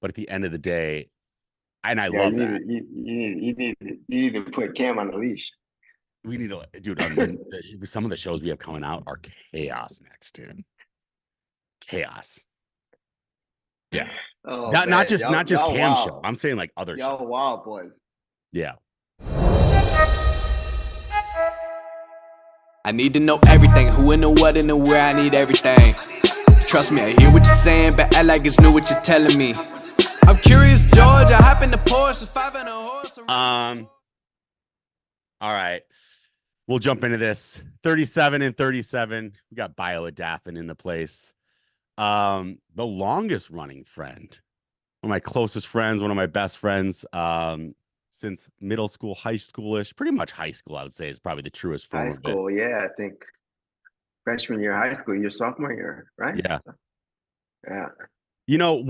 But at the end of the day, and I Yeah, love that. you need to put Cam on the leash. We need to, dude. Some of the shows we have coming out are chaos next, dude. Chaos. Yeah. Oh Not man, just not just y'all Cam show. wild. I'm saying like other shows. Y'all wild boys. Yeah. I need to know everything, who and the what and the where, I need everything. Trust me, I hear what you're saying, but act like it's new what you're telling me. I'm curious, George, I hop in the Porsche, 5 and a horse. All right. We'll jump into this. 37 and 37. We got Bioadaphine in the place. The longest running friend, one of my closest friends, one of my best friends, since middle school, high schoolish, pretty much high school, I would say is probably the truest form High of it. school, yeah, I think freshman year, high school, your sophomore year, right? Yeah. Yeah. You know,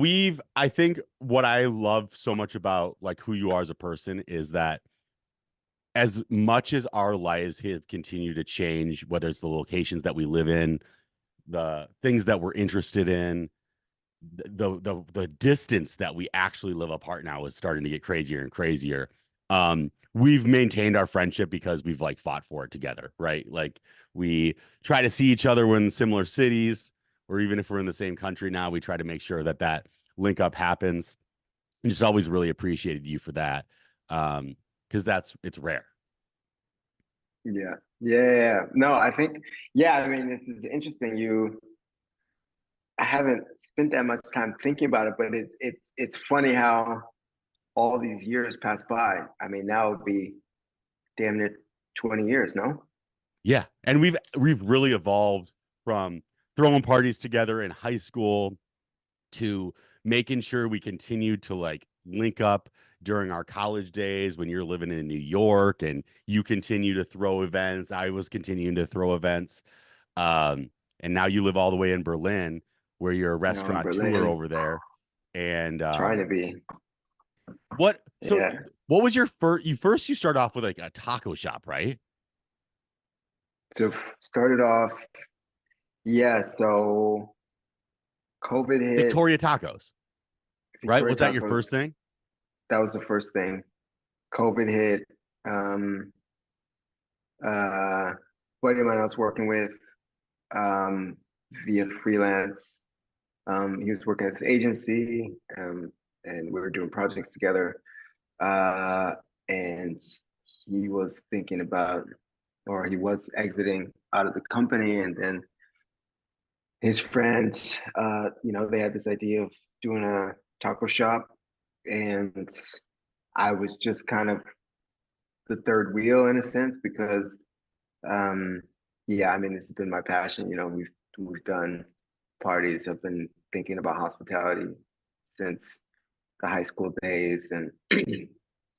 I think what I love so much about like who you are as a person is that as much as our lives have continued to change, whether it's the locations that we live in, the things that we're interested in, the distance that we actually live apart now is starting to get crazier and crazier. We've maintained our friendship because we've like fought for it together, right? Like we try to see each other when in similar cities, or even if we're in the same country now, we try to make sure that that link up happens. And just always really appreciated you for that, because it's rare. Yeah. Yeah. No, I think, yeah, I mean, this is interesting. I haven't spent that much time thinking about it, but it's funny how all these years pass by. I mean, now it'd be damn near 20 years, no? Yeah, and we've really evolved from throwing parties together in high school to making sure we continue to like link up during our college days when you're living in New York and you continue to throw events. I was continuing to throw events. And now you live all the way in Berlin where you're a You know, in restaurateur Berlin, over there. And trying to be. what so Yeah. what was your first you start off with like a taco shop, right? So started off, yeah, so COVID hit, Victoria Tacos, right? Victoria Was that your Tacos, first thing? that was the first thing. COVID hit, um, buddy of mine I was working with, um, via freelance. He was working at his agency, and we were doing projects together. Uh, and he was thinking about, or he was exiting out of the company, and then his friends, they had this idea of doing a taco shop, and I was just kind of the third wheel in a sense because, um, yeah, I mean, this has been my passion. You know, we've done parties. I've been thinking about hospitality since the high school days, and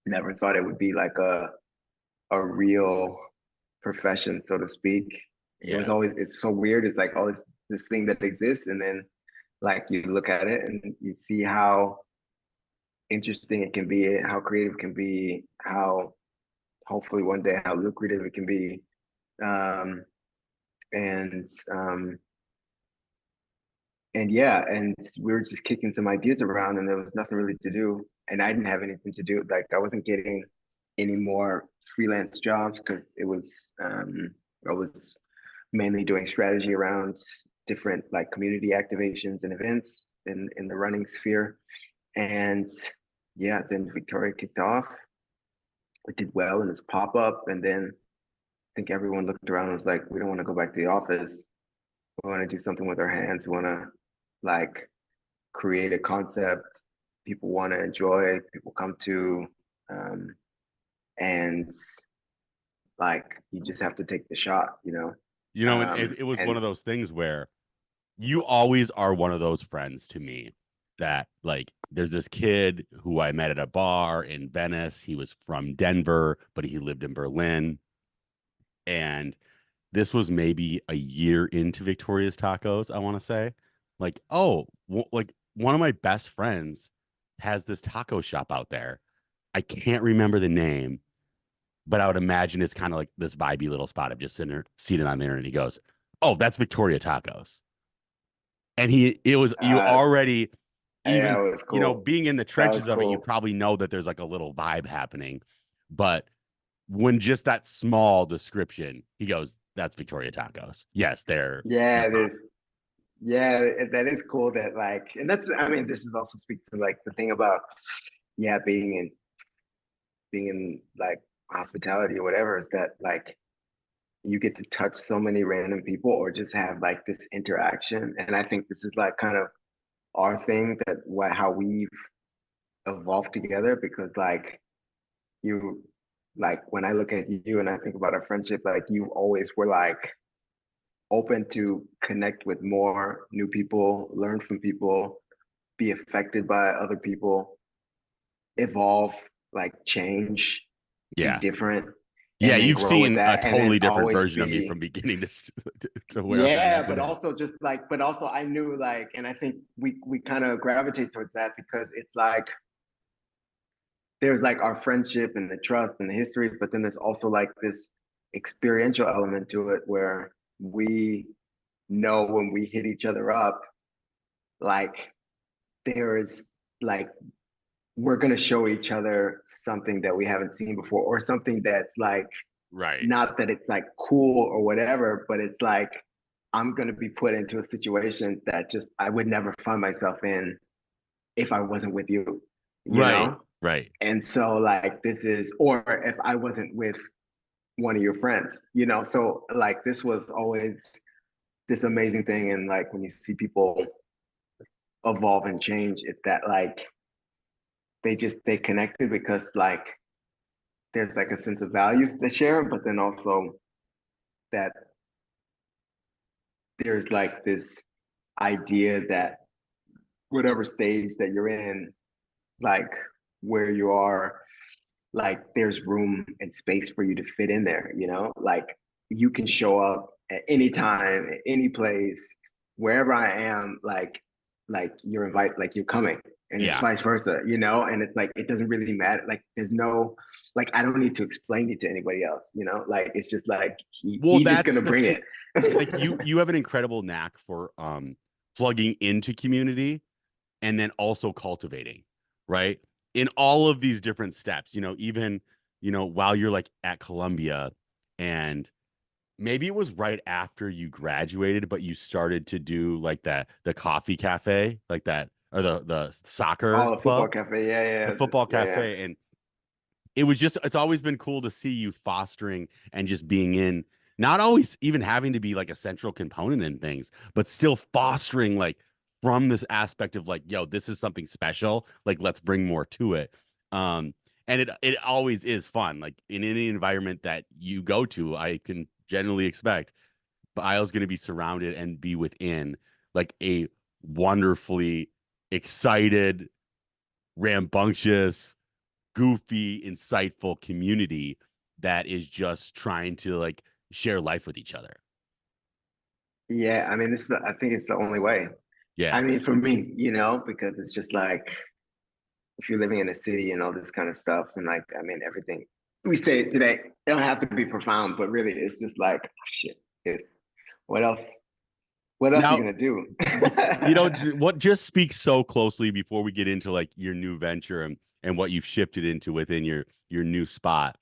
never thought it would be like a real profession, so to speak. Yeah. It's so weird. It's like all this thing that exists, and then like you look at it and you see how interesting it can be, how creative it can be, how hopefully one day how lucrative it can be. Um, and um, and yeah, and we were just kicking some ideas around, and there was nothing really to do, and I didn't have anything to do. Like I wasn't getting any more freelance jobs because I was mainly doing strategy around different like community activations and events in the running sphere. And yeah, then Victoria kicked off. It did well in its pop up, and then I think everyone looked around and was like, "We don't want to go back to the office. We want to do something with our hands. We want to like create a concept people want to enjoy, people come to, um, and like you just have to take the shot, you know." And it was one And of those things where you always are one of those friends to me that like there's this kid who I met at a bar in Venice. He was from Denver, but he lived in Berlin. And this was maybe a year into Victoria's Tacos, I want to say. Like, oh, like one of my best friends has this taco shop out there. I can't remember the name, but I would imagine it's kind of like this vibey little spot. I've just seen it on there, and he goes, "Oh, that's Victoria Tacos." And it was you uh, already Hey, even, that was cool. being in the That was trenches of it, you cool. probably know that there's like a little vibe happening. But when just that small description, he goes, "That's Victoria Tacos." Yes, they're Yeah, pop. that is cool that like, and that's, I mean, this is also speak to like the thing about, yeah, being in like hospitality or whatever is that like you get to touch so many random people or just have like this interaction. And I think this is like kind of our thing that how we've evolved together because you like when I look at you and I think about our friendship, like you always were like open to connect with more new people, learn from people, be affected by other people, evolve, like change, be Yeah. different, Yeah, and then you've grow with seen a that, and then totally different always version of me be from beginning to where I'm yeah, at but today. also just like, but also I knew like, and I think we kind of gravitate towards that because it's like there's like our friendship and the trust and the history, but then there's also like this experiential element to it where we know when we hit each other up, like there is like we're gonna show each other something that we haven't seen before, or something that's like Right. not that it's like cool or whatever, but it's like I'm gonna be put into a situation that just I would never find myself in if I wasn't with you, you Right. know? Right. And so like this is, or if I wasn't with one of your friends, you know? So like this was always this amazing thing. And like when you see people evolve and change, it's that like they just stay connected because like there's like a sense of values they share, but then also that there's like this idea that whatever stage that you're in, like where you are, like there's room and space for you to fit in there, you know? Like you can show up at any time, at any place, wherever I am, like you're invited, like you're coming. And it's Yeah. vice versa, you know? And it's like it doesn't really matter. Like there's no like I don't need to explain it to anybody else, you know? Like it's just like Well, he just that's gonna the bring thing. it. Like you have an incredible knack for plugging into community and then also cultivating, right? In all of these different steps, even, while you're like at Columbia and maybe it was right after you graduated, but you started to do like the coffee cafe, like that, or the soccer Oh, the football club, cafe. the Yeah, football yeah, yeah. cafe. And it's always been cool to see you fostering and just being in, not always even having to be like a central component in things, but still fostering like from this aspect of like, yo, this is something special. Like, let's bring more to it. Um, and it always is fun. Like in any environment that you go to, I can generally expect Isle's going to be surrounded and be within like a wonderfully excited, rambunctious, goofy, insightful community that is just trying to like share life with each other. Yeah, I mean, I think it's the only way. I Yeah. mean, for me, you know, because it's just like if you're living in a city and all this kind of stuff, and like, I mean, everything we say today, it don't have to be profound, but really, it's just like, oh, shit, it, what else? What else are you Now, gonna do? what just speaks so closely before we get into like your new venture and what you've shifted into within your new spot.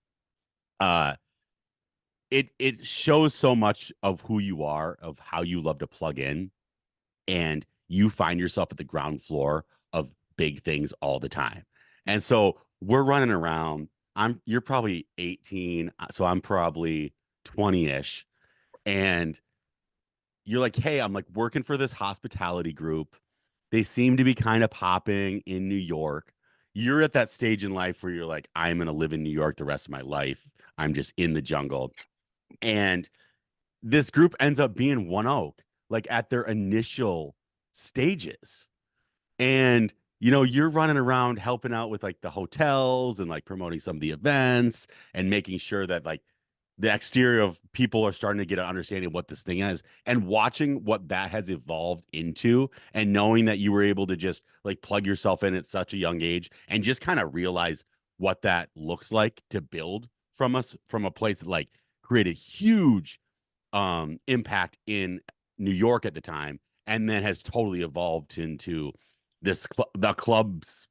Uh it shows so much of who you are, of how you love to plug in, and you find yourself at the ground floor of big things all the time. And so we're running around. You're probably 18, so I'm probably 20-ish. And you're like, hey, I'm like working for this hospitality group. They seem to be kind of popping in New York. You're at that stage in life where you're like, I'm going to live in New York the rest of my life. I'm just in the jungle. And this group ends up being One Oak, like at their initial stages. And you're running around helping out with like the hotels and like promoting some of the events and making sure that like the exterior of people are starting to get an understanding of what this thing is, and watching what that has evolved into, and knowing that you were able to just like plug yourself in at such a young age and just kind of realize what that looks like to build from a place that like created huge impact in New York at the time, and then has totally evolved into the clubs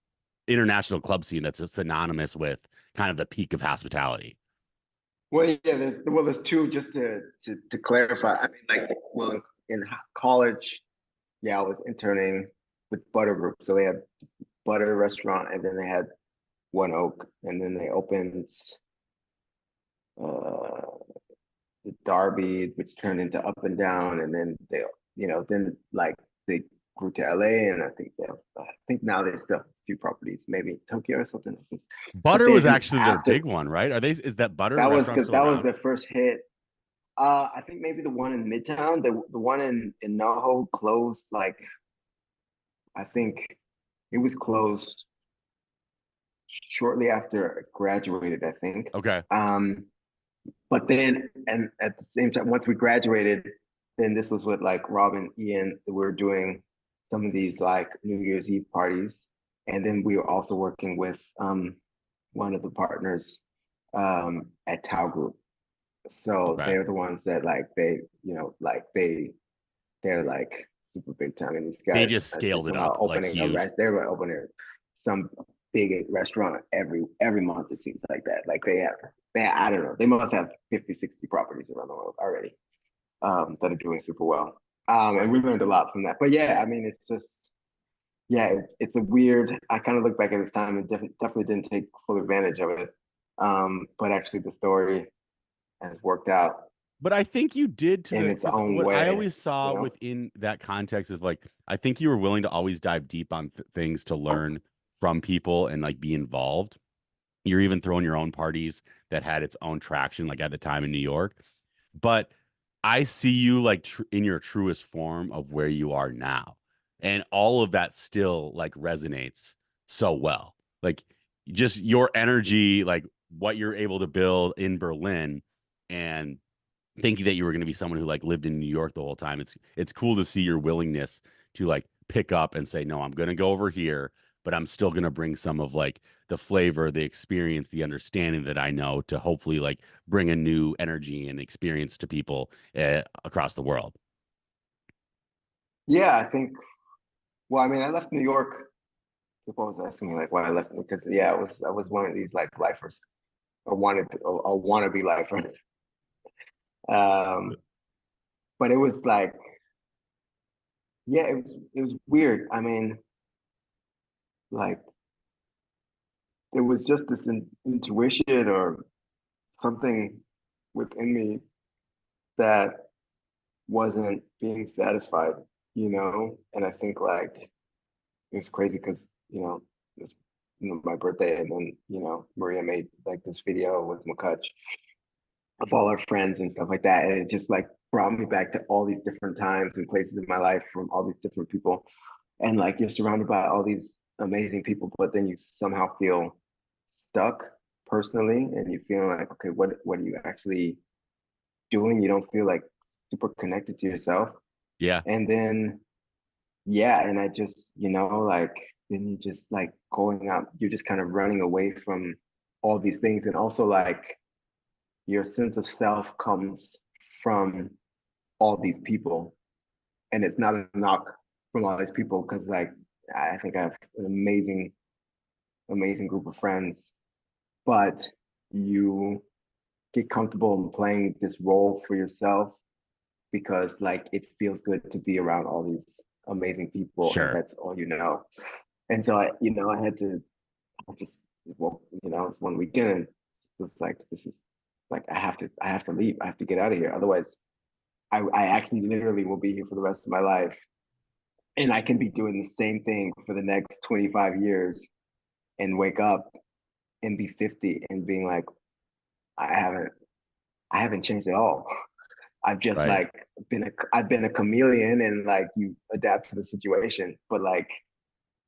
international club scene that's synonymous with kind of the peak of hospitality. Well, yeah, there's two, just to clarify. I mean, like, well, in college, yeah, I was interning with Butter Group. So they had Butter Restaurant, and then they had One Oak, and then they opened uh the Derby, which turned into Up and Down, and then then like they grew to LA, and I think now they still have a few properties, maybe Tokyo or something. But Butter was then actually their after big one, right? Is that Butter that was restaurant because still that was around? their first hit. I think maybe the one in Midtown, the one in NoHo closed, like, I think it was closed shortly after I graduated, I think. Okay. But then, and at the same time, once we graduated, then this was with like Rob and Ian. We were doing some of these like New Year's Eve parties, and then we were also working with one of the partners at Tao Group. So Okay. they're the ones that like they're like super big time, and these They guys just are scaled just it up like opening a huge. rest. They're opening some big restaurant every month. It seems like that. Like they I don't know. They must have 50, 60 properties around the world already that are doing super well. And we learned a lot from that. But yeah, I mean, it's just yeah, it's a weird. I kind of look back at this time and definitely didn't take full advantage of it. But actually, the story has worked out But I think you did to in the its because own what I way, always you saw know. within that context is like I think you were willing to always dive deep on things to learn from people and like be involved. You're even throwing your own parties that had its own traction, like at the time in New York. But I see you like in your truest form of where you are now, and all of that still like resonates so well. Like just your energy, like what you're able to build in Berlin, and thinking that you were going to be someone who like lived in New York the whole time. It's cool to see your willingness to like pick up and say, no, I'm going to go over here, but I'm still going to bring some of like the flavor, the experience, the understanding that I know to hopefully like bring a new energy and experience to people across the world. Yeah, I think. Well, I mean, I left New York. People always asking me like why I left because yeah, I was one of these like lifers. I wanted to, a wannabe lifer. Um, but it was like, yeah, it was weird. I mean, like it was just this intuition or something within me that wasn't being satisfied, And I think like it was crazy because it was my birthday, and then Maria made like this video with Mukach of all our friends and stuff like that, and it just like brought me back to all these different times and places in my life from all these different people, and like you're surrounded by all these amazing people, but then you somehow feel stuck personally, and you feel like, okay, what are you actually doing? You don't feel like super connected to yourself, Yeah, and then yeah, and I just, like then you just like going out, you're just kind of running away from all these things. And also like your sense of self comes from all these people. And it's not a knock from all these people because like I think I have an amazing, amazing group of friends, but you get comfortable in playing this role for yourself because like it feels good to be around all these amazing people and sure. that's all you know. And so I had to, I just, well, it's one weekend, and it's like this is like I have to leave. I have to get out of here. Otherwise, I actually literally will be here for the rest of my life, and I can be doing the same thing for the next 25 years, and wake up and be 50 and being like, I haven't I haven't changed at all. I've just Right. like I've been a chameleon, and like you adapt to the situation, but like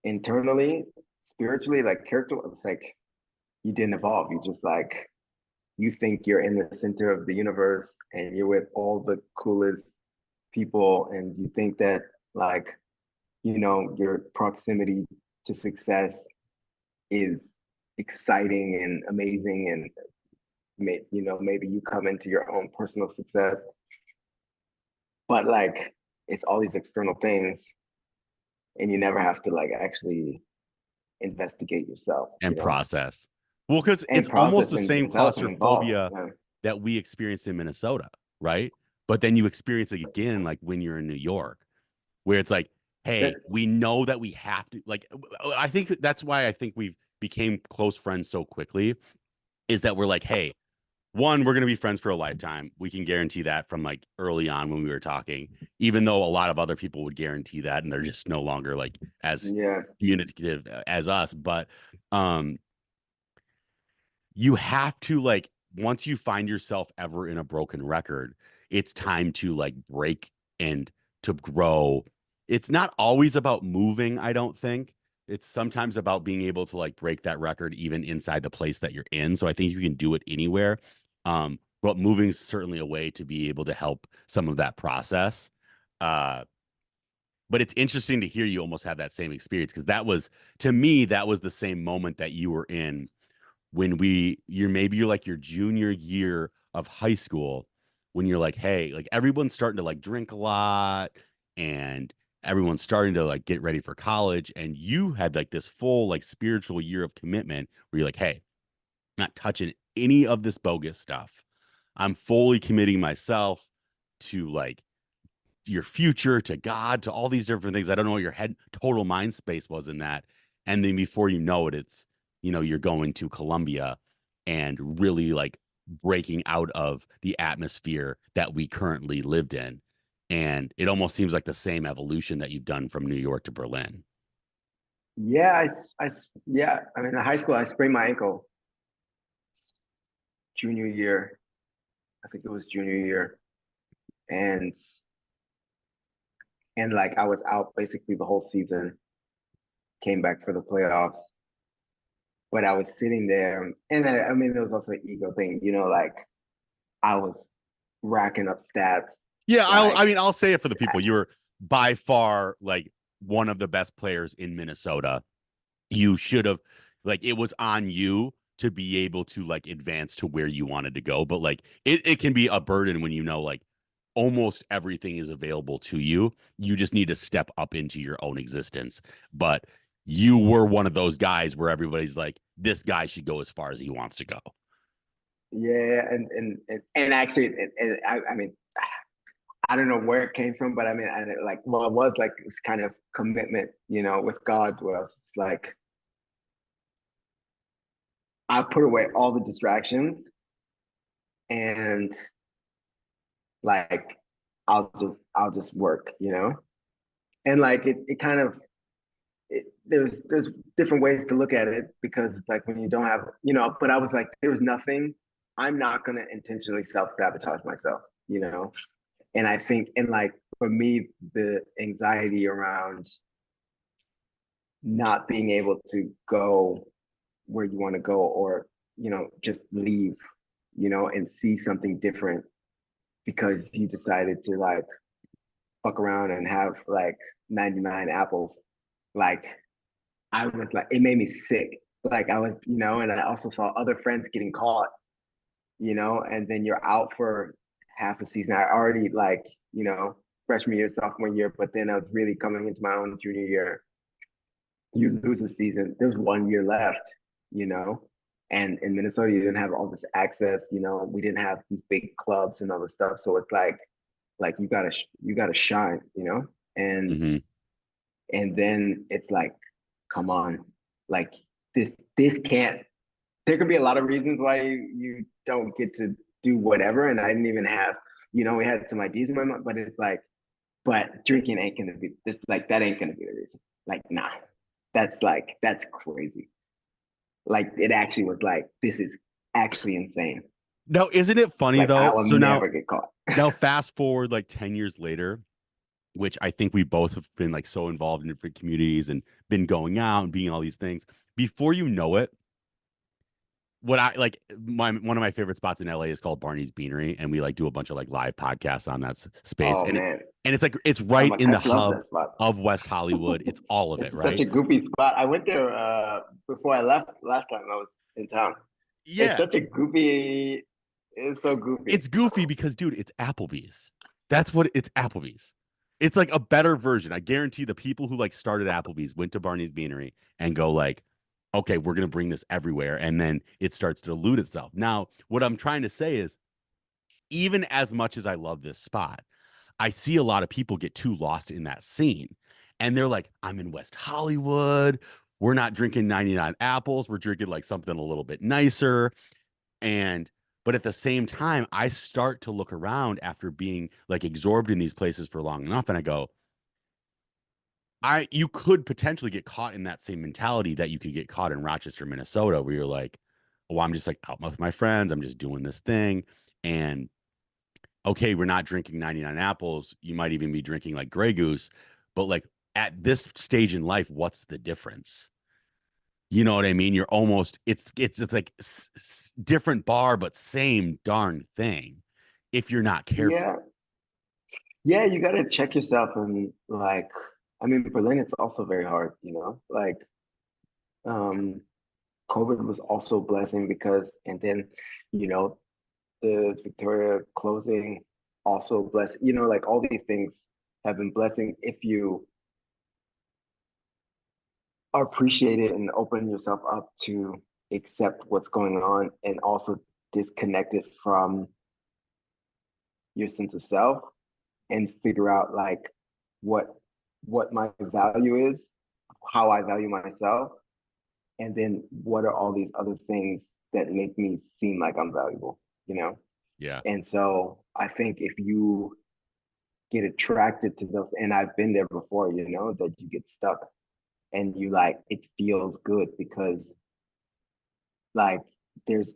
internally, spiritually, like character, it's like you didn't evolve. You just like you think you're in the center of the universe and you're with all the coolest people, and you think that like your proximity to success is exciting and amazing, and maybe you come into your own personal success, but like it's all these external things and you never have to like actually investigate yourself, and process. Well, because and it's almost process the same and develop and evolve. claustrophobia that we experienced in Minnesota, right? But then you experience it again, like when you're in New York, where it's like, That, hey, we know that we have to. Like, I think that's why I think we became close friends so quickly. Is that we're like, hey, one, we're gonna be friends for a lifetime. We can guarantee that from like early on when we were talking, even though a lot of other people would guarantee that, and they're just no longer like as yeah, communicative as us. But um you have to like once you find yourself ever in a broken record, it's time to like break and to grow. It's not always about moving, I don't think. It's sometimes about being able to like break that record even inside the place that you're in. So I think you can do it anywhere. But moving is certainly a way to be able to help some of that process. Uh, but it's interesting to hear you almost have that same experience because that was to me, that was the same moment that you were in when you're like your junior year of high school when you're like, hey, like everyone's starting to like drink a lot and everyone's starting to like get ready for college, and you had like this full like spiritual year of commitment where you're like, hey, I'm not touching any of this bogus stuff. I'm fully committing myself to like your future, to God, to all these different things. I don't know what your head total mind space was in that. And then before you know it, it's, you're going to Colombia and really like breaking out of the atmosphere that we currently lived in. And it almost seems like the same evolution that you've done from New York to Berlin. yeah, yeah. I mean, in high school, I sprained my ankle junior year. I think it was junior year, and like I was out basically the whole season. Came back for the playoffs, but I was sitting there, and I mean, there was also an ego thing, like I was racking up stats, Yeah, like I'll say it for the people. You're by far like one of the best players in Minnesota. You should have like it was on you to be able to like advance to where you wanted to go. But like it can be a burden when like almost everything is available to you. You just need to step up into your own existence. But you were one of those guys where everybody's like, this guy should go as far as he wants to go. yeah, and actually, I mean, I don't know where it came from, but I mean, like, well, it was like this kind of commitment, with God, where it's like I put away all the distractions and like I'll just work, and like it kind of there's different ways to look at it because it's like when you don't have, but I was like, there was nothing. I'm not gonna intentionally self-sabotage myself, and I think, and like for me, the anxiety around not being able to go where you want to go, or just leave, and see something different because you decided to like fuck around and have like 99 apples. Like I was like, it made me sick. Like I was, and I also saw other friends getting caught, and then you're out for half a season. I already like, freshman year, sophomore year, but then I was really coming into my own junior year. You lose a season. There's 1 year left, you know, and in Minnesota, you didn't have all this access. We didn't have these big clubs and all this stuff. So it's like you gotta shine, and Mm-hmm. then it's like, come on, like this can't. There could be a lot of reasons why you don't get to do whatever, and I didn't even have, we had some ideas in my mind, but it's like, but drinking ain't gonna be this, like that ain't gonna be the reason. Like, nah, that's crazy. Like it actually was like, this is actually insane. Now, isn't it funny Like I though? will So now, never get caught. now fast forward like 10 years later, which I think we both have been like so involved in different communities and been going out and being all these things. Before you know it, what I like one of my favorite spots in LA is called Barney's Beanery, and we like do a bunch of like live podcasts on that space. Oh And man, it's like it's oh right my in the gosh, love hub that spot. of West Hollywood. It's all of it, It's such right? a goofy spot. I went there before I left last time I was in town. It's Yeah, such a goofy. It's so goofy. it's goofy because dude, it's Applebee's. That's what it's Applebee's. It's like a better version. I guarantee the people who like started Applebee's went to Barney's Beanery and go like, okay, we're gonna bring this everywhere, and then it starts to dilute itself. Now, what I'm trying to say is, even as much as I love this spot, I see a lot of people get too lost in that scene. And they're like, I'm in West Hollywood. We're not drinking 99 apples. We're drinking like something a little bit nicer. And, but at the same time, I start to look around after being like absorbed in these places for long enough. And I go, you could potentially get caught in that same mentality that you could get caught in Rochester, Minnesota, where you're like, oh, I'm just like out with my friends. I'm just doing this thing. And okay, we're not drinking 99 apples. You might even be drinking like Grey Goose, but like at this stage in life, what's the difference? You know what I mean? You're almost it's like different bar, but same darn thing. If you're not careful, Yeah, yeah, you gotta check yourself and like, I mean, Berlin, it's also very hard, you know, like, um, COVID was also a blessing because, and then, you know, the Victoria closing also blessing, you know, like all these things have been blessing if you appreciate it and open yourself up to accept what's going on and also disconnect it from your sense of self and figure out like what what my value is, how I value myself, and then what are all these other things that make me seem like I'm valuable, you know? yeah, And so I think if you get attracted to those, and I've been there before, you know, that you get stuck and you like it feels good because like there's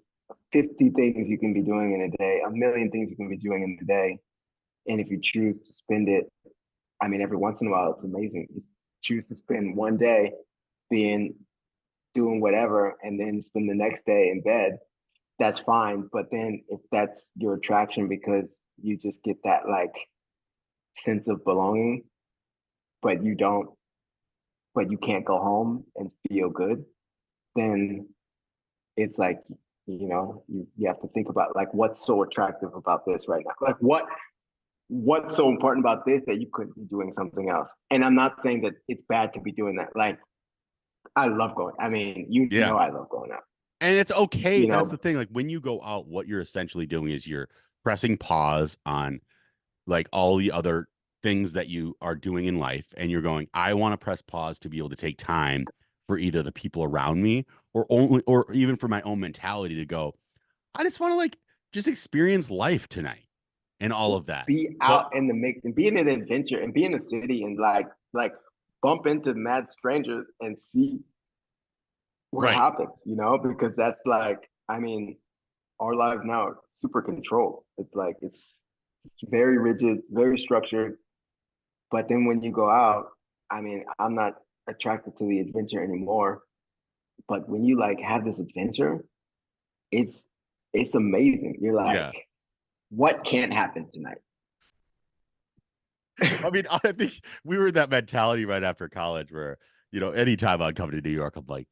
50 things you can be doing in a day, a million things you can be doing in a day. And if you choose to spend it, I mean, every once in a while, it's amazing. You choose to spend one day being doing whatever and then spend the next day in bed, that's fine. But then if that's your attraction because you just get that like sense of belonging, but you don't, but you can't go home and feel good, then it's like, you know, you have to think about like what's so attractive about this right now. Like what's so important about this that you couldn't be doing something else? And I'm not saying that it's bad to be doing that. Like I love going. I mean, you yeah. know I love going out. And it's okay. You That's the know, thing. Like when you go out, what you're essentially doing is you're pressing pause on like all the other things that you are doing in life. And you're going, I want to press pause to be able to take time for either the people around me or only, or even for my own mentality to go, I just want to like just experience life tonight and all of that. be But out in the mix and be in an adventure and be in a city and like bump into mad strangers and see what right. happens, you know, because that's like, I mean, our lives now are super controlled. It's like it's very rigid, very structured. But then when you go out, I mean, I'm not attracted to the adventure anymore. But when you like have this adventure, it's it's amazing. You're like, Yeah. what can't happen tonight? I mean, I think we were in that mentality right after college where, you know, anytime I'd come to New York, I'm like,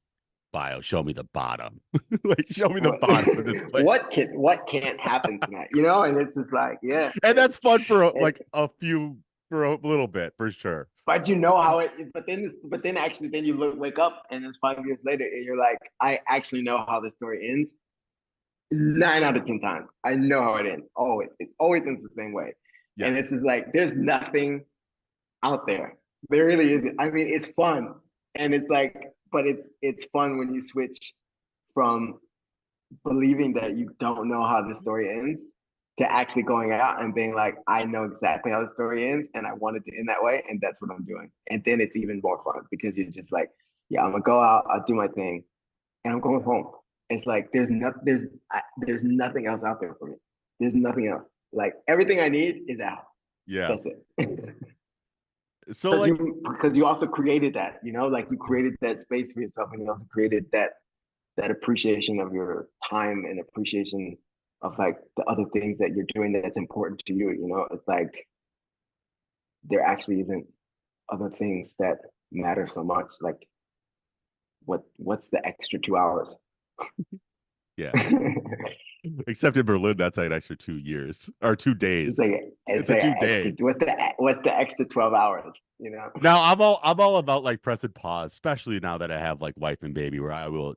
bio, show me the bottom. Like, show me the what bottom of this place. what can't happen tonight? You know, and it's just like, yeah. And that's fun for And like a few, for a little bit, for sure. but you know how it but then actually then you wake up and it's 5 years later and you're like, I actually know how the story ends. 9 out of 10 times. I know how it ends. Always. It always ends the same way. Yeah. And it's just like there's nothing out there. There really isn't. I mean, it's fun. And it's like, but it's fun when you switch from believing that you don't know how the story ends to actually going out and being like, I know exactly how the story ends and I want it to end that way. And that's what I'm doing. And then it's even more fun because you're just like, yeah, I'm gonna go out, I'll do my thing, and I'm going home. It's like there's nothing else out there for me. There's nothing else. Like everything I need is out. Yeah. That's it. So like, Because you also created that, you know, like you created that space for yourself, and you also created that appreciation of your time and appreciation of like the other things that you're doing that's important to you. You know, it's like there actually isn't other things that matter so much. Like what's the extra 2 hours? Yeah. Except in Berlin, that's like an extra 2 years or 2 days. It's It's a like 2 day. extra. What's the extra 12 hours? You know. Now I'm all about like pressing pause, especially now that I have like wife and baby, where I will,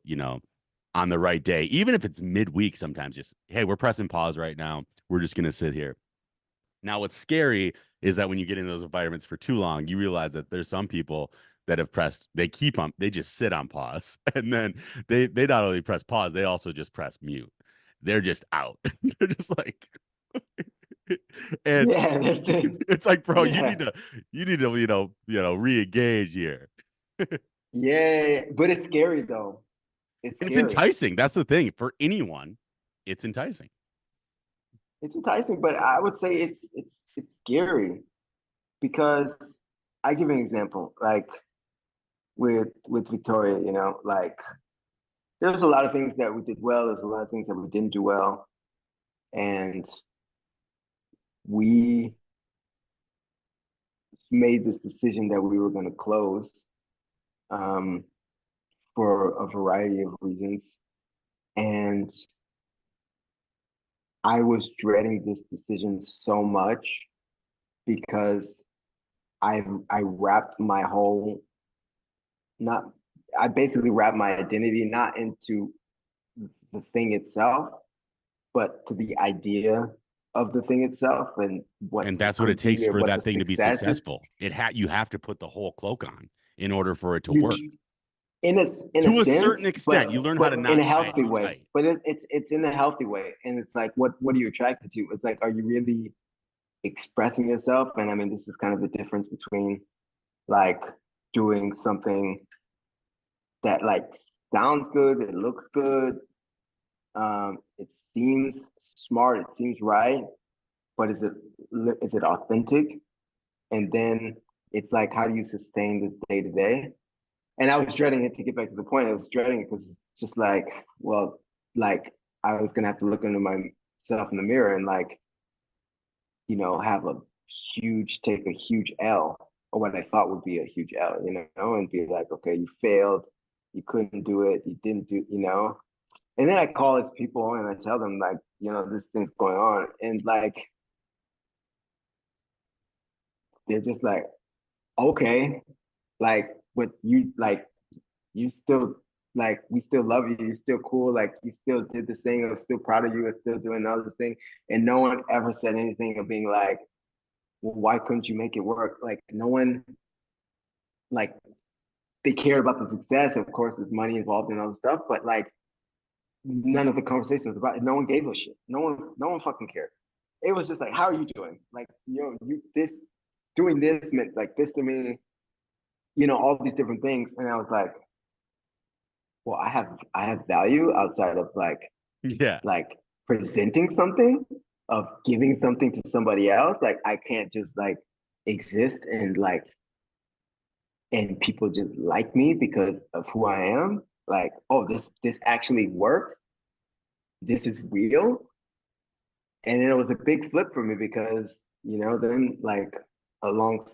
on the right day, even if it's midweek, sometimes just, hey, we're pressing pause right now. We're just gonna sit here. Now, what's scary is that when you get in those environments for too long, you realize that there's some people that have they just sit on pause, and then they not only press pause, they also just press mute. They're just out. They're just like, and Yeah, that's it. it's like, bro, Yeah, you need to, re-engage here. yeah, but it's scary though. It's It's scary. enticing. That's the thing for anyone. It's enticing. It's enticing, but I would say it's scary because I give an example, like with Victoria, like there's a lot of things that we did well, there's a lot of things that we didn't do well, and we made this decision that we were going to close um, for a variety of reasons, and I was dreading this decision so much because I wrapped my whole not I basically wrapped my identity not into the thing itself, but to the idea of the thing itself and what And it that's what it could be takes or for what the that thing to be success is. successful. You have to put the whole cloak on in order for it to You work. in a To a certain sense, extent, but you learn how to but in not a tie it healthy too way. tight. But it's in a healthy way, and it's like what are you attracted to? It's like are you really expressing yourself? And I mean, this is kind of the difference between like doing something that like sounds good, it looks good, it seems smart, it seems right, but is it authentic? And then it's like, how do you sustain this day to day? And I was dreading it to get back to the point. I was dreading it because it's just like, well, like I was gonna have to look into myself in the mirror and like, have take a huge L or what I thought would be a huge L, and be like, okay, you failed, you couldn't do it, you didn't do. And then I call these people and I tell them like, this thing's going on, and like they're just like, okay, like, but you still like we still love you, you're still cool, like you still did this thing, I'm still proud of you, I'm still doing another thing. And no one ever said anything of being like, well, why couldn't you make it work? Like no one like they care about the success. Of course, there's money involved in all the stuff, but like none of the conversations about it. No one gave a shit. No one fucking cared. It was just like, how are you doing? Like, you this doing this meant like this to me, all these different things. And I was like, well, I have value outside of Yeah. like presenting something, of giving something to somebody else. Like I can't just like exist and people just like me because of who I am. Like, oh, this actually works. This is real. And then it was a big flip for me because, then like along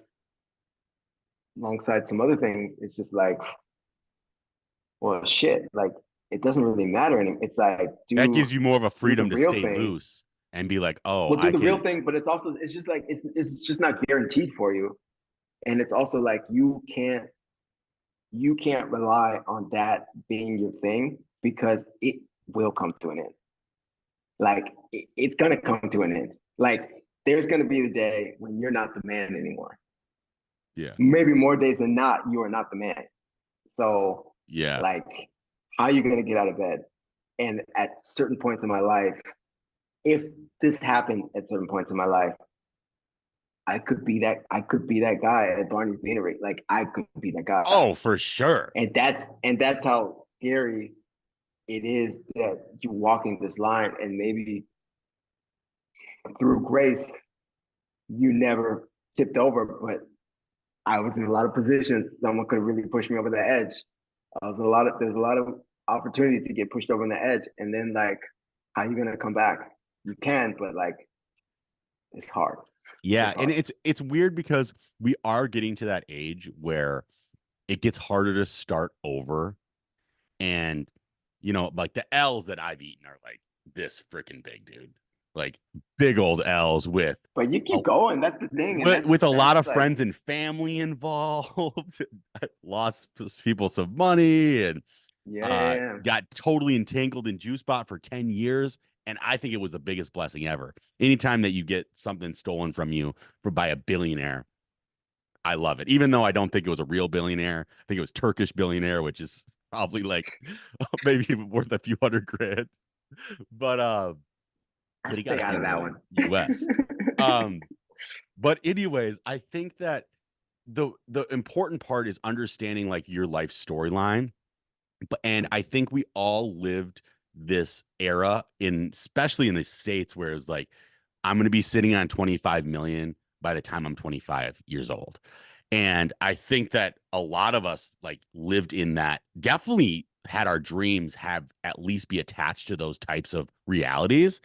alongside some other things, it's just like, well, shit, like it doesn't really matter anymore. It's like That do gives you more of a do the freedom to real stay thing. loose and be like, oh, Well, do I the real can. thing, but it's just like it's just not guaranteed for you. And it's also like you can't rely on that being your thing because it will come to an end. Like it's gonna come to an end. Like there's gonna be the day when you're not the man anymore. Yeah. Maybe more days than not, you are not the man. So Yeah. like, how are you gonna get out of bed? And at certain points in my life, if this happened at certain points in my life, I could be that guy at Barney's Beanery. Like I could be that guy. Oh, for sure. And that's how scary it is that you walking this line, and maybe through grace you never tipped over, but I was in a lot of positions someone could really push me over the edge. There's a lot of opportunities to get pushed over the edge, and then like how you gonna come back? You can, but like it's hard. Yeah, It's and hard. it's weird because we are getting to that age where it gets harder to start over, and you know, like the L's that I've eaten are like this freaking big, dude. Like big old L's But you a, keep going. That's the thing, and with a lot that's of like, friends and family involved. Lost people some money and yeah, yeah, yeah. got totally entangled in juice bot for 10 years. And I think it was the biggest blessing ever. Anytime that you get something stolen from you by a billionaire, I love it. Even though I don't think it was a real billionaire, I think it was Turkish billionaire, which is probably like maybe worth a few $100,000. But I but he got stay a out few of that million one. US. Um, but anyways, I think that the important part is understanding like your life storyline. But and I think we all lived this era in especially in the States where it was like, I'm gonna be sitting on 25 million by the time I'm 25 years old. And I think that a lot of us like lived in that, definitely had our dreams have at least be attached to those types of realities.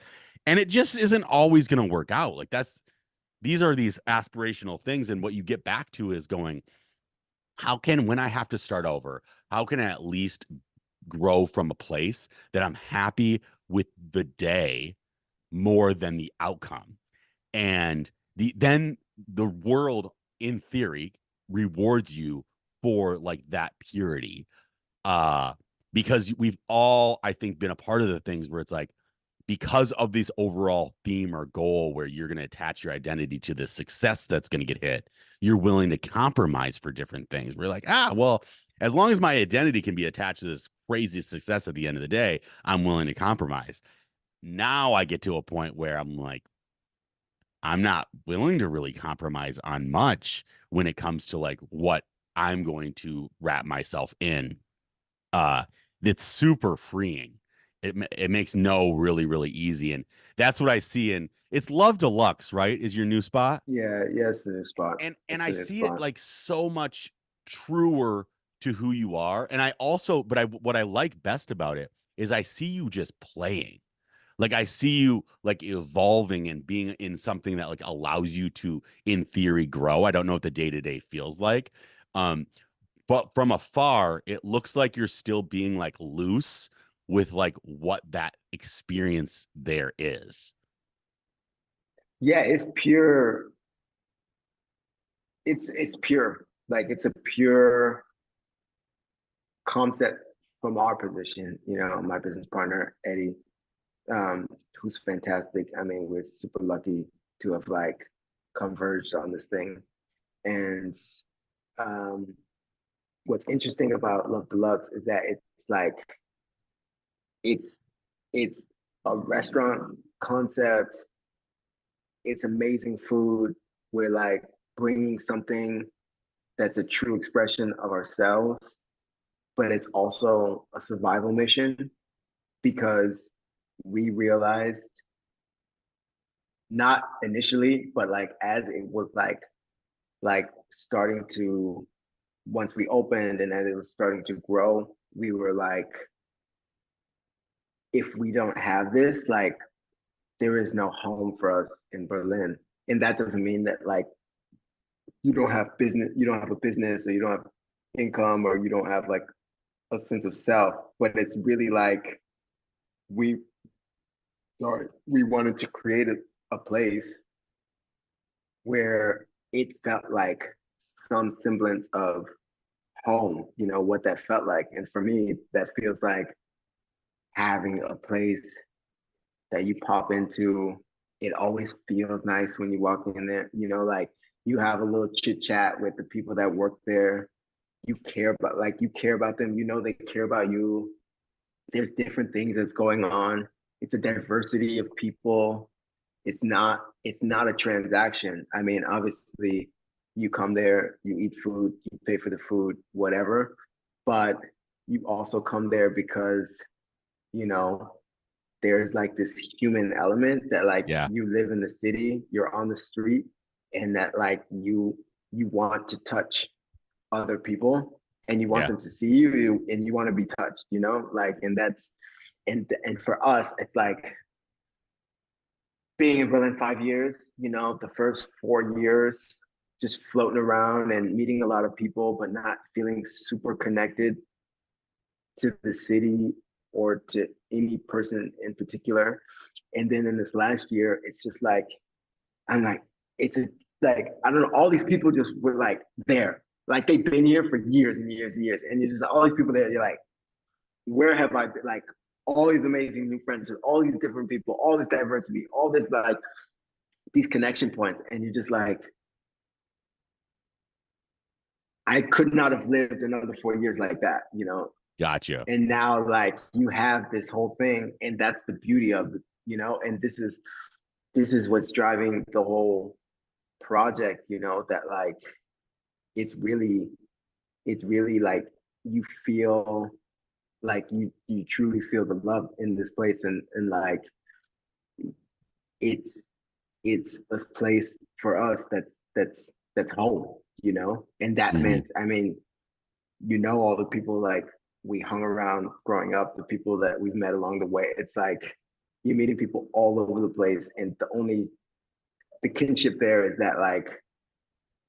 And it just isn't always going to work out. Like these are these aspirational things. And what you get back to is going, how can, when I have to start over, how can I at least grow from a place that I'm happy with the day more than the outcome? And then the world in theory rewards you for like that purity, uh because we've all, I think, been a part of the things where it's like, because of this overall theme or goal where you're going to attach your identity to the success that's going to get hit, you're willing to compromise for different things. We're like, well, as long as my identity can be attached to this crazy success at the end of the day, I'm willing to compromise. Now I get to a point where I'm like, I'm not willing to really compromise on much when it comes to like what I'm going to wrap myself in. Uh, it's super freeing. It makes no really really easy, and that's what I see. And it's Love Deluxe, right? Is your new spot, Yeah, yeah, it's a new spot. and It's I a new see it spot. like so much truer to who you are. And I also, but I what I like best about it is I see you just playing. Like I see you like evolving and being in something that like allows you to, in theory, grow. I don't know what the day to day feels like. Um, but from afar, it looks like you're still being like loose with like what that experience there is. Yeah, it's pure. It's pure. Like it's a pure concept from our position. You know, my business partner Eddie, who's fantastic. I mean, we're super lucky to have like converged on this thing. And um, what's interesting about Love Deluxe is that it's like it's it's a restaurant concept. It's amazing food. We're like bringing something that's a true expression of ourselves, but it's also a survival mission because we realized, not initially, but like as it was like starting to, once we opened and as it was starting to grow, we were like, if we don't have this, like there is no home for us in Berlin. And that doesn't mean that like you don't have business, you don't have a business, or you don't have income, or you don't have like a sense of self. But it's really like we, sorry, we wanted to create a place where it felt like some semblance of home, you know, what that felt like. And for me, that feels like having a place that you pop into. It always feels nice when you walk in there, you know, like you have a little chit chat with the people that work there. You care about, like, you care about them, you know, they care about you. There's different things that's going on. It's a diversity of people. It's not a transaction. I mean, obviously you come there, you eat food, you pay for the food, whatever, but you also come there because, you know, there's like this human element that like Yeah, you live in the city, you're on the street, and that like you want to touch other people and you want yeah, them to see you and you want to be touched, you know, like, and that's, and for us it's like being in Berlin 5 years, you know, the first 4 years just floating around and meeting a lot of people but not feeling super connected to the city. or to any person in particular. And then in this last year, it's just like, I'm like, it's a, like, I don't know, all these people just were like there. Like they've been here for years and years and years. And you're just all these people there, you're like, where have I been? Like all these amazing new friends, all these different people, all this diversity, all this like these connection points. And you're just like, I could not have lived another 4 years like that, you know? Gotcha. And now like you have this whole thing, and that's the beauty of it, you know? And this is what's driving the whole project, you know, that like it's really it's really like you feel like you truly feel the love in this place, and like it's it's a place for us that's home, you know. And that Mhm. meant, I mean, you know, all the people like we hung around growing up, the people that we've met along the way, it's like you're meeting people all over the place, and the kinship there is that like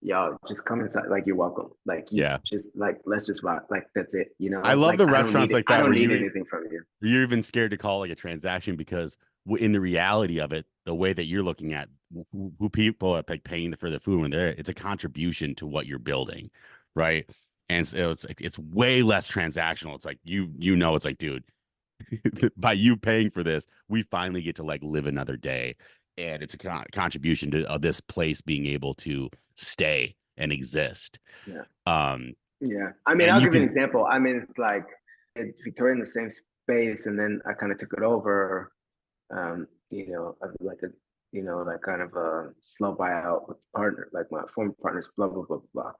y'all just come inside, like you're welcome, like you Yeah. just like let's just rock, like that's it, you I know, love like the restaurants like I that don't where need anything from you. you're even scared to call like a transaction because in the reality of it, the way that you're looking at who people are like paying for the food when they're, it's a contribution to what you're building, right? And so it's like it's way less transactional. It's like you know it's like, dude, by you paying for this, we finally get to like live another day, and it's a contribution to this place being able to stay and exist. Yeah, Um, yeah, I mean, and I'll you give you an can example. I mean, it's like Victoria in the same space, and then I kind of took it over, you know, of like a, you know, like kind of a slow buyout with the partner, like my former partners, blah blah blah blah.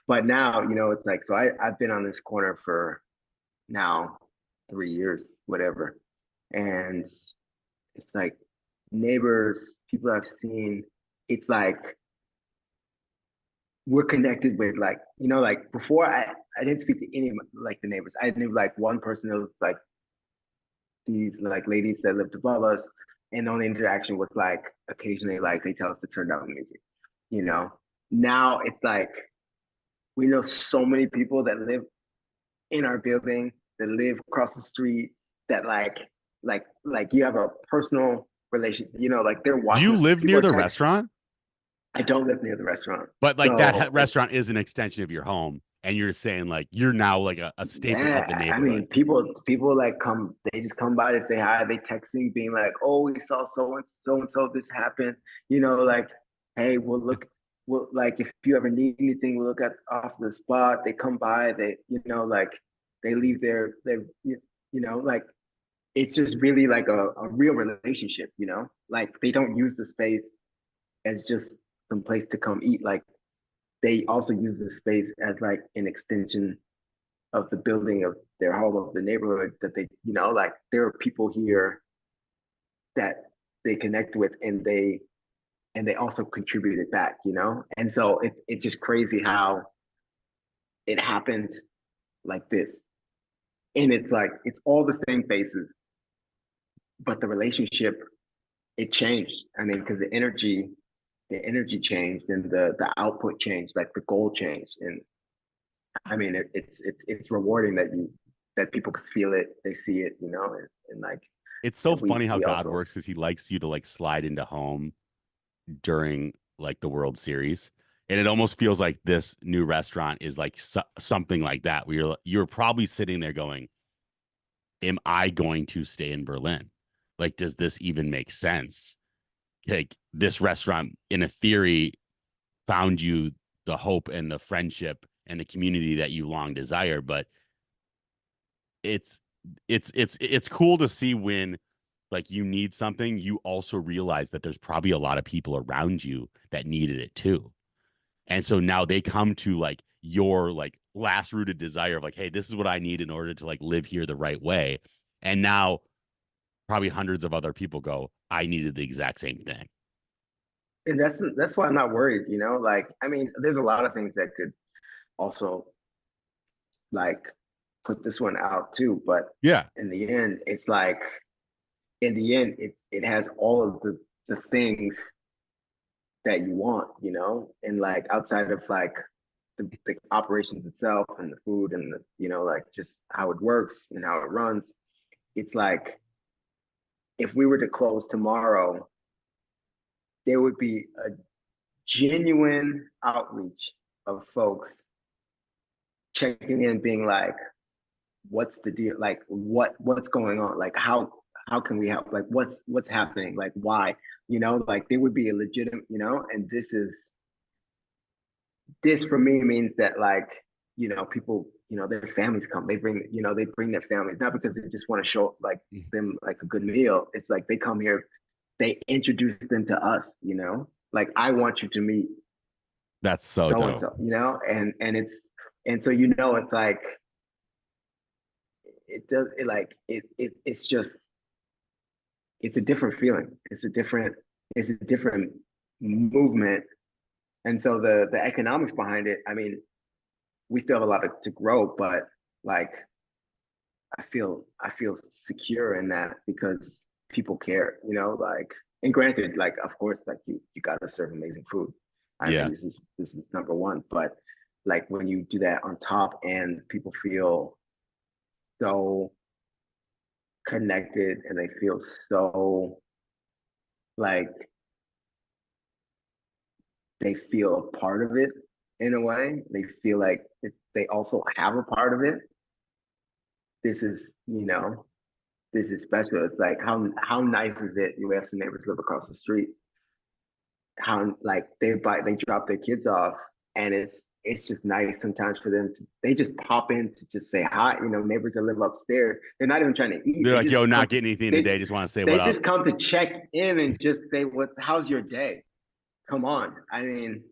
But now, you know, it's like, so I've been on this corner for now 3 years, whatever, and it's like neighbors, people I've seen. It's like we're connected with, like, you know, like before I didn't speak to any of like the neighbors. I knew like one person that was like these like ladies that lived above us, and the only interaction was like occasionally like they tell us to turn down the music, you know. Now it's like we know so many people that live in our building, that live across the street, that like you have a personal relation, you know, like they're do you watching us. live People near are the texting. restaurant? I don't live near the restaurant, But like that so it's restaurant is an extension of your home, and you're saying like you're now like a staple of the yeah. I neighborhood. mean, people like come, they just come by to say hi. They text me being like, "Oh, we saw and so this happened." You know, like, hey, we'll look. We'll like if you ever need anything, we'll look at off the spot. They come by. They, you know, like they leave their you know, like it's just really like a real relationship. You know, like they don't use the space as just some place to come eat. Like they also use the space as like an extension of the building of their home, of the neighborhood, that they, you know, like there are people here that they connect with, and they also contributed back, you know. And so it's just crazy how it happened like this. And it's like it's all the same faces, but the relationship, it changed. I mean, because the energy changed, and the output changed, like the goal changed. And I mean, it's rewarding that people can feel it, they see it, you know, and like, It's so and we funny how we God also, works because He likes you to like slide into home during like the World Series, and it almost feels like this new restaurant is like something like that. Where you're probably sitting there going, "Am I going to stay in Berlin? Like, does this even make sense?" Like this restaurant, in a theory, found you the hope and the friendship and the community that you long desire, but it's it's cool to see when like you need something, you also realize that there's probably a lot of people around you that needed it too. And so now they come to like your like last rooted desire of like, hey, this is what I need in order to like live here the right way. And now probably hundreds of other people go, I needed the exact same thing. and that's why I'm not worried, you know. Like, I mean, there's a lot of things that could also like put this one out too, but Yeah. in the end, it's like in the end, it has all of the things that you want, you know, and like outside of like the operations itself and the food and the, you know, like just how it works and how it runs. it's like if we were to close tomorrow, there would be a genuine outreach of folks checking in, being like, what's the deal? Like what's going on? Like how can we help? Like what's happening? Like why? Like there would be a legitimate, and this for me means that, like, people, their families come, they bring their families, not because they just want to show like them like a good meal. It's like they come here, they introduce them to us, like, I want you to meet That's so so and dope. so, and so, it's like, it does it like it's just, it's a different feeling. It's a different movement. And so the economics behind it, I mean, we still have a lot to grow, but like I feel secure in that because people care, like, and granted, like, of course, like, you gotta serve amazing food. I Yeah. mean, this is number one, but like when you do that on top and people feel so connected and they feel so like they feel a part of it in a way, they feel like they also have a part of it. This is, this is special. It's like, how nice is it? You have some neighbors live across the street. How, like, they drop their kids off, and it's just nice sometimes for them to, they just pop in to just say hi. Neighbors that live upstairs, they're not even trying to eat. They're They like, just yo, come. not getting anything today. Just want to say They what up. just come to check in and just say, how's your day? Come on. I mean,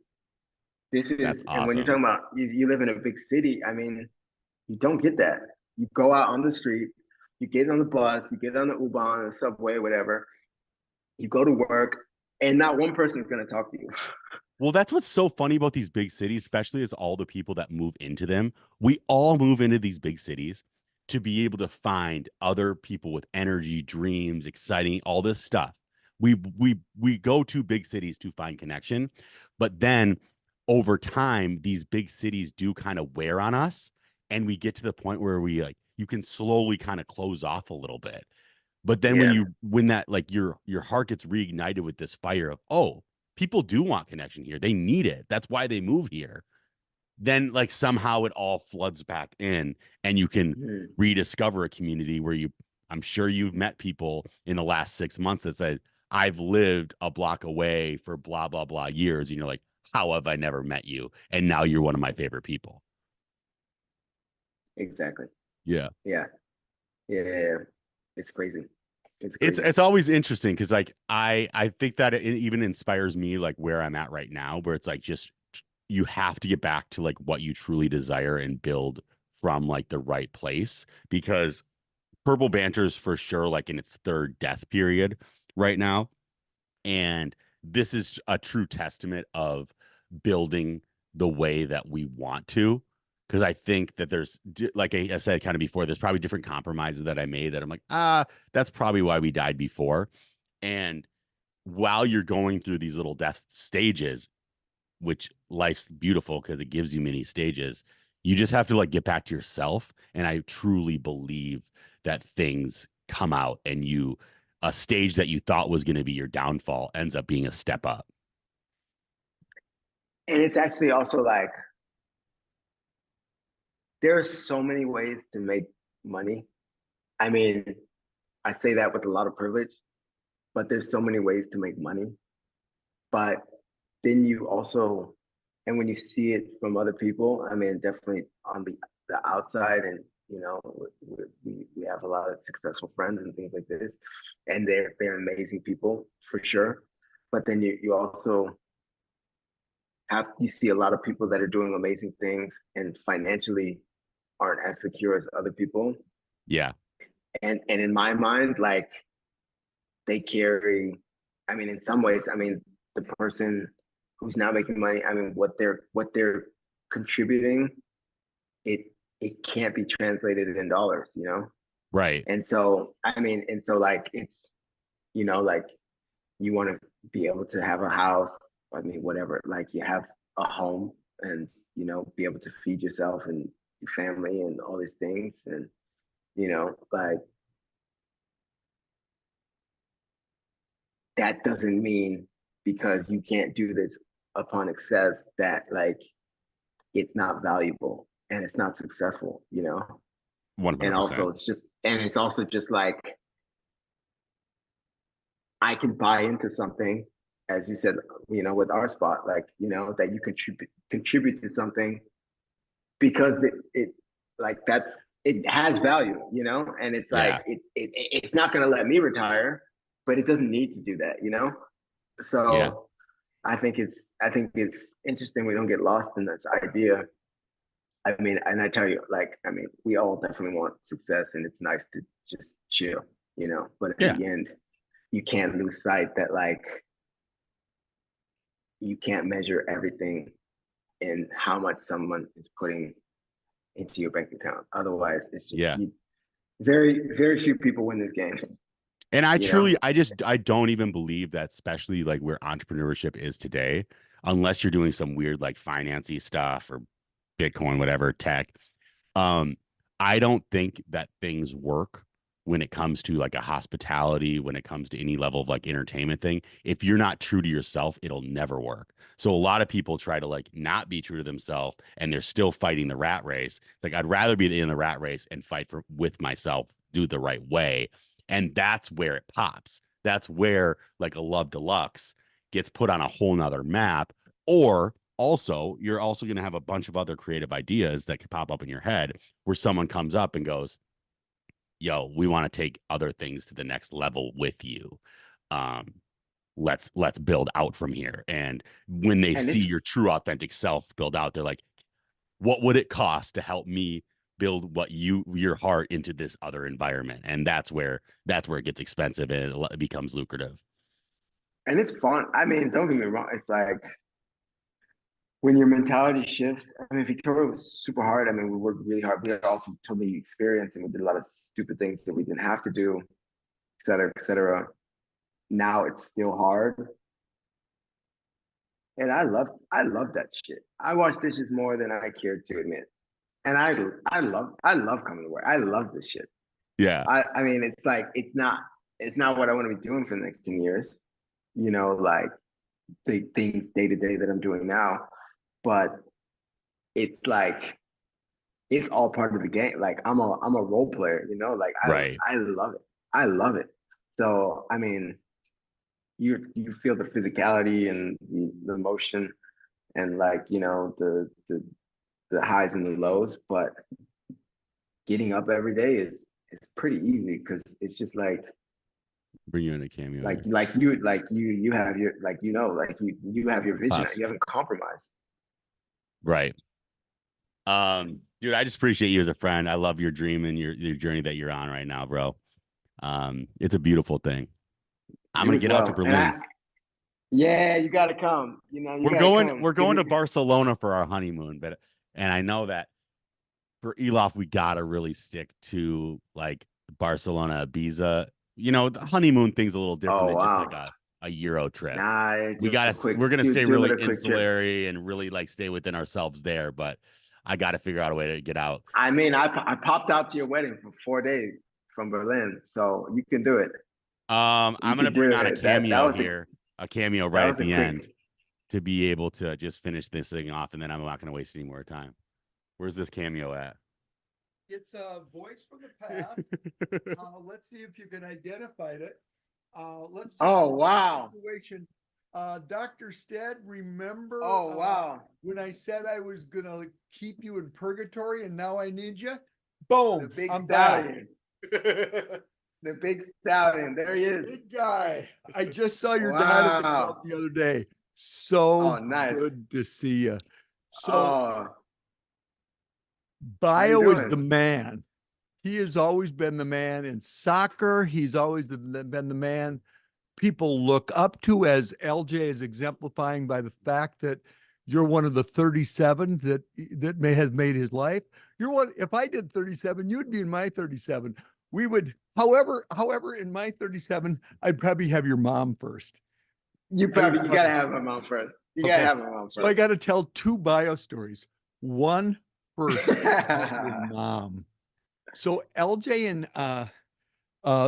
That's and when you're awesome. talking about, you live in a big city, I mean, you don't get that. You go out on the street, you get on the bus, you get on the U-Bahn, the subway, whatever. You go to work, and not one person is going to talk to you. Well, that's what's so funny about these big cities, especially as all the people that move into them. We all move into these big cities to be able to find other people with energy, dreams, exciting, all this stuff. We go to big cities to find connection, but then over time, these big cities do kind of wear on us, and we get to the point where we like you can slowly kind of close off a little bit. But then Yeah. when that like your heart gets reignited with this fire of, oh, people do want connection here. They need it. That's why they move here. Then like somehow it all floods back in and you can Hmm. rediscover a community where I'm sure you've met people in the last 6 months that said, I've lived a block away for blah, blah, blah years. And you're like, how have I never met you? And now you're one of my favorite people. Exactly. Yeah. Yeah. Yeah. Yeah, yeah. It's crazy. It's it's crazy. it's always interesting because like I think that it even inspires me like where I'm at right now, where it's like just you have to get back to like what you truly desire and build from like the right place because Purple Banter's for sure like in its third death period right now, and this is a true testament of building the way that we want to. Because I think that there's, like I said kind of before, there's probably different compromises that I made that I'm like, that's probably why we died before. And while you're going through these little death stages, which life's beautiful because it gives you many stages, you just have to like get back to yourself. And I truly believe that things come out and a stage that you thought was going to be your downfall ends up being a step up. And it's actually also like, there are so many ways to make money. I mean, I say that with a lot of privilege, but there's so many ways to make money. But then you also, and when you see it from other people, I mean, definitely on the outside, and we have a lot of successful friends and things like this, and they're amazing people for sure. But then you also you see a lot of people that are doing amazing things and financially aren't as secure as other people. Yeah. And in my mind, like, they carry, I mean, in some ways, I mean, the person who's now making money, I mean, what they're contributing, it it can't be translated in dollars. Right. And so, I mean, and so, like, it's, like, you want to be able to have a house, I mean, whatever, like, you have a home, and be able to feed yourself and your family and all these things, and like, that doesn't mean because you can't do this upon success that like it's not valuable and it's not successful, you know? And also 100%. it's also just like I can buy into something, as you said, you know, with our spot, like, you know, that you contribute to something because it like that's it has value, you know, and it's like Yeah. it's not gonna let me retire, but it doesn't need to do that, you know. Yeah. So I think it's interesting we don't get lost in this idea. I mean, and I tell you, like, I mean, we all definitely want success, and it's nice to just chill, you know. But in Yeah. the end, you can't lose sight that like you can't measure everything in how much someone is putting into your bank account. Otherwise, it's just Yeah. very few people win this game. And You know, I don't even believe that, especially like where entrepreneurship is today, unless you're doing some weird like financy stuff or Bitcoin, whatever, tech. Um, I don't think that things work when it comes to like a hospitality, when it comes to any level of like entertainment thing. If you're not true to yourself, it'll never work. So a lot of people try to like not be true to themselves and they're still fighting the rat race. It's like I'd rather be in the rat race and fight for with myself, do it the right way. And that's where it pops. That's where like a Love Deluxe gets put on a whole nother map. Or also, you're also going to have a bunch of other creative ideas that could pop up in your head where someone comes up and goes, yo, we want to take other things to the next level with you. Um, let's build out from here. And when they and see it's your true authentic self build out, they're like, what would it cost to help me build what your heart into this other environment? And that's where it gets expensive and it becomes lucrative. it's fun. I mean, don't get me wrong. It's like when your mentality shifts. I mean, Victoria was super hard. I mean, we worked really hard. We had also totally experienced and we did a lot of stupid things that we didn't have to do, et cetera, et cetera. Now it's still hard. And I love that shit. I wash dishes more than I care to admit. And I love coming to work. I love this shit. Yeah. I mean it's like it's not what I want to be doing for the next 10 years, you know, like the things day to day that I'm doing now. But it's like it's all part of the game. Like I'm a role player, you know, like Right. I love it. I love it. So I mean you feel the physicality and the emotion and like, you know, the highs and the lows, but getting up every day is pretty easy because it's just Bring you in a cameo here. you have your like you know like you have your vision. Puff. You haven't compromised. Right. Dude, I just appreciate you as a friend. I love your dream and your journey that you're on right now, bro. It's a beautiful thing. I'm You gonna as get out to well. And Berlin. yeah, you got to come. You know, you We're got to going come. we're Give going me. to Barcelona for our honeymoon, and I know that for Elof, we gotta really stick to like Barcelona, Ibiza. You know, the honeymoon thing's a little different Oh than just like wow. a Euro trip. Nah, We do a gotta quick we're gonna stay do really another quick trip. insulary and really like stay within ourselves there, but I gotta figure out a way to get out. I mean, I popped out to your wedding for 4 days from Berlin, so you can do it. You I'm gonna can do bring on a it. That cameo was here, a cameo that right was at a the quick. end to be able to just finish this thing off, and then I'm not gonna waste any more time. Where's this cameo at? It's a voice from the past. Let's see if you can identify it. Let's just Oh wow. situation. Dr. Stead, remember Oh wow. when I said I was gonna keep you in purgatory and now I need you? The Boom! big I'm back. stallion. The big stallion. There he is. Big guy. I just saw your dad at the club Wow. the other day. So Oh nice. good to see you. So Oh, how you Bio is the doing? man. He has always been the man in soccer. He's always been the man people look up to, as LJ is exemplifying by the fact that you're one of the 37 that may have made his life. You're one. If I did 37, you would be in my 37. We would, however, in my 37, I'd probably have your mom first. You gotta have my mom first. You gotta Okay. have my mom So I first. got to tell two bio stories. One first about your mom. So LJ and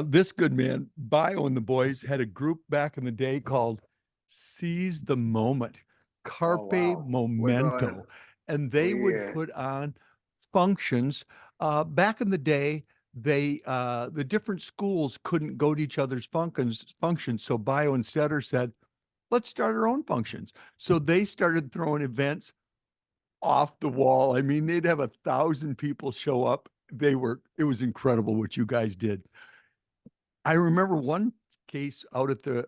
This good man, Bio and the boys had a group back in the day called Seize the Moment, Oh Carpe wow. We're going. Momento. And they would Yeah. put on functions. Back in the day, the different schools couldn't go to each other's functions. So Bio and Setter said, let's start our own functions. So they started throwing events off the wall. I mean, they'd have 1,000 people show up. It was incredible what you guys did. I remember one case out at the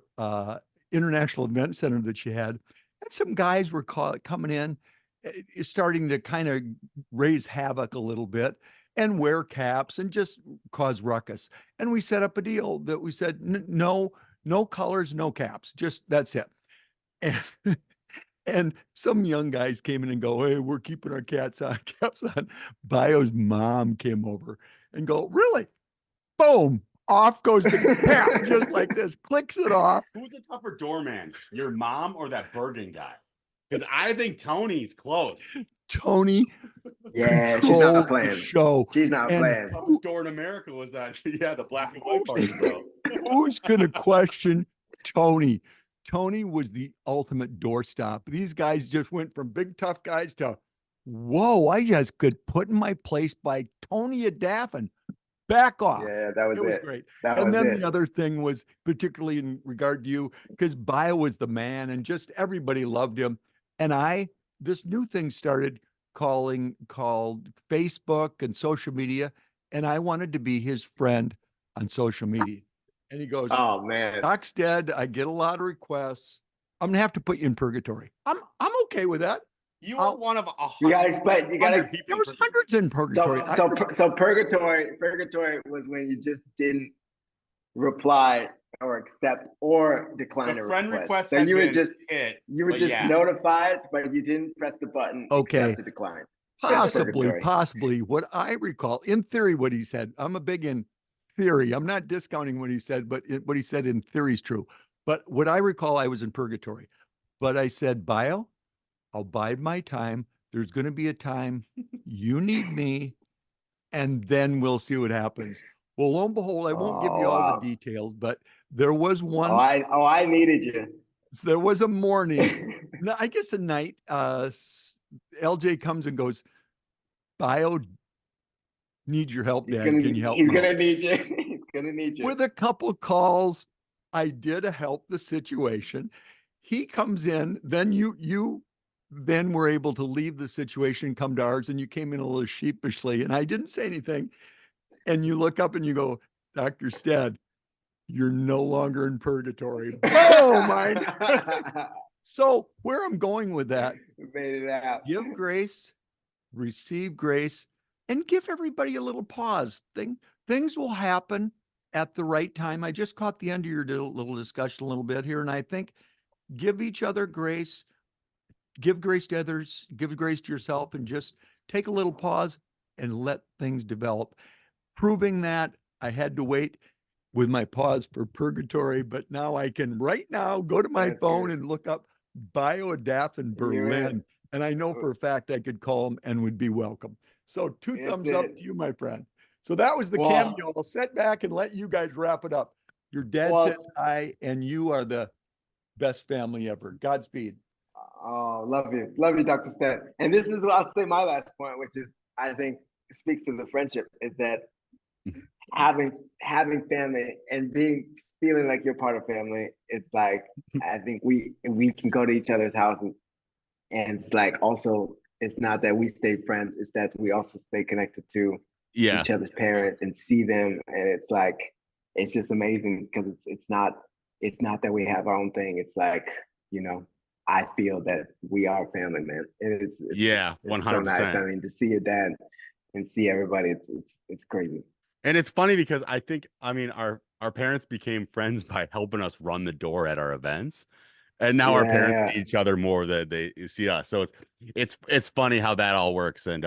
International Event Center that you had, and some guys were coming in, starting to kind of raise havoc a little bit and wear caps and just cause ruckus. And we set up a deal that we said, no, no colors, no caps, just that's it. And and some young guys came in and go, hey, we're keeping our caps on. Bio's mom came over and go, really? Boom, off goes the cap, just like this, clicks it off. Who's the tougher doorman, your mom or that Bergen guy? Because I think Tony's close. Tony Yeah, she's controlled not the playing. show. She's not And playing. Toughest door in America was that, yeah, the black and white party, bro. who's going to question Tony? Tony was the ultimate doorstop. These guys just went from big tough guys to, whoa, I just could put in my place by Tony Adaffin. Back off. Yeah, that was It was it. great. That And was then it. the other thing was, particularly in regard to you, because Bio was the man and just everybody loved him. And this new thing started called Facebook and social media. And I wanted to be his friend on social media. And he goes, Oh man. Doc's dead. I get a lot of requests. I'm gonna have to put you in purgatory. I'm okay with that. You are one of You gotta explain. You gotta. There was hundreds in purgatory. So purgatory was when you just didn't reply or accept or decline The a friend request. So you were just notified, but you didn't press the button. Okay. Accept or decline. Possibly. What I recall, in theory, what he said. I'm a big in theory. I'm not discounting what he said, but what he said in theory is true. But what I recall, I was in purgatory. But I said, Bio, I'll bide my time. There's going to be a time you need me, and then we'll see what happens. Well, lo and behold, I won't give you all the details, but there was one. I needed you. There was a morning, I guess a night. LJ comes and goes, Bio, need your help, Dad. Can you help me? He's gonna need you. He's gonna need you. With a couple calls, I did help the situation. He comes in, then you then were able to leave the situation, come to ours, and you came in a little sheepishly, and I didn't say anything. And you look up and you go, Dr. Stead, you're no longer in purgatory. Oh my. So where I'm going with that, we made it out. Give grace, receive grace, and give everybody a little pause. Things will happen at the right time. I just caught the end of your little discussion a little bit here, and I think give each other grace, give grace to others, give grace to yourself, and just take a little pause and let things develop. Proving that, I had to wait with my pause for purgatory, but now I can right now go to my phone and look up Bio Adaffin Berlin. And I know for a fact I could call him and would be welcome. So two thumbs up to you, my friend. So that was the cameo. I'll sit back and let you guys wrap it up. Your dad says hi, and you are the best family ever. Godspeed. Oh, love you, Dr. Stead. And this is what I'll say. My last point, which is I think speaks to the friendship, is that having family and feeling like you're part of family. It's like I think we can go to each other's houses, and it's like also it's not that we stay friends; it's that we also stay connected to each other's parents and see them, and it's like it's just amazing because it's not that we have our own thing. It's like I feel that we are family, man. It's 100%. So nice. I mean, to see your dad and see everybody, it's crazy. And it's funny because I mean, our parents became friends by helping us run the door at our events. And now our parents see each other more than they see us. So it's funny how that all works. And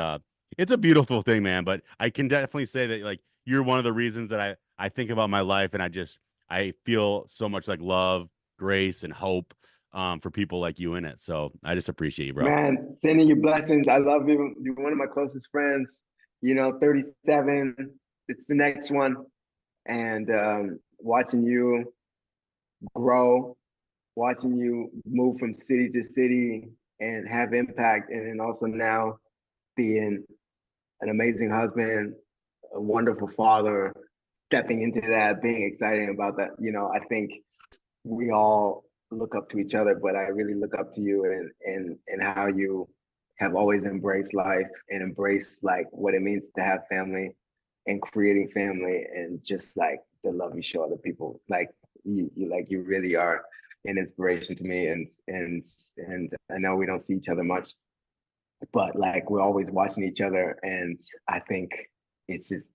it's a beautiful thing, man. But I can definitely say that like you're one of the reasons that I think about my life, and I feel so much like love, grace, and hope for people like you in it. So I just appreciate you, bro. Man, sending you blessings. I love you. You're one of my closest friends. 37. It's the next one. and watching you grow, watching you move from city to city and have impact, and then also now being an amazing husband, a wonderful father, stepping into that, being excited about that. I think we all look up to each other, but I really look up to you and how you have always embraced life and embraced like what it means to have family and creating family and just like the love you show other people. Like you really are an inspiration to me and I know we don't see each other much, but like we're always watching each other and I think it's just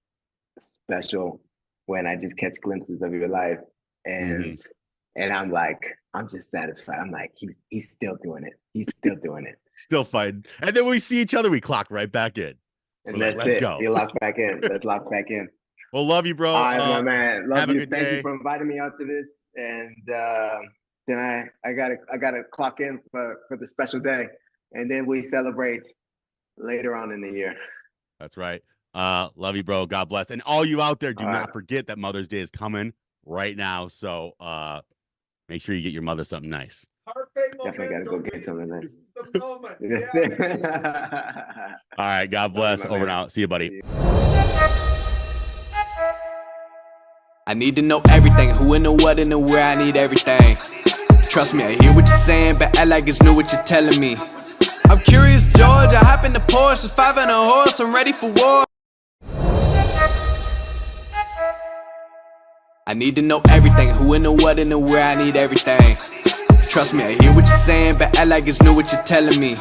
special when I just catch glimpses of your life and I'm like, I'm just satisfied. I'm like, he's still doing it. He's still doing it. Still fighting. And then when we see each other, we clock right back in. And We're like, that's let's it. go. You lock back in. Let's lock back in. Well, love you, bro. All right, my man. Love have a you. good Thank day. you for inviting me out to this. And then I gotta clock in for the special day. And then we celebrate later on in the year. That's right. Love you, bro. God bless. And all you out there, do All not right. forget that Mother's Day is coming right now. So make sure you get your mother something nice. Definitely gotta go get something nice. All right. God bless. my Over and man. out. See you, buddy. I need to know everything, who and the what and the where, I need everything. Trust me, I hear what you're saying, but act like it's new what you're telling me. I'm curious, George, I hop in the Porsche, it's 5 and a horse, I'm ready for war. I need to know everything, who and the what and the where, I need everything. Trust me, I hear what you're saying, but act like it's new what you're telling me.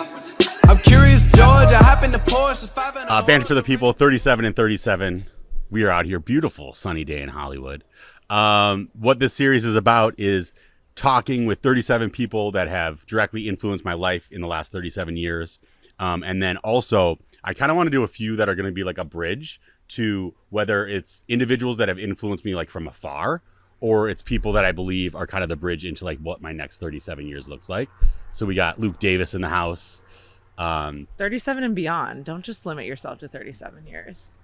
I'm curious, George, I hop in the Porsche, it's 5 and a horse. Banter for the people, 37 and 37. We are out here. Beautiful sunny day in Hollywood. What this series is about is talking with 37 people that have directly influenced my life in the last 37 years. And then also, I kind of want to do a few that are going to be like a bridge to whether it's individuals that have influenced me like from afar, or it's people that I believe are kind of the bridge into like what my next 37 years looks like. So we got Luke Davis in the house. 37 and beyond. Don't just limit yourself to 37 years.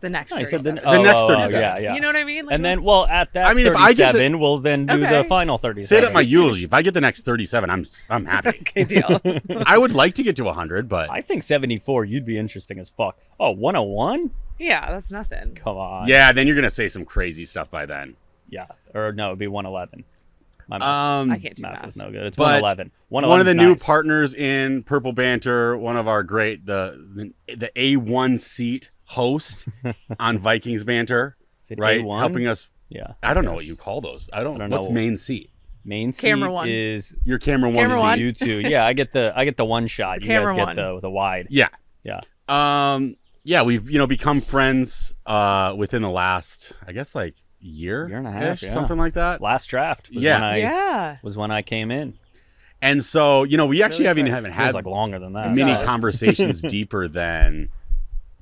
The next I said 37. The next 37. Yeah. You know what I mean? Like, And then, let's- well, at that I mean, if I get 37, we'll then do Okay. the final 37. Say it at my eulogy. If I get the next 37, I'm happy. okay, deal. I would like to get to 100, but I think 74, you'd be interesting as fuck. Oh, 101? Yeah, that's nothing. Come on. yeah, then you're going to say some crazy stuff by then. Yeah. Or no, it'd be 111. My math, I can't do math math. is no good. It's But 111. One of the 111's new nice. partners in Purple Banter, one of our great, the A1 seat host on Vikings Banter, Is it right? A1? Helping us. Yeah. I don't know what you call those. I don't know. What's main seat? Main seat Camera one. is Your camera one. Camera seat. one. you two. Yeah, I get the one shot. The You guys camera get one. the wide. Yeah. Yeah. Yeah, we've become friends within the last, I guess, like year Year and a half, yeah. something like that. Last draft was Yeah. when I Yeah. was when I came in. And so, we actually Really haven't Feels had like longer than that. many does. conversations deeper than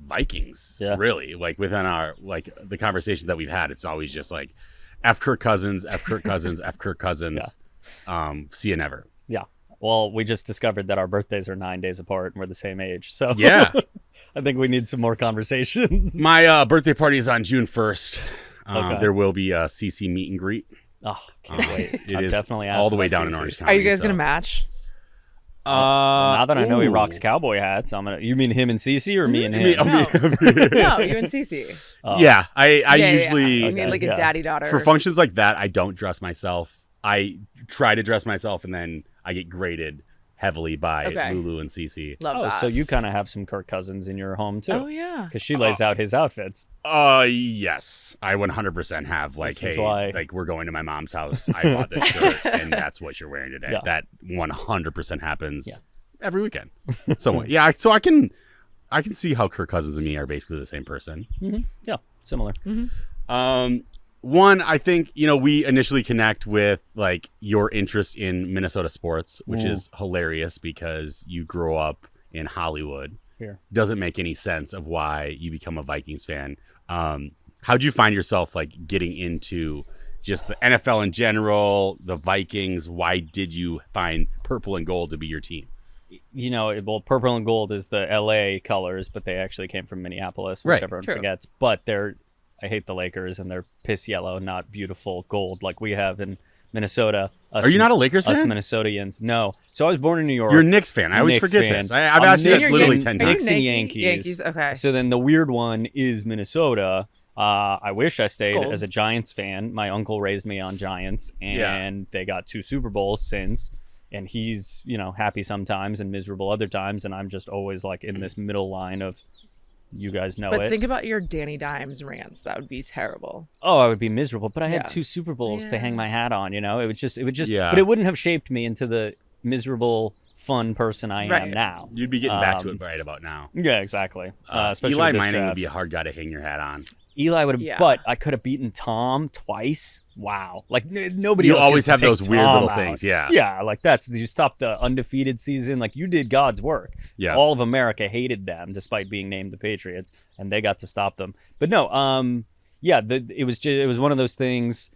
Vikings. Yeah. Really, like within our the conversations that we've had, it's always just like F Kirk Cousins, F Kirk Cousins, F Kirk Cousins. See you never. Yeah. Well, we just discovered that our birthdays are 9 days apart and we're the same age. So Yeah. I think we need some more conversations. My birthday party is on June 1st. Okay. There will be a CC meet and greet. Oh, can't wait. It I've is definitely all asked the way about down in CC. Orange County. Are you guys so. going to match? Now that I know he rocks ooh. cowboy hats, I'm gonna. You mean him and Cece or me and him? Me- No. me- No, you and Cece. Oh, Yeah, I Yeah, usually You need like a Yeah. daddy daughter. for functions like that, I don't dress myself. I try to dress myself, and then I get graded heavily by Okay. Lulu and Cece. Love Oh, that. so you kind of have some Kirk Cousins in your home too? Oh yeah. Because she lays out his outfits. Yes, I 100% have. Like, This is hey, why- like we're going to my mom's house. I bought this shirt, and that's what you're wearing today. Yeah. That 100% happens Yeah. every weekend. So yeah, so I can see how Kirk Cousins and me are basically the same person. Yeah, similar. One, I think, we initially connect with like your interest in Minnesota sports, which is hilarious because you grow up in Hollywood. Here. Doesn't make any sense of why you become a Vikings fan. How'd you find yourself like getting into just the NFL in general, the Vikings? Why did you find purple and gold to be your team? Well, purple and gold is the LA colors, but they actually came from Minneapolis, which Right. everyone True. forgets. But they're I hate the Lakers and they're piss yellow, not beautiful gold like we have in Minnesota. Are you not a Lakers Us fan? Minnesotans. No. So I was born in New York. You're a Knicks fan. I always Knicks forget fan. this. I've I'm asked you that Knicks literally and- 10 Are you times. and Yankee- Yankees. Okay. So then the weird one is Minnesota. I wish I stayed cold. as a Giants fan. My uncle raised me on Giants, and they got 2 Super Bowls since. And he's, happy sometimes and miserable other times. And I'm just always like in this middle line of, you guys know But it. think about your Danny Dimes rants. That would be terrible. Oh, I would be miserable. But I had Yeah. 2 Super Bowls to hang Yeah. my hat on. It would just. Yeah. But it wouldn't have shaped me into the miserable, fun person I am Right. now. You'd be getting back to Um, it right about now. Yeah, exactly. Especially Eli with this Manning would draft. be a hard guy to hang your hat on. Eli would have, Yeah. but I could have beaten Tom twice. Wow, like nobody. You else always gets to have take those weird Tom little out. things. Yeah. Yeah, like you stopped the undefeated season. Like you did God's work. Yeah. All of America hated them despite being named the Patriots, and they got to stop them. But no, it was one of those things.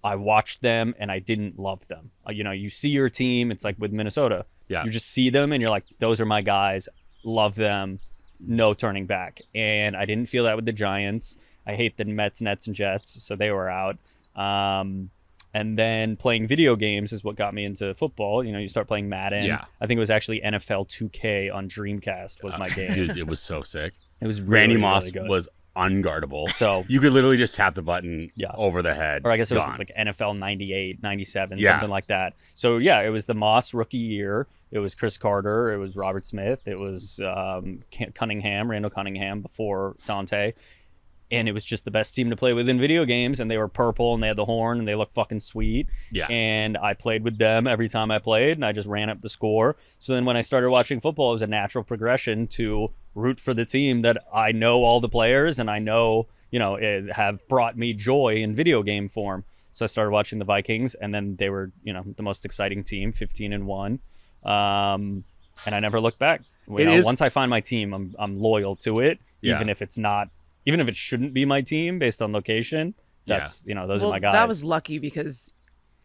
I watched them and I didn't love them. You see your team. It's like with Minnesota. Yeah. You just see them and you're like, those are my guys. Love them. No turning back. And I didn't feel that with the Giants. I hate the Mets, Nets, and Jets, so they were out. And then playing video games is what got me into football. You start playing Madden. Yeah. I think it was actually NFL 2K on Dreamcast was my game. Dude, it was so sick. It was Randy really, Moss really good. was unguardable. So, You could literally just tap the button Yeah. over the head. or I guess it was Gone. like NFL 98, 97, Yeah. something like that. So, yeah, it was the Moss rookie year. It was Chris Carter. It was Robert Smith. It was Cunningham, Randall Cunningham before Dante. And it was just the best team to play with in video games. And they were purple and they had the horn and they looked fucking sweet. Yeah. And I played with them every time I played and I just ran up the score. So then when I started watching football, it was a natural progression to root for the team that I know all the players and I know, it have brought me joy in video game form. So I started watching the Vikings and then they were, the most exciting team, 15-1. And I never looked back. Once I find my team, I'm loyal to it, Yeah. even if it shouldn't be my team based on location. That's those are my guys. That was lucky because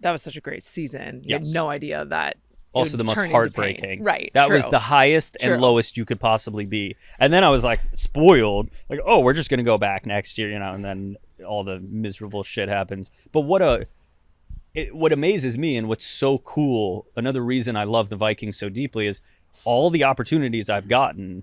that was such a great season. You Yes. had no idea that. it also would the most turn into heartbreaking. pain. Right. That was true. the highest and True. lowest you could possibly be. And then I was like spoiled, like, oh, we're just gonna go back next year, and then all the miserable shit happens. But what amazes me and what's so cool, another reason I love the Vikings so deeply is all the opportunities I've gotten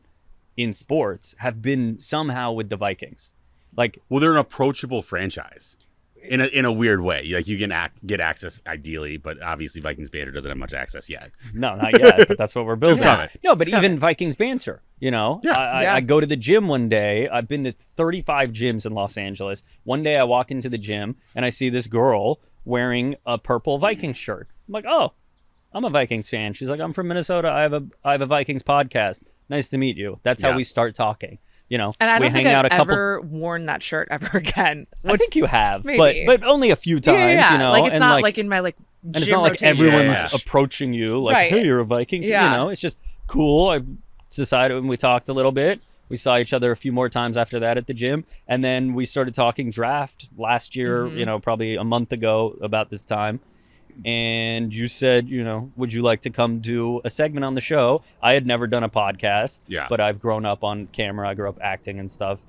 in sports have been somehow with the Vikings. Like, Well, they're an approachable franchise in a weird way. Like you can get access ideally, but obviously Vikings Banter doesn't have much access yet. no, not yet, but that's what we're building. It's coming. No, but even Vikings Banter, Yeah. I go to the gym one day. I've been to 35 gyms in Los Angeles. One day I walk into the gym and I see this girl wearing a purple Vikings shirt. I'm like, oh, I'm a Vikings fan. She's like, I'm from Minnesota. I have a Vikings podcast. Nice to meet you. That's how Yeah. we start talking. And I we don't think hang I've out a couple. ever worn that shirt ever again. I think you have, maybe. but only a few times. Like it's and not like in my and it's gym not like rotation. everyone's Yeah. approaching you like, Right. hey, you're a Vikings. Yeah. It's just cool. I decided when we talked a little bit. We saw each other a few more times after that at the gym. And then we started talking draft last year, Mm-hmm. probably a month ago about this time. And you said, would you like to come do a segment on the show? I had never done a podcast, Yeah. but I've grown up on camera. I grew up acting and stuff.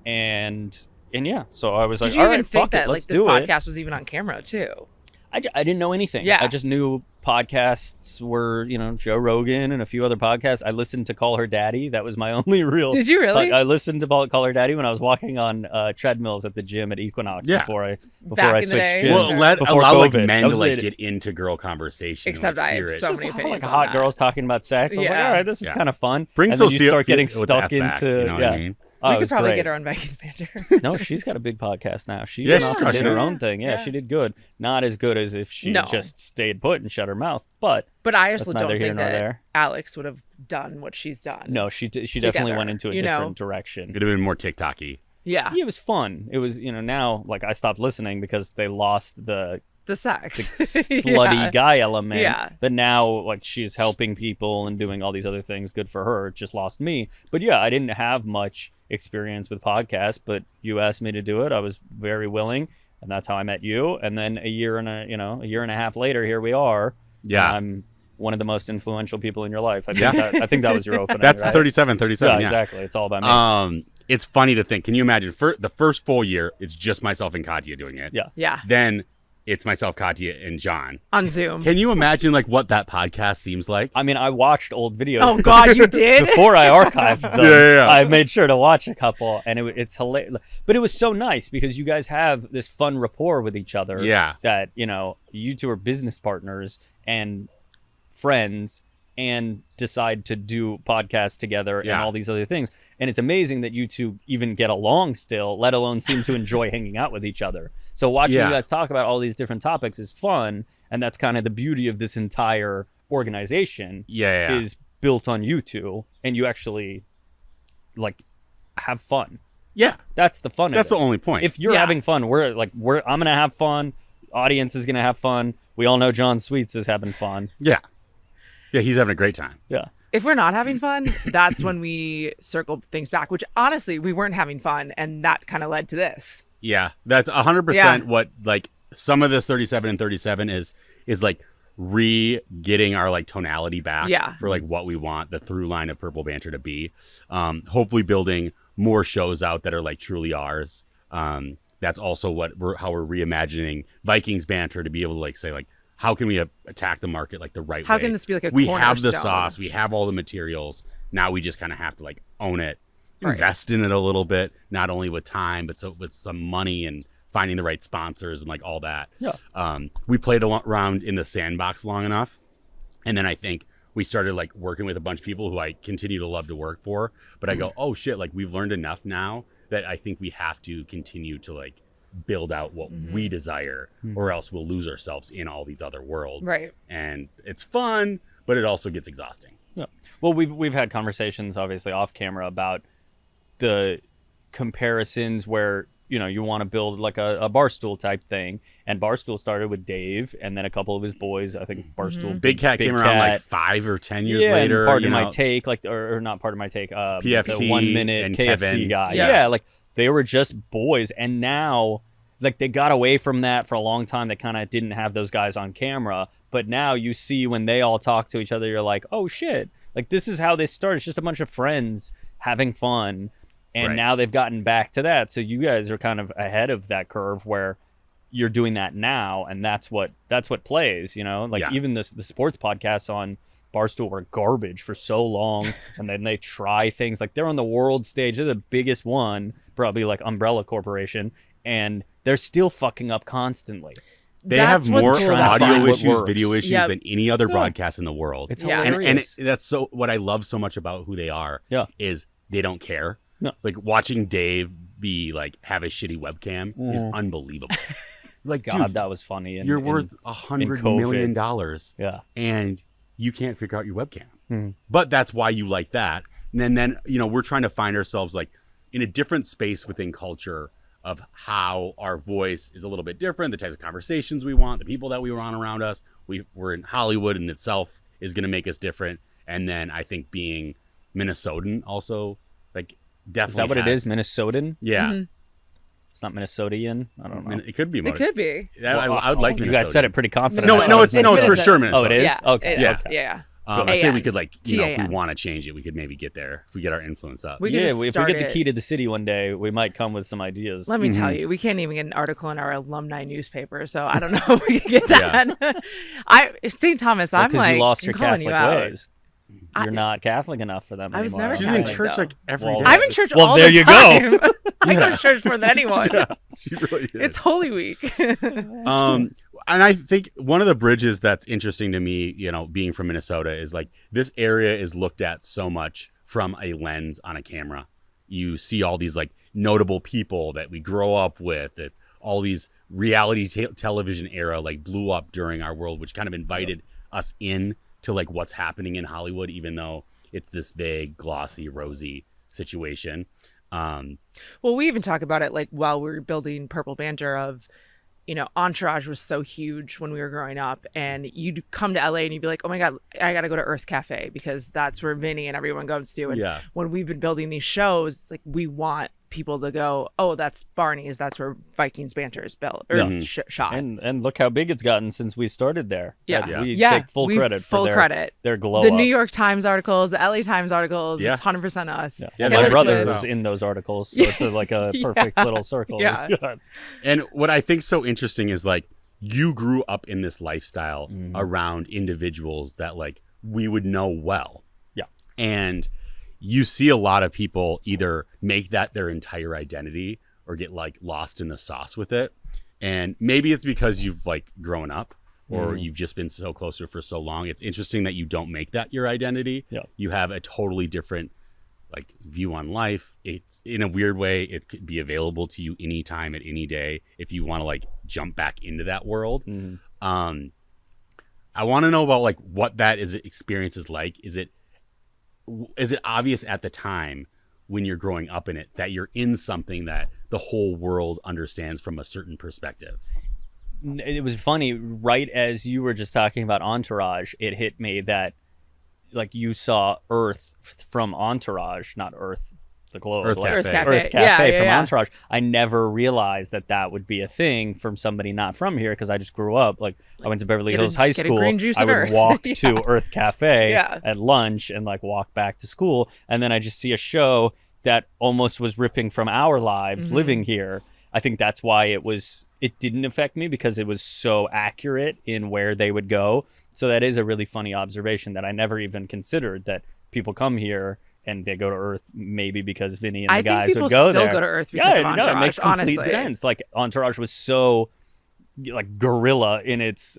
And yeah, so I was Did like, you all even right, think fuck that it, like let's this do it. podcast was even on camera too? I didn't know anything. Yeah. I just knew podcasts were, Joe Rogan and a few other podcasts. I listened to Call Her Daddy. That was my only real. Did you really? I listened to Call Her Daddy when I was walking on treadmills at the gym at Equinox Yeah. before I Back in the switched day? gyms. Well, before allow like COVID. men That to was like lit. get into girl conversation. and, Except like, I hear have it. so Just many like opinions on hot that. girls talking about sex. I was like, Yeah. all right, this is Yeah. kind of fun. Bring and then you Sophia start getting with the stuck F back, into you know what I mean? Oh, We it could was probably great. get her on Vikings Banter. No, she's got a big podcast now. She Yeah, went she's off and crushing did her it. own thing. Yeah, Yeah. she did good. Not as good as if she No. just stayed put and shut her mouth. But But I that's also neither don't here think nor that there. Alex would have done what she's done. No, she definitely Together, went into a you know? different direction. Could have been more TikTok-y. Yeah. Yeah, it was fun. It was, now like I stopped listening because they lost the The sex. slutty Yeah. guy element. Yeah. But now like she's helping people and doing all these other things. Good for her. It just lost me. But yeah, I didn't have much experience with podcasts, but you asked me to do it. I was very willing, and that's how I met you. And then a year and a half later, here we are. Yeah. And one of the most influential people in your life. I think, Yeah. I think that was your opener. That's right? 37. Yeah, Yeah. exactly. It's all about me. It's funny to think. Can you imagine for the first full year, it's just myself and Katya doing it. Yeah. Yeah. Then it's myself, Katya, and John. On Zoom. Can you imagine like what that podcast seems like? I mean, I watched old videos. Oh God, you did? Before I archived them, Yeah. I made sure to watch a couple, and it's hilarious. But it was so nice because you guys have this fun rapport with each other. Yeah. That you two are business partners and friends, and decide to do podcasts together and Yeah. all these other things. And it's amazing that you two even get along still, let alone seem to enjoy hanging out with each other. So watching Yeah. you guys talk about all these different topics is fun, and that's kind of the beauty of this entire organization. Yeah. Is built on you two, and you actually like have fun. Yeah. That's the fun. That's of the it. only point. If you're Yeah. having fun, I'm gonna have fun. Audience is gonna have fun. We all know John Sweets is having fun. Yeah. Yeah, he's having a great time. Yeah. If we're not having fun, that's when we circle things back, which honestly, we weren't having fun. And that kind of led to this. Yeah. That's 100% Yeah. what like some of this 37 and 37 is like getting our like tonality back Yeah. for like what we want the through line of Purple Banter to be. Hopefully building more shows out that are like truly ours. That's also how we're reimagining Vikings Banter to be able to like say like, how can we attack the market like the right way? How can this be like a we have the cornerstone? sauce, we have all the materials. Now we just kind of have to like own it, Right. invest in it a little bit, not only with time, but with some money and finding the right sponsors and like all that. Yeah. We played around in the sandbox long enough. And then I think we started like working with a bunch of people who I continue to love to work for. But I go, oh shit, like we've learned enough now that I think we have to continue to like build out what we desire, or else we'll lose ourselves in all these other worlds. Right. And it's fun, but it also gets exhausting. Yeah. Well, we've had conversations obviously off camera about the comparisons where you want to build like a Barstool type thing, and Barstool started with Dave and then a couple of his boys. I think Barstool Big Cat came around like 5 or 10 years and later. part of my take, like or not part of my take, PFT the 1 minute and KFC Kevin. guy. Yeah. Yeah, like they were just boys, and now like they got away from that for a long time. They kind of didn't have those guys on camera, but now you see when they all talk to each other, you're like, oh shit, like this is how they started. It's just a bunch of friends having fun. And Right. now they've gotten back to that. So you guys are kind of ahead of that curve where you're doing that now, and that's what plays, Like Yeah. even the sports podcasts on Barstool were garbage for so long, and then they try things like they're on the world stage. They're the biggest one, probably like Umbrella Corporation, and they're still fucking up constantly. They That's have what's more cool about find audio what issues, works. video issues Yep. than any other Yeah. broadcast in the world. It's Yeah. hilarious. And that's so what I love so much about who they are. Yeah. Is they don't care. No. Like watching Dave be like have a shitty webcam is Mhm. unbelievable. Like, God, dude, that was funny. And you're worth $100 million, Yeah. and you can't figure out your webcam. Mhm. But that's why you like that. And then we're trying to find ourselves like in a different space within culture of how our voice is a little bit different, the types of conversations we want, the people that we want around us. We're in Hollywood in itself is going to make us different. And then I think being Minnesotan also like definitely Is that what it is? Minnesotan? Yeah. Mhm. It's not Minnesotian? I don't know. It could be. It could be. I would like You Minnesota. guys said it pretty confident. No, I thought no, it it's was no, it's for Minnesota. sure Oh, Minnesota. it is? Yeah. Okay. Yeah. Okay. Yeah. I say we AN. could like, if we TAN. want to change it, we could maybe get there if we get our influence up. We could Yeah, just if we start get the it. key to the city one day, we might come with some ideas. Let me tell you, we can't even get an article in our alumni newspaper, so I don't know if we can get that. St. Thomas, I'm Because like, you lost your calling Catholic you out. ways. You're not Catholic enough for them I was anymore. never She's Catholic, in church though. like every day. Well, I'm in church Well, all there the you go. time. I go to church more than anyone. She really is. It's Holy Week. And I think one of the bridges that's interesting to me, being from Minnesota, is like this area is looked at so much from a lens on a camera. You see all these like notable people that we grow up with, that all these reality television era like blew up during our world, which kind of invited us in to like what's happening in Hollywood, even though it's this vague, glossy, rosy situation. Well, we even talk about it like while we were building Purple Banter of, Entourage was so huge when we were growing up, and you'd come to LA and you'd be like, oh my God, I got to go to Earth Cafe because that's where Vinny and everyone goes to. And Yeah. when we've been building these shows, it's like we want people to go, oh, that's Barney's. That's where Vikings Banter is built or Yeah. shot. And look how big it's gotten since we started there. Yeah. That we Yeah, take full we credit full for credit. their glow The up. New York Times articles, the LA Times articles, Yeah. it's 100% us. Yeah. Yeah, Well, Taylor my brother Swift. was in those articles, so it's like a perfect little circle. Yeah. And what I think so interesting is like you grew up in this lifestyle around individuals that like we would know well. Yeah. And you see a lot of people either make that their entire identity or get like lost in the sauce with it. And maybe it's because you've like grown up or you've just been so close to it for so long. It's interesting that you don't make that your identity. Yeah. You have a totally different like view on life. It's in a weird way, it could be available to you anytime at any day if you want to like jump back into that world. I want to know about like what that experience is like. Is it obvious at the time when you're growing up in it that you're in something that the whole world understands from a certain perspective? It was funny, right as you were just talking about Entourage, it hit me that like you saw Earth from Entourage, not Earth the globe, Earth like Cafe. Earth Cafe. Earth Cafe Yeah, from yeah. Entourage. I never realized that would be a thing from somebody not from here because I just grew up. Like I went to Beverly Get a- Hills High get a School. green juice I at would Earth. walk Yeah. to Earth Cafe Yeah. at lunch and like walk back to school. And then I just see a show that almost was ripping from our lives living here. I think that's why it didn't affect me because it was so accurate in where they would go. So that is a really funny observation that I never even considered, that people come here and they go to Earth maybe because Vinny and the I think guys people would go still there. go to Earth because of no, Entourage, it makes complete honestly. sense. Like Entourage was so like guerrilla in its,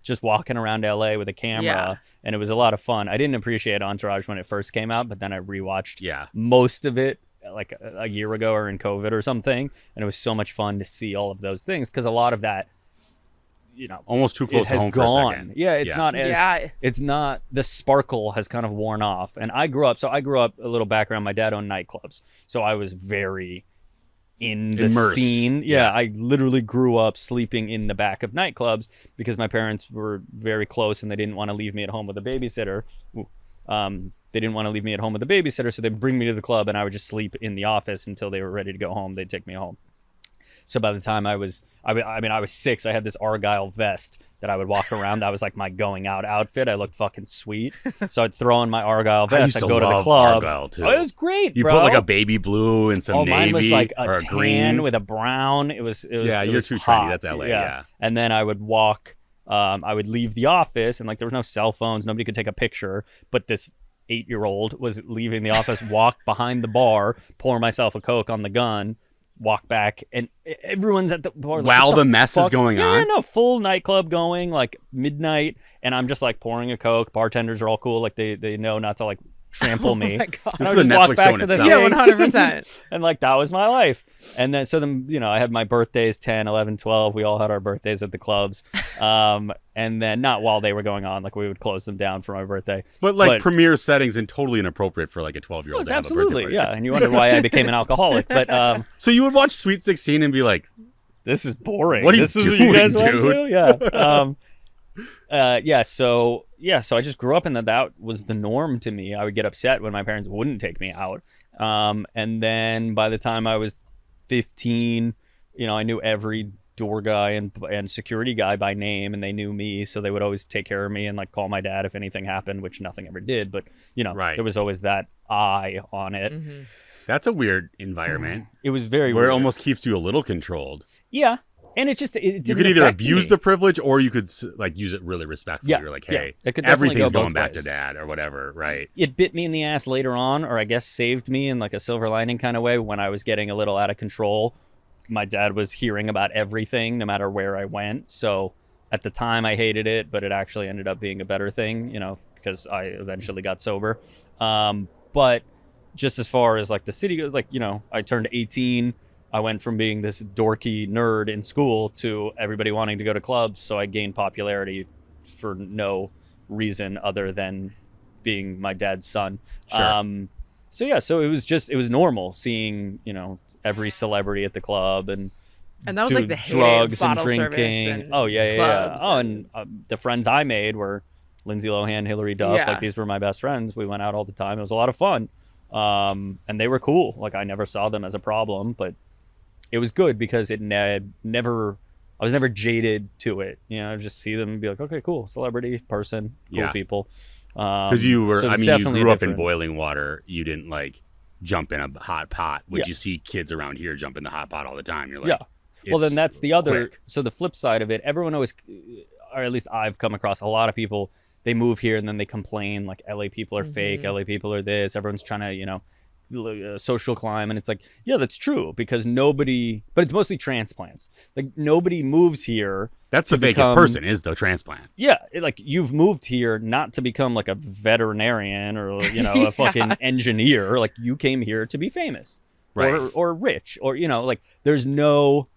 just walking around LA with a camera, Yeah. and it was a lot of fun. I didn't appreciate Entourage when it first came out, but then I rewatched Yeah. most of it like a year ago or in COVID or something, and it was so much fun to see all of those things because a lot of that, Almost too close it to has home for a gone. second. Yeah, it's not as Yeah. it's not, the sparkle has kind of worn off. And I grew up a little background. My dad owned nightclubs, so I was very in the Immersed. scene. Yeah, I literally grew up sleeping in the back of nightclubs because my parents were very close and they didn't want to leave me at home with a babysitter. They didn't want to leave me at home with a babysitter, so they'd bring me to the club and I would just sleep in the office until they were ready to go home. They'd take me home. So by the time I was 6, I had this Argyle vest that I would walk around. That was like my going out outfit. I looked fucking sweet. So I'd throw on my Argyle I vest. used I'd to go to the love club. Argyle, too. Oh, it was great, You bro. put like a baby blue and some navy mine was like or a a tan green with a brown. It was Yeah, it you're was too hot. trendy. That's LA, yeah. And then I would walk. I would leave the office, and like there was no cell phones. Nobody could take a picture. But this 8-year-old was leaving the office, walk behind the bar, pour myself a Coke on the gun, walk back, and everyone's at the bar like, While what the mess is fuck? going Yeah, on? yeah, no, full nightclub going, like midnight, and I'm just like pouring a Coke. Bartenders are all cool, like they know not to like trample me. Oh my God. And This I is would a just walk Netflix back show in to the itself. Yeah, thing. 100%. And like that was my life. And then I had my birthdays 10, 11, 12. We all had our birthdays at the clubs. And then not while they were going on, like we would close them down for my birthday. But like premiere settings and totally inappropriate for like a 12-year-old It's to have a birthday absolutely, party. yeah. And you wonder why I became an alcoholic. But So you would watch Sweet 16 and be like, this is boring. What are you this is what doing, you guys went dude? to? Yeah. So I just grew up in that was the norm to me. I would get upset when my parents wouldn't take me out. And then by the time I was 15, I knew every door guy and security guy by name, and they knew me, so they would always take care of me and like call my dad if anything happened, which nothing ever did. But Right. there was always that eye on it. that's a weird environment It was very where weird. it almost keeps you a little controlled. Yeah. And it You didn't could either affect abuse me. the privilege or you could like use it really respectfully. Yeah, You're like, yeah. hey, It could definitely everything's go going both back to ways. dad or whatever, right? It bit me in the ass later on, or I guess saved me in like a silver lining kind of way when I was getting a little out of control. My dad was hearing about everything, no matter where I went. So at the time I hated it, but it actually ended up being a better thing, because I eventually got sober. But just as far as like the city goes, like, I turned 18. I went from being this dorky nerd in school to everybody wanting to go to clubs. So I gained popularity for no reason other than being my dad's son. Sure. So it was normal seeing, every celebrity at the club and And that was do like the heyday of drugs and bottle service drinking. and Oh yeah. clubs Oh, and the friends I made were Lindsay Lohan, Hillary Duff. Yeah. Like these were my best friends. We went out all the time. It was a lot of fun. And they were cool. Like I never saw them as a problem, but it was good because it never. I was never jaded to it. You know, I just see them and be like, okay, cool, celebrity, person, cool people. Because you were, so I mean, you definitely grew up in different. boiling water. You didn't like jump in a hot pot, which Yeah. you see kids around here jump in the hot pot all the time. You're like, Yeah. Well, then it's that's the other. quick. So the flip side of it, everyone always, or at least I've come across a lot of people. They move here and then they complain like LA people are fake, LA people are this. Everyone's trying to, you know, social climb, and it's like, yeah, that's true because nobody, but it's mostly transplants. Like nobody moves here. That's the fakest person is the transplant. Yeah, like you've moved here not to become like a veterinarian or you know a fucking engineer. Like you came here to be famous, Right. or rich, or you know, like there's no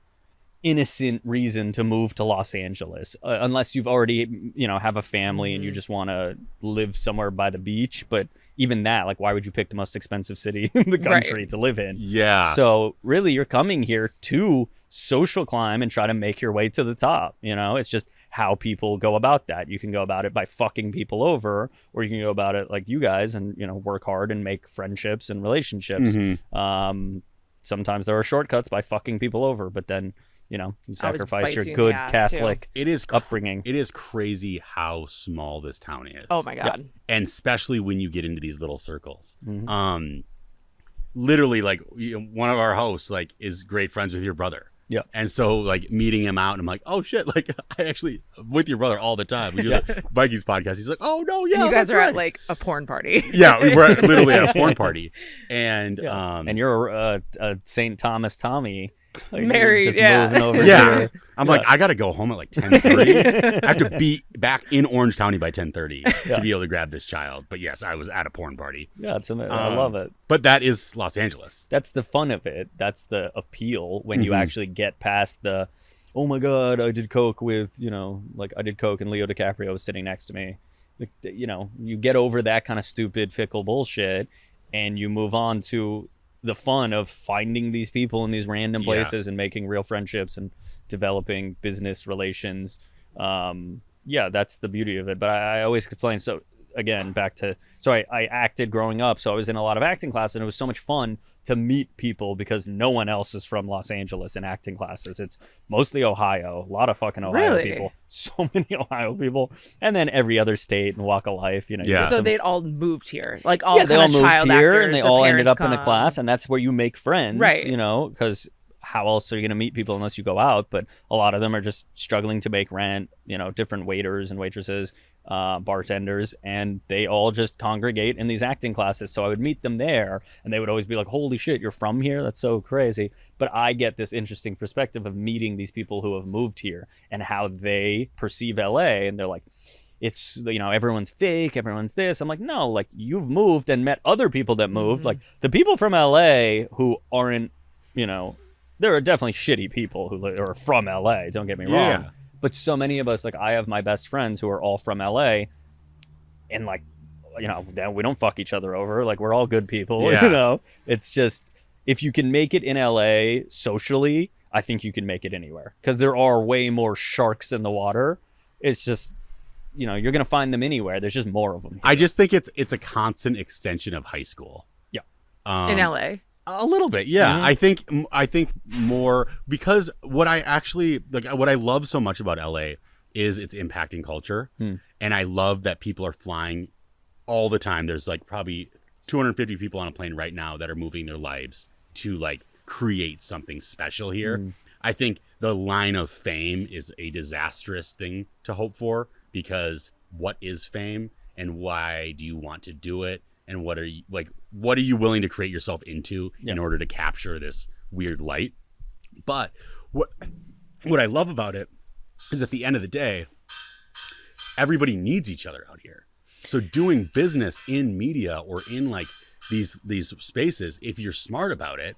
innocent reason to move to Los Angeles unless you've already, you know, have a family and you just want to live somewhere by the beach. But even that, like, why would you pick the most expensive city in the country to live in? Yeah. So really, you're coming here to social climb and try to make your way to the top. You know, it's just how people go about that. You can go about it by fucking people over, or you can go about it like you guys and, you know, work hard and make friendships and relationships. Sometimes there are shortcuts by fucking people over, but then, you know, you Always sacrifice bites your you in the good ass, Catholic It is upbringing. It is crazy how small this town is. Oh my God. And especially when you get into these little circles. Literally, like one of our hosts like is great friends with your brother. Yeah. And so like meeting him out, and I'm like, oh shit, like I actually with your brother all the time. We do the Vikings podcast. He's like, oh no, yeah. And you guys that's are right. at like a porn party. Yeah, we were literally at a porn party. And And you're a St. Thomas Tommy. Like, you're Married, just yeah. moving over yeah. here. I'm like, I gotta go home at like 10:30. I have to be back in Orange County by 10:30 to be able to grab this child. But yes, I was at a porn party. Yeah, it's amazing. I love it. But that is Los Angeles. That's the fun of it. That's the appeal when you actually get past the, oh my God, I did coke with, you know, like I did coke and Leo DiCaprio was sitting next to me. Like, you know, you get over that kind of stupid, fickle bullshit and you move on to the fun of finding these people in these random places and making real friendships and developing business relations. Yeah, that's the beauty of it. But I always explain, so again, back to, so I acted growing up, so I was in a lot of acting classes, and it was so much fun to meet people because no one else is from Los Angeles in acting classes. It's mostly Ohio, a lot of fucking Ohio Really? people, so many Ohio people, and then every other state and walk of life, you know. you Yeah. get So some- they'd all moved here, like all they all kind of moved child here actors, and they their all ended parents up in a come. class, and that's where you make friends, Right. you know, because how else are you going to meet people unless you go out? But a lot of them are just struggling to make rent, you know, different waiters and waitresses, bartenders, and they all just congregate in these acting classes. So I would meet them there and they would always be like, holy shit, you're from here? That's so crazy. But I get this interesting perspective of meeting these people who have moved here and how they perceive LA, and they're like, it's, you know, everyone's fake, everyone's this. I'm like, no, like you've moved and met other people that moved. Like the people from LA who aren't, you know, there are definitely shitty people who are from LA, don't get me wrong. Yeah. But so many of us, like I have my best friends who are all from LA, and like, you know, we don't fuck each other over. Like we're all good people, Yeah. you know? It's just, if you can make it in LA socially, I think you can make it anywhere because there are way more sharks in the water. It's just, you know, you're going to find them anywhere. There's just more of them here. I just think it's a constant extension of high school. Yeah. in LA. A little bit, yeah. Mhm. I think more because what I actually like, what I love so much about LA is its impacting culture, and I love that people are flying all the time. There's like probably 250 people on a plane right now that are moving their lives to like create something special here. I think the line of fame is a disastrous thing to hope for, because what is fame and why do you want to do it? And what are you willing to create yourself into in order to capture this weird light? But what I love about it is at the end of the day, everybody needs each other out here. So doing business in media or in like these spaces, if you're smart about it,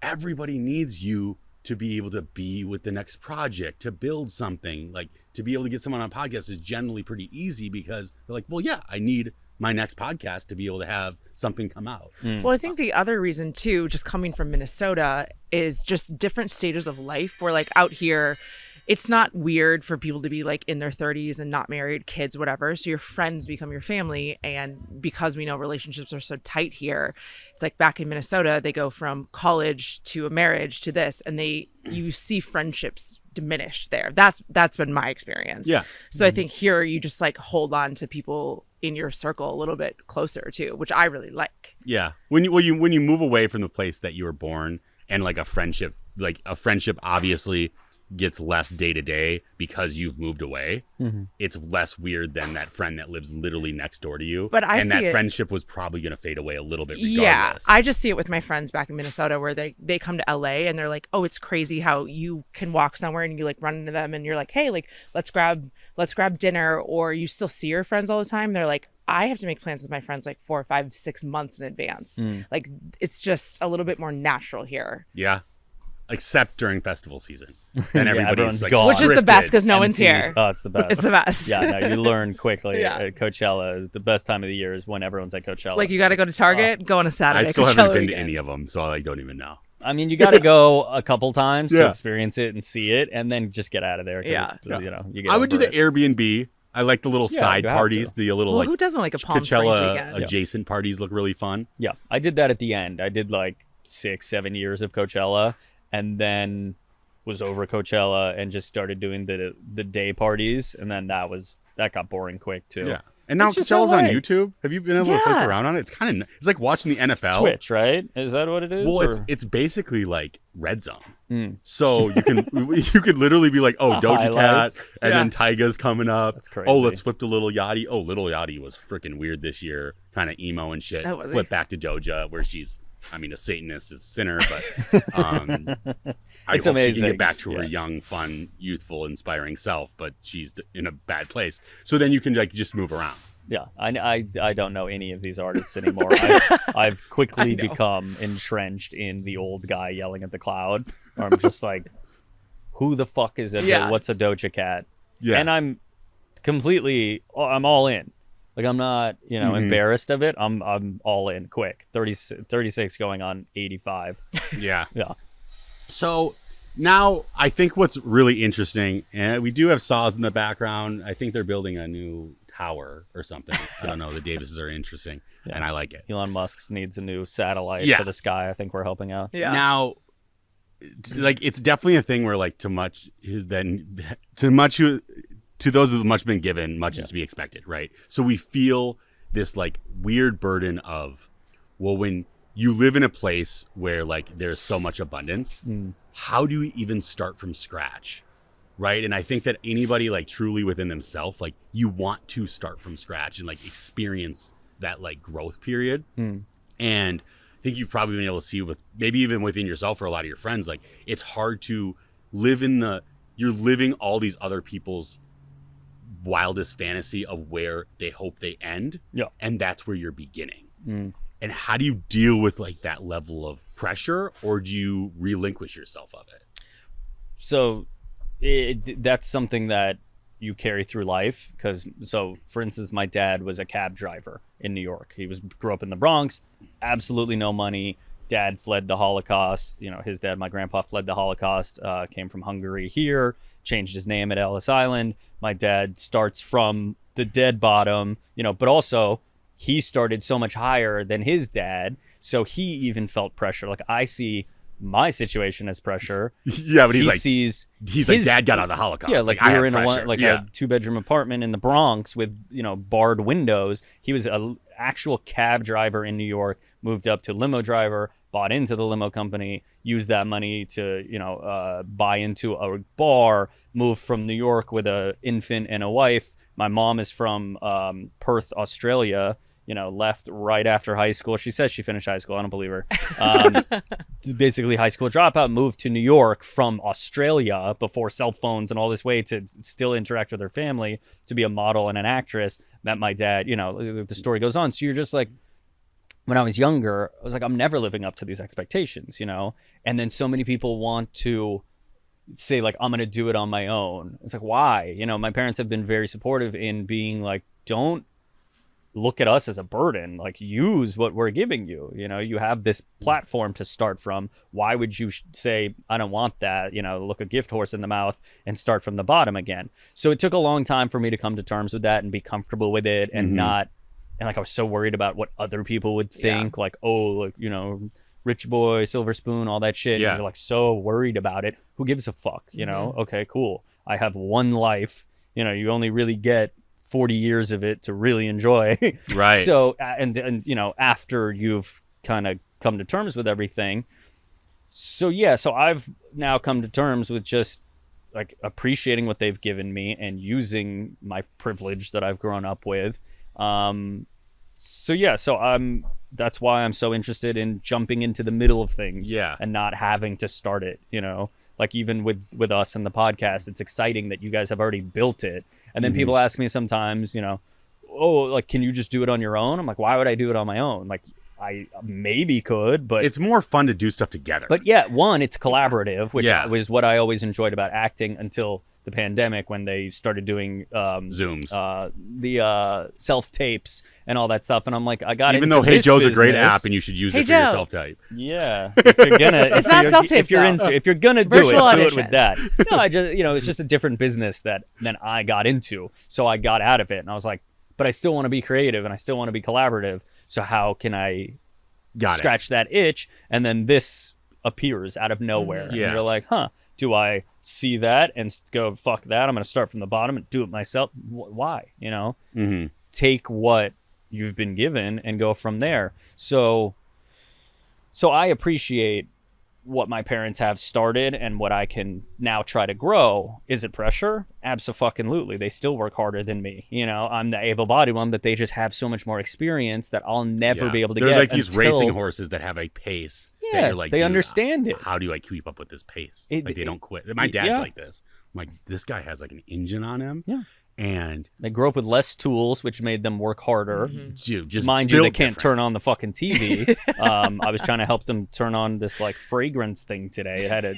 everybody needs you to be able to be with the next project, to build something. Like to be able to get someone on a podcast is generally pretty easy because they're like, well, yeah, I need my next podcast to be able to have something come out. Well, I think the other reason too, just coming from Minnesota, is just different stages of life. Where like out here, it's not weird for people to be like in their 30s and not married, kids, whatever. So your friends become your family. And because we know relationships are so tight here, it's like back in Minnesota, they go from college to a marriage to this, and you see friendships diminished there. That's been my experience. Yeah. So I think here you just like hold on to people in your circle a little bit closer too, which I really like. Yeah. When you move away from the place that you were born, and like a friendship obviously gets less day to day because you've moved away. It's less weird than that friend that lives literally next door to you. But I and see that it, friendship was probably going to fade away a little bit regardless. yeah, I just see it with my friends back in Minnesota where they come to LA and they're like, oh, it's crazy how you can walk somewhere and you like run into them and you're like, hey, like let's grab dinner, or you still see your friends all the time. They're like, I have to make plans with my friends like 4, 5, 6 months in advance. Like it's just a little bit more natural here. Yeah. Except during festival season. Then everybody's everyone's like gone. Which is the best scripted. because no one's Empty. here. Oh, it's the best. It's the best. Yeah, no, you learn quickly. Yeah. At Coachella, the best time of the year is when everyone's at Coachella. Like you got to go to Target, go on a Saturday. I still haven't Coachella been to weekend. any of them, so I don't even know. I mean, you got to go a couple times to Yeah. experience it and see it, and then just get out of there. 'Cause Yeah. it's, you know, you get I would do over the it. Airbnb. I like the little Yeah, side you have parties, to. the little Well, like who doesn't like a Palm Springs Coachella weekend? adjacent parties look really fun. Yeah, I did that at the end. I did like 6, 7 years of Coachella, and then was over Coachella and just started doing the day parties, and then that got boring quick too. Yeah. And now It's just Coachella's on LA. YouTube. Have you been able to click Yeah. around on it? It's it's like watching the NFL. Twitch, right? Is that what it is? Well, or- it's basically like Red Zone. Mm. So you could literally be like, oh, Doja Cat, Highlights. and Yeah. then Tyga's coming up. That's crazy. Oh, let's flip to Little Yachty. Oh, Little Yachty was freaking weird this year, kind of emo and shit. Oh, was he? Flip back to Doja, where she's, I mean, a Satanist is a sinner, but I It's hope she amazing. can get back to her Yeah. young, fun, youthful, inspiring self. But she's in a bad place. So then you can like just move around. Yeah, I don't know any of these artists anymore. I've quickly know. become entrenched in the old guy yelling at the cloud. Or I'm just like, who the fuck is Yeah. what's a Doja Cat? Yeah. And I'm all in. Like I'm not, embarrassed of it. I'm all in quick. 36 going on 85. Yeah. Yeah. So now I think what's really interesting, and we do have saws in the background. I think they're building a new tower or something. I don't know. The Davises are interesting, and I like it. Elon Musk needs a new satellite Yeah. for the sky. I think we're helping out. Yeah. Now, like it's definitely a thing where like to those of much been given, much is to be expected, right? So we feel this like weird burden of, well, when you live in a place where like there's so much abundance, how do you even start from scratch? Right. And I think that anybody like truly within themselves, like you want to start from scratch and like experience that like growth period. And I think you've probably been able to see with maybe even within yourself or a lot of your friends, like it's hard to live you're living all these other people's wildest fantasy of where they hope they end. Yeah. And that's where you're beginning. And how do you deal with like that level of pressure, or do you relinquish yourself of it? So that's something that you carry through life so for instance, my dad was a cab driver in New York. He grew up in the Bronx, absolutely no money. Dad fled the Holocaust. His dad, my grandpa, fled the Holocaust, came from Hungary here, changed his name at Ellis Island. My dad starts from the dead bottom, but also he started so much higher than his dad, so he even felt pressure. Like I see my situation as pressure. Yeah, but He he's sees like his- dad got out of the Holocaust. Yeah, like I we were have in a pressure. Yeah. a 2-bedroom apartment in the Bronx with barred windows. He was an actual cab driver in New York, moved up to limo driver, bought into the limo company, used that money to buy into a bar, moved from New York with a infant and a wife. My mom is from Perth, Australia. Left right after high school. She says she finished high school. I don't believe her. Basically, high school dropout, moved to New York from Australia before cell phones and all this way to still interact with her family, to be a model and an actress. Met my dad. The story goes on. So you're just like, when I was younger, I was like, I'm never living up to these expectations, And then so many people want to say like, I'm going to do it on my own. It's like, why? My parents have been very supportive in being like, don't look at us as a burden. Like, use what we're giving you. You know, you have this platform to start from. Why would you say, I don't want that? You know, look a gift horse in the mouth and start from the bottom again. So it took a long time for me to come to terms with that and be comfortable with it, and not, and like I was so worried about what other people would think. Like, oh, like, you know, rich boy, silver spoon, all that shit. Yeah. You're like so worried about it. Who gives a fuck? You know? Okay, cool. I have one life. You know, you only really get 40 years of it to really enjoy. Right. So, and you know, after you've kind of come to terms with everything. So yeah, so I've now come to terms with just like appreciating what they've given me and using my privilege that I've grown up with. So yeah, so that's why I'm so interested in jumping into the middle of things, and not having to start it, you know. Like, even with us and the podcast, it's exciting that you guys have already built it. And then people ask me sometimes, you know, oh, like, can you just do it on your own? I'm like, why would I do it on my own? Like, I maybe could, but it's more fun to do stuff together. But yeah, one, it's collaborative, which was what I always enjoyed about acting until the pandemic, when they started doing Zooms, the self tapes and all that stuff. And I'm like, I got even into though Hey this Joe's business. a great app and you should use it for your self tape. Yeah, if you're gonna, it's not self tapes. If you're gonna do Virtual it, do auditions. it with that. No, I just, you know, it's just a different business than I got into, so I got out of it, and I was like, but I still want to be creative and I still want to be collaborative. So how can I scratch that itch? And then this appears out of nowhere, and you're like, huh? Do I see that and go, fuck that, I'm going to start from the bottom and do it myself? Why? You know, take what you've been given and go from there. So I appreciate what my parents have started and what I can now try to grow. Is it pressure? Abso-fucking-lutely. They still work harder than me. You know, I'm the able-bodied one, but they just have so much more experience that I'll never be able to They're get. They're like these racing horses that have a pace. Yeah, you're like, they understand it. How do I keep up with this pace? Like, they don't quit. My dad's like this. I'm like, this guy has like an engine on him. Yeah. And they grew up with less tools, which made them work harder. Dude, just mind you, they can't turn on the fucking TV. I was trying to help them turn on this like fragrance thing today. It had a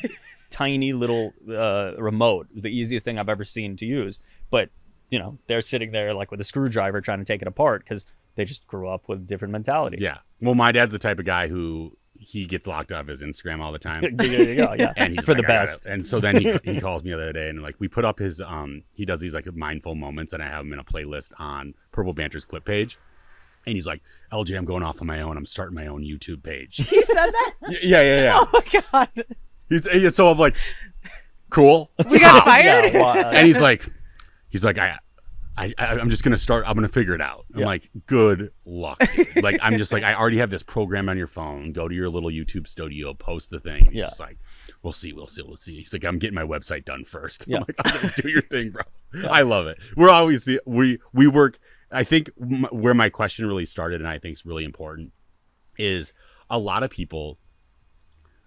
tiny little remote. It was the easiest thing I've ever seen to use. But, you know, they're sitting there like with a screwdriver trying to take it apart because they just grew up with a different mentality. Yeah. Well, my dad's the type of guy who he gets locked out of his Instagram all the time. There you go, yeah. And he's for like, the best. And so then he calls me the other day and like we put up his he does these like mindful moments and I have him in a playlist on Purple Banter's clip page. And he's like, LJ, I'm going off on my own. I'm starting my own YouTube page. He said that? Yeah. Oh my God. So I'm like, cool. We got fired? And he's like, I'm just gonna start. I'm gonna figure it out. I'm like, good luck, dude. Like, I'm just like, I already have this program on your phone. Go to your little YouTube studio, post the thing. He's just like, we'll see. He's like, I'm getting my website done first. I'm like, I'm gonna do your thing, bro. I love it. We're always we work. I think where my question really started, and I think is really important, is a lot of people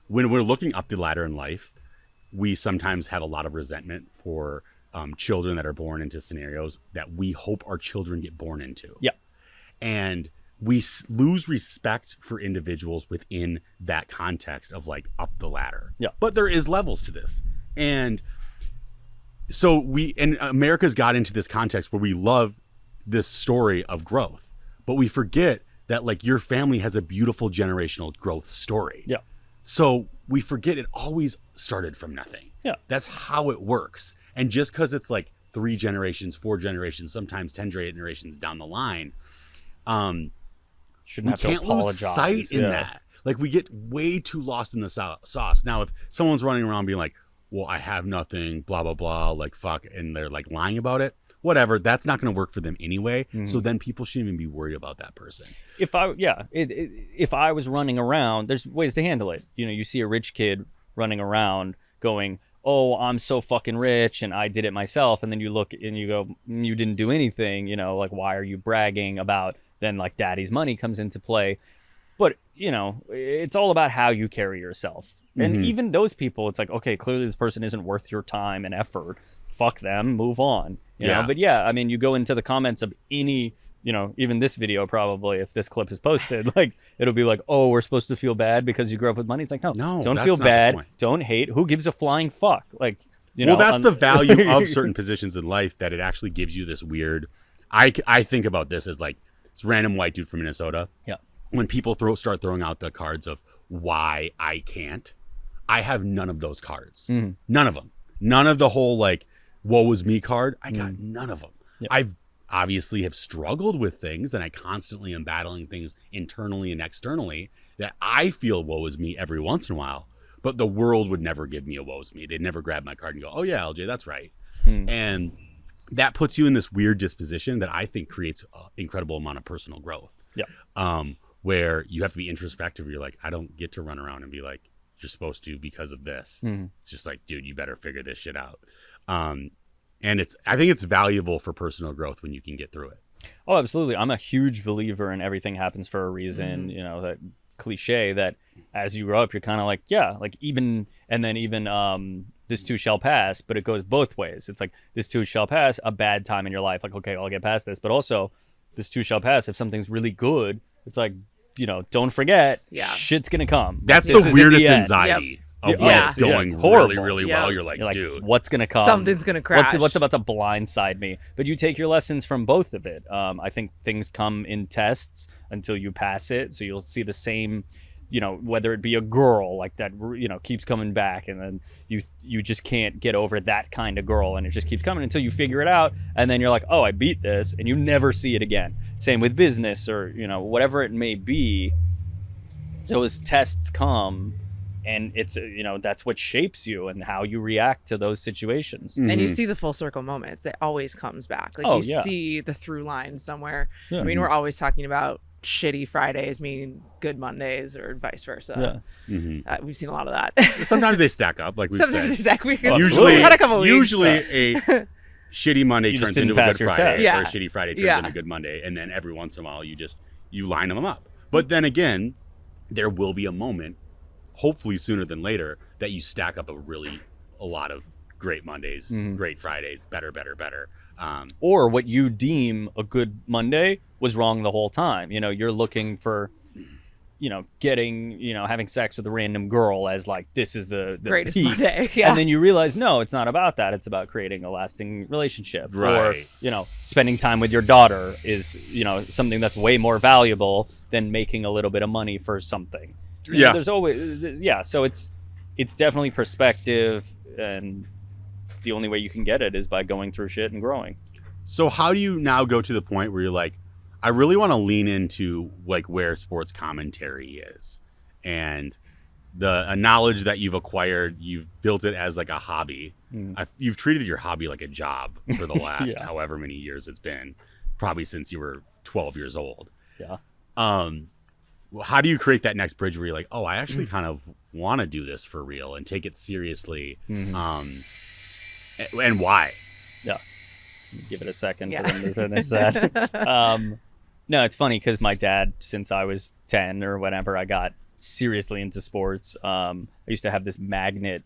when we're looking up the ladder in life, we sometimes have a lot of resentment for children that are born into scenarios that we hope our children get born into. Yeah. And we lose respect for individuals within that context of like up the ladder. Yeah. But there is levels to this. And so America's got into this context where we love this story of growth, but we forget that like your family has a beautiful generational growth story. Yeah. So we forget it always started from nothing. Yeah. That's how it works. And just because it's like 3 generations, 4 generations, sometimes 10 generations down the line, shouldn't have to apologize. Lose sight in that. Like we get way too lost in the sauce. Now, if someone's running around being like, well, I have nothing, blah, blah, blah, like fuck, and they're like lying about it, whatever, that's not going to work for them anyway. So then people shouldn't even be worried about that person. If I was running around, there's ways to handle it. You know, you see a rich kid running around going, oh, I'm so fucking rich and I did it myself. And then you look and you go, you didn't do anything, you know, like, why are you bragging about, then like daddy's money comes into play. But, you know, it's all about how you carry yourself. And even those people, it's like, okay, clearly this person isn't worth your time and effort. Fuck them, move on. You know? But yeah, I mean, you go into the comments of any, you know, even this video probably, if this clip is posted, like it'll be like, oh, we're supposed to feel bad because you grew up with money. It's like, no, don't feel bad. Don't hate. Who gives a flying fuck? Like, you know. Well, that's the value of certain positions in life, that it actually gives you this weird, I think about this as like It's a random white dude from Minnesota. Yeah. When people start throwing out the cards of why I can't, I have none of those cards. None of them. None of the whole like woe was me card. I got none of them. Yeah. I've obviously have struggled with things, and I constantly am battling things internally and externally that I feel woe is me every once in a while. But the world would never give me a woe is me. They'd never grab my card and go, "Oh yeah, LJ, that's right." And that puts you in this weird disposition that I think creates an incredible amount of personal growth. Yeah. Where you have to be introspective. You're like, I don't get to run around and be like, you're supposed to because of this. It's just like, dude, you better figure this shit out. And I think it's valuable for personal growth when you can get through it. Oh, absolutely. I'm a huge believer in everything happens for a reason. You know, that cliche that as you grow up, you're kind of like, yeah, like even this too shall pass, but it goes both ways. It's like this too shall pass, a bad time in your life. Like, okay, I'll get past this, but also this too shall pass. If something's really good, it's like, you know, don't forget, shit's going to come. That's This the isn't weirdest end. anxiety of Yeah. when it's going it's really, horrible. really well. You're like, dude, what's going to come? Something's gonna crash. What's about to blindside me? But you take your lessons from both of it. I think things come in tests until you pass it. So you'll see the same, you know, whether it be a girl like that, you know, keeps coming back, and then you just can't get over that kind of girl, and it just keeps coming until you figure it out, and then you're like, oh, I beat this, and you never see it again. Same with business or, you know, whatever it may be. Those tests come, and it's, you know, that's what shapes you and how you react to those situations. And you see the full circle moments. It always comes back. Like you see the through line somewhere. Yeah. I mean, we're always talking about shitty Fridays mean good Mondays or vice versa. We've seen a lot of that. sometimes they stack up, like we've Sometimes said. exactly. Usually, We've had a couple weeks. usually a shitty Monday You just turns into didn't a pass good your Friday, test. or a shitty Friday turns into a good Monday, and then every once in a while you line them up. But then again, there will be a moment, hopefully sooner than later, that you stack up a lot of great Mondays, great Fridays, better. Or what you deem a good Monday was wrong the whole time. You know, you're looking for, you know, getting, you know, having sex with a random girl as like, this is the greatest peak. Monday. And then you realize, no, it's not about that. It's about creating a lasting relationship. Right. Or, you know, spending time with your daughter is, you know, something that's way more valuable than making a little bit of money for something. You know, there's always, so it's definitely perspective, and the only way you can get it is by going through shit and growing. So how do you now go to the point where you're like, I really want to lean into like where sports commentary is, and the knowledge that you've acquired, you've built it as like a hobby. You've treated your hobby like a job for the last however many years it's been, probably since you were 12 years old. Yeah. How do you create that next bridge where you're like, oh, I actually kind of want to do this for real and take it seriously? And why? Yeah. Give it a second for them to finish that. No, it's funny because my dad, since I was 10 or whenever I got seriously into sports, I used to have this magnet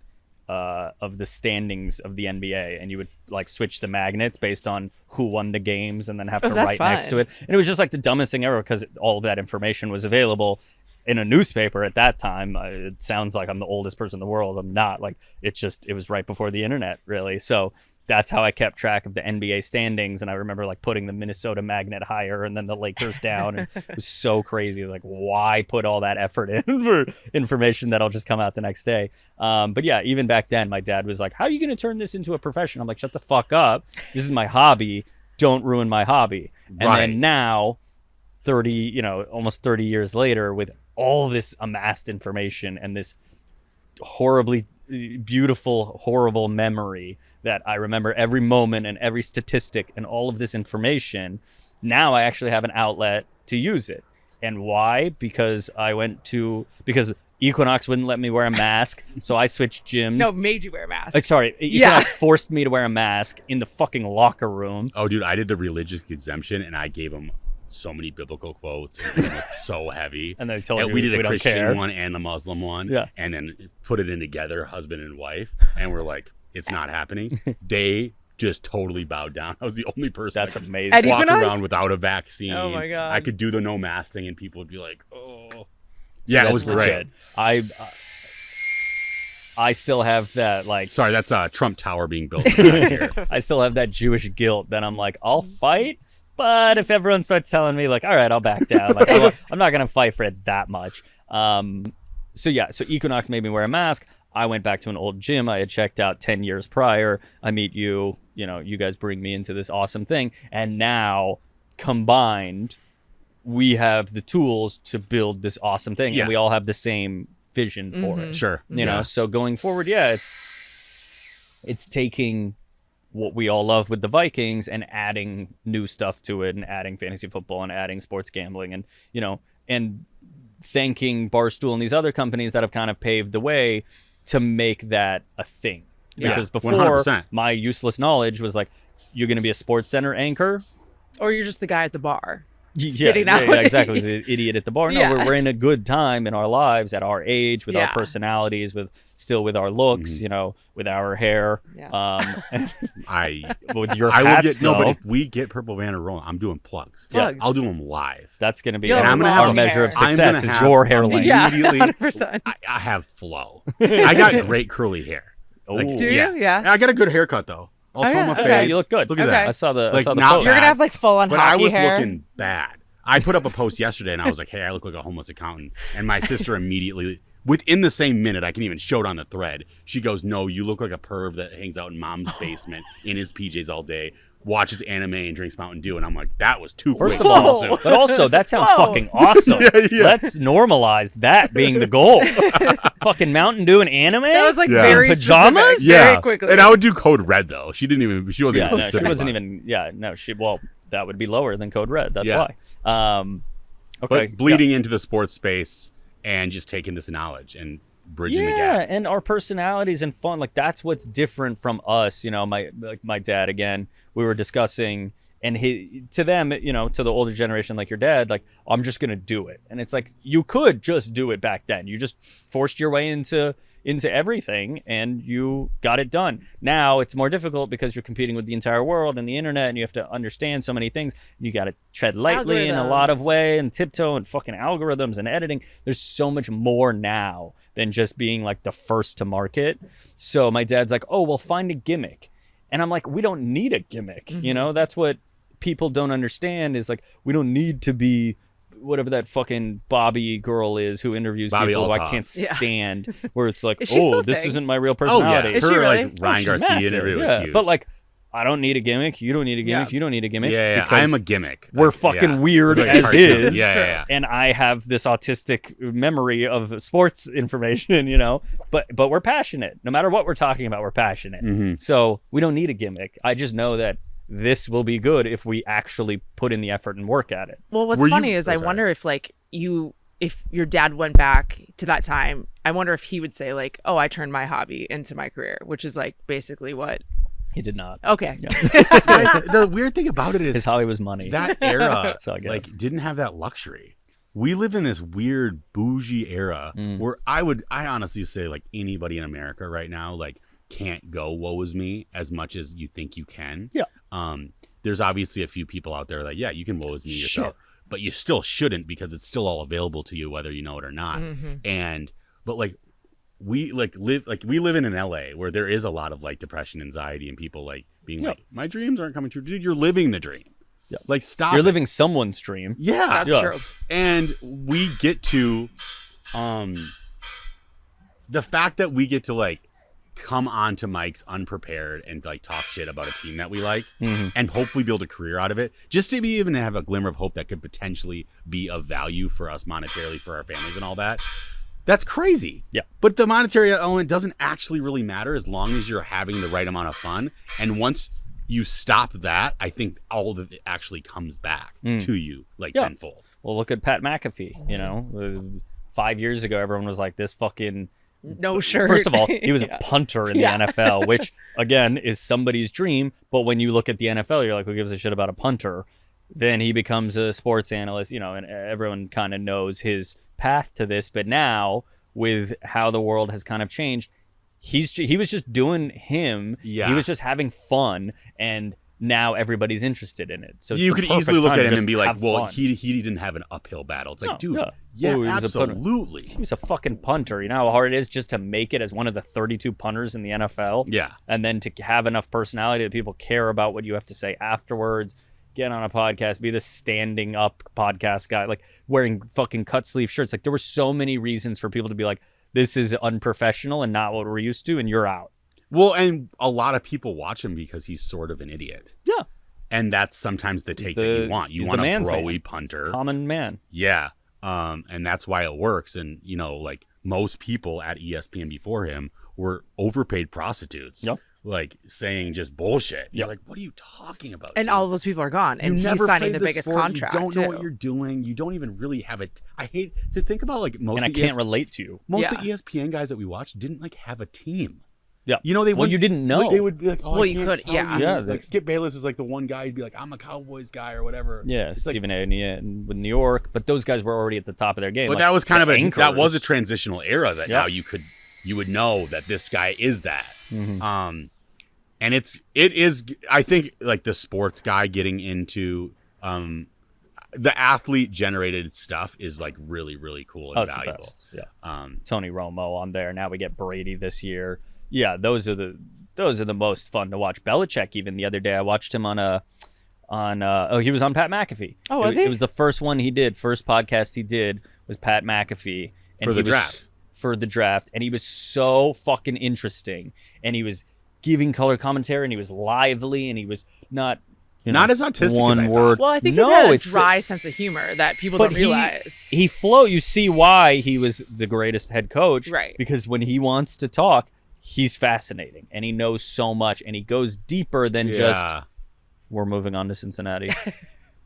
of the standings of the NBA, and you would like switch the magnets based on who won the games and then have to write next to it. And it was just like the dumbest thing ever because all of that information was available in a newspaper at that time. It sounds like I'm the oldest person in the world. I'm not. Like, it was right before the internet, really. So that's how I kept track of the NBA standings. And I remember like putting the Minnesota Magnet higher and then the Lakers down. And it was so crazy. Like, why put all that effort in for information that'll just come out the next day? But yeah, even back then, my dad was like, how are you going to turn this into a profession? I'm like, shut the fuck up. This is my hobby. Don't ruin my hobby. And then now, almost 30 years later, with all this amassed information and this horribly beautiful, horrible memory that I remember every moment and every statistic and all of this information, now I actually have an outlet to use it. And why? Because Equinox wouldn't let me wear a mask, so I switched gyms. No, made you wear a mask. Equinox forced me to wear a mask in the fucking locker room. Oh, dude, I did the religious exemption, and I gave them so many biblical quotes, and it was so heavy. And they told you we did a don't Christian care. one and a Muslim one, and then put it in together, husband and wife, and we're like, it's not happening. They just totally bowed down. I was the only person That's that could amazing. walk Equinox? around without a vaccine. Oh my God. I could do the no mask thing, and people would be like, oh. So Yeah, it that's was legit. great. I still have that, like, Sorry, that's a Trump Tower being built right here. I still have that Jewish guilt that I'm like, I'll fight, But if everyone starts telling me like, all right, I'll back down. Like, I'm not gonna fight for it that much. So Equinox made me wear a mask. I went back to an old gym I had checked out 10 years prior. I meet you, you guys bring me into this awesome thing. And now combined, we have the tools to build this awesome thing. Yeah. And we all have the same vision for it. Sure. You know, so going forward, it's taking what we all love with the Vikings and adding new stuff to it and adding fantasy football and adding sports gambling and, and thanking Barstool and these other companies that have kind of paved the way to make that a thing. Because before 100%. my useless knowledge was like, you're going to be a Sports Center anchor? Or you're just the guy at the bar. Yeah, exactly. The idiot at the bar. No, Yeah. we're in a good time in our lives at our age, with our personalities, with our looks, with our hair. Yeah. With your I will hats, get no, but though, if we get Purple Banner rolling, I'm doing plugs. Plugs. I'll do them live. that's going to be You'll our, have I'm gonna have our a measure of hair. I'm success gonna is have your hair length. Yeah, immediately. 100%. I have flow. I got great curly hair. Like, Ooh. Do you? Yeah. I got a good haircut though. I'll tone my okay. fades. Yeah, you look good. Look at Okay. that. I saw the Like, photo. not You're going to have like full on But I hockey was hair. looking bad. I put up a post yesterday and I was like, hey, I look like a homeless accountant. And my sister immediately, within the same minute, I can even show it on the thread. She goes, no, you look like a perv that hangs out in mom's basement in his PJs all day, watches anime and drinks Mountain Dew. And I'm like, that was too First quick. of all, too soon. but also that sounds Whoa. fucking awesome. Yeah. Let's normalize that being the goal. Fucking Mountain Dew and anime. That was like Yeah. very In pajamas? specific, Yeah. very quickly. And I would do Code Red though. She wasn't Yeah, even no, she specific wasn't about it. even. Yeah, no, that would be lower than Code Red. That's Yeah. why. Okay, But bleeding into the sports space and just taking this knowledge and bridging the yeah, gap. and our personalities and fun, like that's what's different from us. My dad again. We were discussing, and to them, to the older generation, like your dad, like I'm just gonna do it, and it's like you could just do it back then. You just forced your way into everything and you got it done. Now it's more difficult because you're competing with the entire world and the internet, and you have to understand so many things. You got to tread lightly in a lot of Algorithms. way and tiptoe and fucking algorithms and editing. There's so much more now than just being like the first to market. So my dad's like, oh, well, find a gimmick. And I'm like, we don't need a gimmick. That's what people don't understand is like, we don't need to be whatever that fucking Bobby girl is who interviews Bobby people who I Althoff. can't Yeah. stand, where it's like, Is she still oh, a this thing? isn't my real Oh yeah, personality. Is she her really? like Ryan She's Garcia massive, interview was yeah. huge. But like, I don't need a gimmick. You don't need a gimmick. Yeah. You don't need a gimmick. yeah, because I am a gimmick. we're Like, fucking yeah. weird Like a as cartoon. is. Yeah. And I have this autistic memory of sports information, but we're passionate. No matter what we're talking about, we're passionate. Mhm. So we don't need a gimmick. I just know that this will be good if we actually put in the effort and work at it. Well, what's Were you- funny is oh, I sorry. wonder if if your dad went back to that time, I wonder if he would say like, oh, I turned my hobby into my career, which is like basically what. He did not. Okay. The weird thing about it His is hobby was money. that era So I guess. like didn't have that luxury. We live in this weird bougie era where I honestly say like anybody in America right now like can't go woe is me as much as you think you can. Yeah. There's obviously a few people out there like, yeah, you can woe is me yourself, but you still shouldn't because it's still all available to you whether you know it or not. But like we live in an LA where there is a lot of like depression, anxiety, and people like being like, my dreams aren't coming true. Dude, you're living the dream. Yeah. Like stop. You're it. living someone's dream. Yeah. That's Yeah. true. And we get to the fact that we get to like come onto mics unprepared and like talk shit about a team that we like and hopefully build a career out of it, just to be even have a glimmer of hope that could potentially be of value for us monetarily, for our families and all that. That's crazy. Yeah. But the monetary element doesn't actually really matter as long as you're having the right amount of fun. And once you stop that, I think all of it actually comes back to you like tenfold. Well, look at Pat McAfee. 5 years ago, everyone was like, this fucking... No shirt. First of all, he was Yeah. a punter in the NFL, which, again, is somebody's dream. But when you look at the NFL, you're like, who gives a shit about a punter? Then he becomes a sports analyst, and everyone kind of knows his path to this. But now, with how the world has kind of changed, he was just doing him. Yeah. He was just having fun, and now everybody's interested in it. So it's You the could easily perfect look time at to him just and be like, have well, fun. he didn't have an uphill battle. It's like, No, dude, yeah. yeah, Oh, he was a punter. absolutely. He was a fucking punter. You know how hard it is just to make it as one of the 32 punters in the NFL? Yeah. And then to have enough personality that people care about what you have to say afterwards. get on a podcast, be the standing up podcast guy, like wearing fucking cut sleeve shirts. Like there were so many reasons for people to be like, this is unprofessional and not what we're used to, and you're out. Well, and a lot of people watch him because he's sort of an idiot. Yeah. And that's sometimes the take that you want. You he's want the a man's broy man. punter. Common man. Yeah. And that's why it works. And, you know, like most people at ESPN before him were overpaid prostitutes. Yep. Like saying just bullshit. You're Yep. like, what are you talking about? And dude? all of those people are gone, and You he's never signing played the biggest sport. contract. You don't know what too. you're doing. You don't even really have it. I hate to think about like most And I of the can't relate to you. most of Yeah. the ESPN guys that we watched didn't like have a team. Yeah. You know, they Well, would you didn't know. They would be like, oh, Well, I you can't could, tell yeah. you. Yeah, Like that's- Skip Bayless is like the one guy who'd be like, I'm a Cowboys guy or whatever. Yeah, It's like- Stephen A. and with New York, but those guys were already at the top of their game. But Like, that was kind of the that was a anchors. transitional era that Yeah. now you would know that this guy is that. Mhm. And it is I think like the sports guy getting into the athlete generated stuff is like really, really cool and Oh, it's the valuable. best. Yeah. Tony Romo on there. Now we get Brady this year. Yeah, those are the most fun to watch. Belichick, even the other day, I watched him he was on Pat McAfee. Oh, was he? It was the first one he did. First podcast he did was Pat McAfee. And For the he was- draft. For the draft. And he was so fucking interesting. And he was giving color commentary, and he was lively, and he was not Not as autistic as one I thought. word. Well, I think No, he's got a it's- dry sense of humor that people but don't realize. He flow. You see why he was the greatest head coach, Right. Because when he wants to talk, he's fascinating, and he knows so much, and he goes deeper than just Yeah. we're moving on to Cincinnati,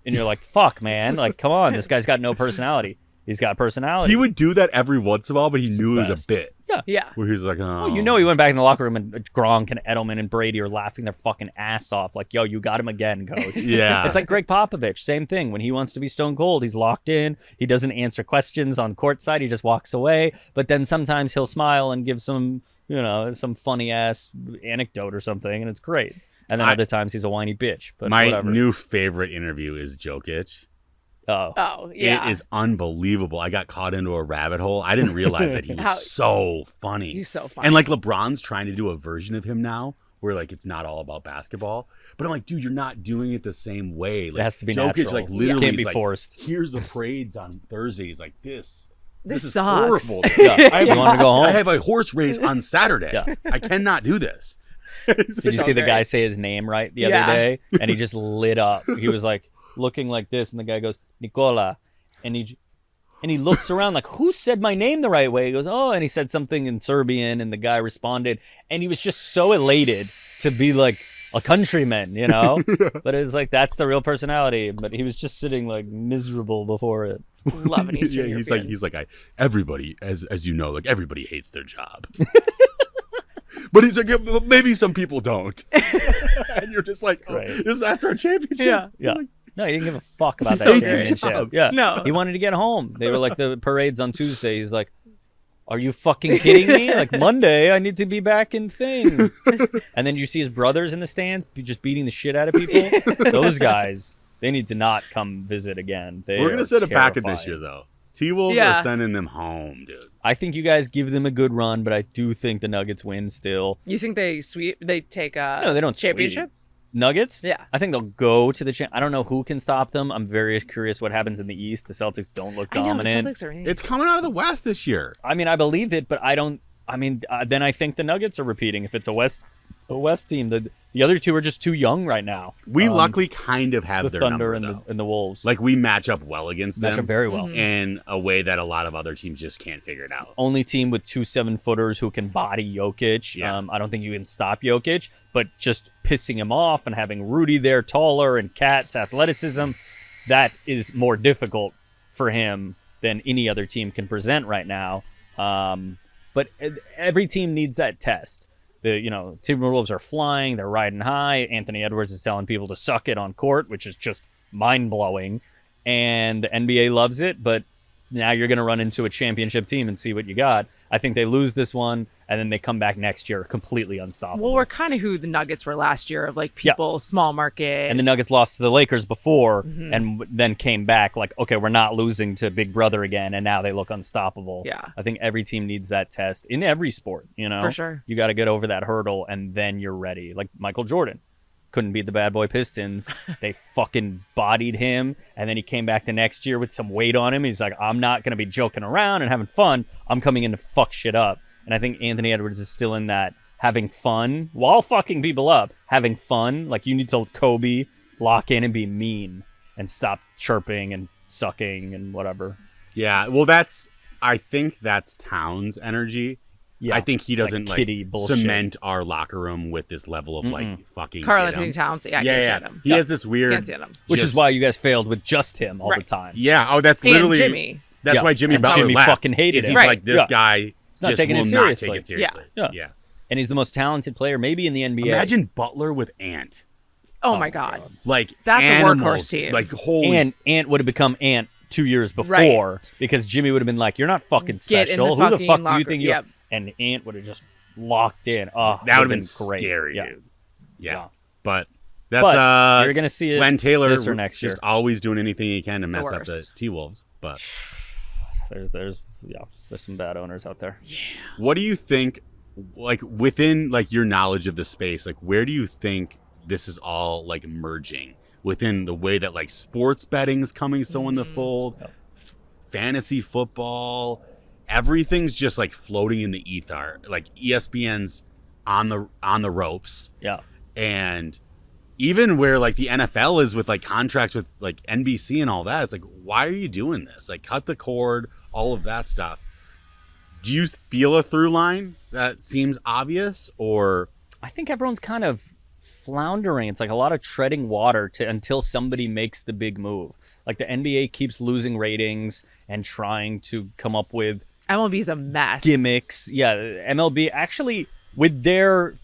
and you're like, fuck, man, like come on, this guy's got no personality. He's got personality. He would do that every once in a while, but he He's knew the it was best. a bit. Yeah. Where he was like, oh. You know, he went back in the locker room, and Gronk and Edelman and Brady are laughing their fucking ass off, like, yo, you got him again, coach. Yeah. It's like Greg Popovich, same thing. When he wants to be stone cold, he's locked in. He doesn't answer questions on courtside. He just walks away. But then sometimes he'll smile and give some funny ass anecdote or something, and it's great. And then other times he's a whiny bitch. But My whatever. new favorite interview is Jokic. Oh, yeah. It is unbelievable. I got caught into a rabbit hole. I didn't realize that he was How- so funny. He's so funny. And like LeBron's trying to do a version of him now where like it's not all about basketball. But I'm like, dude, you're not doing it the same way. Like, it has to be Jokic, natural. like literally Can't be is like, forced. Here's the parades on Thursday. He's like, this is sucks. horrible. Yeah. I You want to go home? I have a horse race on Saturday. Yeah. I cannot do this. Did you see the great. guy say his name right the Yeah. other day? And he just lit up. He was like looking like this, and the guy goes, Nicola. And he looks around like, who said my name the right way? He goes, oh, and he said something in Serbian, and the guy responded. And he was just so elated to be like a countryman, you know? But it was like, that's the real personality. But he was just sitting like miserable before it. Love an Eastern Yeah, European. he's like everybody, as you know, like everybody hates their job. But he's like, "But maybe some people don't." And you're just like, oh, Right. this is after a championship. Yeah. Yeah. Like, No, he didn't give a fuck about that Hates his championship. job. Yeah. No. He wanted to get home. They were like the parades on Tuesday. He's like, are you fucking kidding me? Like Monday, I need to be back in thing. And then you see his brothers in the stands just beating the shit out of people. Those guys, they need to not come visit again. we're gonna are send it back in this terrifying. year, though. T-Wolves Yeah. are sending them home, dude. I think you guys give them a good run, but I do think the Nuggets win still. You think they take a No, they don't championship? sweep. Nuggets? Yeah. I think they'll go to the I don't know who can stop them. I'm very curious what happens in the East. The Celtics don't look I know, the dominant. Celtics are in. It's coming out of the West this year. I mean, I believe it, but I don't. I mean, then I think the Nuggets are repeating. If it's a West team, the other two are just too young right now. We luckily kind of have The their Thunder number, and though. the Wolves Like we match up well against match them up very well. in a way that a lot of other teams just can't figure it out. Only team with 2 7-footers who can body Jokic. Yeah. I don't think you can stop Jokic, but just pissing him off and having Rudy there taller and Cat's athleticism, that is more difficult for him than any other team can present right now. But every team needs that test. The Timberwolves are flying, they're riding high. Anthony Edwards is telling people to suck it on court, which is just mind-blowing. And the NBA loves it, but now you're going to run into a championship team and see what you got. I think they lose this one, and then they come back next year completely unstoppable. Well, we're kind of who the Nuggets were last year, of like people, small market. And the Nuggets lost to the Lakers before Mm-hmm. and then came back like, okay, we're not losing to Big Brother again, and now they look unstoppable. Yeah. I think every team needs that test in every sport, For sure. You got to get over that hurdle, and then you're ready. Like Michael Jordan. couldn't beat the bad boy Pistons. They fucking bodied him, and then he came back the next year with some weight on him. He's like, I'm not going to be joking around and having fun. I'm coming in to fuck shit up. And I think Anthony Edwards is still in that having fun while fucking people up, having fun. Like, you need to Kobe lock in and be mean and stop chirping and sucking and whatever. Yeah, well, I think that's Towns' energy. Yeah, I think he doesn't like kitty bullshit. cement our locker room with this level of like fucking Carl get Anthony him. Towns. Yeah, I can't stand him. He has this weird, Can't stand him. Which is just- why you guys failed with just him all the time. Yeah. Oh, that's And literally Jimmy. That's Yeah, why Jimmy and Butler Jimmy left. fucking hated is him. He's Right. like this Yeah. guy not just taking it will seriously. not take it seriously. Yeah. And he's the most talented player maybe in the NBA. Imagine Butler with Ant. Oh my God. Like That's a animals, workhorse team. Like holy. And Ant would have become Ant 2 years before because Jimmy would have been like, you're not fucking Get in the special. Who the fucking fuck do you locker- think you yep. are? And Ant would have just locked in. Oh, that would have been great. scary, Yeah. dude. Yeah. Yeah. But that's But you're gonna see it Glenn Taylor this or next year. just always doing anything he can to mess up the worst. T-Wolves. But There's some bad owners out there. what do you think, like within like your knowledge of the space, like where do you think this is all like merging within the way that like sports betting's coming so in the fold, fantasy football, everything's just like floating in the ether. Like ESPN's on the ropes, Yeah. and even where like the NFL is with like contracts with like NBC and all that, it's like, why are you doing this? Like, cut the cord, all of that stuff. Do you feel a through line that seems obvious, or I think everyone's kind of floundering. It's like a lot of treading water until somebody makes the big move. Like the NBA keeps losing ratings and trying to come up with MLB's a mess. gimmicks. Yeah, MLB actually with their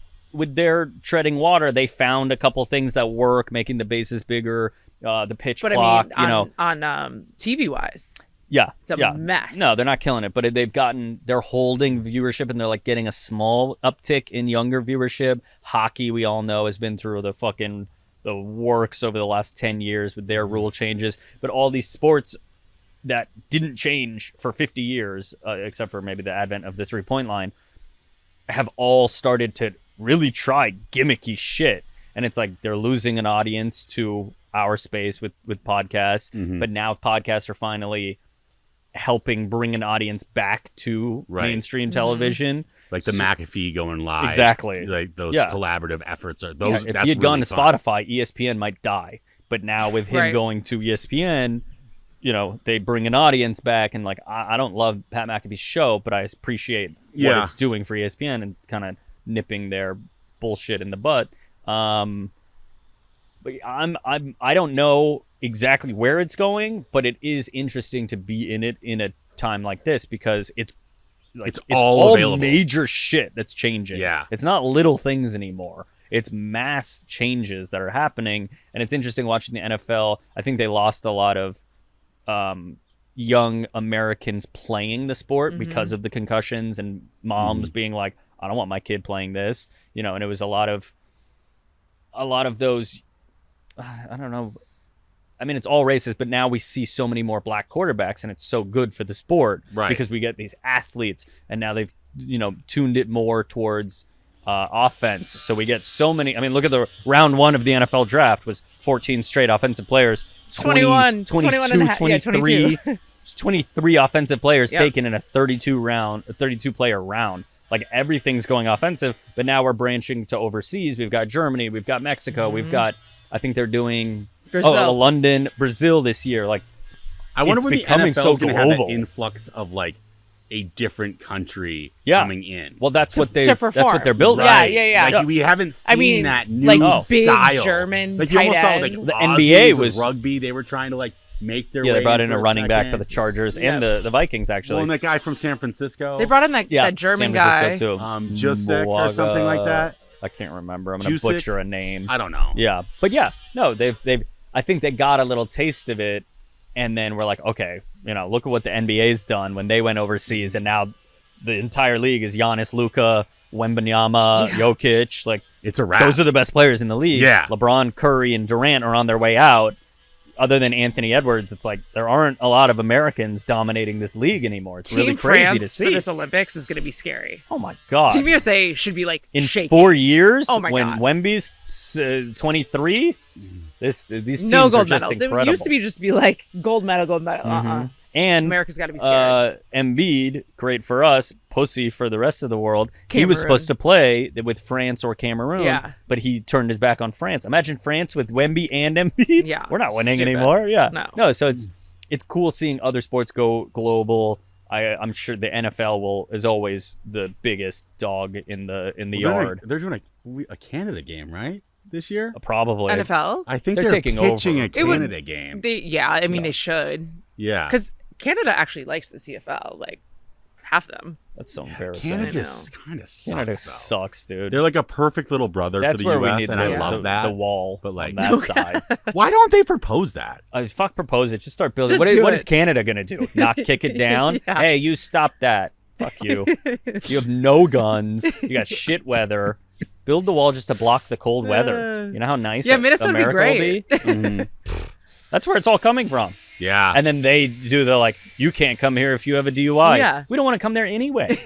treading water, they found a couple things that work, making the bases bigger, the pitch But clock. I mean, you know, on TV wise, yeah, it's a mess. No, they're not killing it, but they're holding viewership and they're like getting a small uptick in younger viewership. Hockey, we all know, has been through the works over the last 10 years with their rule changes. But all these sports that didn't change for 50 years, except for maybe the advent of the 3-point line, have all started to really try gimmicky shit. And it's like they're losing an audience to our space with podcasts, but now podcasts are finally helping bring an audience back to mainstream television. like the McAfee going live? Exactly. Like those Yeah. collaborative efforts are Yeah, those. if that's he had gone really to fun. Spotify, ESPN might die. But now with him Right. going to ESPN, you know, they bring an audience back. And like, I don't love Pat McAfee's show, but I appreciate what Yeah. it's doing for ESPN and kind of nipping their bullshit in the butt. But I don't know exactly where it's going, but it is interesting to be in it in a time like this because it's all available. major shit that's changing. Yeah. It's not little things anymore. It's mass changes that are happening, and it's interesting watching the NFL. I think they lost a lot of young Americans playing the sport because of the concussions and moms being like, I don't want my kid playing this, you know, and it was a lot of those, I don't know. I mean, it's all racist, but now we see so many more black quarterbacks, and it's so good for the sport because we get these athletes, and now they've, you know, tuned it more towards offense. So we get so many. I mean, look at the round one of the NFL draft was 14 straight offensive players. 21 and a half, 23, 23 offensive players Yep. taken in a 32 player round. Like everything's going offensive, but now we're branching to overseas. We've got Germany, we've got Mexico, we've got, I think they're doing Brazil. London, Brazil this year. Like, I wonder it's when the becoming NFL so is going to have an global. influx of like a different country Yeah. coming in. well, that's what to that's perform. what they're building. Right. Yeah. Like we haven't seen I mean, that new like big style. German Like you almost saw tight like end. The Aussies NBA with was- rugby. They were trying to like make their Yeah, way. they brought in for a running back for second. the Chargers Yeah. and the Vikings actually. Well, and that guy from San Francisco. They brought in that German San Francisco guy. too. Jusek or something like that. I can't remember. I'm gonna Jusic? butcher a name. I don't know. Yeah, but yeah, no, they've. I think they got a little taste of it, and then we're like, okay, you know, look at what the NBA's done when they went overseas, and now the entire league is Giannis, Luka, Wembanyama, Jokic. Like, It's a wrap. those are the best players in the league. Yeah. LeBron, Curry, and Durant are on their way out. other than Anthony Edwards, it's like there aren't a lot of Americans dominating this league anymore. It's really Team crazy France to for see. this Olympics is going to be scary. Oh my god! Team USA should be like In shaking. 4 years, Oh my when God. Wemby's 23, these teams No are gold just medals. incredible. It used to be just be like gold medal, gold medal. And America's got to be scared. Embiid, great for us, pussy for the rest of the world. He was Cameroon. supposed to play with France or Cameroon, Yeah. but he turned his back on France. Imagine France with Wemby and Embiid. Yeah, We're not winning stupid. anymore. Yeah, No. So it's cool seeing other sports go global. I'm sure the NFL is always the biggest dog in the yard. They're doing a Canada game, right? This year? Probably NFL? I think They're they're taking pitching over. a Canada game. I mean, they should. Yeah. Because Canada actually likes the CFL. Like, half them. That's so embarrassing. Canada I know. just kind of sucks. Canada though. sucks, dude. They're like a perfect little brother That's for the where we US, need and I love that. the wall, But, like, on that side. Why don't they propose that? Fuck propose it. Just start building. Just What is, do what it. is Canada gonna do? Not kick it down? Yeah. Hey, you stop that. Fuck you. You have no guns. You got shit weather. Build the wall just to block the cold weather. You know how nice Minnesota would be America great. will be? That's where it's all coming from. Yeah. And then they do the like, you can't come here if you have a DUI. Yeah. We don't want to come there anyway.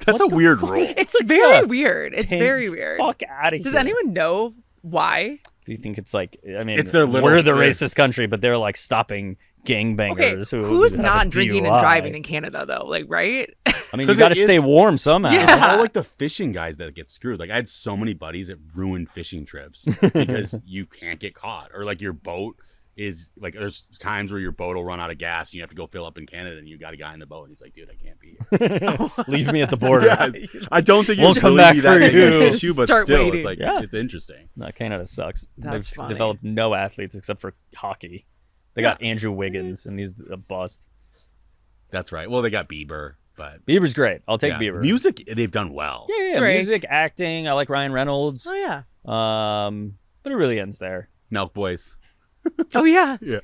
That's a weird rule. It's very weird. It's Ten very weird. Fuck out of here. Does anyone know why? Do you think it's like, I mean, It's their little- we're the yeah. racist country, but they're like stopping gangbangers Okay, who who's have a not drinking and DUI. driving in Canada though? Like, right? I mean, you 'Cause got to it stay is- warm somehow. Yeah. All like the fishing guys that get screwed. Like I had so many buddies that ruined fishing trips because you can't get caught, or like your boat is like there's times where your boat will run out of gas and you have to go fill up in Canada, and you got a guy in the boat and he's like, "Dude, I can't be here." Leave me at the border. I don't think We'll it's come really back be that for big of you. an issue, but Start still, waiting. it's like Yeah. it's interesting. No, Canada sucks. That's They've funny. developed no athletes except for hockey. They got Andrew Wiggins, and he's a bust. That's right. Well, they got Bieber, but Bieber's great. I'll take yeah. Bieber. Music, they've done well. Yeah, Drake. music, acting. I like Ryan Reynolds. Oh yeah. But it really ends there. Milk Boys. Oh yeah. Yeah.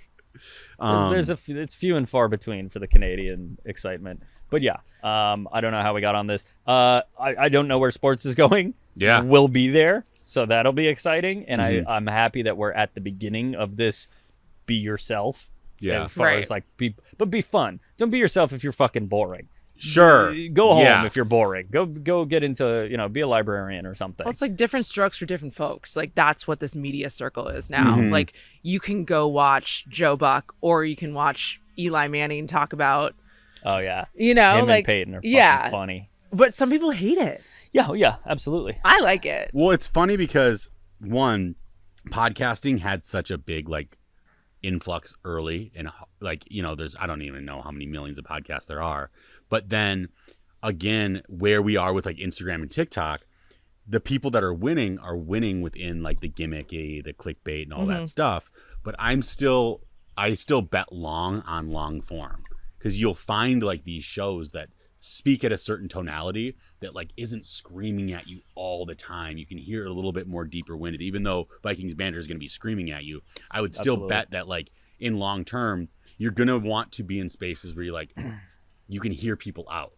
It's few and far between for the Canadian excitement. But yeah, I don't know how we got on this. I don't know where sports is going. Yeah. We'll be there, so that'll be exciting. And Mhm. I'm happy that we're at the beginning of this. Be yourself. Yeah. As far Right. as like be fun. Don't be yourself if you're fucking boring. Sure. Go home Yeah. if you're boring. Go get into be a librarian or something. Well, it's like different strokes for different folks. Like that's what this media circle is now. Mhm. Like you can go watch Joe Buck or you can watch Eli Manning talk about, Oh yeah. him Him like and Peyton are fucking yeah. funny. But some people hate it. Yeah, yeah, absolutely. I like it. Well, it's funny because one, podcasting had such a big like influx early, and like there's I don't even know how many millions of podcasts there are, but then again, where we are with like Instagram and TikTok, the people that are winning within like the gimmicky, the clickbait, and all that stuff. But I still bet long on long form, because you'll find like these shows that speak at a certain tonality that like isn't screaming at you all the time. You can hear it a little bit more deeper winded, even though Vikings Banter is going to be screaming at you. I would still Absolutely. bet that like in long term, you're going to want to be in spaces where you like, you can hear people out.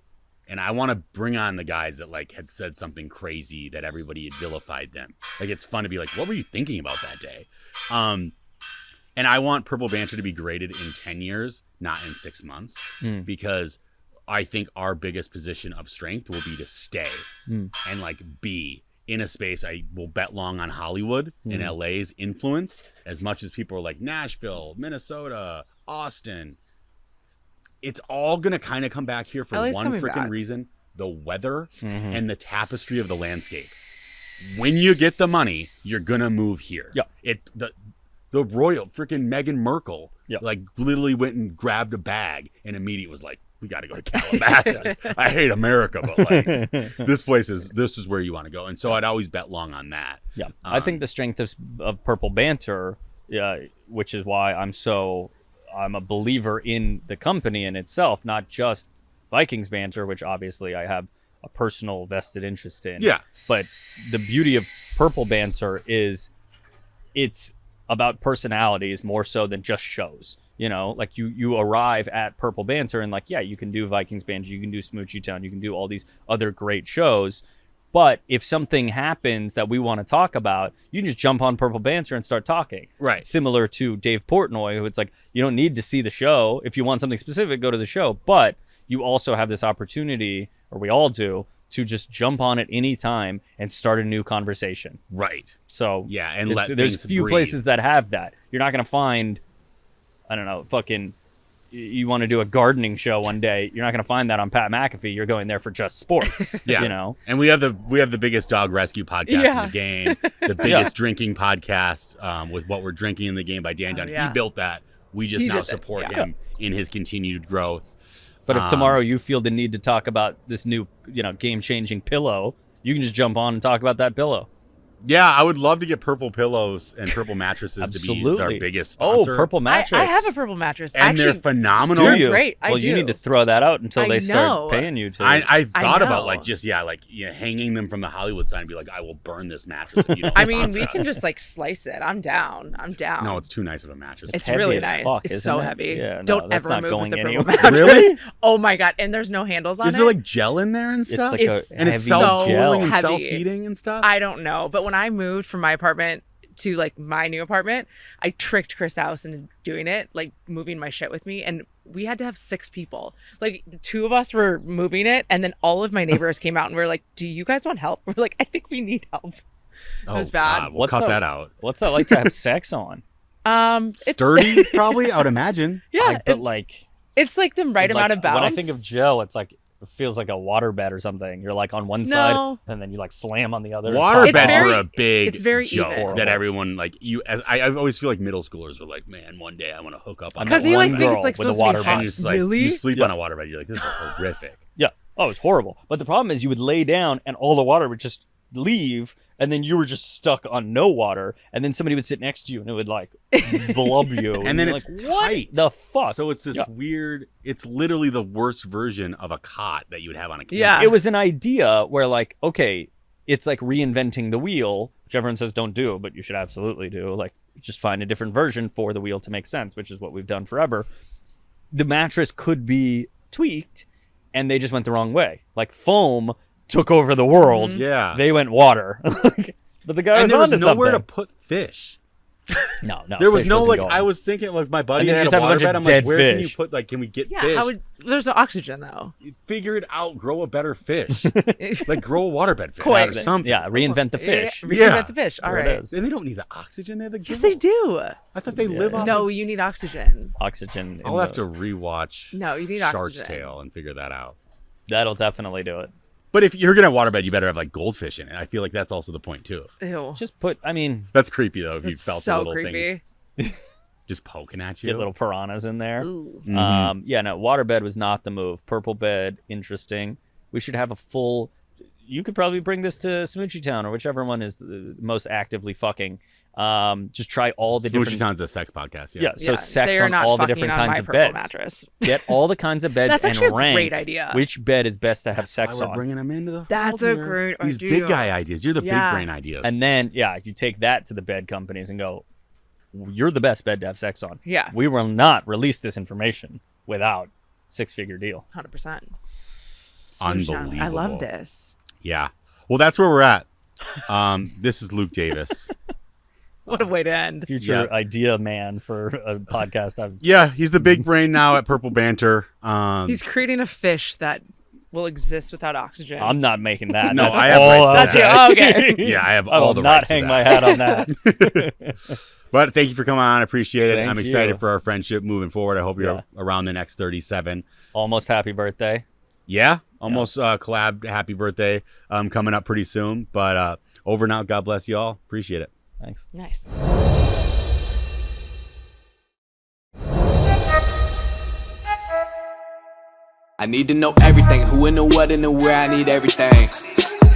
And I want to bring on the guys that like had said something crazy that everybody had vilified them. Like it's fun to be like, what were you thinking about that day? And I want Purple Banter to be graded in 10 years, not in 6 months, because I think our biggest position of strength will be to stay and like be in a space. I will bet long on Hollywood and LA's influence, as much as people are like Nashville, Minnesota, Austin. It's all going to kind of come back here for LA's one coming freaking back. reason: the weather and the tapestry of the landscape. When you get the money, you're going to move here. Yeah. The royal freaking Meghan Merkel, Yep. like literally went and grabbed a bag and immediately was like, we got to go to Calabasas. I hate America, but like this is where you want to go. And so I'd always bet long on that. Yeah, I think the strength of Purple Banter, which is why I'm a believer in the company in itself, not just Vikings Banter, which obviously I have a personal vested interest in. Yeah. But the beauty of Purple Banter is it's about personalities more so than just shows. Like you arrive at Purple Banter and like, yeah, you can do Vikings Banter, you can do Smoochie Town, you can do all these other great shows, But if something happens that we want to talk about, you can just jump on Purple Banter and start talking. Right. Similar to Dave Portnoy, who it's like, you don't need to see the show. If you want something specific, go to the show. But you also have this opportunity, or we all do, to just jump on at any time and start a new conversation. Right. So Yeah, and there's few breathe. places that have that. You're not going to find, I don't know, fucking... You want to do a gardening show one day, you're not going to find that on Pat McAfee. You're going there for just sports. Yeah. You know? And we have the biggest dog rescue podcast in the game, the biggest drinking podcast with What We're Drinking in the Game by Dan Dunn. yeah. He built that. We just He now did that, support yeah. him in his continued growth. But if tomorrow you feel the need to talk about this new, game-changing pillow, you can just jump on and talk about that pillow. Yeah, I would love to get Purple Pillows and Purple Mattresses to be our biggest sponsor. Oh, Purple Mattress. I have a purple mattress. And Actually, they're phenomenal. Do you? Great, I well, you do. need to throw that out until I they start know. paying you to. I thought about know. hanging them from the Hollywood sign and be like, I will burn this mattress if you don't I mean, sponsor we us. can just slice it. I'm down. No, it's too nice of a mattress. It's heavy really as nice. fuck, it's isn't so it? heavy. Yeah, no, Don't that's ever not move going with the purple anywhere. mattress. Really? Oh my god! And there's no handles on Is it. there like gel in there and It's stuff? like It's a and it's heavy so self-cooling and heavy. self-heating and stuff? I don't know, but when I moved from my apartment to like my new apartment, I tricked Chris House into doing it, like moving my shit with me, and we had to have 6 people. Like the 2 of us were moving it, and then all of my neighbors came out and were like, "Do you guys want help?" We're like, "I think we need help." It was bad. God, we'll cut that out. What's that like to have sex on? It's Sturdy, probably, I would imagine. yeah, But like, it's like the right like, amount of balance. when I think of gel, it's like it feels like a waterbed or something. You're like on one No. side, and then you like slam on the other. Water It's beds very- were a big it's very joke even. that everyone I always feel like middle schoolers were like, man, one day I want to hook up on because that you one like think girl it's like with a supposed to be waterbed. hot. and you're just like Really? you sleep Yeah. on a waterbed. You're like, this is horrific. Yeah. Oh, it's horrible. But the problem is you would lay down and all the water would just leave, and then you were just stuck on no water, and then somebody would sit next to you and it would like blub you. And then you're it's like, tight. What the fuck? So it's this Yeah. weird. It's literally the worst version of a cot that you would have on a camping. Yeah. It was an idea where like, okay, it's like reinventing the wheel, which everyone says don't do, but you should absolutely do. Like, just find a different version for the wheel to make sense, which is what we've done forever. The mattress could be tweaked, and they just went the wrong way. Like foam took over the world. Yeah. They went water. But the guy and was there was onto nowhere to something. put fish. No, there was fish no wasn't like. going. I was thinking like my buddy And then had just a have a bunch waterbed. of I'm dead like, where can you fish. put can we get Yeah, fish? there's no oxygen though. Figure it out. Grow a better fish. Like grow a waterbed fish Quite. or something. Yeah, reinvent the fish. Reinvent Yeah. the fish. All There right. it is. And they don't need the oxygen. They have the Yes, they do. I thought they live off. No, of... you need oxygen. Oxygen. I'll have to rewatch. No, you need Shark's oxygen. Tale and figure that out. That'll definitely do it. But if you're gonna waterbed, you better have like goldfish in it. I feel like that's also the point too. Ew. Just put, I mean, That's creepy though. If you It's felt the so little creepy. things just poking at you. get little piranhas in there. Ooh. Mhm. Yeah, no, waterbed was not the move. Purple bed, interesting. We should have a full. You could probably bring this to Smoochie Town or whichever one is the most actively fucking. Just try all the Smoochie different. Town's a sex podcast. Yeah, so Yeah, sex they are on not all the fucking different on kinds my of purple beds. mattress. Get all the kinds of beds That's and actually a rank great idea. which bed is best to have That's sex why we're on. bringing them into the. That's fold a here. great These idea. big guy ideas. You're the Yeah. big brain ideas. And then, yeah, you take that to the bed companies and go, you're the best bed to have sex on. Yeah. We will not release this information without 6-figure deal. 100%. Unbelievable. I love this. yeah. Well, that's where we're at. This is Luke Davis. What a way to end. Future Yeah. idea man for a podcast. Yeah, he's the big brain now at Purple Banter. He's creating a fish that will exist without oxygen. I'm not making that. No, That's I have all rights to I'm that. Okay. making. Yeah, I have I all will the not rights to hang that. my hat on that. But thank you for coming on. I appreciate it. Thank I'm you. excited for our friendship moving forward. I hope you're Yeah. around the next 37. Almost happy birthday. Yeah, almost collab. Happy birthday coming up pretty soon. But over and out. God bless you all. Appreciate it. Thanks. Nice. I need to know everything, who and the what and the where, I need everything.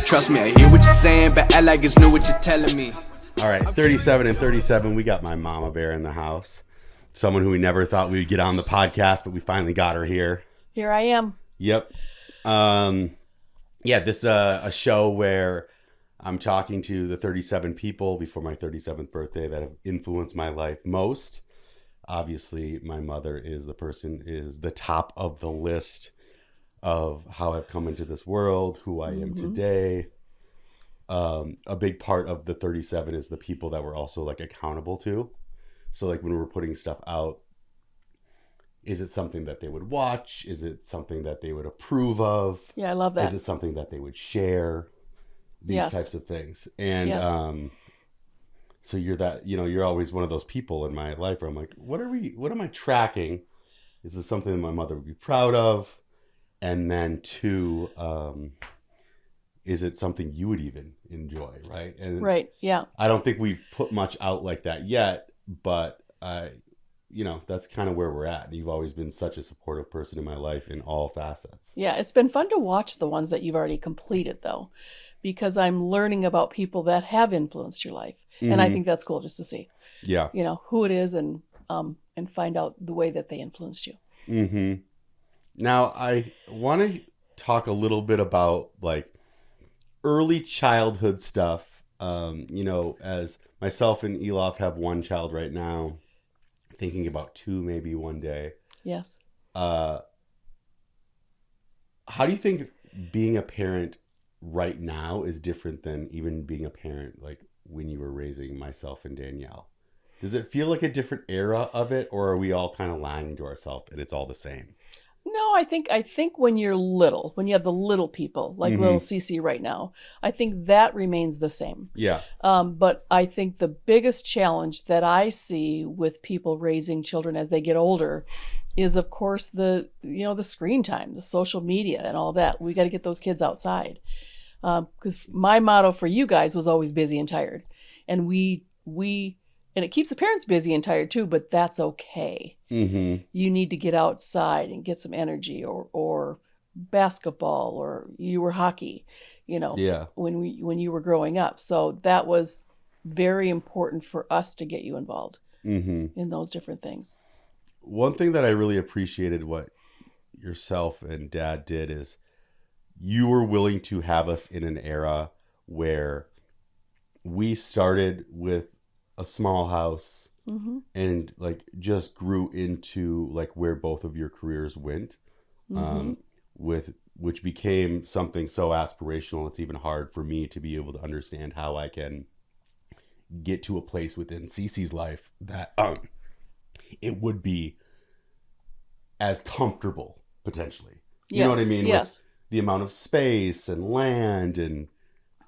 Trust me, I hear what you're saying, but act like it's new what you're telling me. All right, 37 and 37. We got my mama bear in the house. Someone who we never thought we would get on the podcast, but we finally got her here. Here I am. Yep. Yeah, this is a show where I'm talking to the 37 people before my 37th birthday that have influenced my life most. Obviously, my mother is the top of the list of how I've come into this world, who I am today. a big part of the 37 is the people that we're also like accountable to. So like when we're putting stuff out, is it something that they would watch? Is it something that they would approve of? Yeah, I love that. Is it something that they would share? These Yes. types of things. And Yes. so you're that, you're always one of those people in my life where I'm like, what am I tracking? Is this something that my mother would be proud of? And then two, is it something you would even enjoy, right? And Right. Yeah. I don't think we've put much out like that yet, but that's kind of where we're at. You've always been such a supportive person in my life in all facets. Yeah. It's been fun to watch the ones that you've already completed, though, because I'm learning about people that have influenced your life, and I think that's cool just to see, Yeah. who it is and find out the way that they influenced you. Mm-hmm. Now I want to talk a little bit about like early childhood stuff. As myself and Elof have one child right now, thinking about two maybe one day. Yes. How do you think being a parent right now is different than even being a parent like when you were raising myself and Danielle? Does it feel like a different era of it, or are we all kind of lying to ourselves and it's all the same? No, I think when you're little, when you have the little people, like little Cece right now, I think that remains the same. Yeah. But I think the biggest challenge that I see with people raising children as they get older is, of course, the screen time, the social media and all that. We got to get those kids outside. Because my motto for you guys was always busy and tired. And and it keeps the parents busy and tired too, but that's okay. Mm-hmm. You need to get outside and get some energy, or basketball, or you were hockey, Yeah. when you were growing up. So that was very important for us to get you involved in those different things. One thing that I really appreciated what yourself and Dad did is you were willing to have us in an era where we started with a small house and like just grew into like where both of your careers went, which became something so aspirational. It's even hard for me to be able to understand how I can get to a place within Cece's life that it would be as comfortable potentially. You know what I mean? Yes. With the amount of space and land and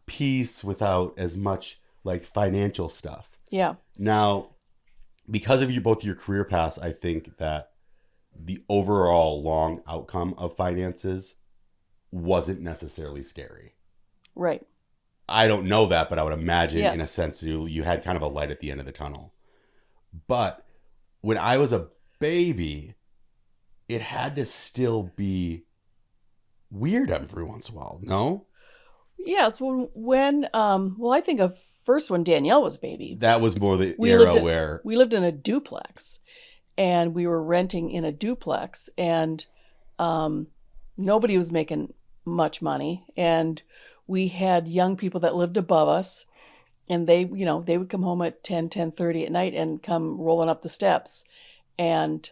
peace without as much like financial stuff. Yeah. Now, because of both your career paths, I think that the overall long outcome of finances wasn't necessarily scary. Right. I don't know that, but I would imagine Yes. in a sense you had kind of a light at the end of the tunnel. But when I was a baby, it had to still be weird every once in a while, no? Yes. When I think of first when Danielle was a baby. That was more the era where we lived in a duplex, and we were renting in a duplex, and nobody was making much money, and we had young people that lived above us, and they would come home at 10:30 at night and come rolling up the steps and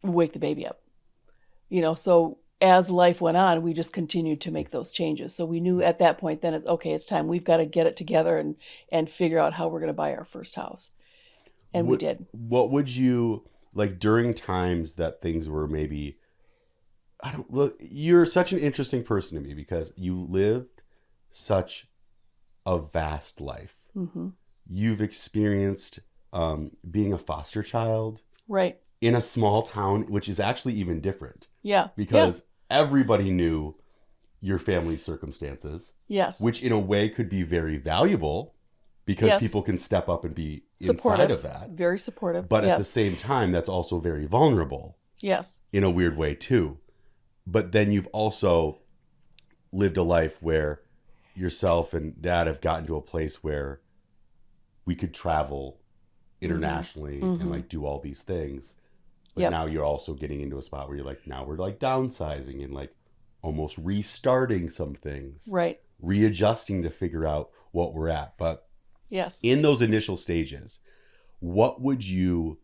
wake the baby up. So as life went on, we just continued to make those changes. So we knew at that point then it's time. We've got to get it together and figure out how we're going to buy our first house. And we did. What would you like during times that things were maybe, you're such an interesting person to me because you lived such a vast life. You've experienced being a foster child. Right. In a small town, which is actually even different. Yeah. Because everybody knew your family's circumstances. Yes. Which in a way could be very valuable because people can step up and be supportive. Inside of that. Very supportive. But at the same time, that's also very vulnerable. Yes. In a weird way too. But then you've also lived a life where yourself and Dad have gotten to a place where we could travel internationally and like do all these things. But now you're also getting into a spot where you're like, now we're like downsizing and like almost restarting some things. Right. Readjusting to figure out what we're at. But yes, in those initial stages, what would you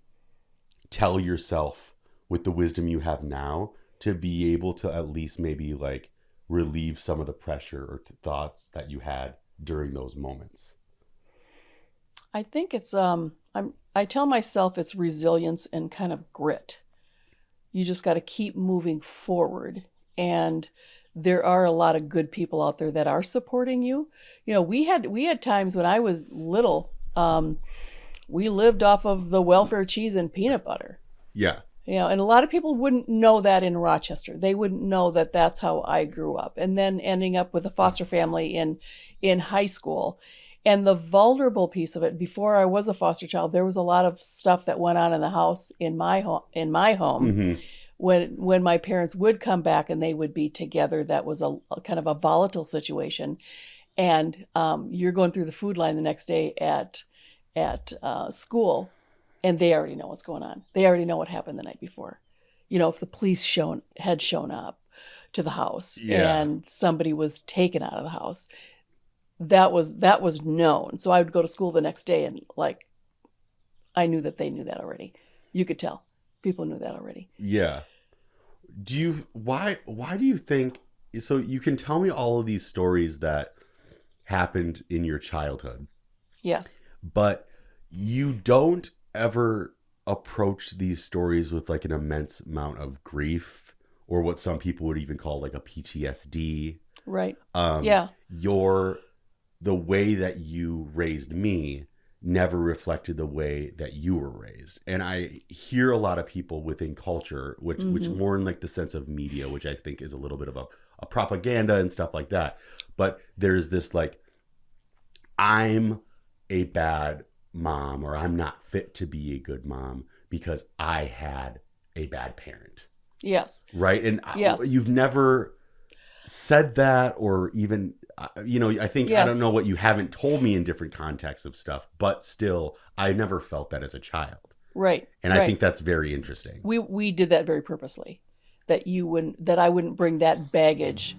tell yourself with the wisdom you have now to be able to at least maybe like relieve some of the pressure or thoughts that you had during those moments? I think it's I tell myself it's resilience and kind of grit. You just got to keep moving forward, and there are a lot of good people out there that are supporting you. You know, we had times when I was little, we lived off of the welfare cheese and peanut butter. Yeah. You know, and a lot of people wouldn't know that in Rochester. They wouldn't know that that's how I grew up. And then ending up with a foster family in high school. And the vulnerable piece of it, before I was a foster child, there was a lot of stuff that went on in the house in my home Mm-hmm. when my parents would come back and they would be together. That was a kind of a volatile situation. And you're going through the food line the next day at school, and they already know what's going on. They already know what happened the night before. You know, if the police had shown up to the house and somebody was taken out of the house, that was known. So I would go to school the next day and like, I knew that they knew that already. You could tell people knew that already. Yeah. Why do you think, so you can tell me all of these stories that happened in your childhood, Yes. but you don't ever approach these stories with like an immense amount of grief or what some people would even call like a PTSD. Right. Yeah. The way that you raised me never reflected the way that you were raised. And I hear a lot of people within culture, which more in like the sense of media, which I think is a little bit of a propaganda and stuff like that. But there's this like, I'm a bad mom, or I'm not fit to be a good mom because I had a bad parent. Yes. Right. And yes. You've never said that, or even, I think, yes. I don't know what you haven't told me in different contexts of stuff, but still, I never felt that as a child. Right. And I think that's very interesting. We did that very purposely, that I wouldn't bring that baggage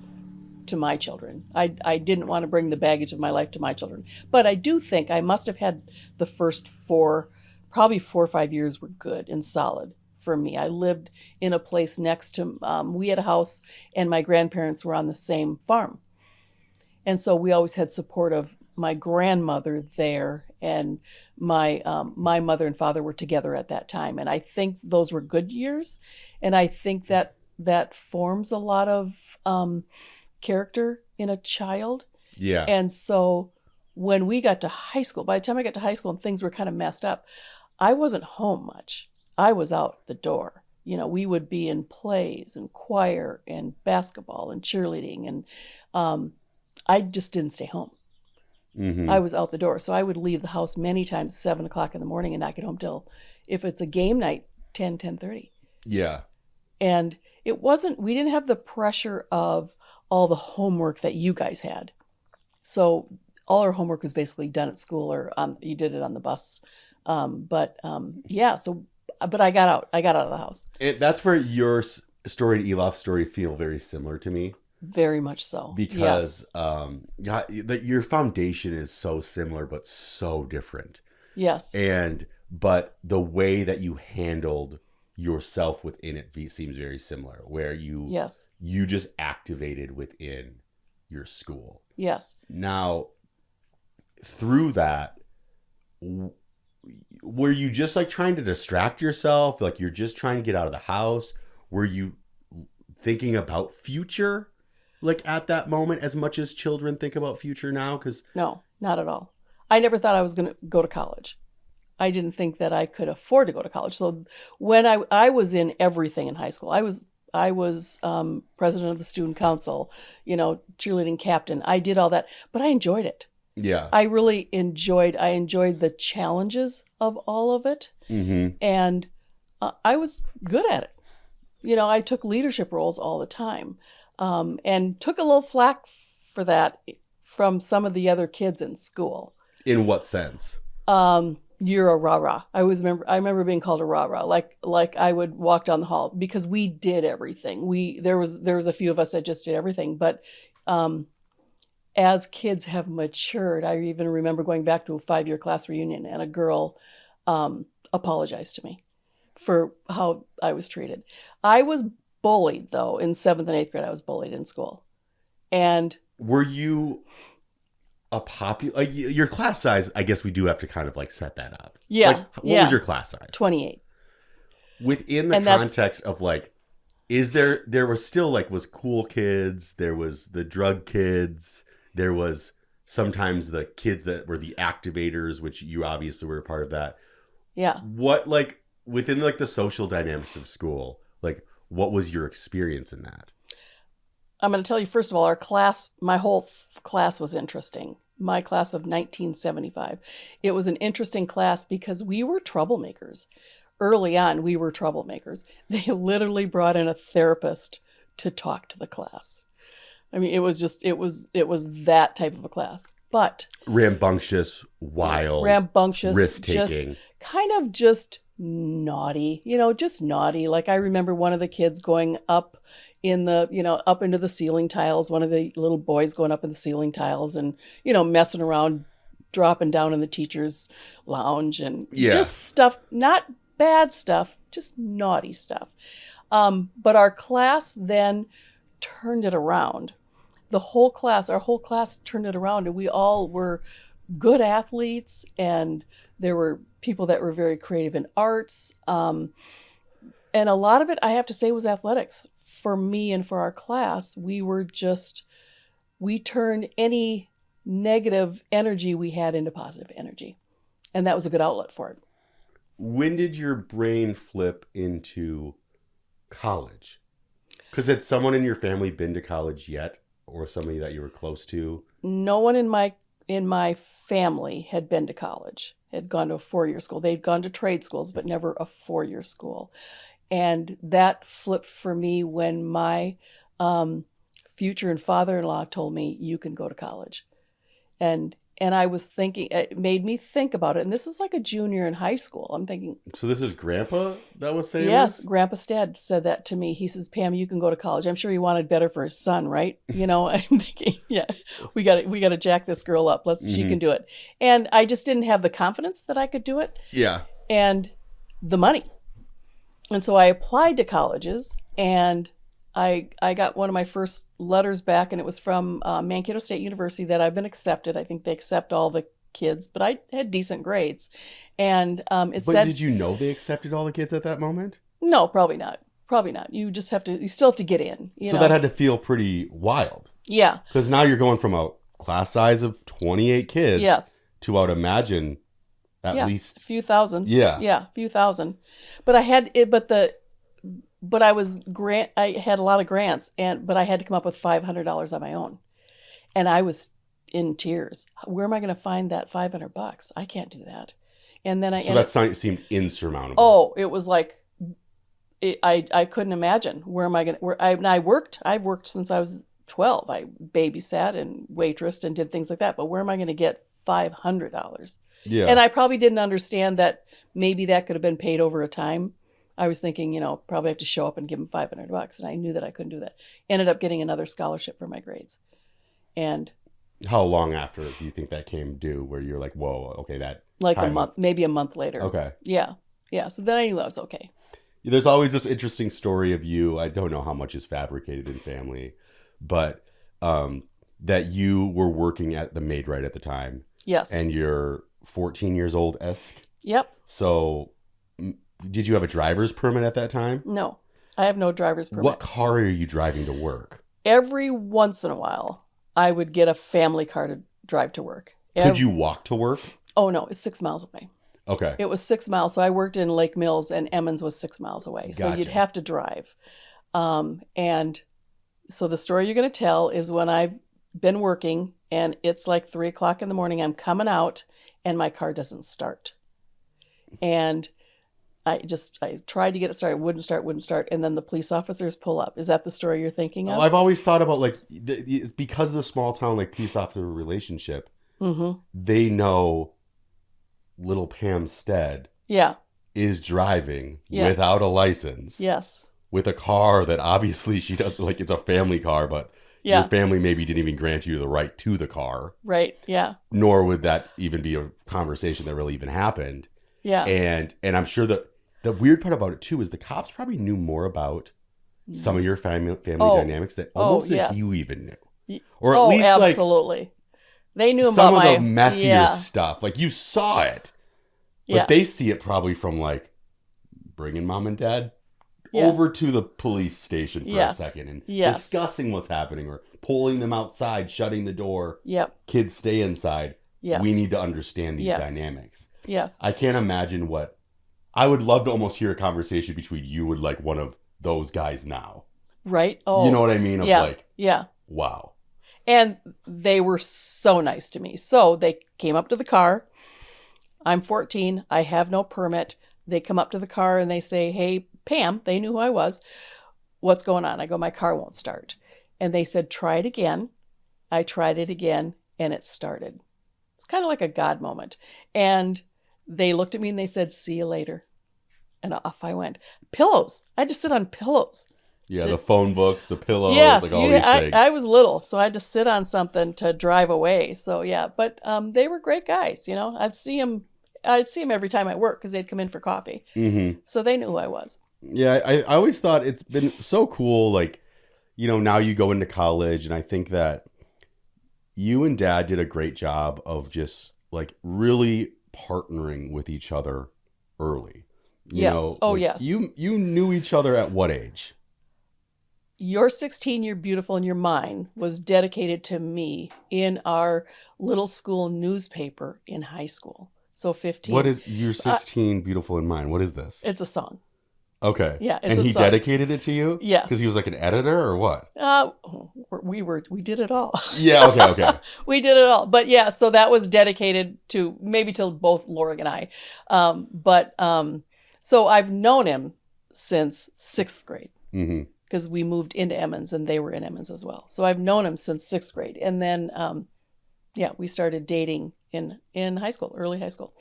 to my children. I didn't want to bring the baggage of my life to my children. But I do think I must have had the first probably 4 or 5 years were good and solid for me. I lived in a place next to, we had a house and my grandparents were on the same farm. And so we always had support of my grandmother there, and my mother and father were together at that time. And I think those were good years. And I think that forms a lot of character in a child. Yeah. And so when we got to high school, by the time I got to high school and things were kind of messed up, I wasn't home much. I was out the door. You know, we would be in plays and choir and basketball and cheerleading, and I just didn't stay home. Mm-hmm. I was out the door. So I would leave the house many times 7:00 in the morning and not get home till, if it's a game night, 10:30. Yeah. And we didn't have the pressure of all the homework that you guys had. So all our homework was basically done at school, or you did it on the bus. But I got out of the house. That's where your story and Elof's story feel very similar to me. Very much so. Because your foundation is so similar, but so different. Yes. But the way that you handled yourself within it seems very similar, where you just activated within your school. Yes. Now, through that, were you just like trying to distract yourself? Like you're just trying to get out of the house? Were you thinking about future, like at that moment, as much as children think about future now? No, not at all. I never thought I was going to go to college. I didn't think that I could afford to go to college. So when I was in everything in high school, I was president of the student council, cheerleading captain. I did all that, but I enjoyed it. Yeah. I really enjoyed the challenges of all of it. Mm-hmm. And I was good at it. I took leadership roles all the time, and took a little flack for that from some of the other kids in school. In what sense? You're a rah-rah. I remember being called a rah-rah. Like I would walk down the hall because we did everything. There was a few of us that just did everything. But as kids have matured, I even remember going back to a 5-year class reunion, and a girl apologized to me for how I was treated. I was bullied, though. In 7th and 8th grade, I was bullied in school. And were you a popular, your class size? I guess we do have to kind of like set that up. yeah, Like, what yeah, was your class size? 28. Within the And that's- context of like, is there was still like, was cool kids, there was the drug kids, there was sometimes the kids that were the activators, which you obviously were a part of that. Yeah. What, like, within like the social dynamics of school, like, what was your experience in that? I'm going to tell you, first of all, our class, my whole class was interesting. My class of 1975. It was an interesting class because we were troublemakers. Early on, we were troublemakers. They literally brought in a therapist to talk to the class. I mean, it was that type of a class. But Rambunctious, wild, rambunctious, risk-taking. just kind of just naughty, just naughty. Like I remember one of the kids going up up into the ceiling tiles, one of the little boys going up in the ceiling tiles and, messing around, dropping down in the teacher's lounge and just stuff, not bad stuff, just naughty stuff. But our class then turned it around. Our whole class turned it around, and we all were good athletes, and there were people that were very creative in arts. And a lot of it, I have to say, was athletics. For me and for our class, we turned any negative energy we had into positive energy. And that was a good outlet for it. When did your brain flip into college? Because had someone in your family been to college yet, or somebody that you were close to? No one in my family had been to college, had gone to a 4-year school. They'd gone to trade schools, but never a 4-year school. And that flipped for me when my future and father-in-law told me, you can go to college. And I was thinking, it made me think about it. And this is like a junior in high school. I'm thinking. So this is Grandpa that was saying yes, this? Grandpa Stead said that to me. He says, Pam, you can go to college. I'm sure he wanted better for his son, right? I'm thinking, yeah, we got to jack this girl up. She can do it. And I just didn't have the confidence that I could do it. Yeah. And the money. And so I applied to colleges, and I got one of my first letters back, and it was from Mankato State University that I've been accepted. I think they accept all the kids, but I had decent grades. And it said... But did you know they accepted all the kids at that moment? No, probably not. Probably not. You still have to get in. So that had to feel pretty wild. Yeah. Because now you're going from a class size of 28 kids yes. to, I would imagine, at least... a few thousand. Yeah. Yeah, a few thousand. But I had it, but I had a lot of grants, but I had to come up with $500 on my own. And I was in tears. Where am I going to find that $500? I can't do that. And then that seemed insurmountable. Oh, it was like, I couldn't imagine. Where am I going to, I've worked since I was 12. I babysat and waitressed and did things like that. But where am I going to get $500? Yeah. And I probably didn't understand that maybe that could have been paid over a time. I was thinking, probably have to show up and give them $500. And I knew that I couldn't do that. Ended up getting another scholarship for my grades. And how long after do you think that came due where you're like, whoa, okay, that like a month, maybe a month later. Okay. Yeah. Yeah. So then I knew I was okay. There's always this interesting story of you. I don't know how much is fabricated in family, but that you were working at the Maid-Rite at the time. Yes. And you're 14 years old-esque. Yep. So did you have a driver's permit at that time? No, I have no driver's permit. What car are you driving to work? Every once in a while, I would get a family car to drive to work. Could you walk to work? Oh, no, it's 6 miles away. Okay. It was 6 miles. So I worked in Lake Mills, and Emmons was 6 miles away. So Gotcha. you'd have to drive. And so the story you're going to tell is when I've been working, and it's like 3 o'clock in the morning, I'm coming out, and my car doesn't start. And I tried to get it started, wouldn't start, and then the police officers pull up. Is that the story you're thinking of? I've always thought about like because of the small town like police officer relationship, they know little Pam Stead is driving without a license. Yes. With a car that obviously she doesn't like. It's a family car, but your family maybe didn't even grant you the right to the car. Right. Yeah. Nor would that even be a conversation that really even happened. Yeah. And I'm sure that the weird part about it too is the cops probably knew more about some of your family dynamics that almost like you even knew. or at Oh, least like absolutely. They knew some about of my the messier yeah, stuff. Like you saw it, but yeah, they see it probably from like bringing mom and dad yeah. over to the police station for a Yes. second and Yes. discussing what's happening, or pulling them outside, shutting the door. Yep. Kids stay inside. Yes. We need to understand these Yes. dynamics. Yes. I can't imagine what I would love to almost hear a conversation between you and like one of those guys now. Right? Oh. You know what I mean? Of yeah. like, Yeah. wow. And they were so nice to me. So they came up to the car. I'm 14. I have no permit. They come up to the car and they say, "Hey, Pam," they knew who I was. "What's going on?" I go, "My car won't start." And they said, "Try it again." I tried it again and it started. It's kind of like a God moment. And they looked at me and they said, "See you later." And off I went. Pillows. I had to sit on pillows. Yeah, the phone books, the pillows, Yes, like all these things. I was little, so I had to sit on something to drive away. So yeah, but they were great guys. I'd see them every time I worked because they'd come in for coffee. Mm-hmm. So they knew who I was. Yeah, I always thought it's been so cool. Like, now you go into college, and I think that you and Dad did a great job of just like really partnering with each other early. Yes. Yes. You knew each other at what age? Your 16 Year Beautiful in Your Mind was dedicated to me in our little school newspaper in high school. So 15. What is You're 16 Beautiful in Mind? What is this? It's a song. Okay. Yeah, it's and a he song. dedicated it to you? Yes. Because he was like an editor or what? We did it all. Yeah, okay. We did it all. But yeah, so that was dedicated to maybe to both Lori and I. So I've known him since 6th grade. Mm-hmm. Because we moved into Emmons and they were in Emmons as well. So I've known him since 6th grade. And then, we started dating in high school, early high school.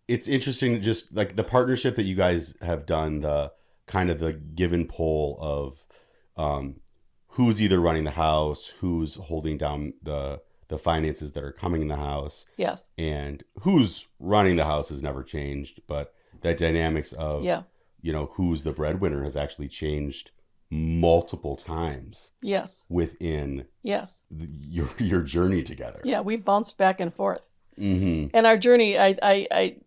It's interesting, just like the partnership that you guys have done, the kind of the give and pull of who's either running the house, who's holding down the finances that are coming in the house. Yes. And who's running the house has never changed, but the dynamics of who's the breadwinner has actually changed multiple times. Yes. Within yes your journey together. Yeah, we've bounced back and forth. Mm-hmm. And our journey, I'm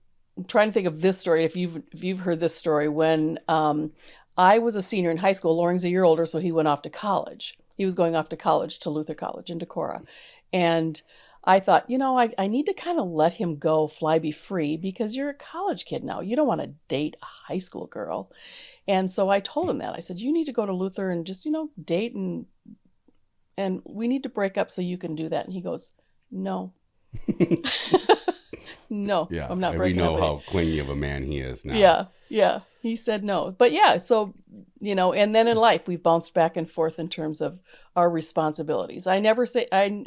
trying to think of this story. If you've heard this story, when I was a senior in high school, Loring's a year older, so he went off to college. He was going off to college, to Luther College in Decorah, and I thought, I need to kind of let him go, fly, be free, because you're a college kid now. You don't want to date a high school girl. And so I told him that. I said, you need to go to Luther and just, date and we need to break up so you can do that. And he goes, no. No, yeah, I'm not we breaking up. know how clingy of a man he is now. Yeah. He said no. But yeah, so, and then in life, we've bounced back and forth in terms of our responsibilities. I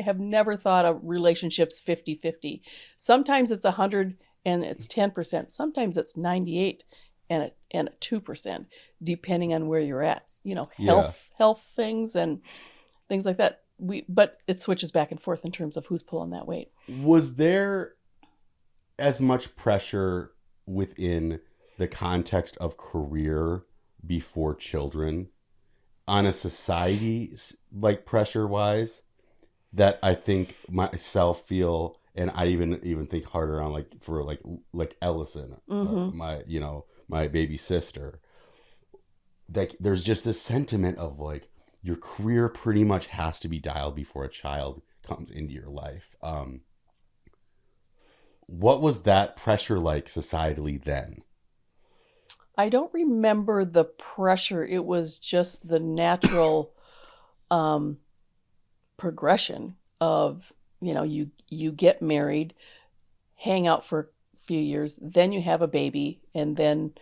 have never thought of relationships 50-50. Sometimes it's 100 and it's 10%. Sometimes it's 98 and 2%, depending on where you're at, health things and things like that. But it switches back and forth in terms of who's pulling that weight. Was there as much pressure within the context of career before children on a society, like pressure wise, that I think myself feel, and I even think harder on like for like Ellison, my baby sister, like there's just this sentiment of like your career pretty much has to be dialed before a child comes into your life. What was that pressure like societally then? I don't remember the pressure. It was just the natural progression of, you get married, hang out for a few years, then you have a baby, and then,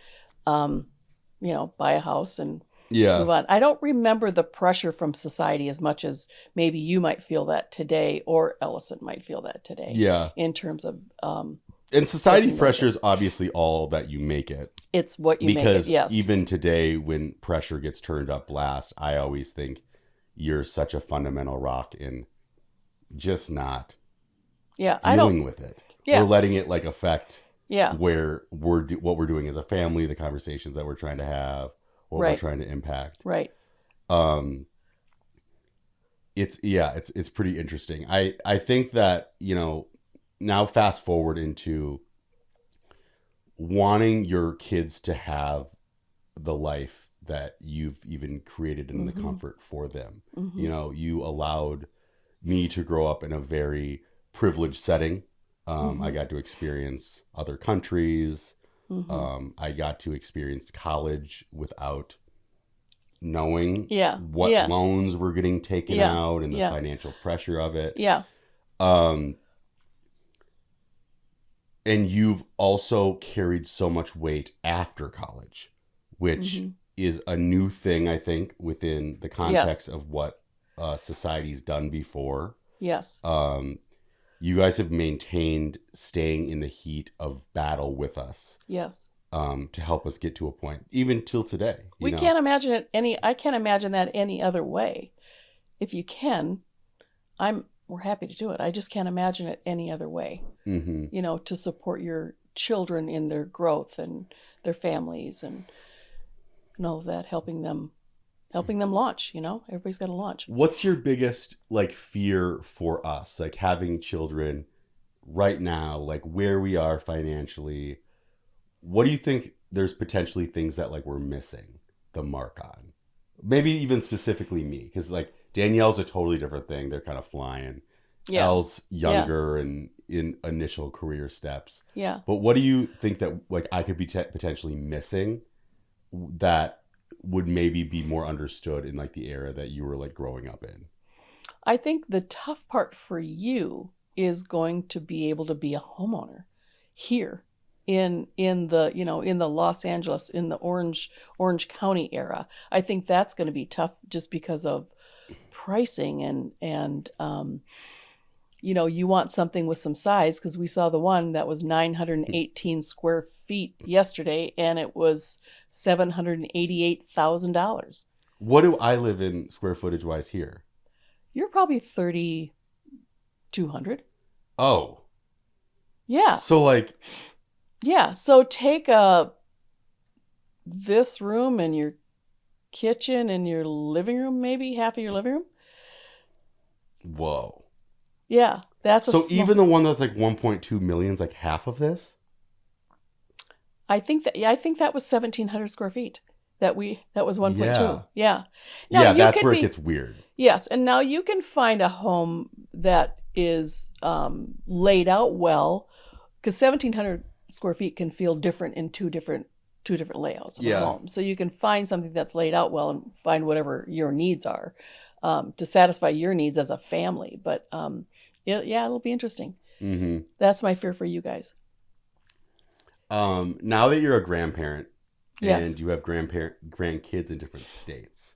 buy a house and move on. I don't remember the pressure from society as much as maybe you might feel that today, or Ellison might feel that today. Yeah. In terms of and society pressure is obviously all that you make it. It's what you make it, yes. Because even today, when pressure gets turned up blast, I always think you're such a fundamental rock in just not dealing with it. Yeah. We're letting it like affect where what we're doing as a family, the conversations that we're trying to have, what we're trying to impact. Right. it's pretty interesting. I think that, you know, now fast forward into wanting your kids to have the life that you've even created in the comfort for them. You know, you allowed me to grow up in a very privileged setting. I got to experience other countries. I got to experience college without knowing what loans were getting taken out and the financial pressure of it. And you've also carried so much weight after college, which is a new thing, I think, within the context of what society's done before. You guys have maintained staying in the heat of battle with us. To help us get to a point, even till today. We can't imagine it I can't imagine that any other way. If you can, we're happy to do it. I just can't imagine it any other way. You know, to support your children in their growth and their families and all of that, helping them launch. You know, everybody's got to launch. What's your biggest like fear for us, like having children right now, like where we are financially? What do you think there's potentially things that like we're missing the mark on? Maybe even specifically me, because like Danielle's a totally different thing. They're kind of flying. Elle's younger and in initial career steps. But what do you think that like I could be potentially missing that would maybe be more understood in like the era that you were like growing up in? I think the tough part for you is going to be able to be a homeowner here in the, you know, in the Los Angeles, in the Orange County era. I think that's going to be tough just because of pricing and you know, you want something with some size, because we saw the one that was 918 square feet yesterday and it was $788,000. What do I live in square footage wise here? You're probably 3,200. Oh. Yeah. So like. Yeah. So take this room and your kitchen and your living room, maybe half of your living room. Whoa. Yeah. That's even the one that's like 1.2 million is like half of this? I think that was 1,700 square feet. That was 1.2. Yeah. Now, that's where it gets weird. Yes. And now you can find a home that is laid out well, because 1,700 square feet can feel different in two different layouts of a home. So you can find something that's laid out well and find whatever your needs are to satisfy your needs as a family. But it'll be interesting. That's my fear for you guys. Now that you're a grandparent and you have grandkids in different states,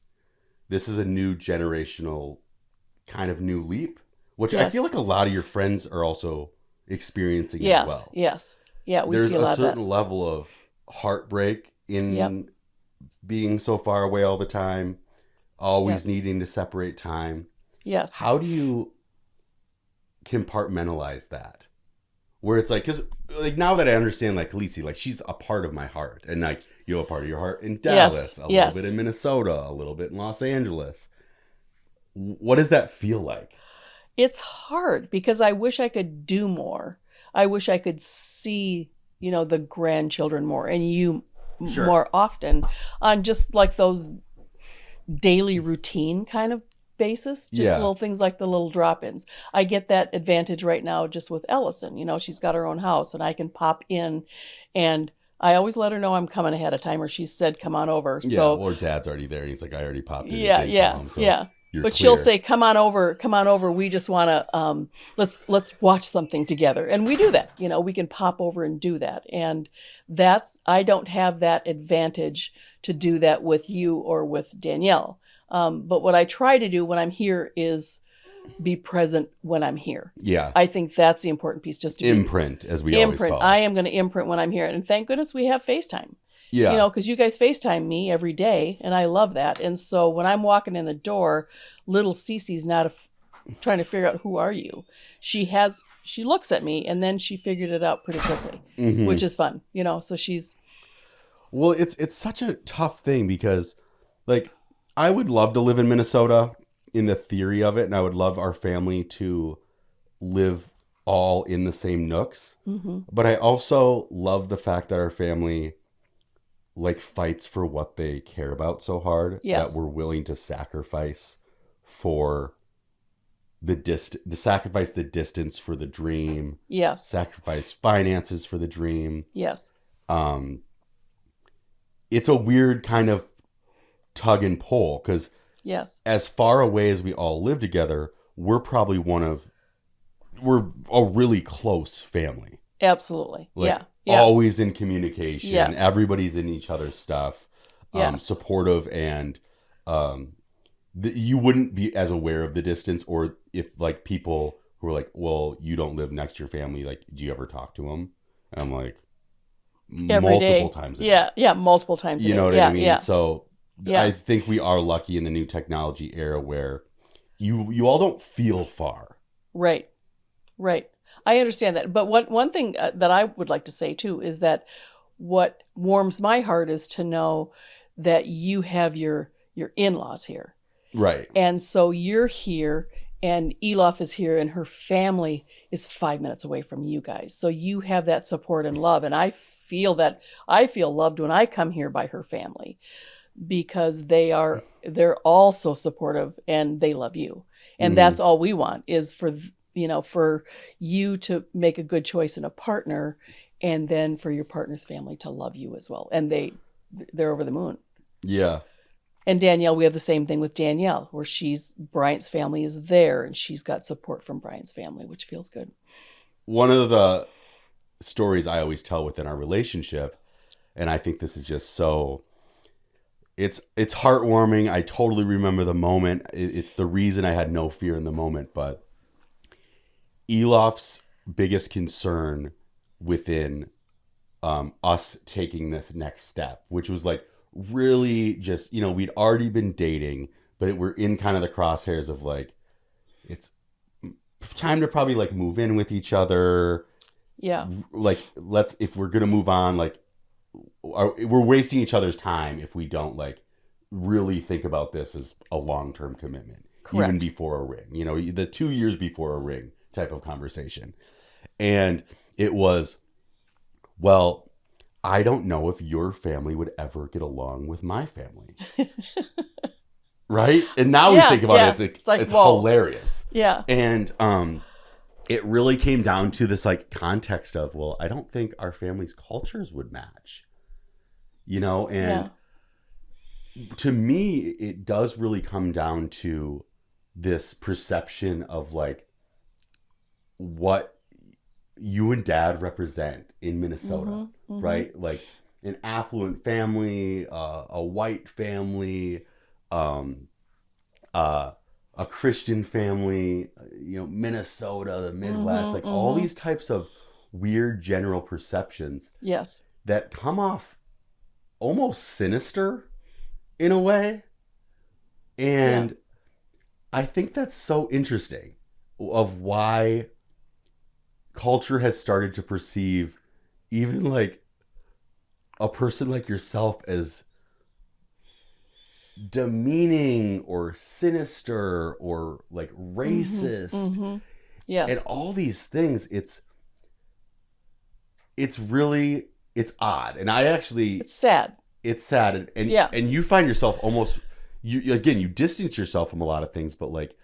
this is a new generational kind of new leap, which I feel like a lot of your friends are also experiencing as well. Yeah, we There's see a lot a certain of that. level of heartbreak in being so far away all the time, always needing to separate time. How do you compartmentalize that? Where it's like, because like now that I understand, like Khaleesi, like she's a part of my heart, and like you have a part of your heart in Dallas, a little bit in Minnesota, a little bit in Los Angeles. What does that feel like? It's hard because I wish I could do more. I wish I could see, you know, the grandchildren more and you more often on just like those daily routine kind of basis, just little things like the little drop-ins. I get that advantage right now just with Ellison. You know, she's got her own house and I can pop in, and I always let her know I'm coming ahead of time, or she said, come on over. So, or Dad's already there. He's like, I already popped in. But she'll say, come on over. We just want to, let's watch something together. And we do that. You know, we can pop over and do that. And I don't have that advantage to do that with you or with Danielle. But what I try to do when I'm here is be present when I'm here. Yeah. I think that's the important piece. Just to imprint, as we always call it. I am going to imprint when I'm here. And thank goodness we have FaceTime. Yeah. You know, because you guys FaceTime me every day, and I love that. And so when I'm walking in the door, little Cece's not trying to figure out who are you. She looks at me, and then she figured it out pretty quickly, which is fun. You know, so she's. Well, it's such a tough thing because, like, I would love to live in Minnesota. in the theory of it, and I would love our family to live all in the same nooks. But I also love the fact that our family like fights for what they care about so hard that we're willing to sacrifice for sacrifice the distance for the dream. Yes. Sacrifice finances for the dream. Yes. It's a weird kind of tug and pull because as far away as we all live together, we're a really close family. Absolutely. Like, always in communication. Yes. Everybody's in each other's stuff. Supportive, and you wouldn't be as aware of the distance, or if like people who are like, well, you don't live next to your family, like, do you ever talk to them? And I'm like, multiple times a day. Yeah, multiple times a day. You know what I mean? Yeah. So I think we are lucky in the new technology era where you all don't feel far. Right. I understand that. But one thing that I would like to say too is that what warms my heart is to know that you have your in-laws here. Right. And so you're here, and Elof is here, and her family is 5 minutes away from you guys. So you have that support and love. And I feel loved when I come here by her family, because they're all so supportive and they love you. And that's all we want, is for you to make a good choice in a partner, and then for your partner's family to love you as well. And they're over the moon. Yeah. And Danielle, we have the same thing with Danielle, where Bryant's family is there, and she's got support from Bryant's family, which feels good. One of the stories I always tell within our relationship, and I think this is just so, it's heartwarming. I totally remember the moment. It's the reason I had no fear in the moment. But Elof's biggest concern within us taking the next step, which was like, really just, we'd already been dating, but we're in kind of the crosshairs of like, it's time to probably like move in with each other. Yeah. Like, if we're going to move on, like, we're wasting each other's time if we don't like really think about this as a long-term commitment. Correct. Even before a ring, the 2 years before a ring type of conversation. And it was, well, I don't know if your family would ever get along with my family. Right? And now we think about it, it's hilarious. Yeah. And it really came down to this like context of, well, I don't think our family's cultures would match. And to me, it does really come down to this perception of like what you and Dad represent in Minnesota, right? Like an affluent family, a white family, a Christian family, Minnesota, the Midwest, like all these types of weird general perceptions. Yes. That come off almost sinister in a way. And I think that's so interesting of why culture has started to perceive even like a person like yourself as demeaning or sinister or like racist. Yes. And all these things, it's odd. And it's sad. It's sad. And you find yourself almost, you distance yourself from a lot of things, but like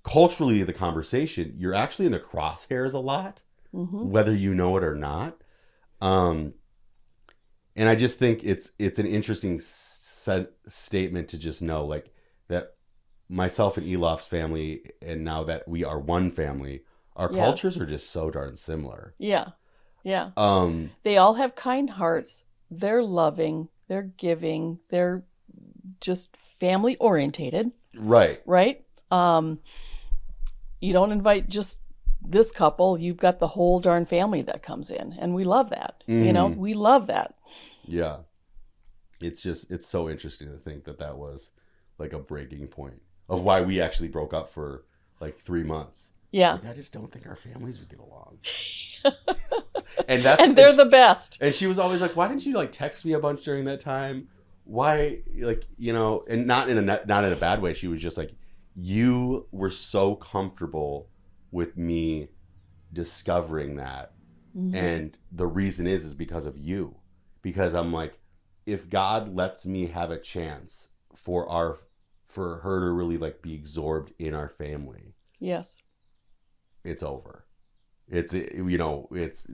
culturally the conversation, you're actually in the crosshairs a lot. Whether you know it or not. And I just think it's an interesting statement to just know like that myself and Elof's family, and now that we are one family, our cultures are just so darn similar. Yeah. Yeah. They all have kind hearts. They're loving, they're giving, they're just family orientated. Right. Right. You don't invite just this couple, you've got the whole darn family that comes in, and we love that. We love that. Yeah. It's so interesting to think that was like a breaking point of why we actually broke up for like 3 months. Yeah. Like, I just don't think our families would get along. And they're the best. And she was always like, why didn't you like text me a bunch during that time? Why, like, and not in a bad way. She was just like, you were so comfortable with me discovering that. And the reason is because of you. Because I'm like, if God lets me have a chance for her to really like be absorbed in our family, Yes. it's over. It's it's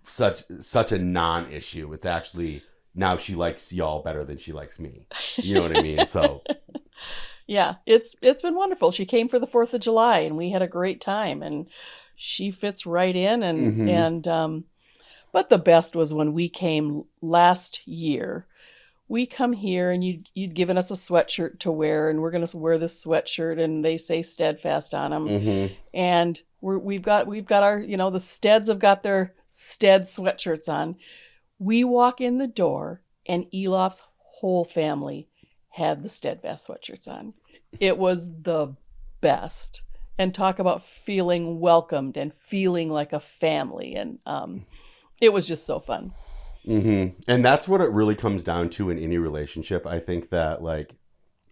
such a non-issue. It's actually now she likes y'all better than she likes me. You know what I mean? So Yeah, it's been wonderful. She came for the 4th of July and we had a great time, and she fits right in, and but the best was when we came last year. We come here and you'd given us a sweatshirt to wear, and we're going to wear this sweatshirt, and they say Steadfast on them. And we've got our, the Steads have got their Stead sweatshirts on. We walk in the door and Elof's whole family had the Steadfast sweatshirts on. It was the best. And talk about feeling welcomed and feeling like a family. And it was just so fun. And that's what it really comes down to in any relationship. I think that like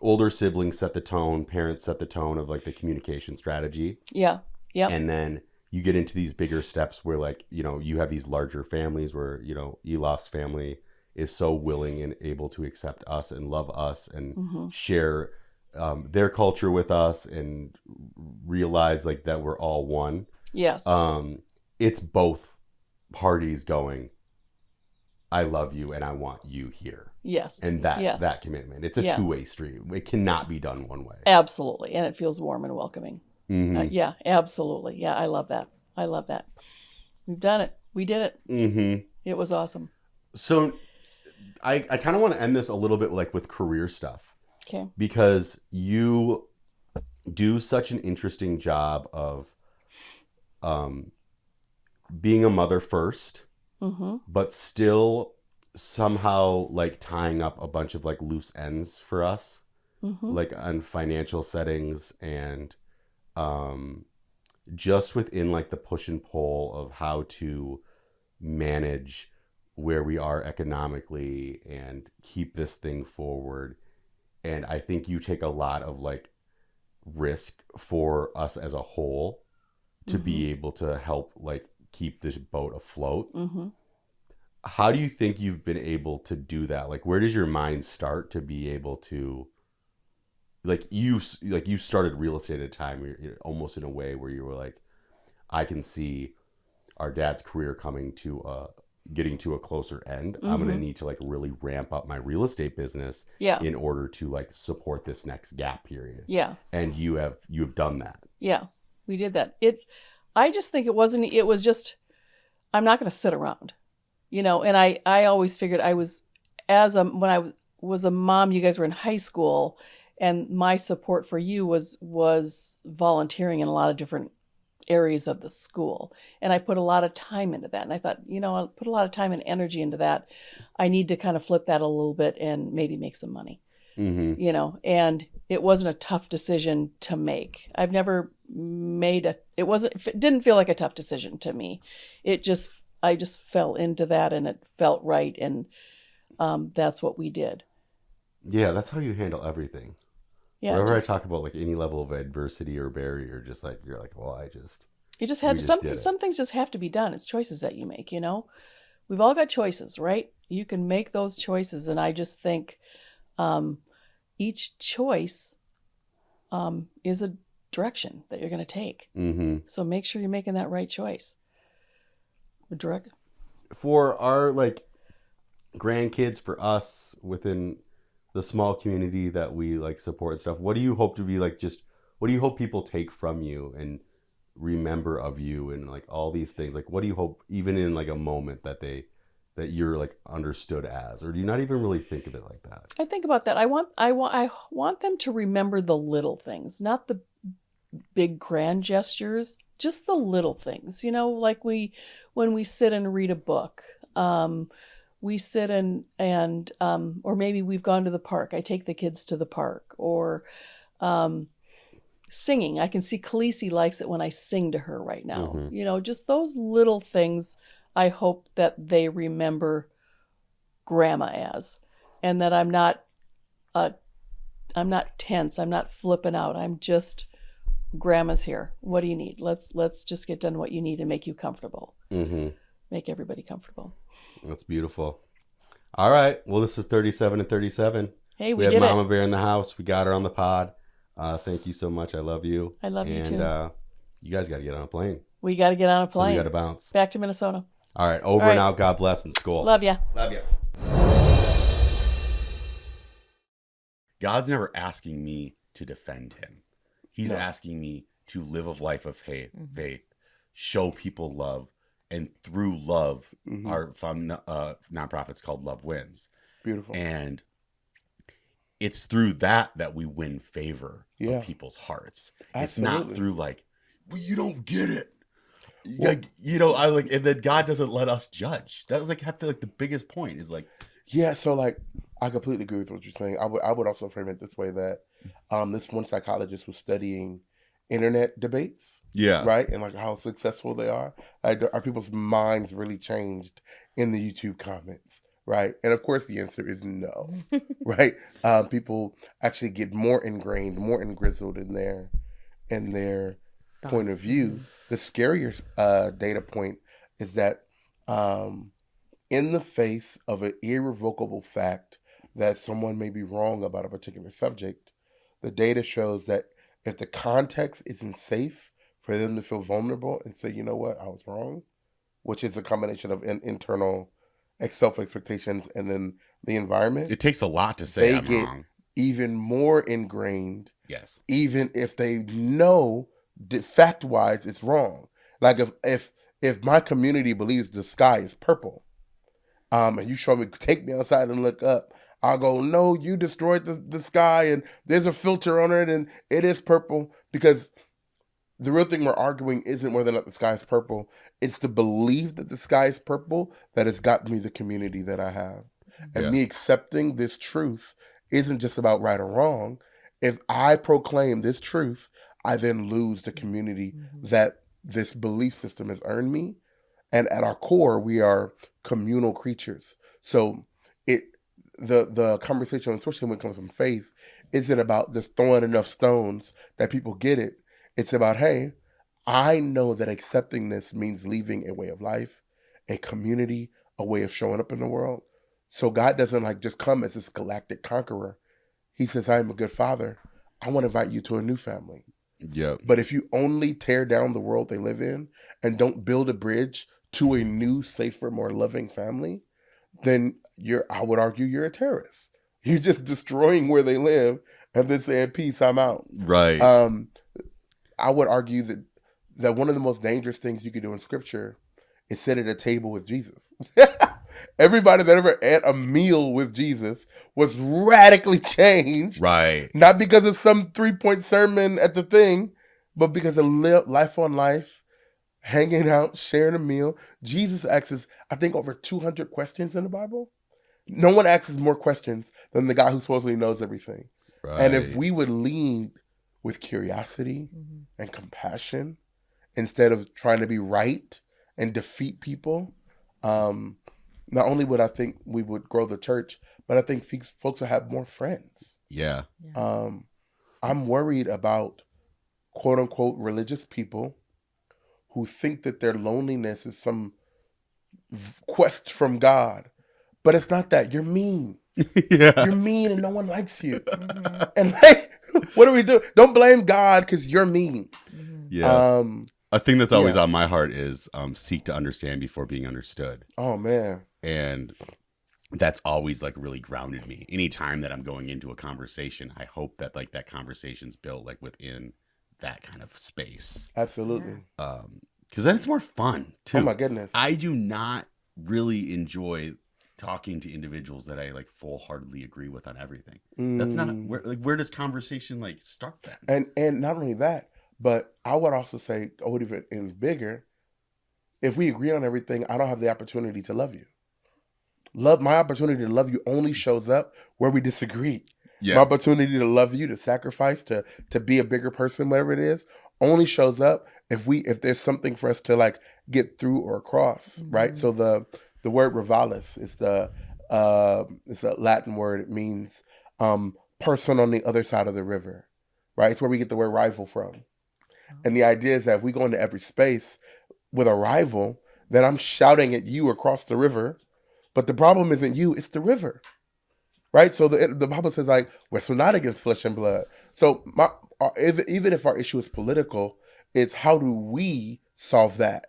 older siblings set the tone, parents set the tone of like the communication strategy. Yeah. Yeah. And then you get into these bigger steps where like, you have these larger families where, Elof's family is so willing and able to accept us and love us and share their culture with us and realize like that we're all one. Yes. It's both parties going, I love you and I want you here. Yes. And that commitment. It's a two-way street. It cannot be done one way. Absolutely. And it feels warm and welcoming. Yeah, absolutely. Yeah, I love that. I love that. We've done it. We did it. It was awesome. So I kind of want to end this a little bit like with career stuff. Okay. Because you do such an interesting job of being a mother first, but still somehow like tying up a bunch of like loose ends for us, like on financial settings and just within like the push and pull of how to manage where we are economically and keep this thing forward. And I think you take a lot of like risk for us as a whole to be able to help like keep this boat afloat. How do you think you've been able to do that? Like, where does your mind start to be able to, like you started real estate at a time where almost in a way where you were like, I can see our dad's career getting to a closer end. I'm going to need to like really ramp up my real estate business in order to like support this next gap period. Yeah. And you have done that. Yeah, we did that. I just think it was just, I'm not going to sit around, and I always figured when I was a mom, you guys were in high school, and my support for you was volunteering in a lot of different areas of the school. And I put a lot of time into that. And I thought, I'll put a lot of time and energy into that. I need to kind of flip that a little bit and maybe make some money, and it wasn't a tough decision to make. I've never it didn't feel like a tough decision to me. I just fell into that and it felt right. And that's what we did. Yeah. That's how you handle everything. Yeah, whenever I talk about like any level of adversity or barrier, just like you're like, well, you just had some things just have to be done. It's choices that you make, We've all got choices, right? You can make those choices, and I just think each choice is a direction that you're going to take. So make sure you're making that right choice. For our like grandkids, for us within the small community that we like support and stuff, what do you hope to be like, what do you hope people take from you and remember of you and like all these things? Like, what do you hope, even in like a moment that you're like understood as, or do you not even really think of it like that? I think about that. I want them to remember the little things, not the big grand gestures, just the little things, like when we sit and read a book, we sit and or maybe we've gone to the park. I take the kids to the park, or singing. I can see Khaleesi likes it when I sing to her right now. Just those little things I hope that they remember grandma as, and that I'm not tense. I'm not flipping out. I'm just, grandma's here. What do you need? Let's just get done what you need and make you comfortable. Mm-hmm. Make everybody comfortable. That's beautiful. All right. Well, this is 37 and 37. Hey, We we had did Mama it. Bear in the house. We got her on the pod. Thank you so much. I love you. I love you too. And you guys got to get on a plane. We got to get on a So plane. we got to bounce. Back to Minnesota. All right. Over All and right. out. God bless and school. Love ya. Love you. God's never asking me to defend him. He's asking me to live a life of faith, show people love, and through love, our nonprofit's called Love Wins. Beautiful. And it's through that we win favor of people's hearts. Absolutely. It's not through like, well, you don't get it. Like, you know, and then God doesn't let us judge. That was like the biggest point is like, yeah. So like, I completely agree with what you're saying. I would also frame it this way that this one psychologist was studying internet debates. yeah, Right. And like how successful they are. Like, are people's minds really changed in the YouTube comments? Right. And of course the answer is no. Right. People actually get more ingrained, more engrizzled in their point of view. The scarier data point is that in the face of an irrevocable fact that someone may be wrong about a particular subject, the data shows that if the context isn't safe for them to feel vulnerable and say, you know what, I was wrong, which is a combination of internal self-expectations and then the environment, it takes a lot to say they I'm get wrong. even more ingrained, Yes. even if they know fact-wise it's wrong. Like if my community believes the sky is purple, and you show me, take me outside and look up, I'll go, no, you destroyed the sky and there's a filter on it and it is purple. Because the real thing we're arguing isn't whether or not the sky is purple. It's the belief that the sky is purple that has gotten me the community that I have. And me accepting this truth isn't just about right or wrong. If I proclaim this truth, I then lose the community that this belief system has earned me. And at our core, we are communal creatures. So the conversation, especially when it comes from faith, isn't about just throwing enough stones that people get it. It's about, hey, I know that accepting this means leaving a way of life, a community, a way of showing up in the world. So God doesn't like just come as this galactic conqueror. He says, I am a good father. I want to invite you to a new family. Yeah. But if you only tear down the world they live in and don't build a bridge to a new, safer, more loving family, then I would argue you're a terrorist. You're just destroying where they live and then saying, peace, I'm out. Right. I would argue that one of the most dangerous things you could do in scripture is sit at a table with Jesus. Everybody that ever ate a meal with Jesus was radically changed. Right. Not because of some 3-point sermon at the thing, but because of life on life, hanging out, sharing a meal. Jesus asks, I think, over 200 questions in the Bible. No one asks more questions than the guy who supposedly knows everything. Right. And if we would lead with curiosity and compassion instead of trying to be right and defeat people, not only would I think we would grow the church, but I think folks will have more friends. Yeah. I'm worried about quote unquote religious people who think that their loneliness is some quest from God. But it's not that. You're mean. Yeah. You're mean and no one likes you. And like, what do we do? Don't blame God because you're mean. Yeah. A thing that's always on my heart is seek to understand before being understood. Oh man. And that's always like really grounded me. Anytime that I'm going into a conversation, I hope that like that conversation's built like within that kind of space. Absolutely. Because then it's more fun too. Oh my goodness. I do not really enjoy talking to individuals that I like full-heartedly agree with on everything. That's not where does conversation like start then? And not only that, but I would also say, I would even bigger, if we agree on everything, I don't have the opportunity to love you. My opportunity to love you only shows up where we disagree. Yeah. My opportunity to love you, to sacrifice, to be a bigger person, whatever it is, only shows up if there's something for us to like get through or across, right? So the word rivalis is it's a Latin word. It means person on the other side of the river, right? It's where we get the word rival from. And the idea is that if we go into every space with a rival, then I'm shouting at you across the river, but the problem isn't you, it's the river, right? So the Bible says, like, we're not against flesh and blood. So even if our issue is political, it's how do we solve that?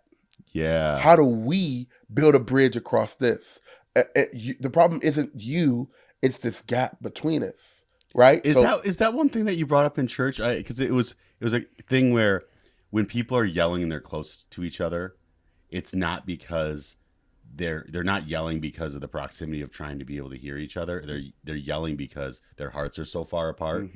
Yeah. How do we build a bridge across this? The problem isn't you, it's this gap between us, right? Is that one thing that you brought up in church? Because it was a thing where when people are yelling and they're close to each other, it's not because they're not yelling because of the proximity of trying to be able to hear each other. They're yelling because their hearts are so far apart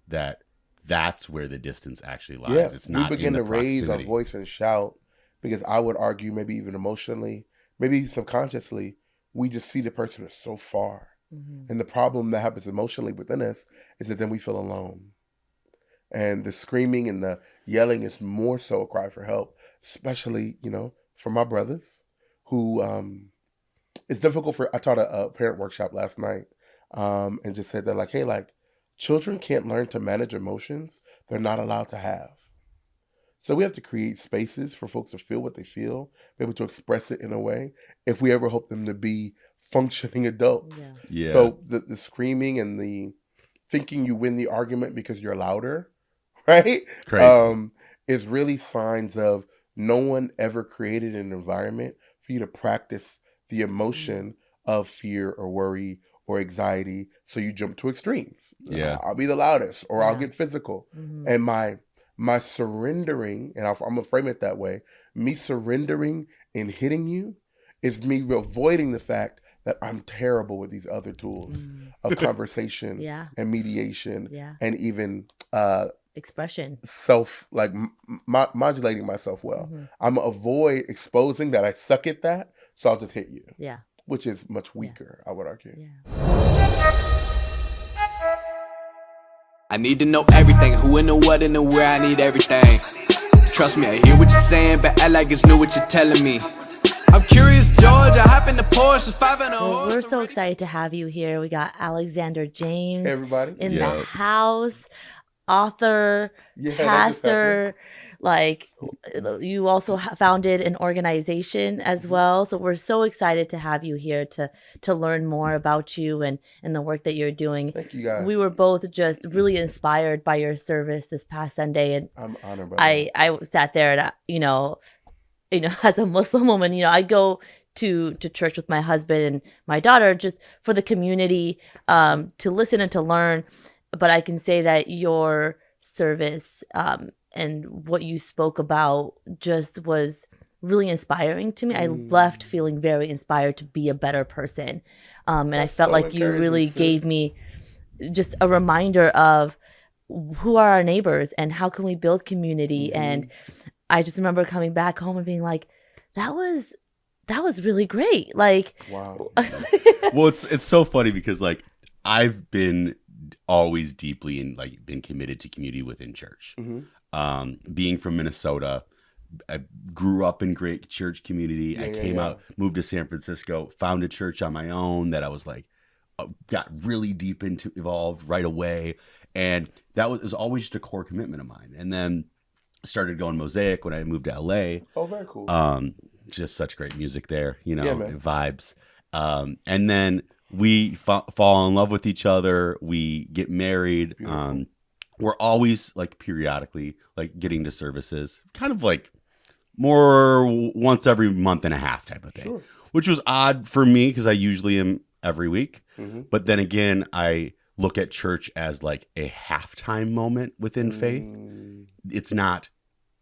that that's where the distance actually lies. Yeah, It's not we begin in the to raise our proximity. voice and shout because I would argue maybe even emotionally, maybe subconsciously, we just see the person as so far. And the problem that happens emotionally within us is that then we feel alone. And the screaming and the yelling is more so a cry for help, especially, for my brothers who, it's difficult for, I taught a parent workshop last night and just said that like, hey, like children can't learn to manage emotions they're not allowed to have. So we have to create spaces for folks to feel what they feel, be able to express it in a way, if we ever hope them to be functioning adults. Yeah. So the screaming and the thinking you win the argument because you're louder, right? Crazy. Is really signs of no one ever created an environment for you to practice the emotion of fear or worry or anxiety. So you jump to extremes. Yeah. I'll be the loudest or I'll get physical. And my surrendering, and I'm gonna frame it that way, me surrendering and hitting you is me avoiding the fact that I'm terrible with these other tools of conversation and mediation and even expression, self, like modulating myself well. I'm gonna avoid exposing that I suck at that, so I'll just hit you. Yeah. Which is much weaker, I would argue. I need to know everything, who and the what and the where, I need everything. Trust me, I hear what you're saying, but act like it's new what you're telling me. I'm curious, George, I hop in the Porsche, it's 5 and a Well, horse. we're so excited to have you here. We got Alexander James Hey, everybody. in the house, author, Yeah, pastor. Like, you also founded an organization as well. So we're so excited to have you here to learn more about you and the work that you're doing. Thank you, guys. We were both just really inspired by your service this past Sunday, and I'm honored by that. I sat there and as a Muslim woman, I go to church with my husband and my daughter just for the community, to listen and to learn. But I can say that your service and what you spoke about just was really inspiring to me. I left feeling very inspired to be a better person. And I felt so like you really encouraging, gave me just a reminder of who are our neighbors and how can we build community. And I just remember coming back home and being like, that was really great. Like, wow. Well, it's so funny because like I've been always deeply been committed to community within church. Being from Minnesota, I grew up in great church community. I came out, moved to San Francisco, found a church on my own that I was like, got really deep into, involved right away. And that was always just a core commitment of mine. And then started going Mosaic when I moved to LA. Oh, very cool. Just such great music there, man. vibes. And then we fall in love with each other. We get married. We're always like periodically like getting to services, kind of like more once every month and a half type of thing, which was odd for me because I usually am every week. But then again, I look at church as like a halftime moment within faith. It's not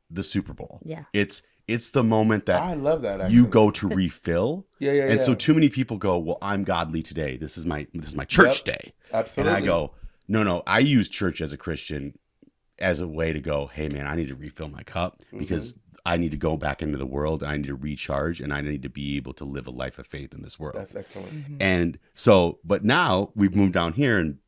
the Super Bowl. Yeah. It's the moment that I love that. Actually. you go to refill. And so too many people go, well, I'm godly today. This is my church day. Absolutely. And I go, no, I use church as a Christian as a way to go, hey man, I need to refill my cup because I need to go back into the world. I need to recharge and I need to be able to live a life of faith in this world. That's excellent. And so, but now we've moved down here and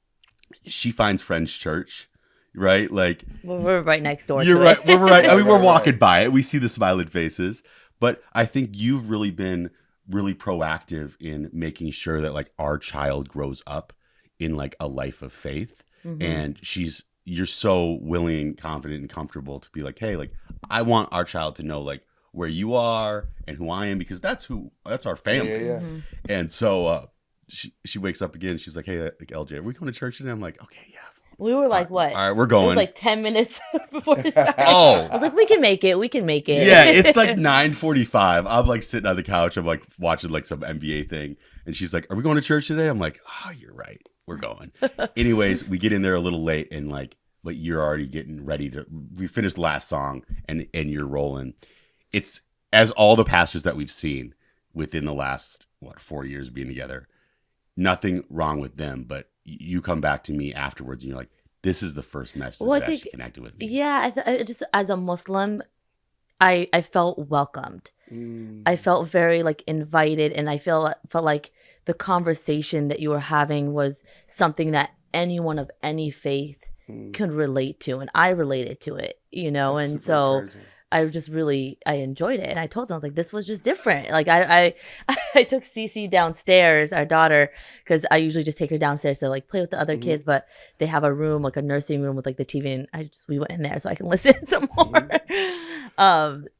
she finds Friends Church, right? Like we're right next door. You're to right. It. We're right. I mean, we're walking by it. We see the smiling faces, but I think you've really been really proactive in making sure that like our child grows up in like a life of faith. and you're so willing, confident, and comfortable to be like, hey, like I want our child to know like where you are and who I am, because that's our family. Yeah. And so she wakes up again. She's like, hey, like LJ, are we going to church today? I'm like, okay, yeah. We were like, what? All right, we're It going. was like 10 minutes before it started. Oh. I was like, we can make it. We can make it. Yeah, it's like 9:45. I'm like sitting on the couch. I'm like watching like some NBA thing. And she's like, are we going to church today? I'm like, oh, you're right. We're going. Anyways, we get in there a little late and like you're already getting ready we finished the last song and you're rolling. It's as all the pastors that we've seen within the last, 4 years being together, nothing wrong with them, but you come back to me afterwards and you're like, this is the first message that actually connected with me. Yeah, I just as a Muslim, I felt welcomed. I felt very like invited, and I felt like the conversation that you were having was something that anyone of any faith could relate to, and I related to it, That's and so encouraging. I just really I enjoyed it, and I told them I was like, this was just different. Like I took Cece downstairs, our daughter, because I usually just take her downstairs to like play with the other kids, but they have a room like a nursing room with like the TV, and we went in there so I can listen some more.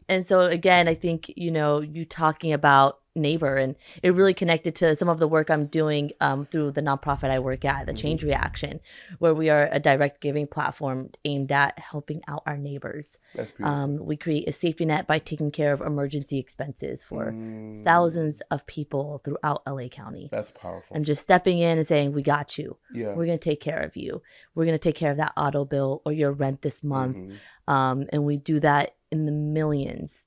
And so again, I think you talking about neighbor, and it really connected to some of the work I'm doing through the nonprofit I work at, the Change Reaction, where we are a direct giving platform aimed at helping out our neighbors. That's beautiful. We create a safety net by taking care of emergency expenses for thousands of people throughout LA County. That's powerful. And just stepping in and saying, we got you. Yeah. We're going to take care of you. We're going to take care of that auto bill or your rent this month. And we do that in the millions.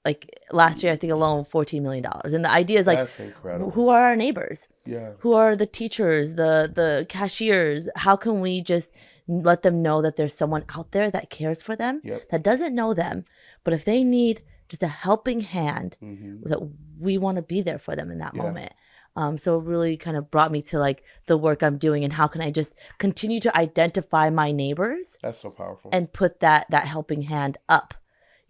Like last year, I think alone, $14 million. And the idea is like, that's incredible. Who are our neighbors? Yeah. Who are the teachers, the cashiers? How can we just let them know that there's someone out there that cares for them, that doesn't know them, but if they need just a helping hand, that we want to be there for them in that moment. So it really kind of brought me to like the work I'm doing and how can I just continue to identify my neighbors. That's so powerful. And put that helping hand up.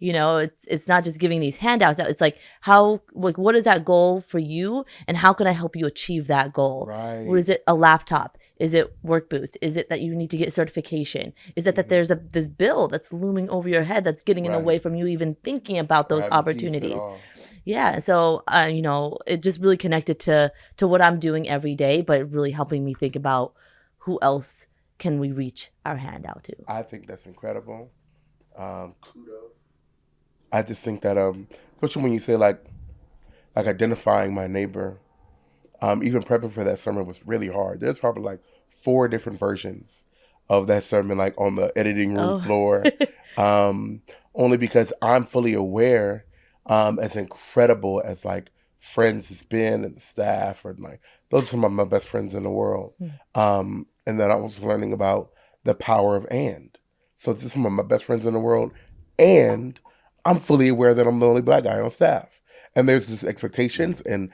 It's not just giving these handouts out. It's like what is that goal for you, and how can I help you achieve that goal? Right. Or is it a laptop? Is it work boots? Is it that you need to get certification? Is it that there's this bill that's looming over your head that's getting in the way from you even thinking about those opportunities? Yeah. So it just really connected to what I'm doing every day, but really helping me think about who else can we reach our hand out to. I think that's incredible. Kudos. I just think that, especially when you say like identifying my neighbor, even prepping for that sermon was really hard. There's probably like 4 different versions of that sermon, like on the editing room floor, only because I'm fully aware, as incredible as like friends has been and the staff, or like those are some of my best friends in the world. And then I was learning about the power of and. So this is some of my best friends in the world, and I'm fully aware that I'm the only Black guy on staff. And there's just expectations and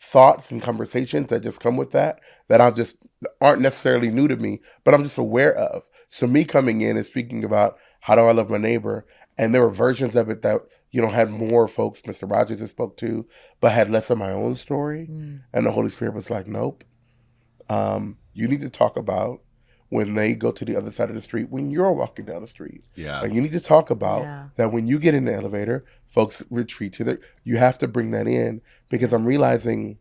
thoughts and conversations that just come with that aren't necessarily new to me, but I'm just aware of. So me coming in and speaking about how do I love my neighbor, and there were versions of it that, had more folks Mr. Rogers has spoke to, but had less of my own story. And the Holy Spirit was like, nope. You need to talk about when they go to the other side of the street, when you're walking down the street. Yeah. Like you need to talk about that when you get in the elevator, folks retreat you have to bring that in, because I'm realizing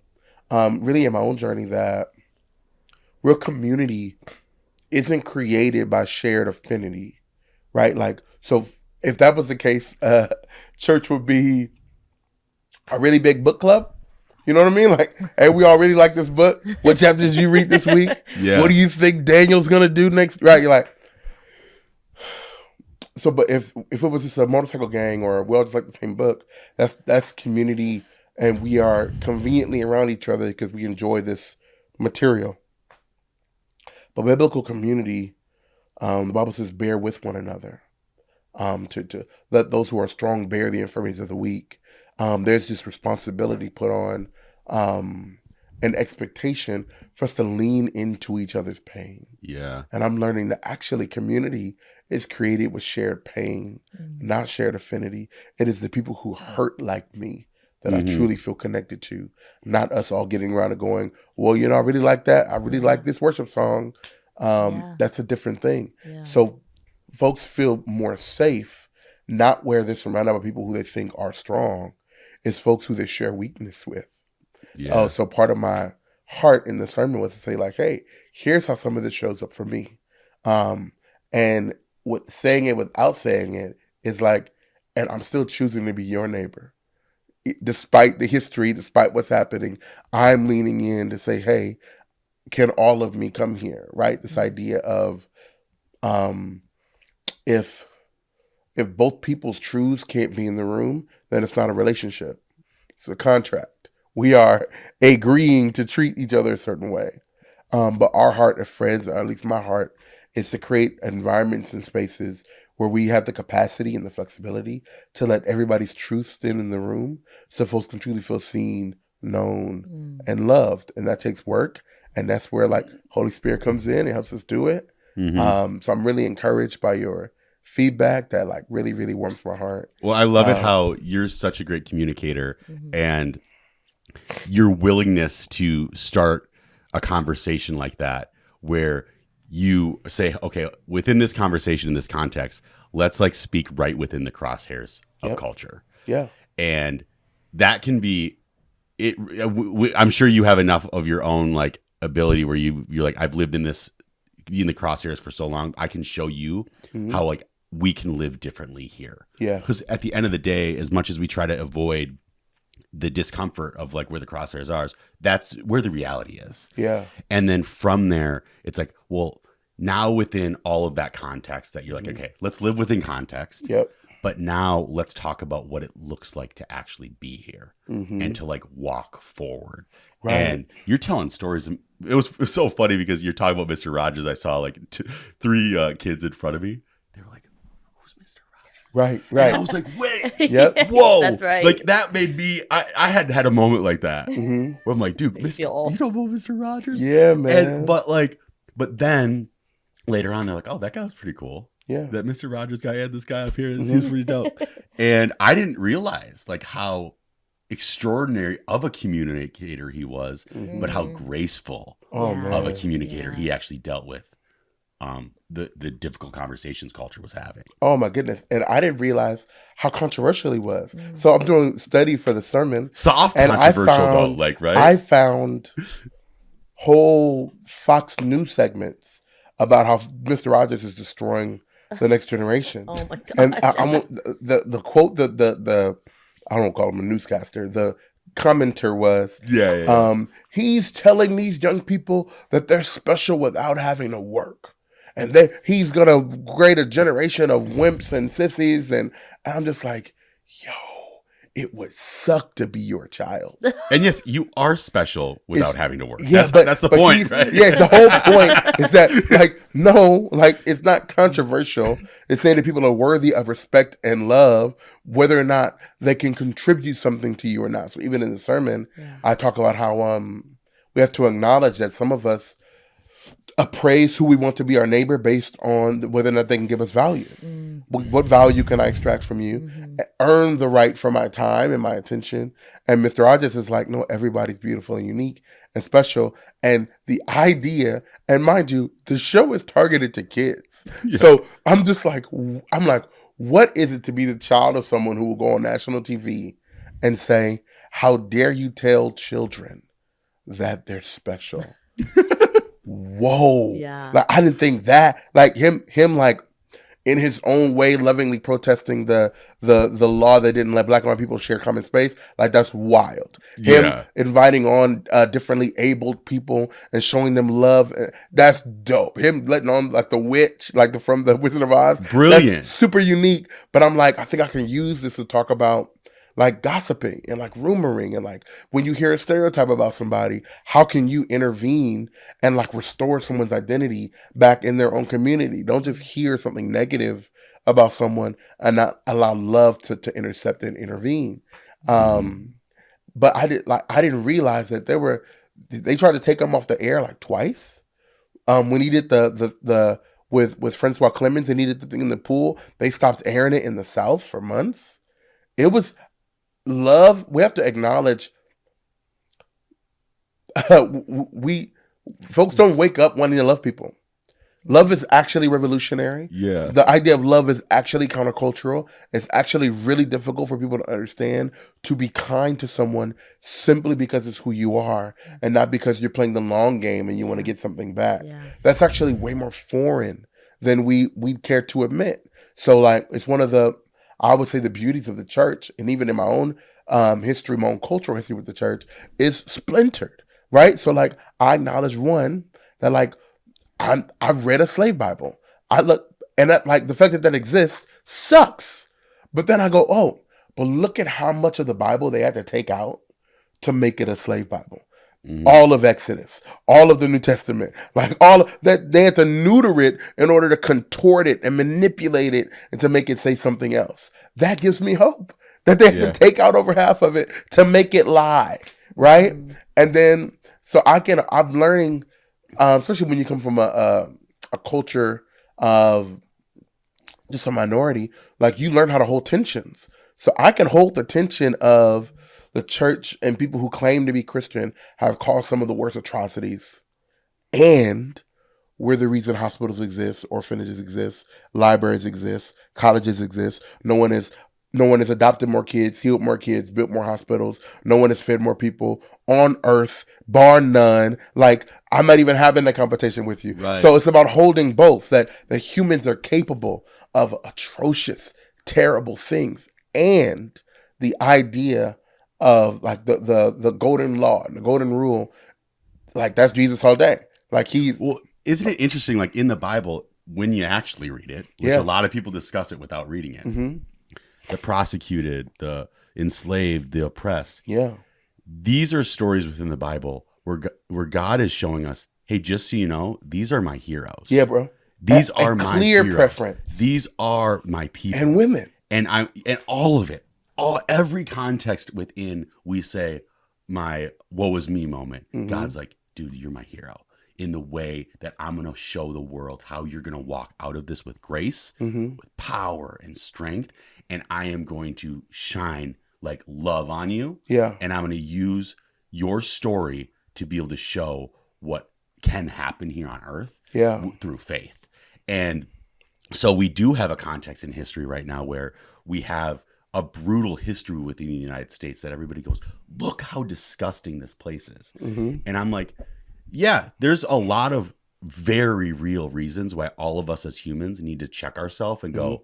really in my own journey that real community isn't created by shared affinity, right? Like, so if that was the case, church would be a really big book club. You know what I mean? Like, hey, we all really like this book. What chapter did you read this week? Yeah. What do you think Daniel's gonna do next? Right? You're like, so. But if it was just a motorcycle gang, or we all just like the same book, that's community, and we are conveniently around each other because we enjoy this material. But biblical community, the Bible says, bear with one another. To let those who are strong bear the infirmities of the weak. There's this responsibility put on, an expectation for us to lean into each other's pain. Yeah. And I'm learning that actually community is created with shared pain, not shared affinity. It is the people who hurt like me that I truly feel connected to, not us all getting around and going, well, I really like that. I really like this worship song. That's a different thing. Yeah. So folks feel more safe, not where they're surrounded by people who they think are strong. It's folks who they share weakness with. Yeah. So part of my heart in the sermon was to say, like, hey, here's how some of this shows up for me. And with saying it without saying it is like, and I'm still choosing to be your neighbor. Despite the history, despite what's happening, I'm leaning in to say, hey, can all of me come here? Right? This idea of if both people's truths can't be in the room, then it's not a relationship. It's a contract. We are agreeing to treat each other a certain way. But our heart as friends, or at least my heart, is to create environments and spaces where we have the capacity and the flexibility to let everybody's truth stand in the room so folks can truly feel seen, known, and loved. And that takes work. And that's where like Holy Spirit comes in and helps us do it. So I'm really encouraged by your feedback that like really, really warms my heart. Well, I love it how you're such a great communicator and your willingness to start a conversation like that where you say, okay, within this conversation, in this context, let's like speak right within the crosshairs of culture. Yeah. And that can be it. I'm sure you have enough of your own like ability where you're like, I've lived in the crosshairs for so long. I can show you how like we can live differently here. Yeah. Because at the end of the day, as much as we try to avoid the discomfort of like where the crosshairs are, that's where the reality is. Yeah. And then from there, it's like, well, now within all of that context that you're like, okay, let's live within context. Yep. But now let's talk about what it looks like to actually be here and to like walk forward. Right. And you're telling stories. It was so funny because you're talking about Mr. Rogers. I saw like three kids in front of me. They were like, who's Mr. Right. And I was like, wait, Yep. whoa. That's right. Like that made me, I had a moment like that where I'm like, dude, You feel old. you don't know Mr. Rogers? Yeah, man. And, but then later on, they're like, oh, that guy was pretty cool. Yeah. That Mr. Rogers guy had this guy up here. This seems pretty dope. And I didn't realize like how extraordinary of a communicator he was, but how graceful of a communicator he actually dealt with the difficult conversations culture was having. Oh my goodness. And I didn't realize how controversial he was. So I'm doing study for the sermon. Soft and controversial though, like, right? I found whole Fox News segments about how Mr. Rogers is destroying the next generation. Oh my god! And I want the quote, the I don't call him a newscaster. The commenter was, he's telling these young people that they're special without having to work, and he's gonna create a generation of wimps and sissies. And I'm just like, yo, it would suck to be your child. And yes, you are special without having to work. Yeah, that's the point, right? Yeah, the whole point is that, like, no, like, it's not controversial. It's saying that people are worthy of respect and love, whether or not they can contribute something to you or not. So even in the sermon, I talk about how we have to acknowledge that some of us appraise who we want to be our neighbor based on whether or not they can give us value. What value can I extract from you? Earn the right for my time and my attention. And Mr. Rogers is like, no, everybody's beautiful and unique and special. And the idea, and mind you, the show is targeted to kids. So I'm like, what is it to be the child of someone who will go on national TV and say, how dare you tell children that they're special? Whoa. Yeah. Like, I didn't think that, like him like in his own way lovingly protesting the law that didn't let black and white people share common space, like that's wild. Him inviting on differently abled people and showing them love, that's dope. Him letting on like the witch, like from the Wizard of Oz, brilliant, that's super unique. But I'm like, I think I can use this to talk about like gossiping and like rumoring, and like when you hear a stereotype about somebody, how can you intervene and like restore someone's identity back in their own community? Don't just hear something negative about someone and not allow love to intercept and intervene. But I didn't realize that they tried to take him off the air like twice. When he did the with Francois Clemens and he did the thing in the pool, they stopped airing it in the South for months. It was love, we have to acknowledge we folks don't wake up wanting to love people. Love is actually revolutionary. Yeah. The idea of love is actually countercultural. It's actually really difficult for people to understand, to be kind to someone simply because it's who you are and not because you're playing the long game and you want to get something back. Yeah. That's actually way more foreign than we care to admit. So like, it's one of the, I would say, the beauties of the church, and even in my own history, my own cultural history with the church, is splintered, right? So like, I acknowledge one, that like, I've read a slave Bible. I look, and that, like, the fact that that exists sucks. But then I go, oh, but look at how much of the Bible they had to take out to make it a slave Bible. All of Exodus, all of the New Testament, like all of that, they had to neuter it in order to contort it and manipulate it and to make it say something else. That gives me hope that they had to take out over half of it to make it lie, right? And then, so I'm learning, especially when you come from a culture of just a minority, like, you learn how to hold tensions. So I can hold the tension of the church and people who claim to be Christian have caused some of the worst atrocities, and we're the reason hospitals exist, orphanages exist, libraries exist, colleges exist. No one has adopted more kids, healed more kids, built more hospitals. No one has fed more people on earth, bar none. Like, I'm not even having that competition with you. Right. So it's about holding both, that humans are capable of atrocious, terrible things, and the idea of like the golden law and the golden rule, like, that's Jesus all day. Like, well, isn't it interesting? Like, in the Bible, when you actually read it, which a lot of people discuss it without reading it, the prosecuted, the enslaved, the oppressed. Yeah. These are stories within the Bible where God is showing us, hey, just so you know, these are my heroes. Yeah, bro. These are my clear heroes. preference. These are my people. And women. And all of it. Every context within, we say, my woe was me moment. God's like, dude, you're my hero, in the way that I'm going to show the world how you're going to walk out of this with grace, with power and strength. And I am going to shine like love on you. Yeah. And I'm going to use your story to be able to show what can happen here on earth through faith. And so we do have a context in history right now where we have a brutal history within the United States that everybody goes, look how disgusting this place is. And I'm like, yeah, there's a lot of very real reasons why all of us as humans need to check ourselves and go,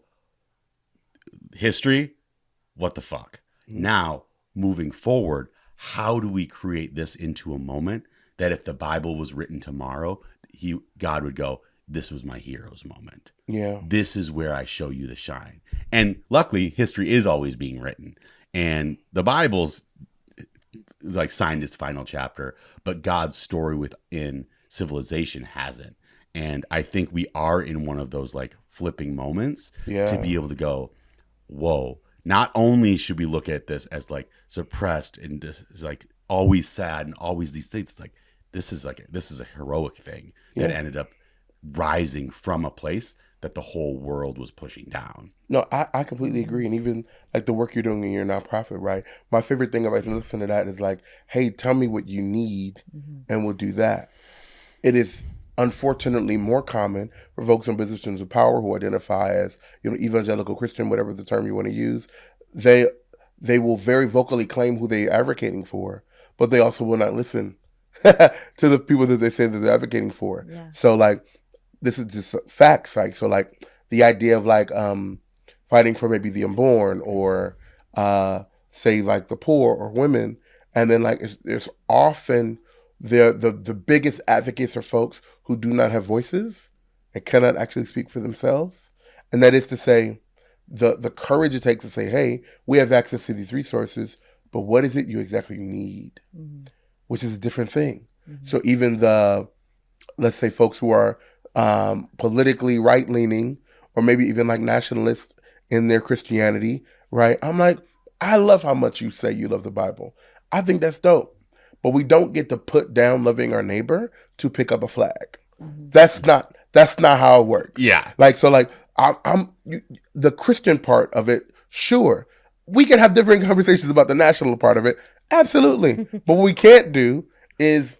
history, what the fuck? Now, moving forward, how do we create this into a moment that if the Bible was written tomorrow, God would go, this was my hero's moment. Yeah. This is where I show you the shine. And luckily, history is always being written. And the Bible's like signed its final chapter, but God's story within civilization hasn't. And I think we are in one of those like flipping moments to be able to go, whoa, not only should we look at this as like suppressed and just like always sad and always these things, it's like, this is a heroic thing that ended up rising from a place that the whole world was pushing down. No, I completely agree. And even like the work you're doing in your nonprofit, right? My favorite thing about listening to that is like, hey, tell me what you need and we'll do that. It is unfortunately more common for folks in positions of power who identify as, evangelical Christian, whatever the term you want to use. They will very vocally claim who they're advocating for, but they also will not listen to the people that they say that they're advocating for. Yeah. So like, this is just facts. Like, so like the idea of like fighting for maybe the unborn or say like the poor or women, and then like it's often the biggest advocates are folks who do not have voices and cannot actually speak for themselves. And that is to say, the courage it takes to say, hey, we have access to these resources, but what is it you exactly need? Which is a different thing. So even let's say folks who are politically right-leaning or maybe even like nationalists in their Christianity, right? I'm like, I love how much you say you love the Bible. I think that's dope. But we don't get to put down loving our neighbor to pick up a flag. That's not how it works. Yeah. Like, so like I'm the Christian part of it, sure. we can have different conversations about the national part of it. Absolutely. But what we can't do is,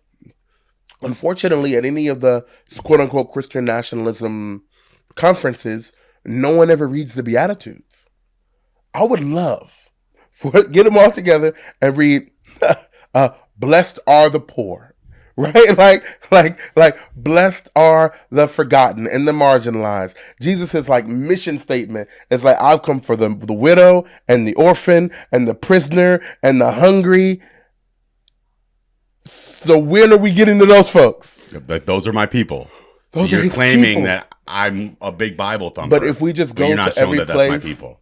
unfortunately, at any of the quote unquote Christian nationalism conferences, no one ever reads the Beatitudes. I would love for get them all together and read blessed are the poor. Right? Like blessed are the forgotten and the marginalized. Jesus' like mission statement is like, I've come for the widow and the orphan and the prisoner and the hungry. So when are we getting to those folks? Like, those are my people. Those so are you're his claiming people. that I'm a big Bible thumper. But if we just but go you're not to showing every that that's my place people.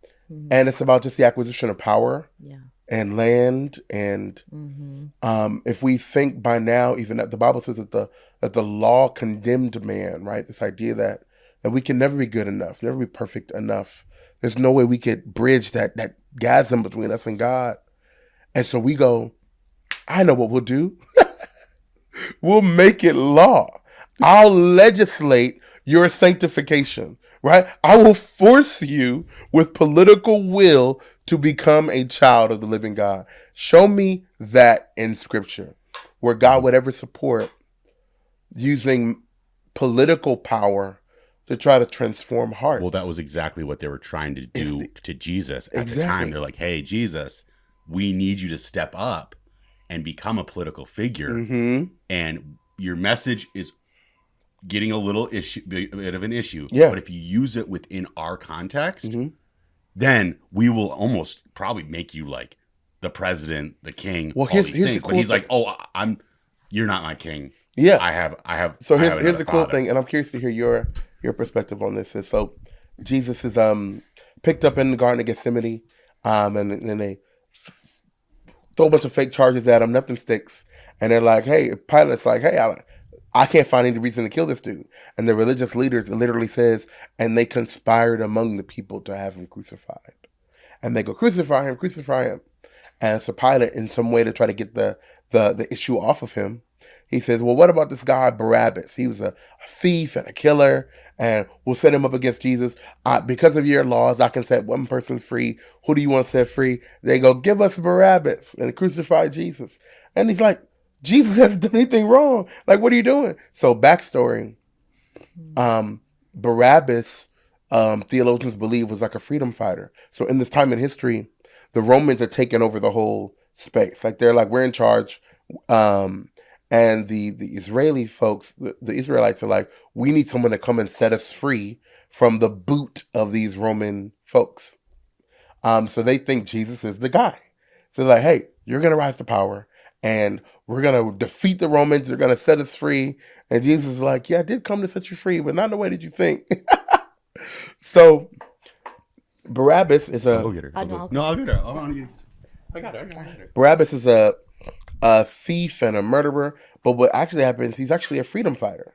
and it's about just the acquisition of power Yeah. and land, and if we think by now, even that the Bible says that the law condemned man, right? This idea that we can never be good enough, never be perfect enough. There's no way we could bridge that chasm between us and God. And so we go, I know what we'll do. We'll make it law. I'll legislate your sanctification, right? I will force you with political will to become a child of the living God. Show me that in scripture where God would ever support using political power to try to transform hearts. Well, that was exactly what they were trying to do to Jesus at the Exactly. time. They're like, hey, Jesus, we need you to step up and become a political figure. And your message is getting a bit of an issue. Yeah. But if you use it within our context, then we will almost probably make you like the president, the king, Well, all these here's things. the But cool he's thing. like, oh, you're not my king. Yeah. I have. So I have here's the cool father. thing, and I'm curious to hear your perspective on this. Is so Jesus is picked up in the Garden of Gethsemane, and they throw a bunch of fake charges at him. Nothing sticks, and they're like, "Hey," Pilate's like, "Hey, I can't find any reason to kill this dude." And the religious leaders, it literally says, and they conspired among the people to have him crucified. And they go, crucify him, crucify him. And so Pilate, in some way to try to get the issue off of him, he says, well, what about this guy Barabbas? He was a thief and a killer, and we'll set him up against Jesus. Because of your laws, I can set one person free. Who do you want to set free? They go, give us Barabbas, and crucify Jesus. And he's like, Jesus hasn't done anything wrong. Like, what are you doing? So backstory, Barabbas, theologians believe, was like a freedom fighter. So in this time in history, the Romans had taken over the whole space. Like, they're like, we're in charge. And the Israeli folks, the Israelites are like, we need someone to come and set us free from the boot of these Roman folks. So they think Jesus is the guy. So they're like, hey, you're going to rise to power and we're going to defeat the Romans. They're going to set us free. And Jesus is like, yeah, I did come to set you free, but not in the way that you think. So Barabbas is I'll go get her. I No, know. I'll get her. I got her. Barabbas is a thief and a murderer, but what actually happens, he's actually a freedom fighter.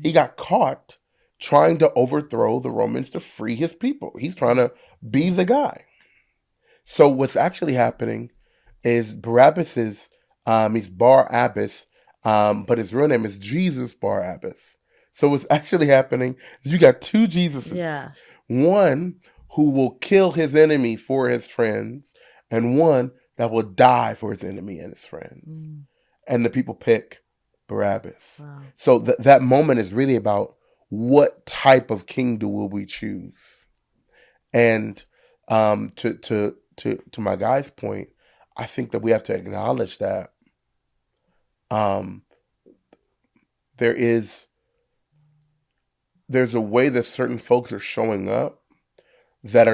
He got caught trying to overthrow the Romans to free his people. He's trying to be the guy. So what's actually happening is Barabbas is, he's Bar-Abbas, but his real name is Jesus Bar-Abbas. So what's actually happening is you got two Jesuses. Yeah. One who will kill his enemy for his friends, and one that will die for his enemy and his friends. And the people pick Barabbas. Wow. So that moment is really about what type of king will we choose. And to my guy's point, I think that we have to acknowledge that there's a way that certain folks are showing up that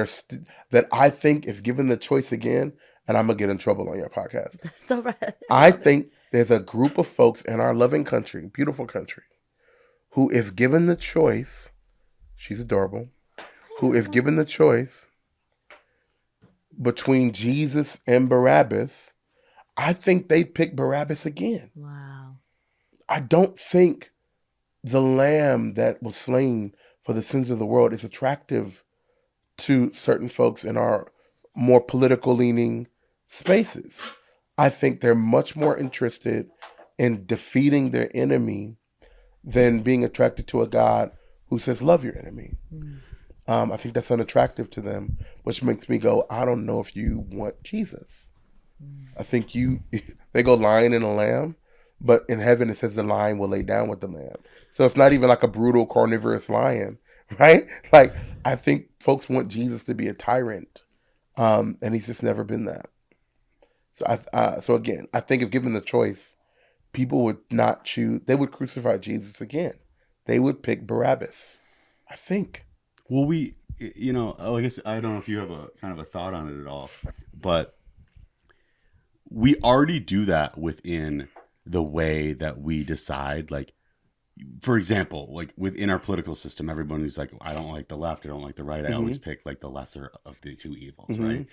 I think, if given the choice again, and I'm gonna get in trouble on your podcast, It's all right. I think there's a group of folks in our loving country, beautiful country, who, if given the choice, she's adorable, who, if given the choice between Jesus and Barabbas, I think they'd pick Barabbas again. Wow. I don't think the lamb that was slain for the sins of the world is attractive to certain folks in our more political leaning spaces. I think they're much more interested in defeating their enemy than being attracted to a God who says, love your enemy. I think that's unattractive to them, which makes me go, I don't know if you want Jesus. I think they go lion and a lamb, but in heaven it says the lion will lay down with the lamb. So it's not even like a brutal carnivorous lion, right? Like, I think folks want Jesus to be a tyrant, and he's just never been that. So again, I think if given the choice, people would not choose. They would crucify Jesus again. They would pick Barabbas, I think. Well, I guess I don't know if you have a kind of a thought on it at all, but we already do that within the way that we decide. Like, for example, like within our political system, everybody's like, I don't like the left, I don't like the right. I always pick like the lesser of the two evils, right?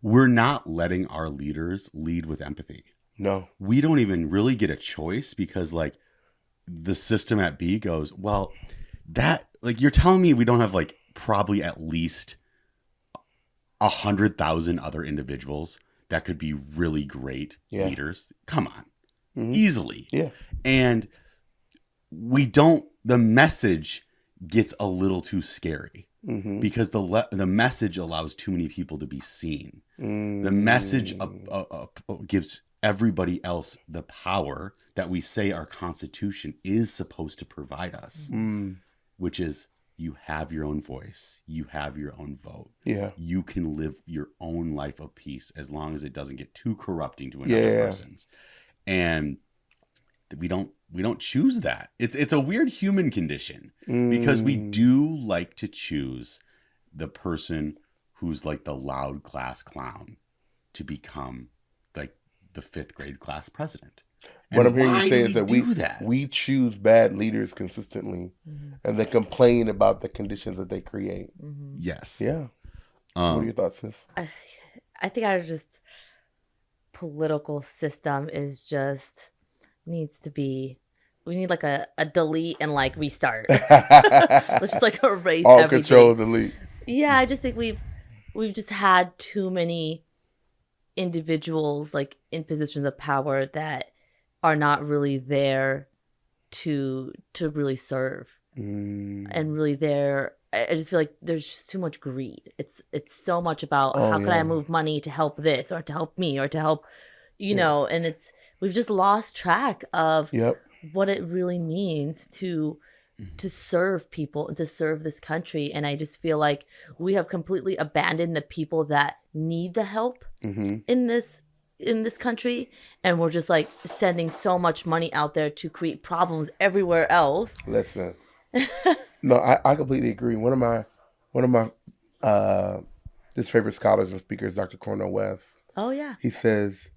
We're not letting our leaders lead with empathy. No. We don't even really get a choice because like the system at B goes, well, that like you're telling me we don't have like probably at least 100,000 other individuals that could be really great leaders. Come on. Easily. Yeah. And the message gets a little too scary because the message allows too many people to be seen. The message gives everybody else the power that we say our Constitution is supposed to provide us, which is you have your own voice, you have your own vote. Yeah. You can live your own life of peace as long as it doesn't get too corrupting to another person's. And we don't choose that. It's a weird human condition because we do like to choose the person who's like the loud class clown to become like the 5th grade class president. And what I'm hearing you say is that we choose bad leaders consistently and then complain about the conditions that they create. Yes. Yeah. What are your thoughts, sis? I think our just political system is just needs to be. We need like a delete and like restart. Let's just like erase all everything. Control delete. Yeah, I just think we've just had too many individuals like in positions of power that are not really there to really serve and really there. I just feel like there's just too much greed. It's so much about how can I move money to help this or to help me or to help, know, and we've just lost track of what it really means to serve people and to serve this country. And I just feel like we have completely abandoned the people that need the help in this country, and we're just like sending so much money out there to create problems everywhere else. Listen, no, I completely agree. One of my his favorite scholars and speakers, Dr. Cornel West. Oh yeah. He says,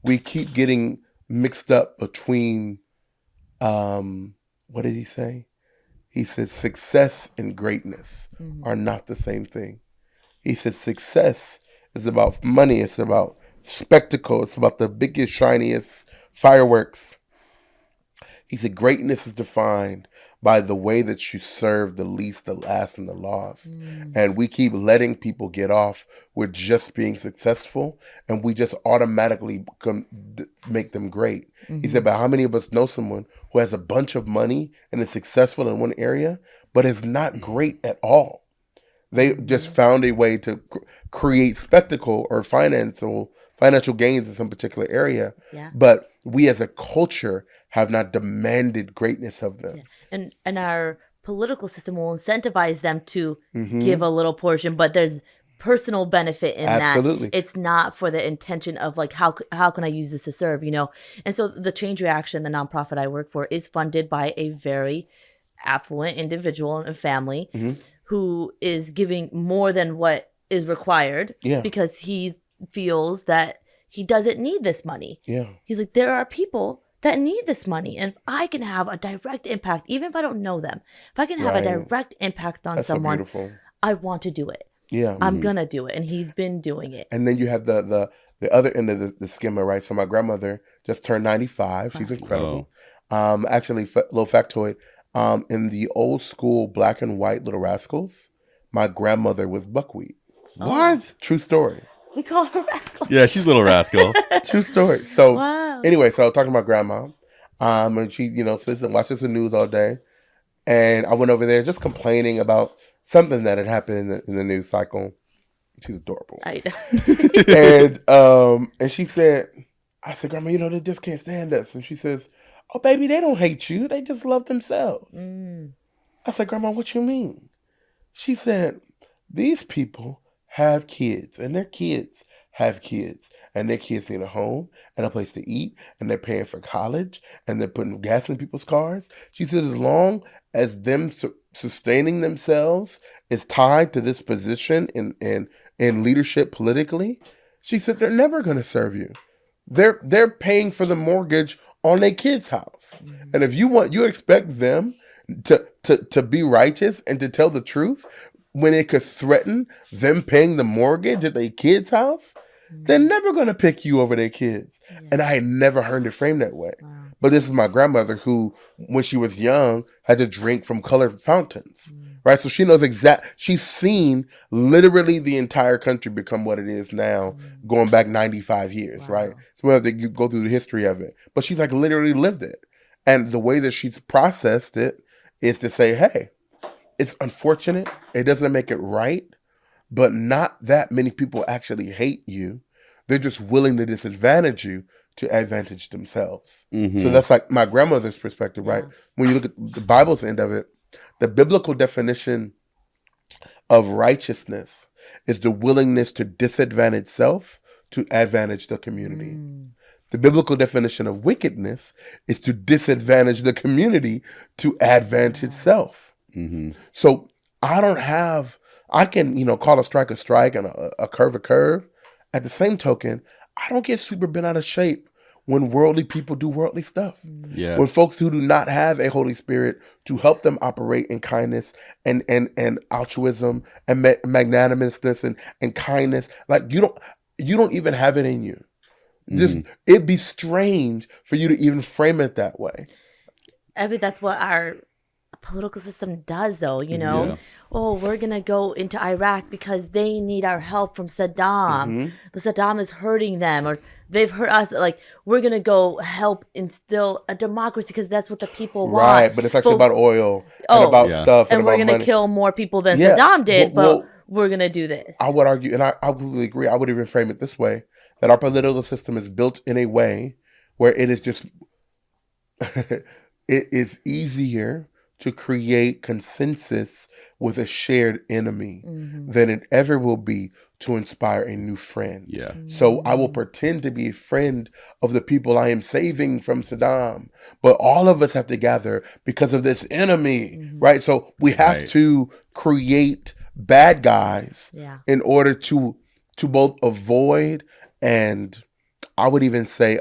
we keep getting mixed up between, what did he say? He said success and greatness are not the same thing. He said success is about money. It's about spectacle. It's about the biggest, shiniest fireworks. He said greatness is defined by the way that you serve the least, the last, and the lost. And we keep letting people get off with just being successful, and we just automatically make them great. He said, but how many of us know someone who has a bunch of money and is successful in one area, but is not great at all? They just found a way to create spectacle or financial gains in some particular area. Yeah. But we as a culture have not demanded greatness of them. Yeah. And our political system will incentivize them to give a little portion, but there's personal benefit in Absolutely. that. It's not for the intention of like, how can I use this to serve, And so the Change Reaction, the nonprofit I work for, is funded by a very affluent individual and family who is giving more than what is required because he feels that he doesn't need this money. Yeah. He's like, there are people that need this money. And if I can have a direct impact, even if I don't know them, if I can have a direct impact on That's someone, so beautiful. I want to do it. Yeah. I'm going to do it. And he's been doing it. And then you have the other end of the skimmer, right? So my grandmother just turned 95. She's incredible. Actually, little factoid, in the old school black and white Little Rascals, my grandmother was Buckwheat. What? True story. We call her Rascal. Yeah, she's Little Rascal. True story. So Wow. anyway, so I was talking to my grandma, and she, so watches the news all day. And I went over there just complaining about something that had happened in the news cycle. She's adorable. And she said, I said, Grandma, they just can't stand us. And she says, oh, baby, they don't hate you. They just love themselves. I said, Grandma, what you mean? She said, these people have kids, and their kids have kids, and their kids need a home and a place to eat, and they're paying for college, and they're putting gas in people's cars. She said, as long as them sustaining themselves is tied to this position in leadership politically, she said, they're never going to serve you. They're paying for the mortgage on their kid's house. And if you expect them to be righteous and to tell the truth when it could threaten them paying the mortgage at their kid's house, they're never going to pick you over their kids. And I had never heard it framed that way. But this is my grandmother who, when she was young, had to drink from colored fountains, right? So she knows she's seen literally the entire country become what it is now, going back 95 years, right? So we have to go through the history of it. But she's like literally lived it. And the way that she's processed it is to say, hey, it's unfortunate. It doesn't make it right, but not that many people actually hate you. They're just willing to disadvantage you to advantage themselves. So that's like my grandmother's perspective, right? When you look at the Bible's end of it, the biblical definition of righteousness is the willingness to disadvantage self to advantage the community. The biblical definition of wickedness is to disadvantage the community to advantage self. So I can, call a strike and a curve a curve. At the same token, I don't get super bent out of shape when worldly people do worldly stuff. When folks who do not have a Holy Spirit to help them operate in kindness and altruism and magnanimousness and kindness, like you don't even have it in you. Just it'd be strange for you to even frame it that way. I mean, that's what our political system does, though. Oh, we're gonna go into Iraq because they need our help from Saddam. But Saddam is hurting them, or they've hurt us. Like, we're gonna go help instill a democracy because that's what the people want. Right, but it's actually about oil and about stuff, and we're gonna money. kill more people than Saddam did. But we're gonna do this. I would argue, and I completely agree. I would even frame it this way: that our political system is built in a way where it is just it is easier to create consensus with a shared enemy than it ever will be to inspire a new friend. So I will pretend to be a friend of the people I am saving from Saddam, but all of us have to gather because of this enemy, right? So we have to create bad guys in order to both avoid and I would even say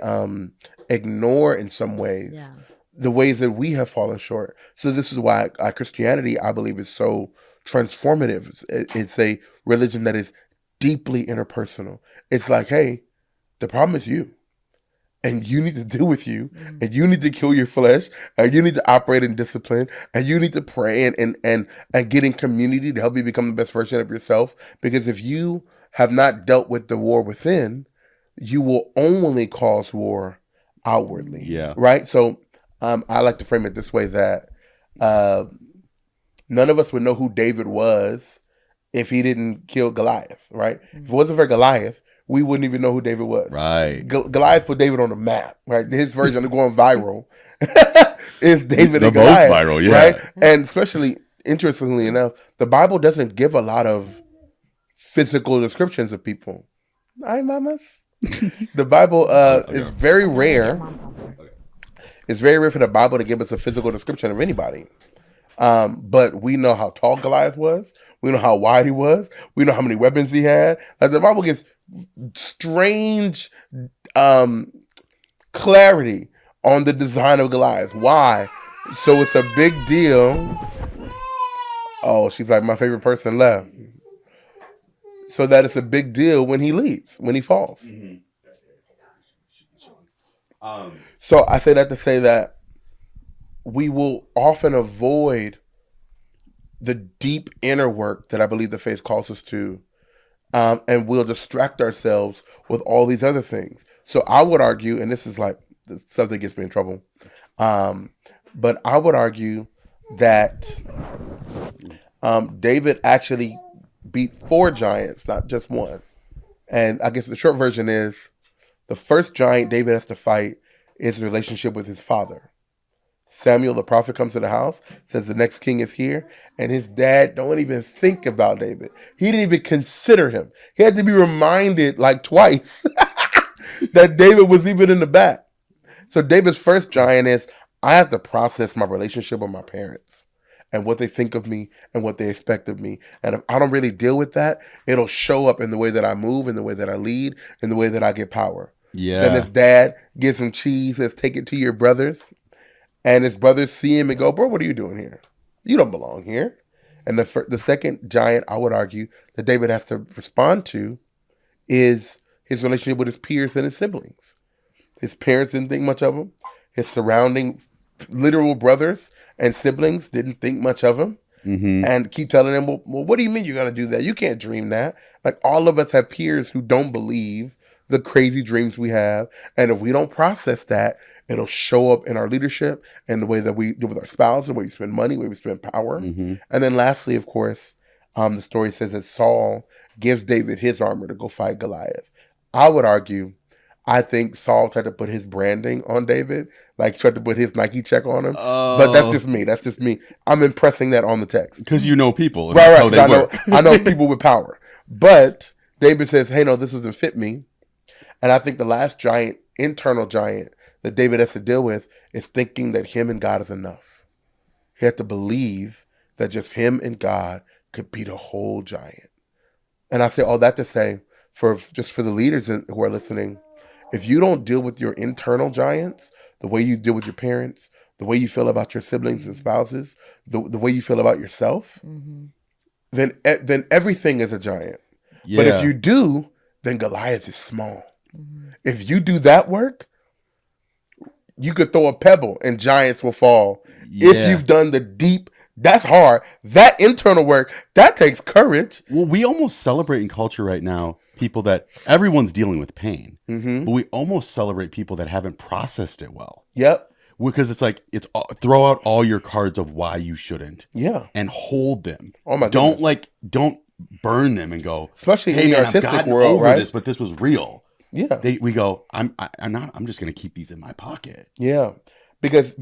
ignore in some ways the ways that we have fallen short. So this is why Christianity, I believe, is so transformative. It's a religion that is deeply interpersonal. It's like, hey, the problem is you. And you need to deal with you. And you need to kill your flesh. And you need to operate in discipline. And you need to pray and get in community to help you become the best version of yourself. Because if you have not dealt with the war within, you will only cause war outwardly. Right? So I like to frame it this way, that none of us would know who David was if he didn't kill Goliath, right? If it wasn't for Goliath, we wouldn't even know who David was. Right. Goliath put David on the map, right? His version of going viral is David The and Goliath. most viral, right? And especially, interestingly enough, the Bible doesn't give a lot of physical descriptions of people. Hi, mamas. The Bible is very rare. It's very rare for the Bible to give us a physical description of anybody. But we know how tall Goliath was. We know how wide he was. We know how many weapons he had. Like, the Bible gives strange clarity on the design of Goliath. Why? So it's a big deal. Oh, she's like, my favorite person left. So that it's a big deal when he leaves, when he falls. So I say that to say that we will often avoid the deep inner work that I believe the faith calls us to, and we'll distract ourselves with all these other things. So I would argue, and this is like the stuff that gets me in trouble, but I would argue that David actually beat 4 giants, not just one. And I guess the short version is the first giant David has to fight is the relationship with his father. Samuel, the prophet, comes to the house, says the next king is here, and his dad don't even think about David. He didn't even consider him. He had to be reminded like twice that David was even in the back. So David's first giant is, I have to process my relationship with my parents and what they think of me and what they expect of me. And if I don't really deal with that, it'll show up in the way that I move, in the way that I lead, in the way that I get power. Yeah. Then his dad gives him cheese, says, take it to your brothers. And his brothers see him and go, bro, what are you doing here? You don't belong here. And the second giant, I would argue, that David has to respond to is his relationship with his peers and his siblings. His parents didn't think much of him. His surrounding literal brothers and siblings didn't think much of him. Mm-hmm. And keep telling him, well, what do you mean you're going to do that? You can't dream that. Like, all of us have peers who don't believe the crazy dreams we have. And if we don't process that, it'll show up in our leadership and the way that we do with our spouse, the way we spend money, the way we spend power. Mm-hmm. And then lastly, of course, the story says that Saul gives David his armor to go fight Goliath. I would argue, I think Saul tried to put his branding on David, like tried to put his Nike check on him. But that's just me. That's just me. I'm impressing that on the text. Because you know people. And Right, that's right. how they work. I know people with power. But David says, hey, no, this doesn't fit me. And I think the last giant, internal giant that David has to deal with is thinking that him and God is enough. He had to believe that just him and God could beat a whole giant. And I say all that to say, for the leaders who are listening, if you don't deal with your internal giants, the way you deal with your parents, the way you feel about your siblings and spouses, the way you feel about yourself, then everything is a giant. Yeah. But if you do, then Goliath is small. If you do that work, you could throw a pebble and giants will fall. If you've done the deep, that's hard. That internal work, that takes courage. Well, we almost celebrate in culture right now people that everyone's dealing with pain, but we almost celebrate people that haven't processed it well. Yep. Because it's like, throw out all your cards of why you shouldn't. Yeah. And hold them. Oh my goodness. Don't burn them and go, especially hey, in the man, artistic I've gotten world, over right? this, but this was real. Yeah. We go, I'm just going to keep these in my pocket. Yeah. Because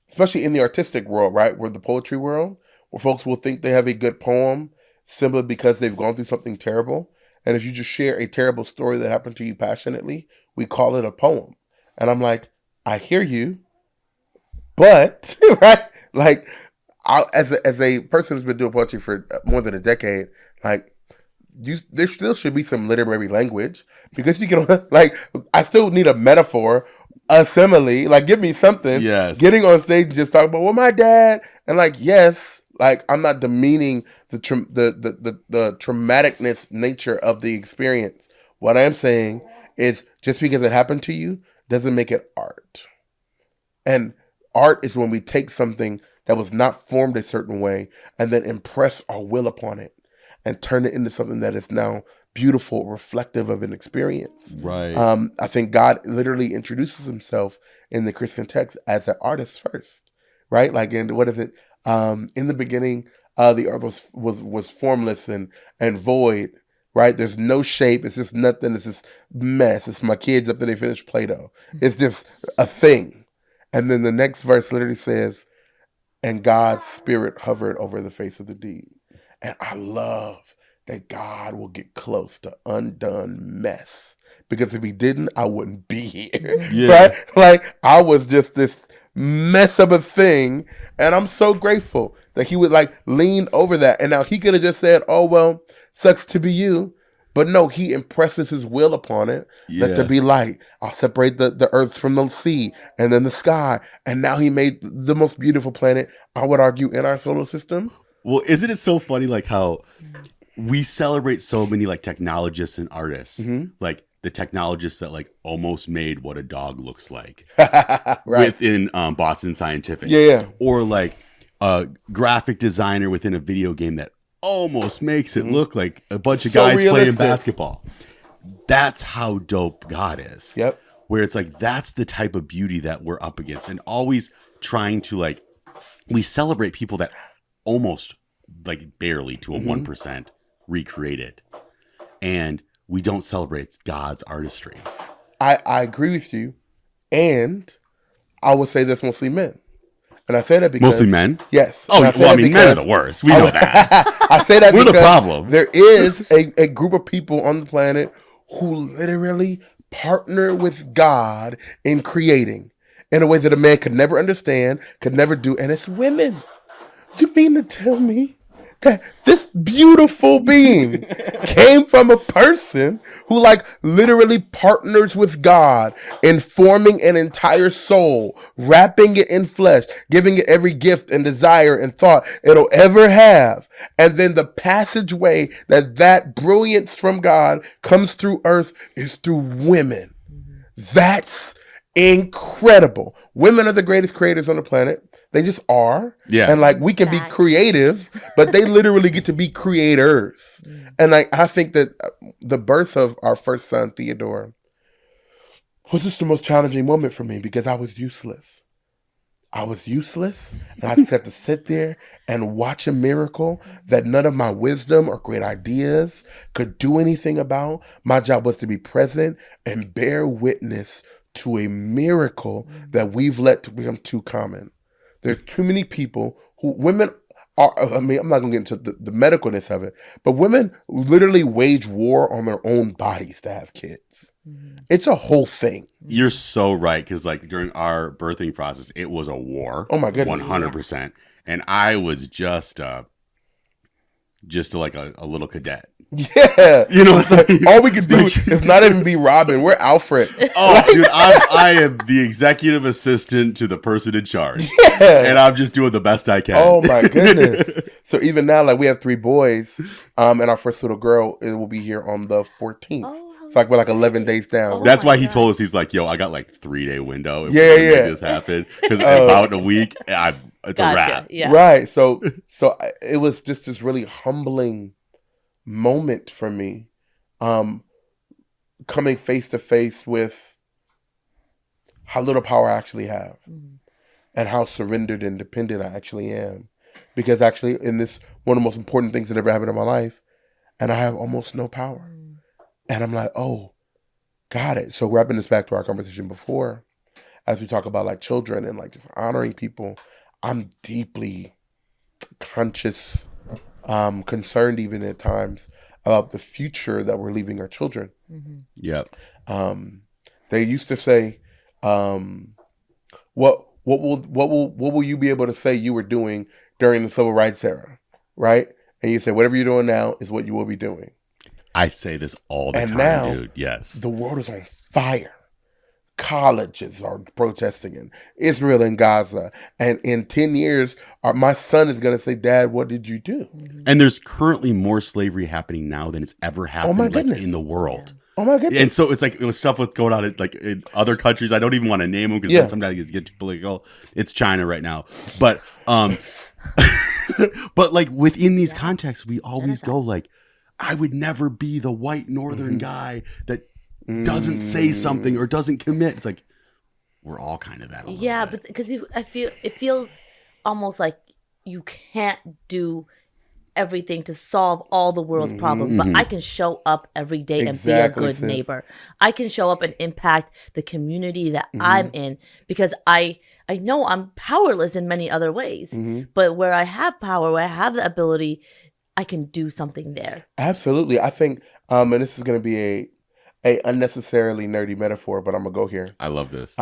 especially in the artistic world, right? Where the poetry world, where folks will think they have a good poem simply because they've gone through something terrible. And if you just share a terrible story that happened to you passionately, we call it a poem. And I'm like, I hear you, but right? Like, as a person who's been doing poetry for more than a decade, like, there still should be some literary language, because you can, like, I still need a metaphor, a simile, like, give me something. Yes. Getting on stage and just talking about, well, my dad, and like, yes, like, I'm not demeaning the traumaticness nature of the experience. What I'm saying is, just because it happened to you doesn't make it art. And art is when we take something that was not formed a certain way and then impress our will upon it and turn it into something that is now beautiful, reflective of an experience. Right. I think God literally introduces himself in the Christian text as an artist first, right? Like, in what is it? In the beginning, the earth was formless and void, right? There's no shape. It's just nothing. It's just mess. It's my kids after they finish Play-Doh. It's just a thing. And then the next verse literally says, and God's spirit hovered over the face of the deep. And I love that God will get close to undone mess. Because if he didn't, I wouldn't be here. Yeah. Right? Like, I was just this mess of a thing. And I'm so grateful that he would, like, lean over that. And now he could have just said, oh, well, sucks to be you. But no, he impresses his will upon it. Yeah. Let there be light. I'll separate the earth from the sea and then the sky. And now he made the most beautiful planet, I would argue, in our solar system. Well, isn't it so funny, like, how we celebrate so many, like, technologists and artists, like the technologists that, like, almost made what a dog looks like right. within Boston Scientific. Yeah. Or, like, a graphic designer within a video game that almost makes it look like a bunch of guys playing basketball. That's how dope God is. Yep. Where it's like, that's the type of beauty that we're up against, and always trying to, like, we celebrate people that almost like barely to a Mhm. 1% recreate it. And we don't celebrate God's artistry. I agree with you. And I would say that's mostly men. And I say that because Mostly men? Yes. Oh, And I say well, I that mean, men are because the worst. We know that. I say that We're the because problem. there is a group of people on the planet who literally partner with God in creating in a way that a man could never understand, could never do, and it's women. You mean to tell me that this beautiful being came from a person who like literally partners with God in forming an entire soul, wrapping it in flesh, giving it every gift and desire and thought it'll ever have. And then the passageway that brilliance from God comes through earth is through women. That's incredible. Women are the greatest creators on the planet. They just are. Yeah. And like we can be Facts. creative, but they literally get to be creators. And like I think that the birth of our first son, Theodore, was just the most challenging moment for me because I was useless. I was useless, and I just had to sit there and watch a miracle that none of my wisdom or great ideas could do anything about. My job was to be present and bear witness to a miracle that we've let to become too common. There are too many people who, women are, I mean, I'm not going to get into the medicalness of it, but women literally wage war on their own bodies to have kids. It's a whole thing. You're so right, because like during our birthing process, it was a war. Oh my goodness. 100%. And I was just like a little cadet. Yeah. You know, It's like, all we could do Like- is not even be Robin. We're Alfred. Oh, dude, I am the executive assistant to the person in charge, Yeah. and I'm just doing the best I can. Oh my goodness. So even now, like we have 3 boys, and our first little girl will be here on the 14th. Oh, It's like we're like 11 days down. Oh That's my why he God. told us, he's like, yo, I got like 3-day window if Yeah, we're gonna yeah. make this happen, because Oh. about a week, it's a wrap. Yeah. Right. So it was just this really humbling moment for me, coming face to face with how little power I actually have and how surrendered and dependent I actually am. Because actually in this, one of the most important things that ever happened in my life, and I have almost no power. And I'm like, oh, got it. So wrapping this back to our conversation before, as we talk about like children and like just honoring people, I'm deeply conscious, concerned even at times about the future that we're leaving our children. Yep. They used to say, what will you be able to say you were doing during the civil rights era, right? And you say whatever you're doing now is what you will be doing. I say this all the And time, now, dude. Yes. The world is on fire. Colleges are protesting in Israel and Gaza. And in 10 years, my son is going to say, Dad, what did you do? And there's currently more slavery happening now than it's ever happened like, goodness. in the world. Oh my goodness. And so it's like it was stuff with going on in other countries. I don't even want to name them because Yeah. then sometimes it gets too political. It's China right now, but but like within these contexts, we always go like, I would never be the white northern guy that doesn't say something or doesn't commit. It's like we're all kind of that. A little Yeah, bit. but because it feels almost like you can't do everything to solve all the world's problems, but I can show up every day and be a Exactly, good sis. neighbor. I can show up and impact the community that I'm in because I know I'm powerless in many other ways, but where I have power, where I have the ability, I can do something there. Absolutely. I think, and this is going to be a unnecessarily nerdy metaphor, but I'm going to go here. I love this.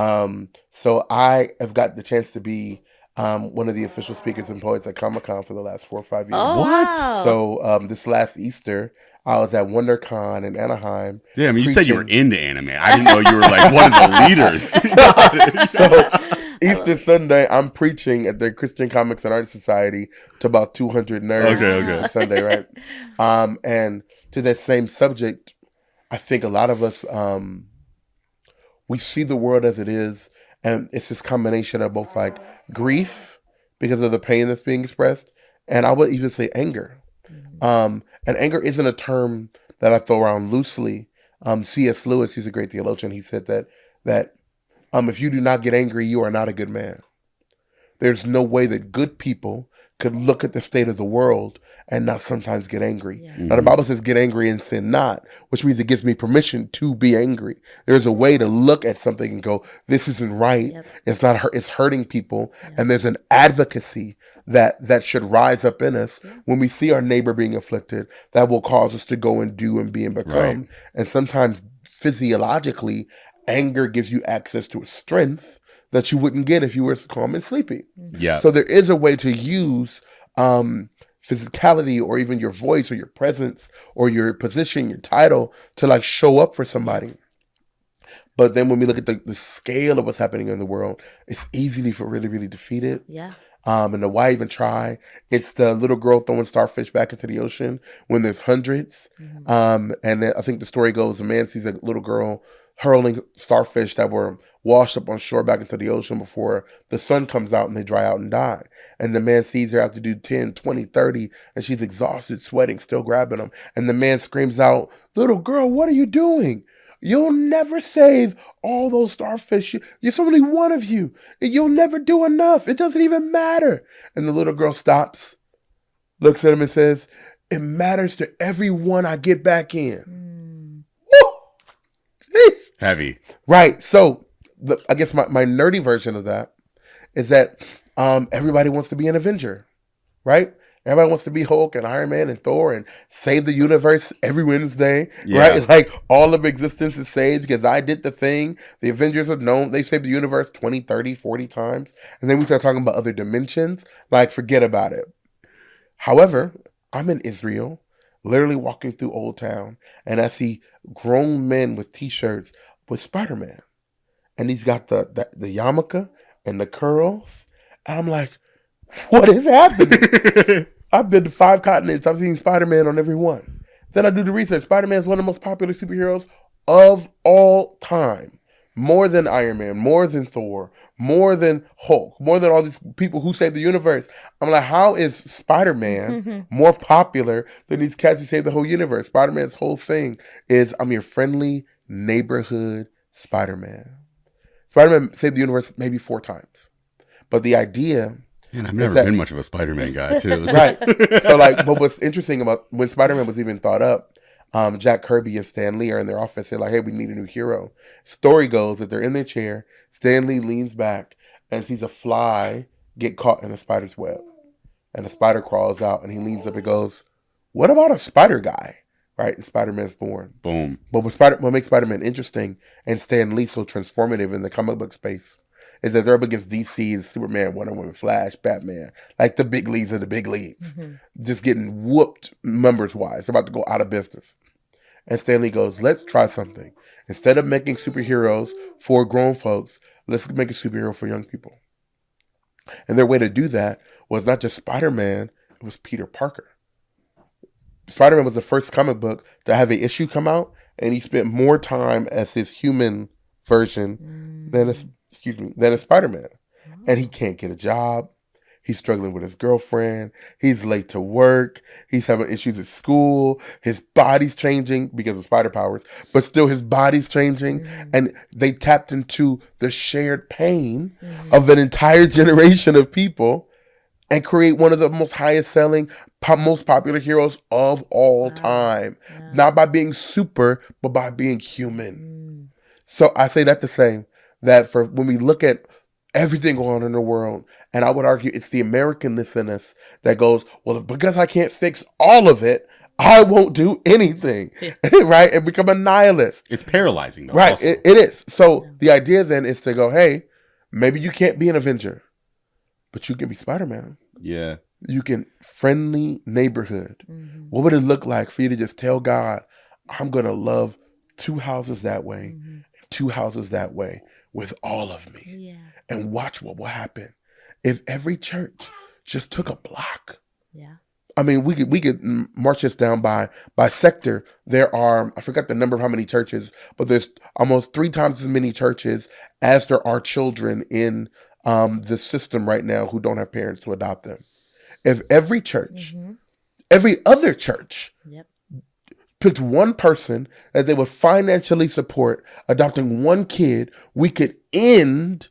So I have got the chance to be one of the official speakers and poets at Comic-Con for the last 4 or 5 years. Oh, What? wow. So this last Easter, I was at WonderCon in Anaheim. Damn, you said you were preaching. into anime. I didn't know you were like one of the leaders. So Easter Sunday, I'm preaching at the Christian Comics and Art Society to about 200 nerds. Okay. Easter Sunday, right? And to that same subject, I think a lot of us, we see the world as it is, and it's this combination of both like grief because of the pain that's being expressed, and I would even say anger. And anger isn't a term that I throw around loosely. C.S. Lewis, he's a great theologian. He said that if you do not get angry, you are not a good man. there's no way that good people could look at the state of the world and not sometimes get angry. Yeah. Now the Bible says get angry and sin not, which means it gives me permission to be angry. There's a way to look at something and go, this isn't right. Yep. It's not it's hurting people. Yeah. And there's an advocacy that should rise up in us when we see our neighbor being afflicted, that will cause us to go and do and be and become. Right. And sometimes physiologically, anger gives you access to a strength that you wouldn't get if you were calm and sleepy. Yeah. So there is a way to use physicality or even your voice or your presence or your position, your title to like show up for somebody. But then when we look at the scale of what's happening in the world, it's easy to feel really, really defeated. Yeah. And the why even try? It's the little girl throwing starfish back into the ocean when there's hundreds. And then I think the story goes, a man sees a little girl hurling starfish that were washed up on shore back into the ocean before the sun comes out and they dry out and die. And the man sees her have to do 10, 20, 30, and she's exhausted, sweating, still grabbing them. And the man screams out, little girl, what are you doing? You'll never save all those starfish. There's only one of you. You'll never do enough. It doesn't even matter. And the little girl stops, looks at him and says, it matters to everyone I get back in. Woo! Jeez. Heavy. Right. So I guess my nerdy version of that is that everybody wants to be an Avenger, right? Everybody wants to be Hulk and Iron Man and Thor and save the universe every Wednesday, right? Like all of existence is saved because I did the thing. The Avengers are known. They've saved the universe 20, 30, 40 times. And then we start talking about other dimensions. Like, forget about it. However, I'm in Israel, literally walking through Old Town, and I see grown men with T-shirts with Spider-Man. And he's got the yarmulke and the curls. And I'm like, what is happening? I've been to 5 continents. I've seen Spider-Man on every one. Then I do the research. Spider-Man is one of the most popular superheroes of all time. More than Iron Man, more than Thor, more than Hulk, more than all these people who saved the universe. I'm like, how is Spider-Man more popular than these cats who saved the whole universe? Spider-Man's whole thing is, I'm your friendly neighborhood Spider-Man. Spider-Man saved the universe maybe 4 times. But the idea... And I've never been much of a Spider-Man guy, too. Right. So, like, but what's interesting about when Spider-Man was even thought up, Jack Kirby and Stan Lee are in their office. They're like, hey, we need a new hero. Story goes that they're in their chair. Stan Lee leans back and sees a fly get caught in a spider's web. And the spider crawls out and he leans up and goes, what about a spider guy? Right? And Spider-Man's born. Boom. But what makes Spider-Man interesting and Stan Lee so transformative in the comic book space is that they're up against DC and Superman, Wonder Woman, Flash, Batman, like the big leagues of the big leagues, just getting whooped numbers-wise. They're about to go out of business. And Stan Lee goes, let's try something. Instead of making superheroes for grown folks, let's make a superhero for young people. And their way to do that was not just Spider-Man, it was Peter Parker. Spider-Man was the first comic book to have an issue come out, and he spent more time as his human version than a Spider-Man. And he can't get a job. He's struggling with his girlfriend. He's late to work. He's having issues at school. His body's changing because of spider powers, but still his body's changing. And they tapped into the shared pain of an entire generation of people and create one of the most highest selling, most popular heroes of all time. Not by being super, but by being human. So I say that to say that for when we look at everything going on in the world, and I would argue it's the Americanness in us that goes, well, because I can't fix all of it, I won't do anything, right? And become a nihilist. It's paralyzing, though. Right, it is. So the idea then is to go, hey, maybe you can't be an Avenger, but you can be Spider-Man. Yeah. You can friendly neighborhood. What would it look like for you to just tell God, I'm going to love 2 houses that way, 2 houses that way with all of me, and watch what will happen if every church just took a block. I mean, we could march this down by sector. There are, I forgot the number of how many churches, but there's almost 3 times as many churches as there are children in the system right now who don't have parents to adopt them. If every church, every other church picked one person that they would financially support adopting 1 kid, we could end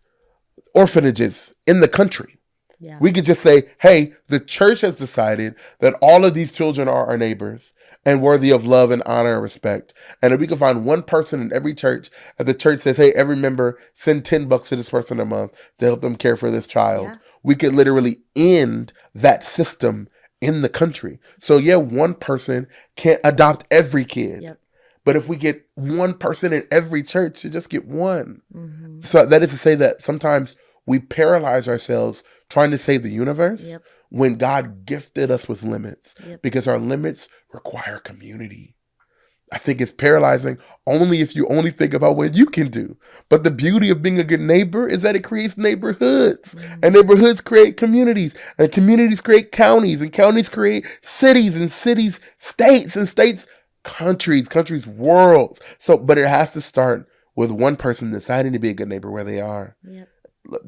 orphanages in the country. Yeah. We could just say, hey, the church has decided that all of these children are our neighbors and worthy of love and honor and respect. And if we can find one person in every church, and the church says, hey, every member send $10 to this person a month to help them care for this child, Yeah. we could literally end that system in the country. So yeah, one person can't adopt every kid. Yep. But if we get one person in every church, you just get one. Mm-hmm. So that is to say that sometimes we paralyze ourselves trying to save the universe Yep. when God gifted us with limits, Yep. because our limits require community. I think it's paralyzing only if you only think about what you can do. But the beauty of being a good neighbor is that it creates neighborhoods, and neighborhoods create communities, and communities create counties, and counties create cities, and cities, states, and states, countries, worlds. So, but it has to start with one person deciding to be a good neighbor where they are. Yep.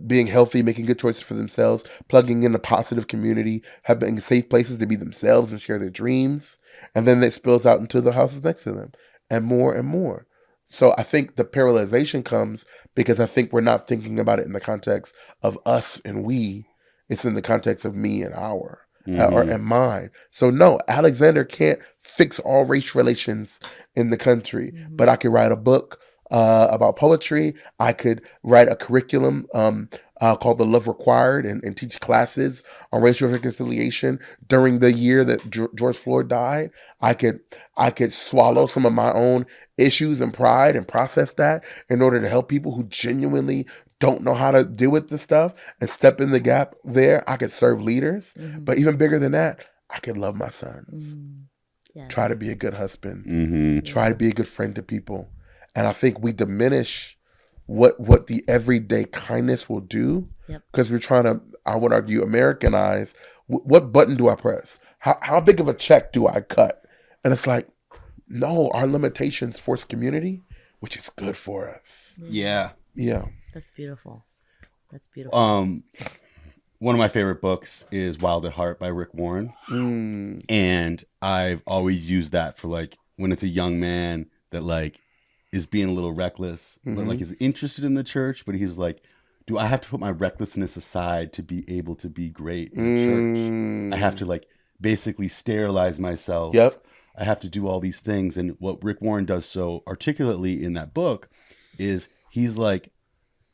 Being healthy, making good choices for themselves, plugging in a positive community, having safe places to be themselves and share their dreams. And then it spills out into the houses next to them and more and more. So I think the parallelization comes because I think we're not thinking about it in the context of us and we. It's in the context of me and our. Or and mine. So no, Alexander can't fix all race relations in the country, but I could write a book about poetry. I could write a curriculum called The Love Required and teach classes on racial reconciliation during the year that George Floyd died. I could swallow some of my own issues and pride and process that in order to help people who genuinely don't know how to deal with this stuff and step in the gap there. I could serve leaders, but even bigger than that, I could love my sons. Yes. Try to be a good husband. Try to be a good friend to people. And I think we diminish what the everyday kindness will do because we're trying to, I would argue, Americanize. What button do I press? How big of a check do I cut? And it's like, no, our limitations force community, which is good for us. Yeah. Yeah. That's beautiful. That's beautiful. One of my favorite books is Wild at Heart by Rick Warren. And I've always used that for like when it's a young man that like is being a little reckless, but like is interested in the church, but he's like, do I have to put my recklessness aside to be able to be great in the church? I have to like basically sterilize myself. Yep. I have to do all these things. And what Rick Warren does so articulately in that book is he's like,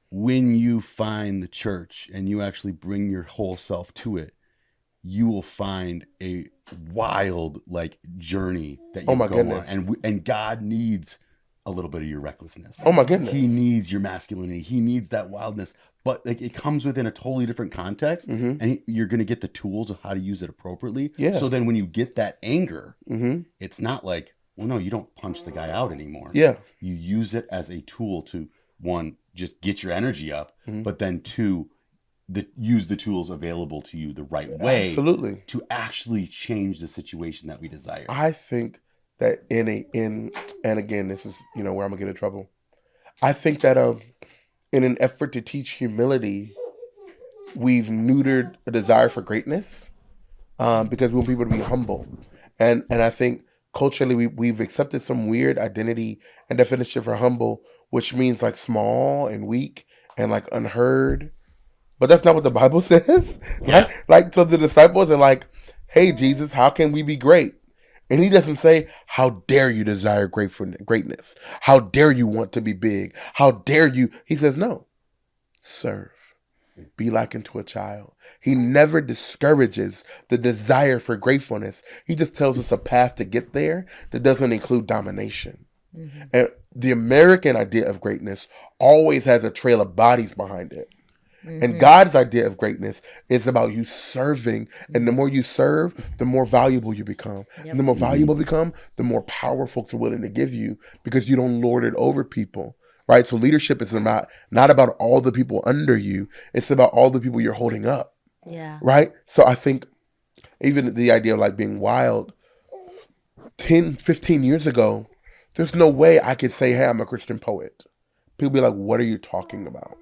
when you find the church and you actually bring your whole self to it, you will find a wild like journey that you go goodness. on. And God needs a little bit of your recklessness. Oh my goodness. He needs your masculinity. He needs that wildness. But like it comes within a totally different context, and you're going to get the tools of how to use it appropriately. Yeah. So then when you get that anger, it's not like, well, no, you don't punch the guy out anymore. Yeah. You use it as a tool to, one, just get your energy up, but then two, use the tools available to you the right way. Absolutely. To actually change the situation that we desire. I think that and again, this is, where I'm gonna get in trouble. I think that in an effort to teach humility, we've neutered a desire for greatness because we want people to be humble. And I think culturally we've accepted some weird identity and definition for humble, which means like small and weak and like unheard. But that's not what the Bible says. Right? Like, so the disciples are like, hey, Jesus, how can we be great? And he doesn't say, how dare you desire greatness? How dare you want to be big? How dare you? He says, no, serve. Be like unto a child. He never discourages the desire for gratefulness. He just tells us a path to get there that doesn't include domination. And the American idea of greatness always has a trail of bodies behind it. And God's idea of greatness is about you serving. And the more you serve, the more valuable you become. And the more valuable you become, the more power folks are willing to give you because you don't lord it over people. Right? So leadership is not about all the people under you. It's about all the people you're holding up. Yeah. Right? So I think even the idea of like being wild, 10, 15 years ago, there's no way I could say, hey, I'm a Christian poet. People be like, what are you talking about?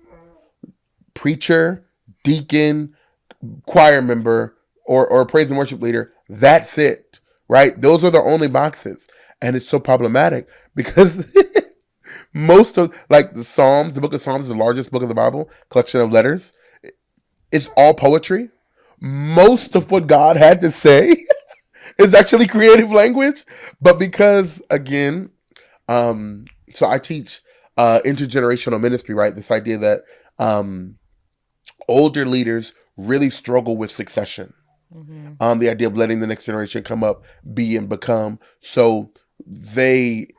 Preacher, deacon, choir member, or praise and worship leader, that's it, right? Those are the only boxes. And it's so problematic because most of, like the Psalms, the book of Psalms is the largest book of the Bible, collection of letters. it's all poetry. Most of what God had to say is actually creative language, but because again, so I teach intergenerational ministry, right? This idea that older leaders really struggle with succession. The idea of letting the next generation come up, be and become. So they,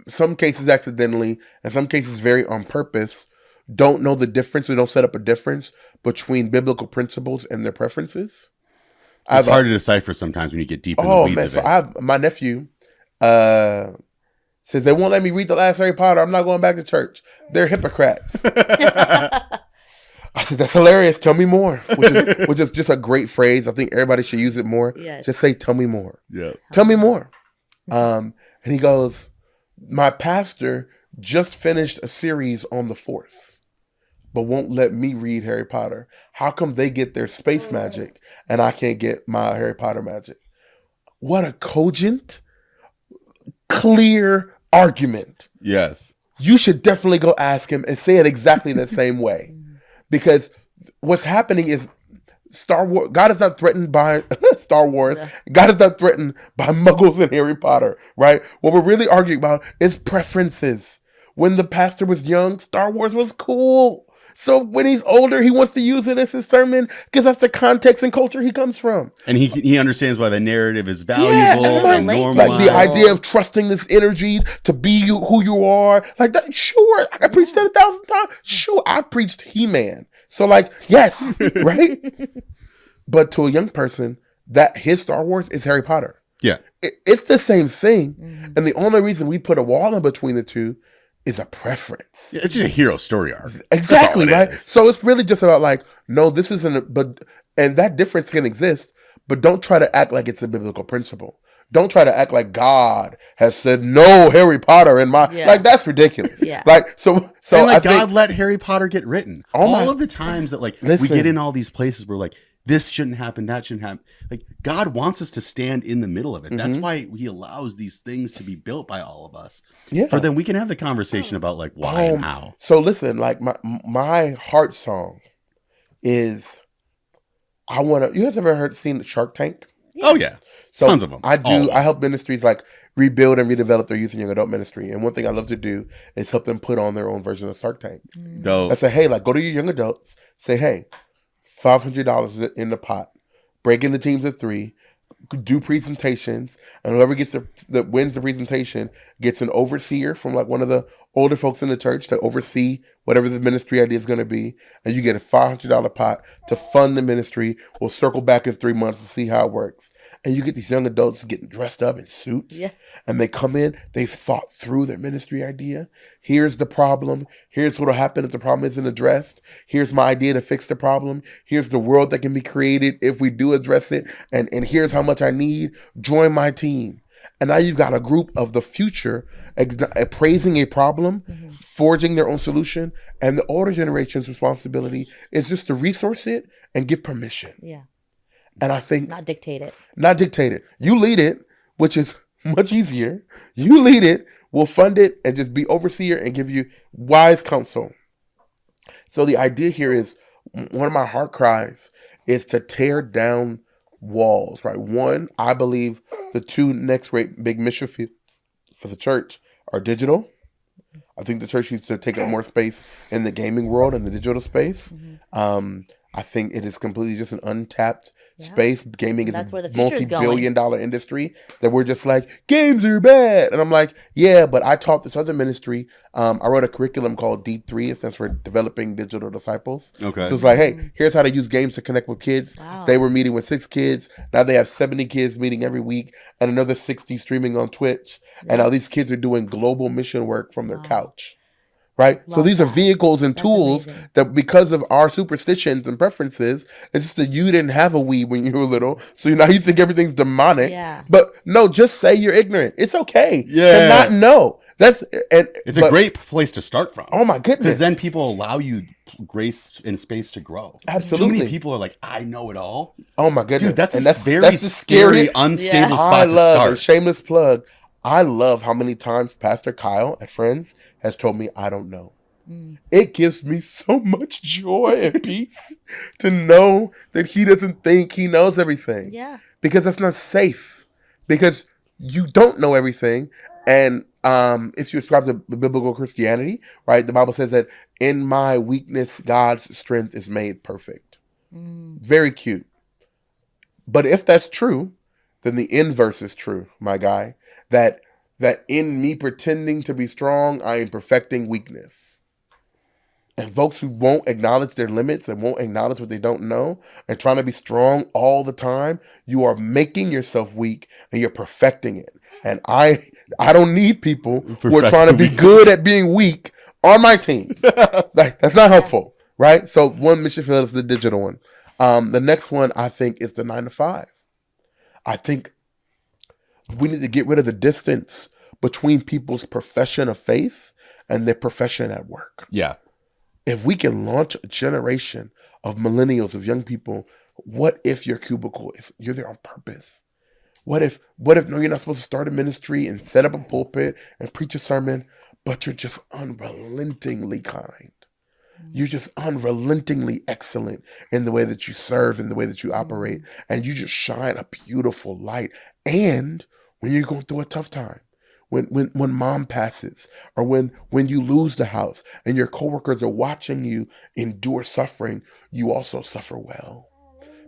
some cases accidentally, and some cases very on purpose, don't know the difference. We don't set up a difference between biblical principles and their preferences. It's hard to decipher sometimes when you get deep in the weeds of so it. I have my nephew says they won't let me read the last Harry Potter. I'm not going back to church. They're hypocrites. I said, that's hilarious. Tell me more, which is just a great phrase. I think everybody should use it more. Yes. Just say, tell me more. Yeah. Tell me more. And he goes, my pastor just finished a series on the Force, but won't let me read Harry Potter. How come they get their space magic and I can't get my Harry Potter magic? What a cogent, clear argument. Yes. You should definitely go ask him and say it exactly the same way. Because what's happening is Star Wars, God is not threatened by Star Wars. God is not threatened by Muggles and Harry Potter, right? What we're really arguing about is preferences. When the pastor was young, Star Wars was cool. So when he's older, he wants to use it as his sermon because that's the context and culture he comes from. And he understands why the narrative is valuable and normal. Like the idea of trusting this energy to be you, who you are. Like that, sure. I preached that 1,000 times. Sure, I preached He-Man. So like, yes, right? But to a young person, that his Star Wars is Harry Potter. Yeah. It's the same thing. And the only reason we put a wall in between the two is a preference. Yeah, it's just a hero story arc. Exactly, right? So it's really just about like, no, this isn't, and that difference can exist, but don't try to act like it's a biblical principle. Don't try to act like God has said no Harry Potter in my, like that's ridiculous. Like, so and like I God let Harry Potter get written. All of the times that like we get in all these places where like, this shouldn't happen, that shouldn't happen. Like God wants us to stand in the middle of it. That's why he allows these things to be built by all of us. Yeah. For then we can have the conversation about like why and how. So listen, like my heart song is I want to, you guys ever seen Shark Tank? Oh yeah. So tons of them. I help ministries like rebuild and redevelop their youth and young adult ministry. And one thing I love to do is help them put on their own version of Shark Tank. Dope. I say, hey, like go to your young adults, say, hey, $500 in the pot, break into teams of 3, do presentations, and whoever gets the wins the presentation gets an overseer from like one of the older folks in the church to oversee whatever the ministry idea is going to be, and you get a $500 pot to fund the ministry. We'll circle back in 3 months to see how it works. And you get these young adults getting dressed up in suits, and they come in, they've thought through their ministry idea. Here's the problem. Here's what'll happen if the problem isn't addressed. Here's my idea to fix the problem. Here's the world that can be created if we do address it. And here's how much I need. Join my team. And now you've got a group of the future appraising a problem, forging their own solution. And the older generation's responsibility is just to resource it and give permission. Yeah. And I think not dictate it. Not dictate it. You lead it, which is much easier. You lead it, we'll fund it, and just be overseer and give you wise counsel. So the idea here is, one of my heart cries is to tear down walls, right? One, I believe the 2 next big mission fields for the church are digital. I think the church needs to take up more space in the gaming world and the digital space. I think it is completely just an untapped space. Gaming is a multi-billion-dollar industry that we're just like, games are bad. And I'm like, yeah, but I taught this other ministry. I wrote a curriculum called D3. It stands for Developing Digital Disciples. Okay. So it's like, hey, here's how to use games to connect with kids. Wow. They were meeting with 6 kids. Now they have 70 kids meeting every week and another 60 streaming on Twitch. And now these kids are doing global mission work from their couch. Right? So these are vehicles and tools that, because of our superstitions and preferences, it's just that you didn't have a Wii when you were little. So now you think everything's demonic. Yeah. But no, just say you're ignorant. It's okay to not know. It's a great place to start from. Oh my goodness. Because then people allow you grace and space to grow. Absolutely. Too many people are like, I know it all. Oh my goodness. Dude, that's the scary, unstable spot to start. A shameless plug. I love how many times Pastor Kyle at Friends has told me I don't know. It gives me so much joy and peace to know that he doesn't think he knows everything. Yeah. Because that's not safe. Because you don't know everything. And if you ascribe to biblical Christianity, right, the Bible says that in my weakness, God's strength is made perfect. Very cute. But if that's true, then the inverse is true, my guy. That in me pretending to be strong, I am perfecting weakness. And folks who won't acknowledge their limits and won't acknowledge what they don't know and trying to be strong all the time, you are making yourself weak and you're perfecting it. And I don't need people who are trying to be good at being weak on my team. That's not helpful, right? So one mission field is the digital one. The next one I think is the 9 to 5. I think we need to get rid of the distance between people's profession of faith and their profession at work. Yeah. If we can launch a generation of millennials, of young people, what if your cubicle is you're there on purpose? What if no, you're not supposed to start a ministry and set up a pulpit and preach a sermon, but you're just unrelentingly kind. You're just unrelentingly excellent in the way that you serve, in the way that you operate, and you just shine a beautiful light. And when you're going through a tough time, when mom passes, or when you lose the house and your coworkers are watching you endure suffering, you also suffer well.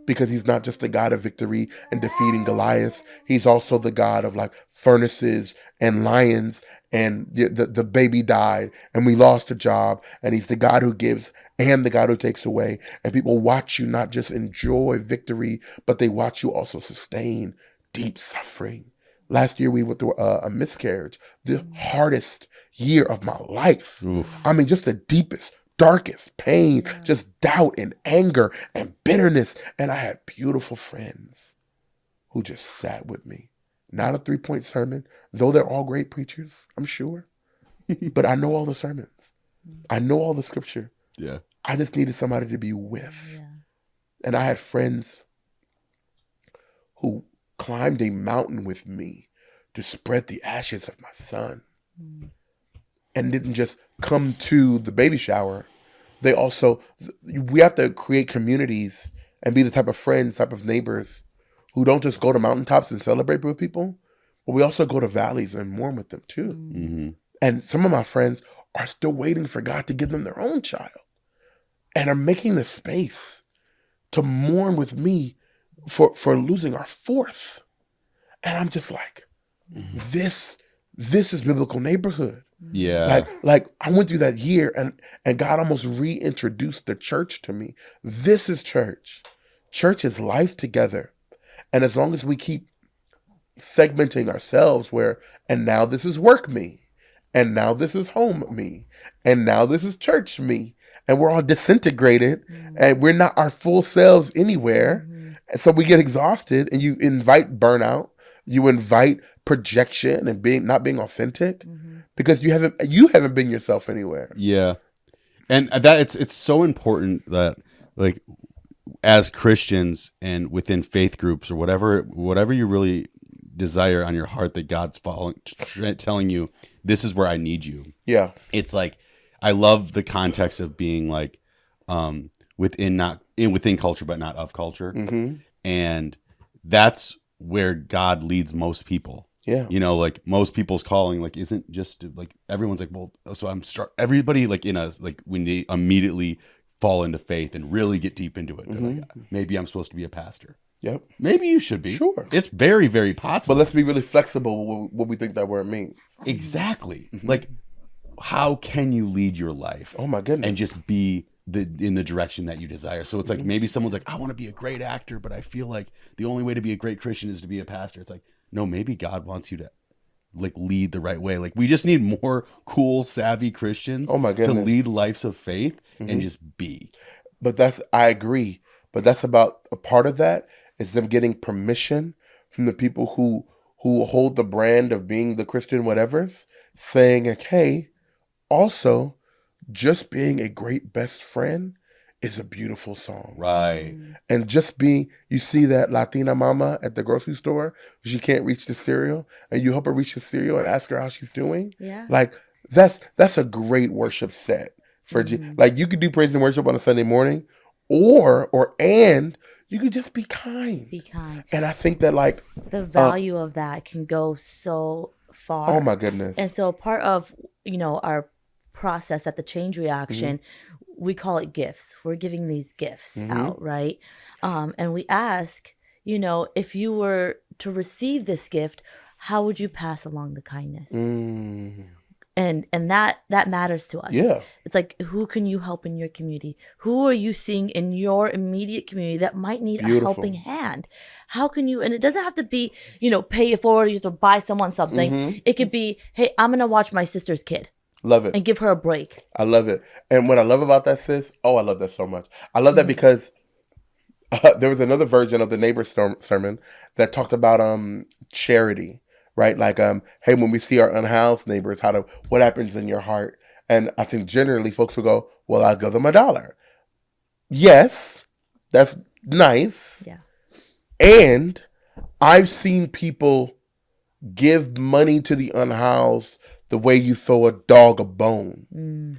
Because he's not just the God of victory and defeating Goliath. He's also the God of like furnaces and lions, and the baby died and we lost a job, and he's the God who gives and the God who takes away. And people watch you not just enjoy victory, but they watch you also sustain deep suffering. Last year we went through a miscarriage, the hardest year of my life. Oof. I mean, just the deepest, darkest pain, just doubt and anger and bitterness. And I had beautiful friends who just sat with me. Not a 3-point sermon, though they're all great preachers, I'm sure. But I know all the sermons. I know all the scripture. Yeah. I just needed somebody to be with. Yeah. And I had friends who climbed a mountain with me to spread the ashes of my son. And didn't just come to the baby shower. They also, we have to create communities and be the type of friends, type of neighbors who don't just go to mountaintops and celebrate with people, but we also go to valleys and mourn with them too. Mm-hmm. And some of my friends are still waiting for God to give them their own child and are making the space to mourn with me for losing our fourth. And I'm just like, this is biblical neighborhood. Yeah. Like I went through that year and God almost reintroduced the church to me. This is church. Church is life together. And as long as we keep segmenting ourselves and now this is work me, and now this is home me, and now this is church me, and we're all disintegrated and we're not our full selves anywhere. And so we get exhausted, and you invite burnout, you invite projection and not being authentic because you haven't been yourself anywhere. Yeah. And that it's so important that, like, as Christians and within faith groups or whatever you really desire on your heart, that God's telling you, this is where I need you. Yeah. It's like, I love the context of being like within culture, but not of culture. Mm-hmm. And that's where God leads most people. Yeah. You know, like most people's calling, like, isn't just like, everyone's like, well, so everybody like in us, like when they immediately fall into faith and really get deep into it, they're like, maybe I'm supposed to be a pastor. Yep. Maybe you should be. Sure. It's very, very possible. But let's be really flexible with what we think that word means. Exactly. Like, how can you lead your life? Oh my goodness. And just be in the direction that you desire. So it's like, maybe someone's like, I want to be a great actor, but I feel like the only way to be a great Christian is to be a pastor. It's like, no, maybe God wants you to like lead the right way. Like, we just need more cool, savvy Christians to lead lives of faith and just be. But I agree. But that's about a part of that is them getting permission from the people who hold the brand of being the Christian whatevers, saying, like, hey, also, just being a great best friend is a beautiful song. Right. And just being, you see that Latina mama at the grocery store, she can't reach the cereal, and you help her reach the cereal and ask her how she's doing. Yeah. Like, that's a great worship set for like you could do praise and worship on a Sunday morning, and you could just be kind. Be kind. And I think that like the value of that can go so far. Oh my goodness. And so part of, our process at the change reaction, we call it gifts. We're giving these gifts out, right? And we ask, if you were to receive this gift, how would you pass along the kindness? And that matters to us. Yeah. It's like, who can you help in your community? Who are you seeing in your immediate community that might need a helping hand? How can you, and it doesn't have to be, pay it forward, you have to buy someone something. It could be, hey, I'm going to watch my sister's kid. Love it. And give her a break. I love it. And what I love about that, sis, I love that so much. I love that because there was another version of the neighbor sermon that talked about charity. Right, like hey, when we see our unhoused neighbors, what happens in your heart? And I think generally folks will go, well, I'll give them $1. Yes, that's nice. Yeah. And I've seen people give money to the unhoused the way you throw a dog a bone.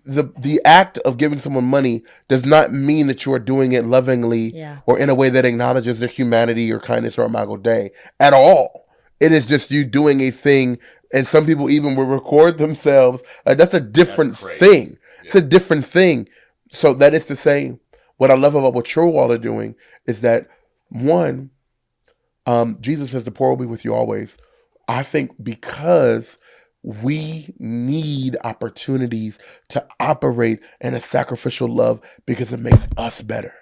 The act of giving someone money does not mean that you are doing it lovingly or in a way that acknowledges their humanity or kindness or imago Dei at all. It is just you doing a thing, and some people even will record themselves. Like that's a different thing. Yeah. It's a different thing. So that is to say, what I love about what you all are doing is that one, Jesus says the poor will be with you always. I think because we need opportunities to operate in a sacrificial love because it makes us better.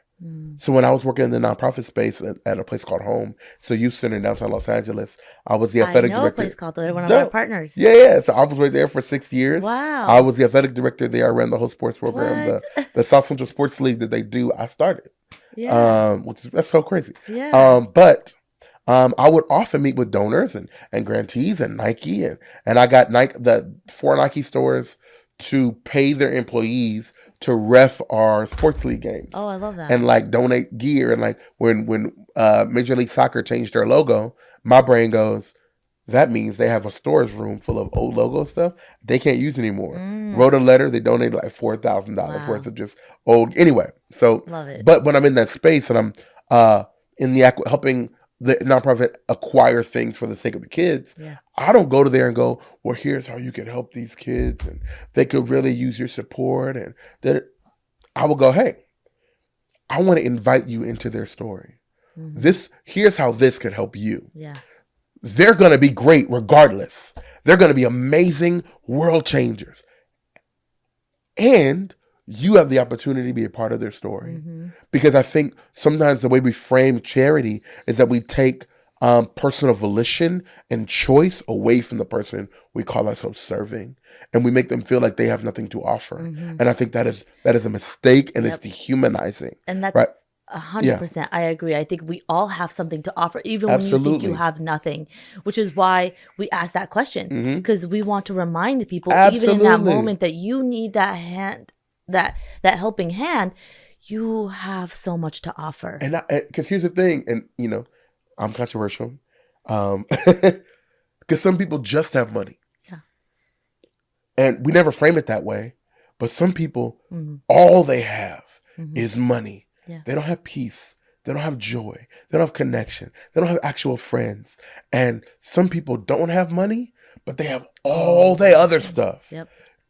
So when I was working in the nonprofit space at a place called Home, so youth center in downtown Los Angeles, I was the athletic director. A place called that, one of our partners. Yeah. So I was right there for 6 years. Wow. I was the athletic director there. I ran the whole sports program, the South Central Sports League that they do. I started. Yeah. That's so crazy. Yeah. But I would often meet with donors and grantees and Nike and I got the 4 Nike stores to pay their employees to ref our sports league games. Oh, I love that. And like donate gear. And like when Major League Soccer changed their logo, my brain goes, that means they have a storage room full of old logo stuff they can't use anymore. Wrote a letter, they donated like $4,000 worth of just old. Anyway, so love it. But when I'm in that space and I'm in the helping the nonprofit acquire things for the sake of the kids, I don't go to there and go, well, here's how you can help these kids and they could really use your support. And that I will go, hey, I want to invite you into their story. Here's how this could help you. Yeah. They're going to be great regardless. They're going to be amazing world changers. And you have the opportunity to be a part of their story. Because I think sometimes the way we frame charity is that we take personal volition and choice away from the person we call ourselves serving. And we make them feel like they have nothing to offer. And I think that is a mistake and it's dehumanizing. And that's right? 100%. I agree. I think we all have something to offer, even when you think you have nothing, which is why we ask that question. Because we want to remind the people, even in that moment that you need that hand, that helping hand, you have so much to offer. And because here's the thing, and I'm controversial, because some people just have money, and we never frame it that way. But some people, all they have is money. They don't have peace. They don't have joy. They don't have connection. They don't have actual friends. And some people don't have money, but they have all the other stuff.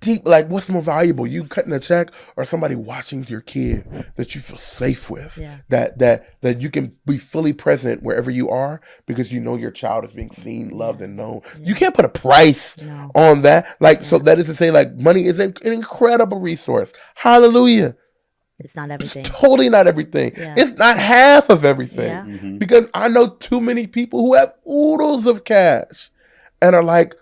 Deep, like what's more valuable, you cutting a check or somebody watching your kid that you feel safe with, that you can be fully present wherever you are because you know your child is being seen, loved, and known. You can't put a price on that. So that is to say, like, money is an incredible resource. Hallelujah. It's not everything. It's totally not everything. It's not half of everything. Because I know too many people who have oodles of cash and are like,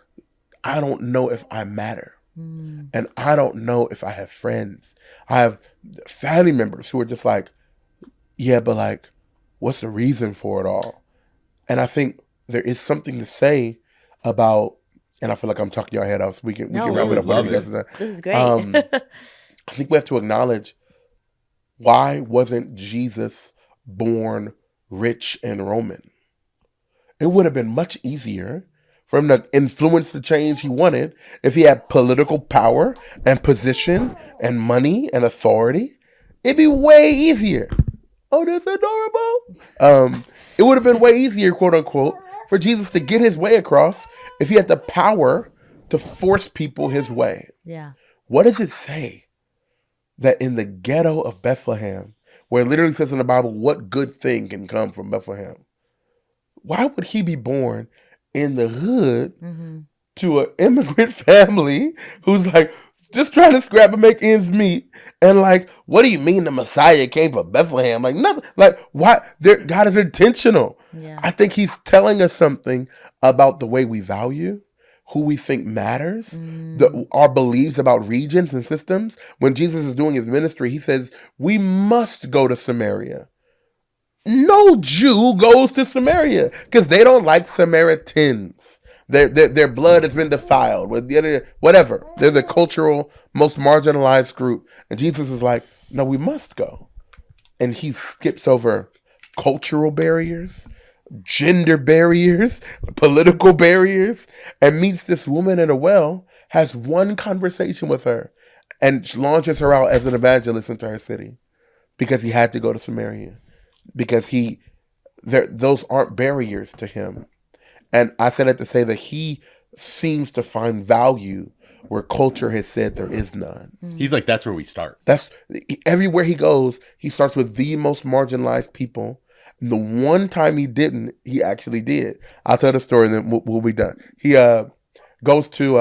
I don't know if I matter. And I don't know if I have friends. I have family members who are just like, yeah, but like, what's the reason for it all? And I think there is something to say about, and I feel like I'm talking your head off, so we can wrap it up. This is great. I think we have to acknowledge, why wasn't Jesus born rich and Roman? It would have been much easier for him to influence the change he wanted, if he had political power and position and money and authority, it'd be way easier. Oh, that's adorable. It would have been way easier, quote unquote, for Jesus to get his way across if he had the power to force people his way. Yeah. What does it say that in the ghetto of Bethlehem, where it literally says in the Bible, what good thing can come from Bethlehem? Why would he be born in the hood to an immigrant family who's like just trying to scrap and make ends meet? And like, what do you mean the Messiah came from Bethlehem? Like nothing. Like why? God is intentional. Yeah. I think he's telling us something about the way we value, who we think matters, our beliefs about regions and systems. When Jesus is doing his ministry, he says, we must go to Samaria. No Jew goes to Samaria because they don't like Samaritans. Their blood has been defiled with whatever. They're the cultural most marginalized group. And Jesus is like, no, we must go. And he skips over cultural barriers, gender barriers, political barriers, and meets this woman at a well, has one conversation with her, and launches her out as an evangelist into her city because he had to go to Samaria. Because those aren't barriers to him. And I said it to say that he seems to find value where culture has said there is none. He's like, that's where we start. That's everywhere he goes, he starts with the most marginalized people. And the one time he didn't, he actually did. I'll tell the story and then we'll be done. He goes to,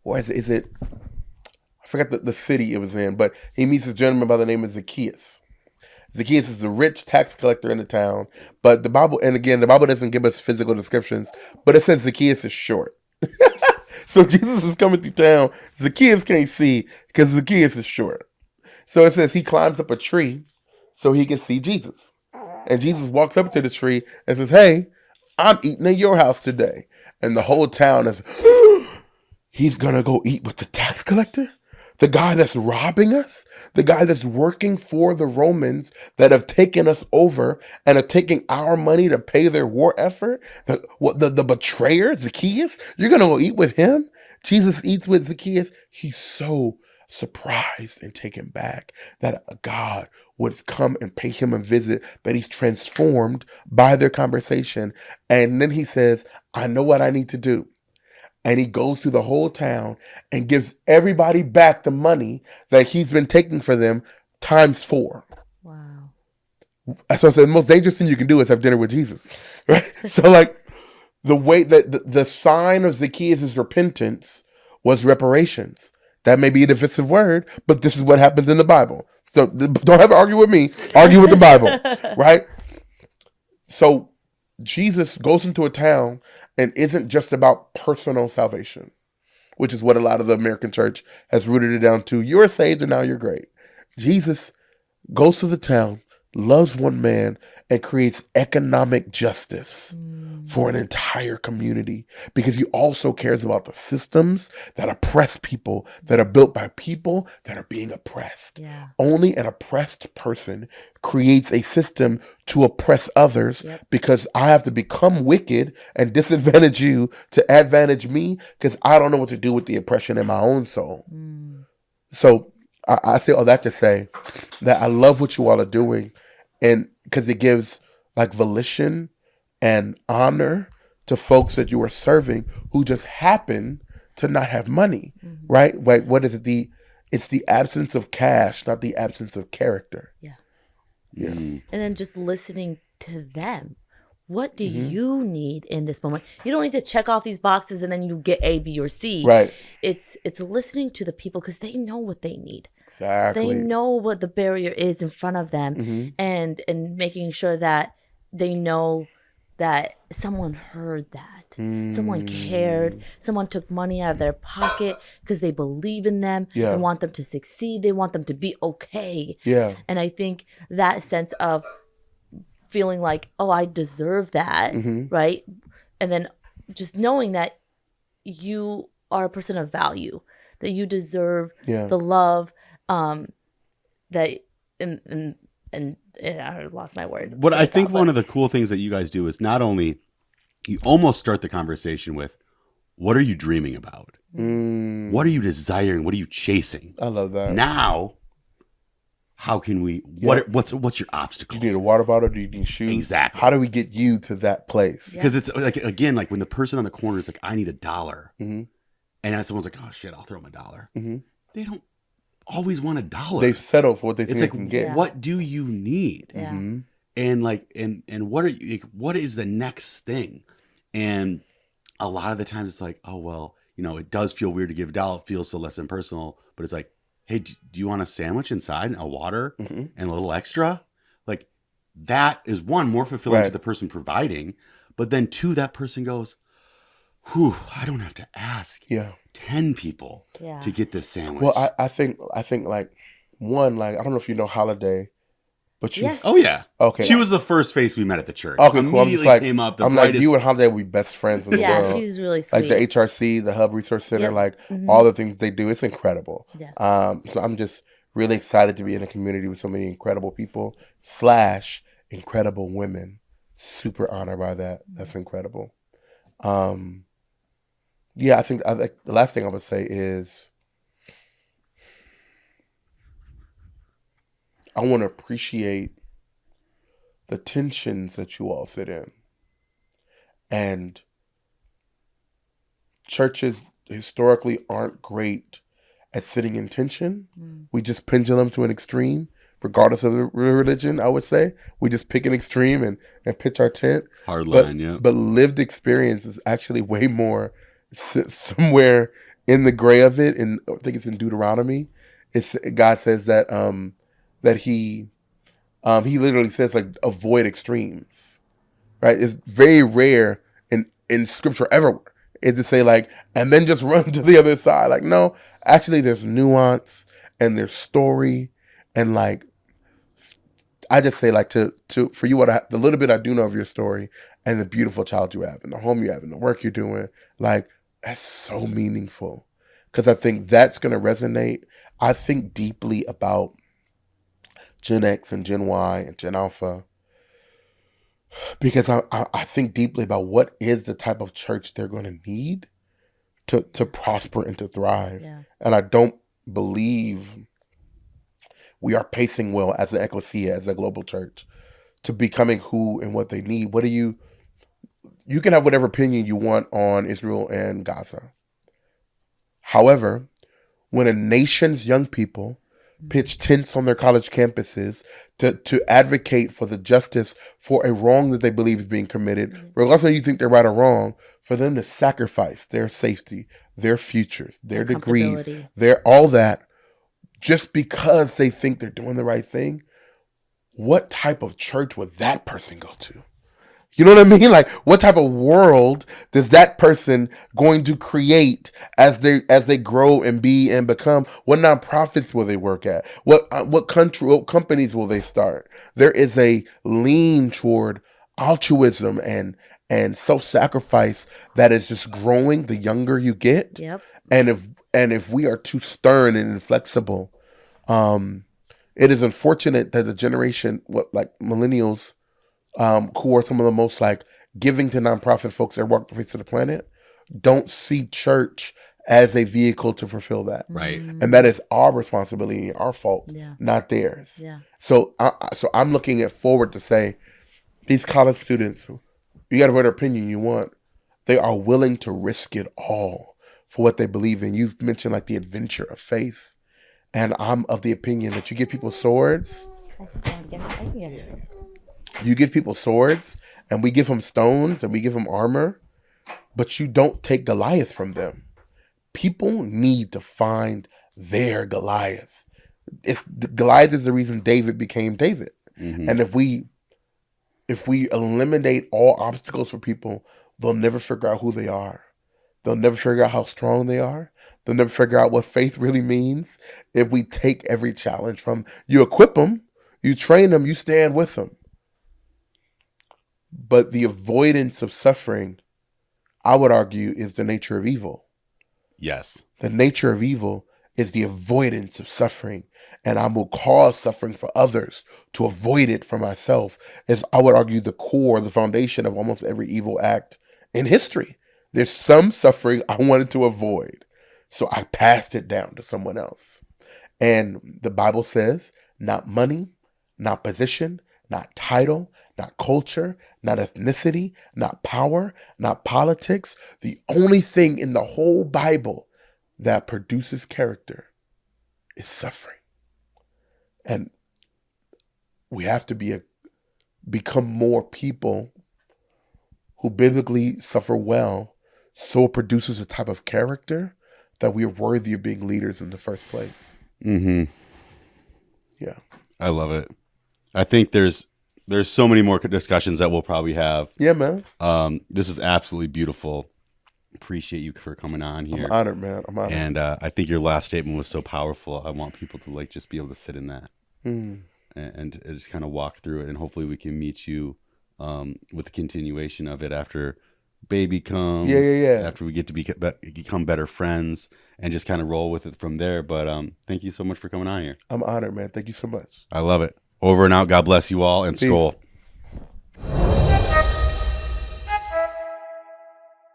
where is it? Is it? I forgot the city it was in, but he meets a gentleman by the name of Zacchaeus. Zacchaeus is a rich tax collector in the town, but the Bible, and again, the Bible doesn't give us physical descriptions, but it says Zacchaeus is short. So Jesus is coming through town. Zacchaeus can't see because Zacchaeus is short. So it says he climbs up a tree so he can see Jesus. And Jesus walks up to the tree and says, hey, I'm eating at your house today. And the whole town is, he's going to go eat with the tax collector? The guy that's robbing us, the guy that's working for the Romans that have taken us over and are taking our money to pay their war effort, the betrayer, Zacchaeus, you're going to go eat with him? Jesus eats with Zacchaeus. He's so surprised and taken back that a God would come and pay him a visit, that he's transformed by their conversation. And then he says, I know what I need to do. And he goes through the whole town and gives everybody back the money that he's been taking for them times 4. Wow. So I said, the most dangerous thing you can do is have dinner with Jesus, right? So like the way that the sign of Zacchaeus' repentance was reparations. That may be a divisive word, but this is what happens in the Bible. So don't have to argue with me, argue with the Bible, right? So Jesus goes into a town and isn't just about personal salvation, which is what a lot of the American church has rooted it down to. You're saved and now you're great. Jesus goes to the town, loves one man, and creates economic justice for an entire community, because he also cares about the systems that oppress people, that are built by people that are being oppressed. Yeah. Only an oppressed person creates a system to oppress others, because I have to become wicked and disadvantage you to advantage me, because I don't know what to do with the oppression in my own soul. So I say all that to say that I love what you all are doing, and because it gives like volition and honor to folks that you are serving who just happen to not have money, right? Like, what is it? It's the absence of cash, not the absence of character. Yeah. Yeah. And then just listening to them. What do you need in this moment? You don't need to check off these boxes and then you get A, B, or C. Right. It's listening to the people because they know what they need. Exactly. They know what the barrier is in front of them, and making sure that they know that someone heard that. Someone cared. Someone took money out of their pocket because they believe in them. Yeah. They want them to succeed. They want them to be okay. Yeah. And I think that sense of feeling like, oh, I deserve that, right? And then just knowing that you are a person of value, that you deserve the love, that and I lost my word. What I think one of the cool things that you guys do is not only you almost start the conversation with, what are you dreaming about? Mm, What are you desiring? What are you chasing? I love that. Now, how can we, Yep. what's your Do you obstacles? need a water bottle? Do you need shoes? Exactly. How do we get you to that place? Because it's like, again, like when the person on the corner is like, I need $1. Mm-hmm. And then someone's like, oh shit, I'll throw him $1. Mm-hmm. They don't always want $1. They've settled for what they It's think like, they can get. Yeah. what do you need? Yeah. Mhm. And like, and what are you, like, what is the next thing? And a lot of the times it's like, oh, well, you know, it does feel weird to give $1. It feels so less impersonal, but it's like, hey, do you want a sandwich inside, a water, Mhm. and a little extra? Like, that is one, more fulfilling to Right. the person providing, but then two, that person goes, whew, I don't have to ask Yeah. 10 people Yeah. to get this sandwich. Well, I think like one, like, I don't know if you know Holiday, but you Yes. Oh yeah, okay. she was the first face we met at the church. Okay, cool. I'm just Immediately like, came up. The I'm like, brightest. you and Holiday would be best friends in the Yeah, world. she's really sweet. Like the HRC, the Hub Resource Center, Yep. like Mhm. all the things they do, it's incredible. Yeah. So I'm just really excited to be in a community with so many incredible people / incredible women. Super honored by that. That's incredible. Yeah, I think the last thing I would say is I want to appreciate the tensions that you all sit in. And churches historically aren't great at sitting in tension. We just pendulum to an extreme, regardless of the religion, I would say. We just pick an extreme and pitch our tent. Hard But, line, yeah. but lived experience is actually way more somewhere in the gray of it. And I think it's in Deuteronomy. God says that that he literally says, like, avoid extremes, right? It's very rare in scripture everywhere is to say, like, and then just run to the other side. Like, no, actually there's nuance and there's story. And like, I just say, like, to for you, the little bit I do know of your story and the beautiful child you have and the home you have and the work you're doing, like, that's so meaningful. Because I think that's going to resonate. I think deeply about Gen X and Gen Y and Gen Alpha, because I think deeply about what is the type of church they're going to need to prosper and to thrive. Yeah. And I don't believe we are pacing well as an ecclesia, as a global church, to becoming who and what they need. You can have whatever opinion you want on Israel and Gaza. However, when a nation's young people pitch tents on their college campuses to advocate for the justice for a wrong that they believe is being committed, regardless of whether you think they're right or wrong, for them to sacrifice their safety, their futures, their degrees, comfortability. their all that, just because they think they're doing the right thing, what type of church would that person go to? You know what I mean? Like, what type of world does that person going to create as they grow and be and become? What nonprofits will they work at? What companies will they start? There is a lean toward altruism and self-sacrifice that is just growing the younger you get. Yep. And if we are too stern and inflexible, it is unfortunate that the generation, like millennials, who are some of the most, like, giving to nonprofit folks that walk the face of the planet, don't see church as a vehicle to fulfill that. Right. And that is our responsibility, our fault, Yeah. not theirs. Yeah. So I'm looking forward to say, these college students, you got whatever opinion you want, they are willing to risk it all for what they believe in. You've mentioned, like, the adventure of faith. And I'm of the opinion that you give people swords, and we give them stones, and we give them armor, but you don't take Goliath from them. People need to find their Goliath. Goliath is the reason David became David. Mhm. And if we eliminate all obstacles for people, they'll never figure out who they are. They'll never figure out how strong they are. They'll never figure out what faith really means. If we take every challenge from, you equip them, you train them, you stand with them. But the avoidance of suffering, I would argue, is the nature of evil. Yes. The nature of evil is the avoidance of suffering. And I will cause suffering for others to avoid it for myself, is, I would argue, the core, the foundation of almost every evil act in history. There's some suffering I wanted to avoid, so I passed it down to someone else. And the Bible says, not money, not position, not title, not culture, not ethnicity, not power, not politics. The only thing in the whole Bible that produces character is suffering. And we have to become more people who biblically suffer well, so it produces a type of character that we are worthy of being leaders in the first place. Mm-hmm. Yeah. I love it. I think there's so many more discussions that we'll probably have. Yeah, man. This is absolutely beautiful. Appreciate you for coming on here. I'm honored, man. I'm honored. And I think your last statement was so powerful. I want people to like just be able to sit in that and just kind of walk through it. And hopefully we can meet you with the continuation of it after baby comes. Yeah. After we get to become better friends and just kind of roll with it from there. But thank you so much for coming on here. I'm honored, man. Thank you so much. I love it. Over and out. God bless you all, and Peace. Skol.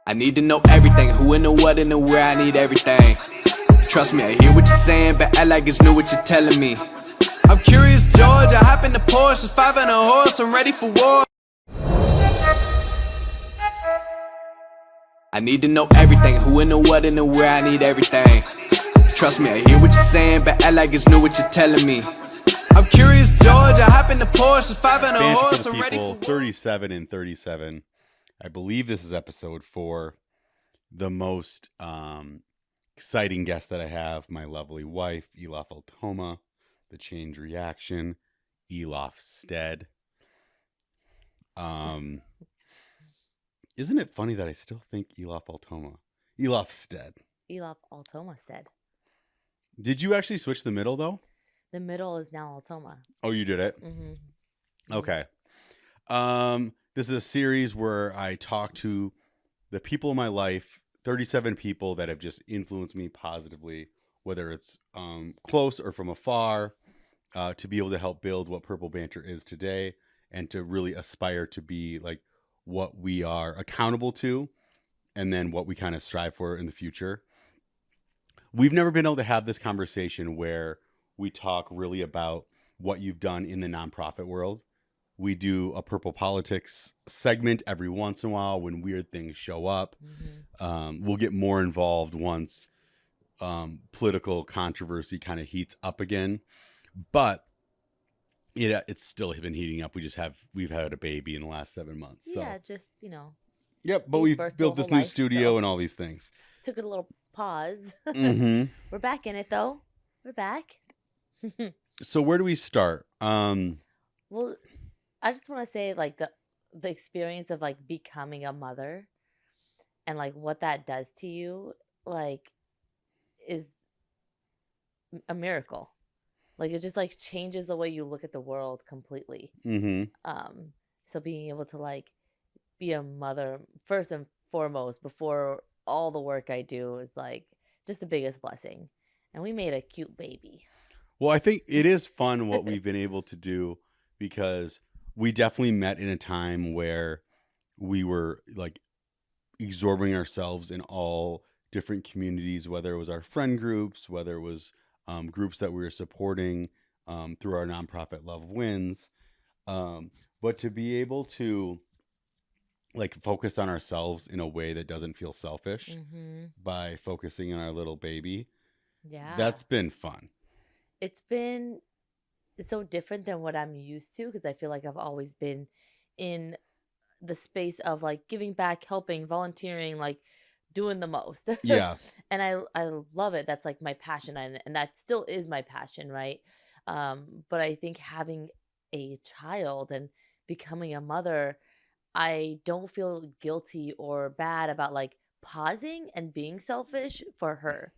I need to know everything, who and the what and the where, I need everything. Trust me, I hear what you're saying, but act like it's new what you're telling me. I'm curious, George, I hop in the Porsche, 5 and a horse, I'm ready for war. I need to know everything, who and the what and the where, I need everything. Trust me, I hear what you're saying, but act like it's new what you're telling me. I'm curious, George, I hop in the Porsche, 5 and a Banter horse, for the I'm ready for people, war. 37 and 37. I believe this is episode 4. The most exciting guest that I have, my lovely wife, Elaf Altoma, the change reaction, Elaf Stead. Isn't it funny that I still think Elaf Altoma? Elaf Stead. Elaf Altoma said. Did you actually switch the middle though? The middle is now Altoma. Oh, you did it? Mm-hmm. Okay. This is a series where I talk to the people in my life, 37 people that have just influenced me positively, whether it's close or from afar, to be able to help build what Purple Banter is today and to really aspire to be like what we are accountable to and then what we kind of strive for in the future. We've never been able to have this conversation where we talk really about what you've done in the nonprofit world. We do a Purple Politics segment every once in a while when weird things show up. Mm-hmm. We'll get more involved once political controversy kind of heats up again. But it's still been heating up. We've had a baby in the last 7 months. So. Yeah, just, Yep, but gave we've birth to built a this whole new life, studio so- and all these things. Took it a little pause. Mm-hmm. We're back in it, though. We're back. So where do we start? Well, I just want to say, like, the experience of, like, becoming a mother and, like, what that does to you, like, is a miracle. Like, it just, like, changes the way you look at the world completely. Mm-hmm. So being able to, like, be a mother first and foremost before all the work I do is, like, just the biggest blessing. And we made a cute baby. Well, I think it is fun what we've been able to do because we definitely met in a time where we were like absorbing ourselves in all different communities, whether it was our friend groups, whether it was groups that we were supporting through our nonprofit Love Wins. But to be able to like focus on ourselves in a way that doesn't feel selfish Mm-hmm. by focusing on our little baby, Yeah. that's been fun. It's been so different than what I'm used to because I feel like I've always been in the space of like giving back, helping, volunteering, like doing the most. Yeah. And I love it. That's like my passion, and that still is my passion, right? But I think having a child and becoming a mother, I don't feel guilty or bad about like pausing and being selfish for her.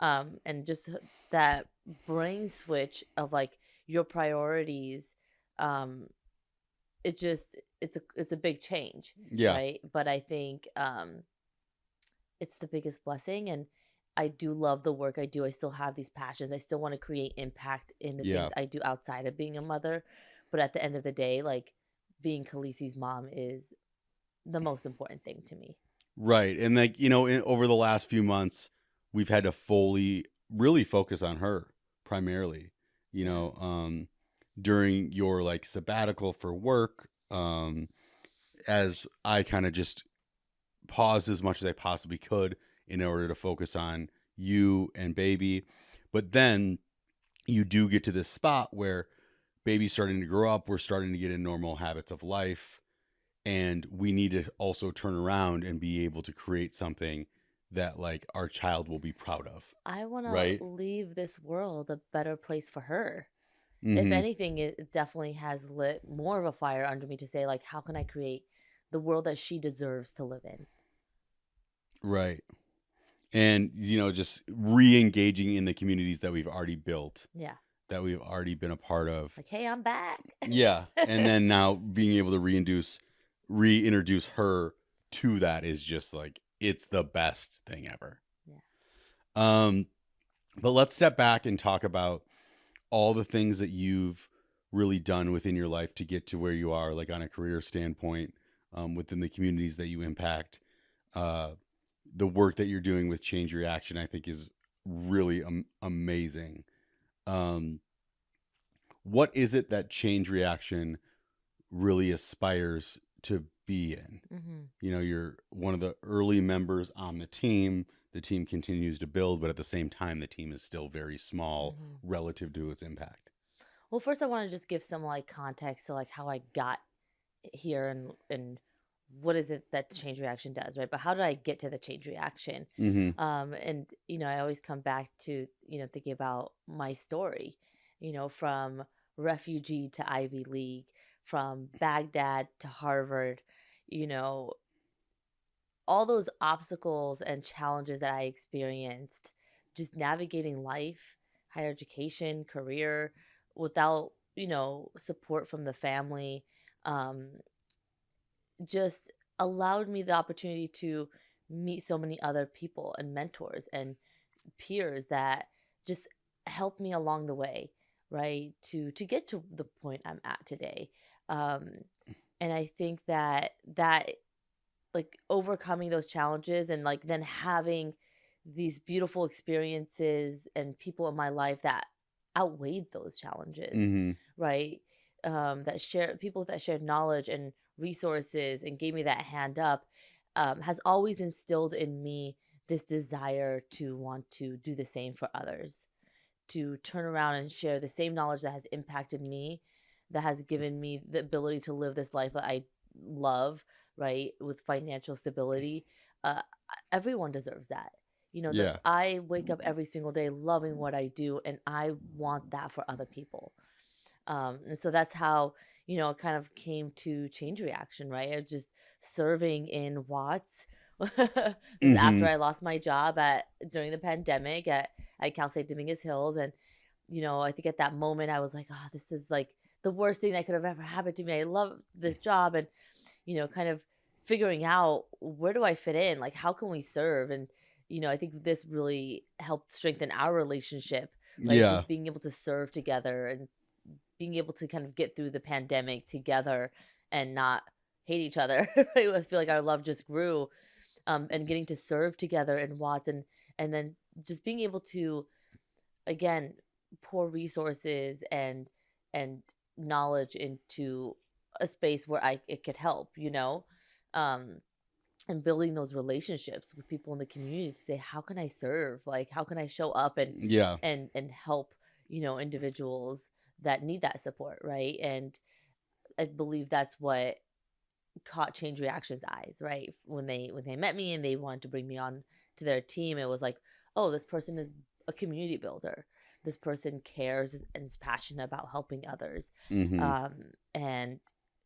And just that brain switch of like your priorities, it's a big change. Yeah. Right. But I think it's the biggest blessing, and I do love the work I do. I still have these passions. I still want to create impact in the Yeah. things I do outside of being a mother. But at the end of the day, like being Khaleesi's mom is the most important thing to me. Right. And like, over the last few months, we've had to fully really focus on her primarily, during your like sabbatical for work, as I kind of just paused as much as I possibly could in order to focus on you and baby. But then you do get to this spot where baby's starting to grow up, we're starting to get in normal habits of life, and we need to also turn around and be able to create something that like our child will be proud of. I want Right. to leave this world a better place for her. If Mhm. anything, it definitely has lit more of a fire under me to say, like, how can I create the world that she deserves to live in? Right. And, just re-engaging in the communities that we've already built, Yeah. that we've already been a part of. Like, hey, I'm back. Yeah. And then now being able to reintroduce her to that is just like, it's the best thing ever. Yeah. But let's step back and talk about all the things that you've really done within your life to get to where you are, like on a career standpoint, within the communities that you impact. The work that you're doing with Change Reaction, I think, is really amazing. What is it that Change Reaction really aspires to be in? Mm-hmm. You're one of the early members on the team. The team continues to build, but at the same time, the team is still very small relative to its impact. Well, first I want to just give some like context to like how I got here and what is it that Change Reaction does, right? But how did I get to the Change Reaction? Mm-hmm. And I always come back to thinking about my story, from refugee to Ivy League, from Baghdad to Harvard, all those obstacles and challenges that I experienced, just navigating life, higher education, career, without support from the family. Just allowed me the opportunity to meet so many other people and mentors and peers that just helped me along the way, right, to get to the point I'm at today. And I think that like overcoming those challenges and like then having these beautiful experiences and people in my life that outweighed those challenges, Mm-hmm. right? That share people that shared knowledge and resources and gave me that hand up, has always instilled in me this desire to want to do the same for others, to turn around and share the same knowledge that has impacted me, that has given me the ability to live this life that I love, right? With financial stability. Uh, Everyone deserves that. Yeah. That I wake up every single day loving what I do, and I want that for other people. And so that's how, it kind of came to Change Reaction, right? Of just serving in Watts. This is after I lost my job during the pandemic at Cal State Dominguez Hills. And, I think at that moment I was like, oh, this is like the worst thing that could have ever happened to me. I love this job. And, kind of figuring out, where do I fit in? Like, how can we serve? And, I think this really helped strengthen our relationship, right? Yeah. Just being able to serve together and being able to kind of get through the pandemic together and not hate each other. Right? I feel like our love just grew, and getting to serve together in Watts, and then just being able to, again, pour resources and knowledge into a space where it could help, and building those relationships with people in the community to say, how can I serve? Like, how can I show up and Yeah. and help, individuals that need that support, right? And I believe that's what caught Change Reaction's eyes, right? When they met me and they wanted to bring me on to their team, it was like, oh, this person is a community builder. This person cares and is passionate about helping others. Mm-hmm. And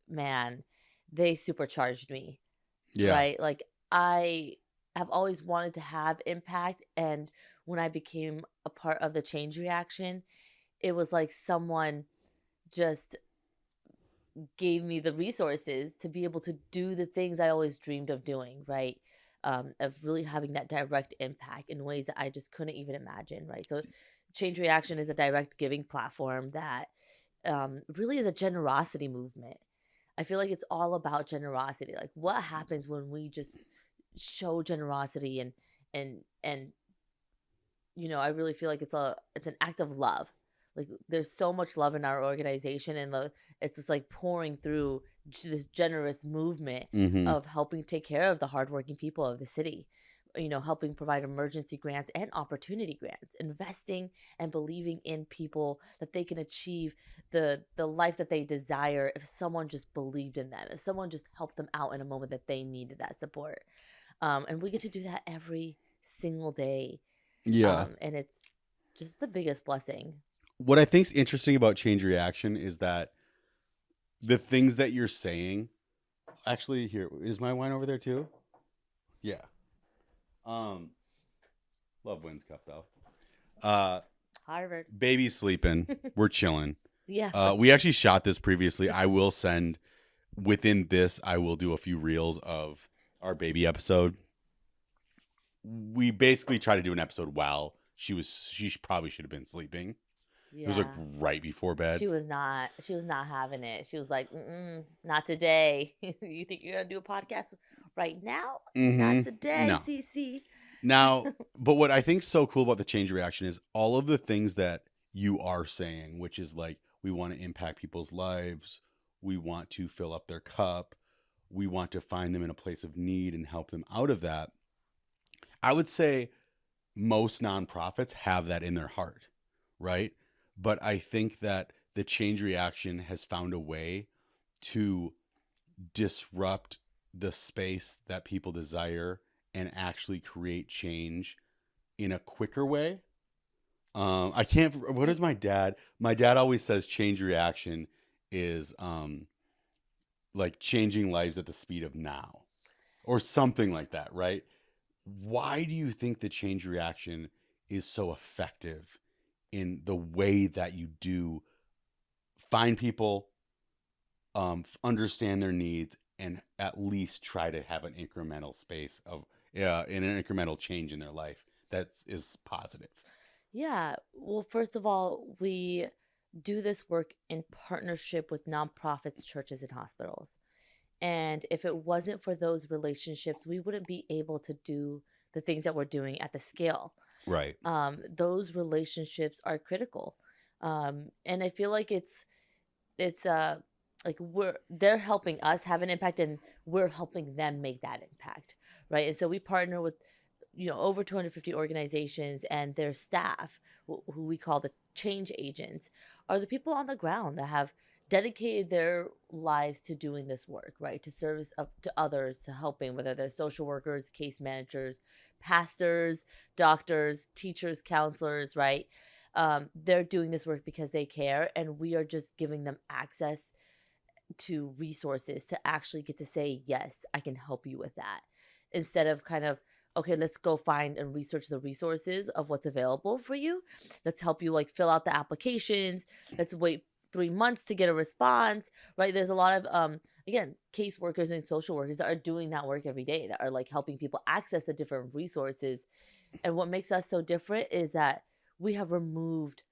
man, they supercharged me. Yeah. Right? Like, I have always wanted to have impact, and when I became a part of the Change Reaction, it was like someone just gave me the resources to be able to do the things I always dreamed of doing, right? Of really having that direct impact in ways that I just couldn't even imagine, right? So Change Reaction is a direct giving platform that really is a generosity movement. I feel like it's all about generosity. Like what happens when we just show generosity and I really feel like it's an act of love. Like there's so much love in our organization, and it's just like pouring through this generous movement Mm-hmm. of helping take care of the hardworking people of the city. Helping provide emergency grants and opportunity grants, investing and believing in people that they can achieve the life that they desire if someone just believed in them, if someone just helped them out in a moment that they needed that support. And we get to do that every single day. Yeah. And it's just the biggest blessing. What I think's interesting about Change Reaction is that the things that you're saying, actually, here is my wine over there too. Yeah. Love Wins Cup though. Harvard. Baby's sleeping. We're chilling. Yeah. We actually shot this previously. I will send within this. I will do a few reels of our baby episode. We basically try to do an episode while she probably should have been sleeping. Yeah. It was like right before bed. She was not having it. She was like, not today. You think you're gonna do a podcast right now? Mhm. Not today, No. CC. Now, but what I think is so cool about the Change Reaction is all of the things that you are saying, which is like, we want to impact people's lives. We want to fill up their cup. We want to find them in a place of need and help them out of that. I would say most nonprofits have that in their heart, right? But I think that the Change Reaction has found a way to disrupt the space that people desire and actually create change in a quicker way. I can't. What is my dad? My dad always says Change Reaction is like changing lives at the speed of now, or something like that, right? Why do you think the Change Reaction is so effective in the way that you do find people, understand their needs, and at least try to have an incremental space of in an incremental change in their life that is positive? Yeah. Well, first of all, we do this work in partnership with nonprofits, churches, and hospitals. And if it wasn't for those relationships, we wouldn't be able to do the things that we're doing at the scale. Right. Those relationships are critical. And I feel like it's like they're helping us have an impact, and we're helping them make that impact, right? And so we partner with over 250 organizations, and their staff, who we call the change agents, are the people on the ground that have dedicated their lives to doing this work, right? To service up to others, to helping, whether they're social workers, case managers, pastors, doctors, teachers, counselors, right? They're doing this work because they care, and we are just giving them access to resources to actually get to say, yes, I can help you with that, instead of kind of, okay, let's go find and research the resources of what's available for you. Let's help you like fill out the applications. Let's wait 3 months to get a response, right? There's a lot of, again, caseworkers and social workers that are doing that work every day, that are like helping people access the different resources. And what makes us so different is that we have removed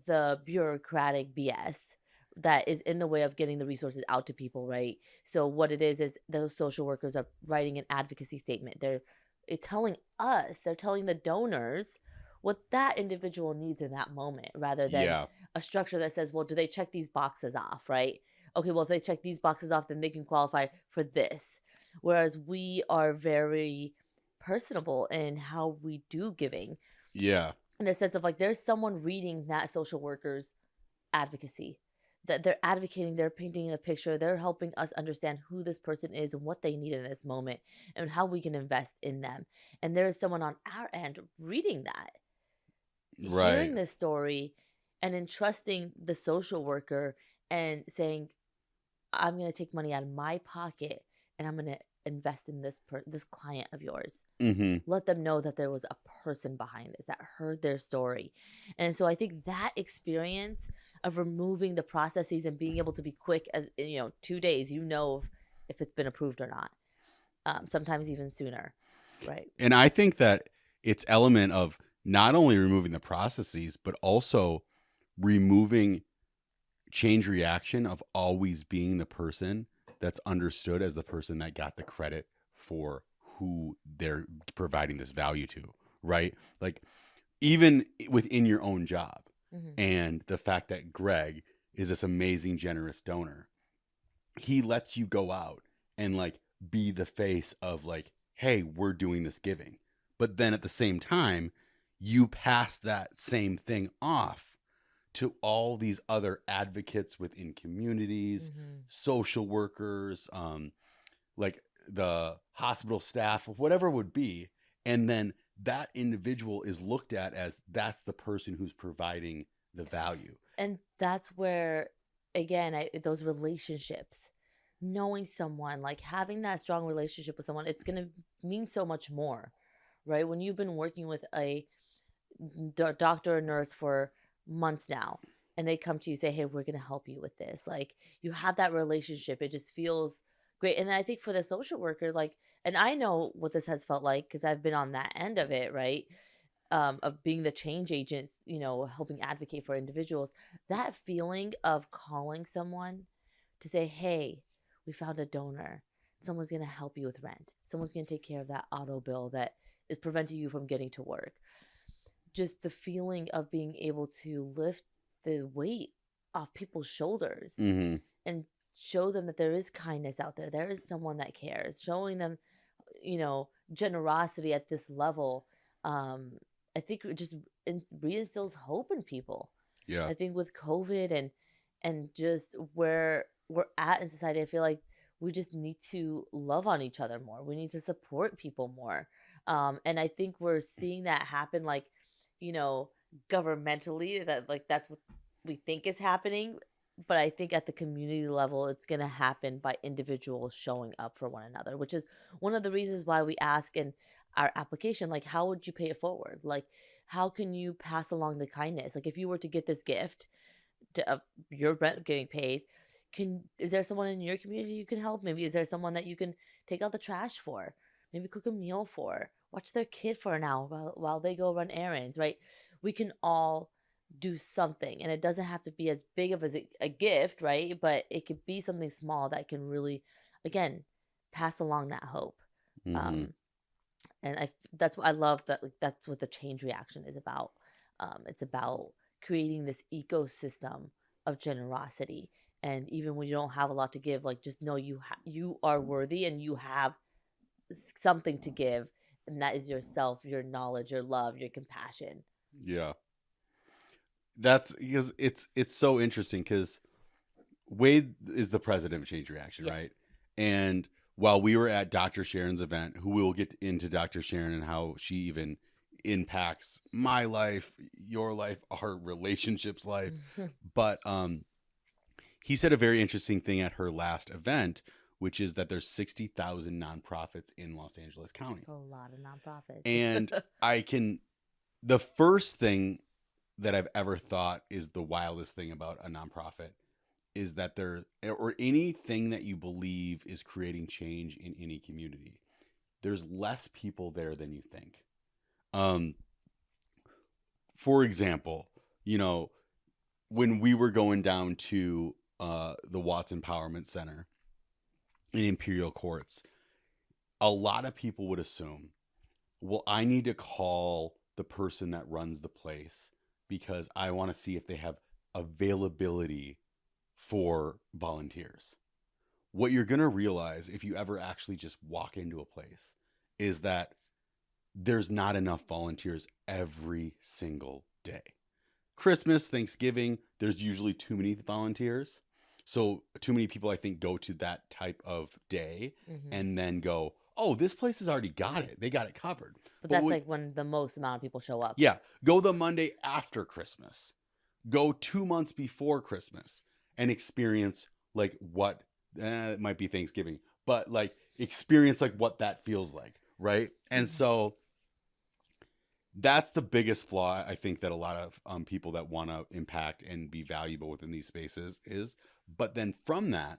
the bureaucratic BS that is in the way of getting the resources out to people, right? So what it is those social workers are writing an advocacy statement. They're telling the donors what that individual needs in that moment, rather than a structure that says, well, do they check these boxes off, right? Okay, well, if they check these boxes off, then they can qualify for this. Whereas we are very personable in how we do giving. Yeah. In the sense of like, there's someone reading that social worker's advocacy, that they're advocating, they're painting a picture, they're helping us understand who this person is and what they need in this moment and how we can invest in them. And there is someone on our end reading that, hearing this story, and entrusting the social worker and saying, I'm going to take money out of my pocket and I'm going to invest in this client of yours. Mm-hmm. Let them know that there was a person behind this that heard their story. And so I think that experience of removing the processes and being able to be quick, as 2 days, if it's been approved or not, sometimes even sooner, right? And I think that it's element of not only removing the processes, but also removing Change Reaction of always being the person that's understood as the person that got the credit for who they're providing this value to, right? Like even within your own job. Mhm. And the fact that Greg is this amazing, generous donor, he lets you go out and like be the face of like, hey, we're doing this giving. But then at the same time, you pass that same thing off to all these other advocates within communities, social workers, like the hospital staff, whatever it would be. And then that individual is looked at as that's the person who's providing the value. And that's where, again, those relationships, knowing someone, like having that strong relationship with someone, it's going to mean so much more, right? When you've been working with a doctor or nurse for months now, and they come to you say, hey, we're going to help you with this. Like you have that relationship. It just feels great. And I think for the social worker, like, and I know what this has felt like because I've been on that end of it, right? Of being the change agent, you know, helping advocate for individuals, that feeling of calling someone to say, hey, we found a donor. Someone's going to help you with rent. Someone's going to take care of that auto bill that is preventing you from getting to work. Just the feeling of being able to lift the weight off people's shoulders Mm-hmm. and show them that there is kindness out there. There is someone that cares, showing them, you know, generosity at this level. I think it just reinstills hope in people. Yeah. I think with COVID and just where we're at in society, I feel like we just need to love on each other more. We need to support people more. And I think we're seeing that happen, like, you know, governmentally, that like that's what we think is happening. But I think at the community level, it's going to happen by individuals showing up for one another, which is one of the reasons why we ask in our application, like, how would you pay it forward? Like, how can you pass along the kindness? Like, if you were to get this gift to your rent getting paid, is there someone in your community you can help? Maybe is there someone that you can take out the trash for? Maybe cook a meal for? Watch their kid for an hour while they go run errands, right? We can all do something, and it doesn't have to be as big of a gift, right? But it could be something small that can really, again, pass along that hope. Mm-hmm. And that's what I love, that like, that's what the change reaction is about. It's about creating this ecosystem of generosity, and even when you don't have a lot to give, like just know you are worthy and you have something to give, and that is yourself, your knowledge, your love, your compassion. Yeah. That's because it's so interesting because Wade is the president of Change Reaction, Yes. right? And while we were at Dr. Sharon's event, who we will get into Dr. Sharon and how she even impacts my life, your life, our relationships life. But he said a very interesting thing at her last event, which is that there's 60,000 nonprofits in Los Angeles County. A lot of nonprofits. And the first thing that I've ever thought is the wildest thing about a nonprofit is that or anything that you believe is creating change in any community, there's less people there than you think. For example, you know, when we were going down to the Watts Empowerment Center in Imperial Courts, a lot of people would assume, well, I need to call the person that runs the place because I want to see if they have availability for volunteers. What you're going to realize if you ever actually just walk into a place is that there's not enough volunteers every single day. Christmas, Thanksgiving, there's usually too many volunteers. So too many people, I think, go to that type of day and then go, oh, this place has already got it. They got it covered. But that's like when the most amount of people show up. Yeah. Go the Monday after Christmas. Go 2 months before Christmas and experience like what, it might be Thanksgiving, but like experience like what that feels like. Right. And so that's the biggest flaw, I think, that a lot of people that want to impact and be valuable within these spaces is. But then from that,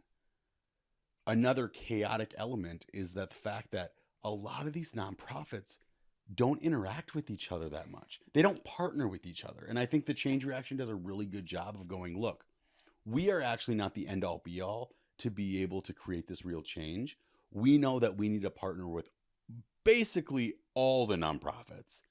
another chaotic element is that the fact that a lot of these nonprofits don't interact with each other that much. They don't partner with each other. And I think the Change Reaction does a really good job of going, look, we are actually not the end all be all. to be able to create this real change, we know that we need to partner with basically all the nonprofits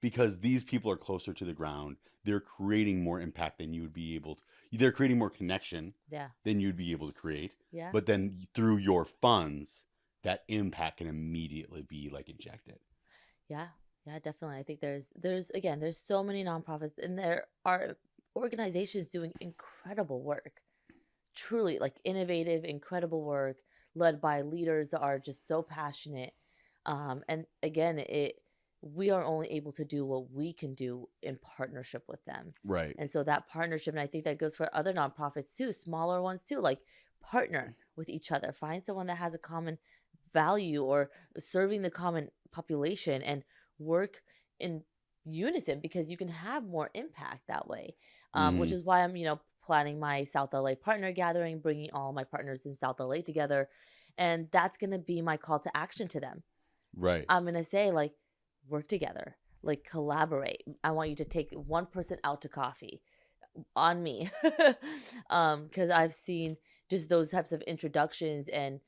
because these people are closer to the ground. They're creating more impact than you would be able to. They're creating more connection Yeah. than you'd be able to create. Yeah. But then through your funds, that impact can immediately be like injected. Yeah. Yeah, definitely. I think there's so many nonprofits and there are organizations doing incredible work. Truly like innovative, incredible work led by leaders that are just so passionate. And again, we are only able to do what we can do in partnership with them. Right. And so that partnership, and I think that goes for other nonprofits too, smaller ones too, like partner with each other, find someone that has a common value or serving the common population and work in unison because you can have more impact that way. Which is why I'm, planning my South LA partner gathering, bringing all my partners in South LA together. And that's going to be my call to action to them. Right. I'm going to say, like, work together, like, collaborate. I want you to take one person out to coffee on me. Because I've seen just those types of introductions and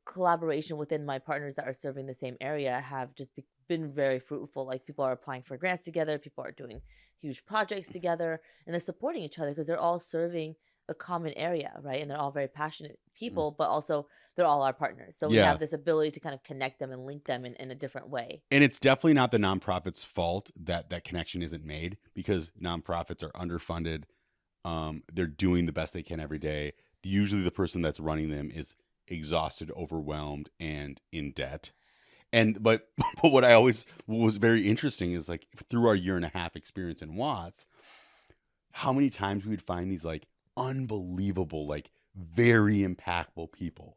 collaboration within my partners that are serving the same area have just been very fruitful. Like people are applying for grants together, people are doing huge projects together, and they're supporting each other because they're all serving a common area, right? And they're all very passionate people, but also they're all our partners. So we have this ability to kind of connect them and link them in a different way. And it's definitely not the nonprofit's fault that that connection isn't made because nonprofits are underfunded. They're doing the best they can every day. Usually the person that's running them is exhausted, overwhelmed, and in debt. But what was very interesting is like through our 1.5 year experience in Watts, how many times we would find these like unbelievable, like very impactful people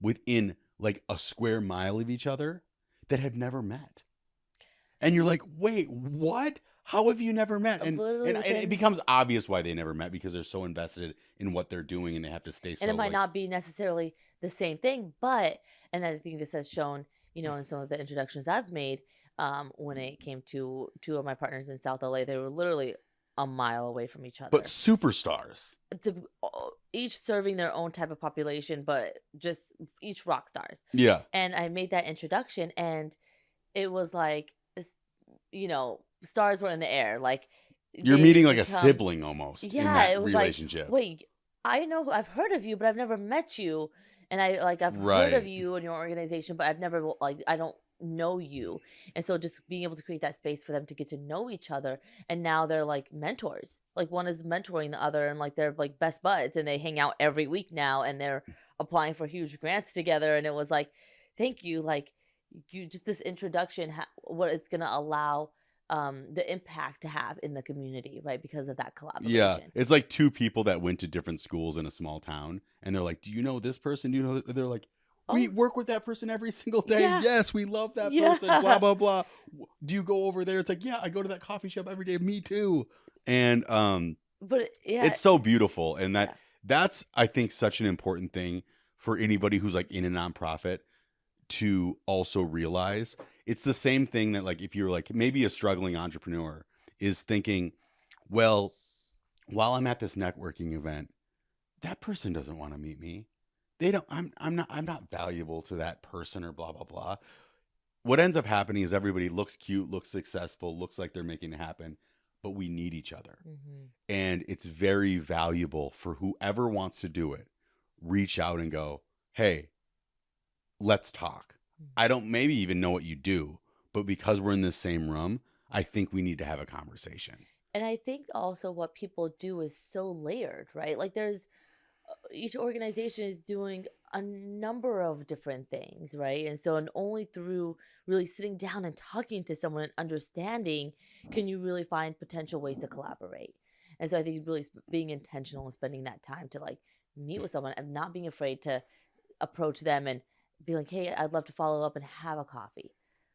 within like a square mile of each other that had never met. And you're like, wait, what? How have you never met? And it becomes obvious why they never met because they're so invested in what they're doing and they have to stay so. And it might not be necessarily the same thing, and I think this has shown, in some of the introductions I've made, when it came to two of my partners in South LA, they were literally a mile away from each other. But superstars. Each serving their own type of population, but just each rock stars. Yeah. And I made that introduction and it was like, stars were in the air. Like you're meeting like a sibling almost. Yeah, in that it was relationship. Like, wait, I know I've heard of you, but I've never met you. And I've heard of you and your organization, but I've never I don't know you. And so just being able to create that space for them to get to know each other. And now they're like mentors. Like one is mentoring the other and like they're like best buds and they hang out every week now and they're applying for huge grants together. And it was like, thank you. Like you just this introduction, what it's going to allow the impact to have in the community, right? Because of that collaboration. Yeah. It's like two people that went to different schools in a small town and they're like, do you know this person? Do you know? They're like, we work with that person every single day. Yeah. Yes, we love that person, blah, blah, blah. Do you go over there? It's like, yeah, I go to that coffee shop every day. Me too. And but it's so beautiful. And that's, I think, such an important thing for anybody who's like in a nonprofit to also realize. It's the same thing that like if you're like maybe a struggling entrepreneur is thinking, well, while I'm at this networking event, that person doesn't want to meet me. They don't, I'm not valuable to that person or blah, blah, blah. What ends up happening is everybody looks cute, looks successful, looks like they're making it happen, but we need each other. Mm-hmm. And it's very valuable for whoever wants to do it. Reach out and go, hey, let's talk. I don't maybe even know what you do, but because we're in the same room, I think we need to have a conversation. And I think also what people do is so layered, right? Like there's each organization is doing a number of different things, right? And so, and only through really sitting down and talking to someone and understanding can you really find potential ways to collaborate. And so I think really being intentional and spending that time to like meet with someone and not being afraid to approach them and be like, hey, I'd love to follow up and have a coffee.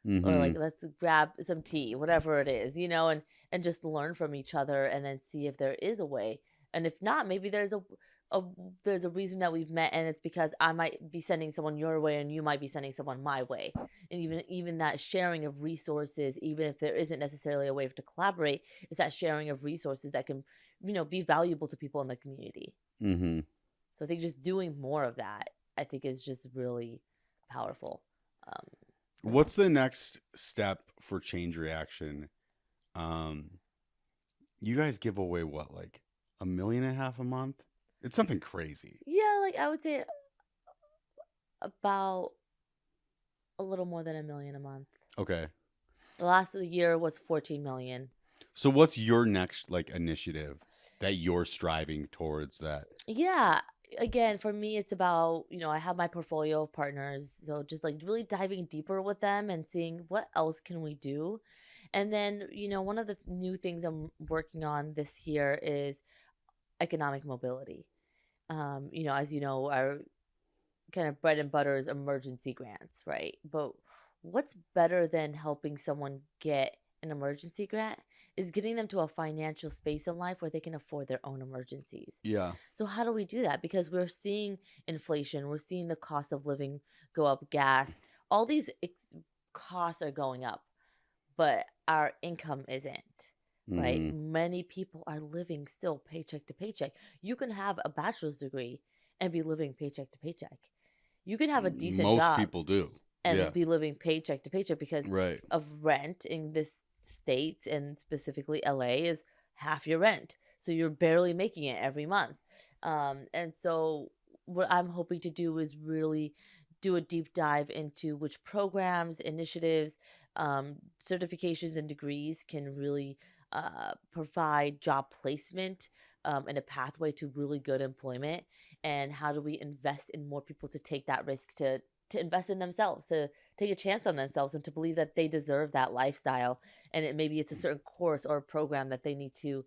Mm-hmm. Or like, let's grab some tea, whatever it is, and just learn from each other and then see if there is a way. And if not, maybe there's a reason that we've met and it's because I might be sending someone your way and you might be sending someone my way. And even that sharing of resources, even if there isn't necessarily a way to collaborate, is that sharing of resources that can, be valuable to people in the community. Mm-hmm. So I think just doing more of that, I think, is just really powerful. So What's the next step for Change Reaction? Um, you guys give away what, like $1.5 million a month? It's something crazy. yeah, like I would say about a little more than $1 million a month. Okay. The last year was 14 million. So what's your next like initiative that you're striving towards that? Yeah, again, for me, it's about, I have my portfolio of partners. So just like really diving deeper with them and seeing what else can we do. And then, one of the new things I'm working on this year is economic mobility. As you know, our kind of bread and butter is emergency grants, right? But what's better than helping someone get an emergency grant is getting them to a financial space in life where they can afford their own emergencies. Yeah. So how do we do that? Because we're seeing inflation, we're seeing the cost of living go up, gas, all these costs are going up, but our income isn't. Right? Many people are living still paycheck to paycheck. You can have a bachelor's degree and be living paycheck to paycheck. You can have a decent Most job people do. and Yeah. be living paycheck to paycheck because Right. of rent in this state, and specifically LA is half your rent. So you're barely making it every month. And so what I'm hoping to do is really do a deep dive into which programs, initiatives, certifications, and degrees can really provide job placement and a pathway to really good employment. And how do we invest in more people to take that risk, to invest in themselves, to take a chance on themselves, and to believe that they deserve that lifestyle. And maybe it's a certain course or program that they need to,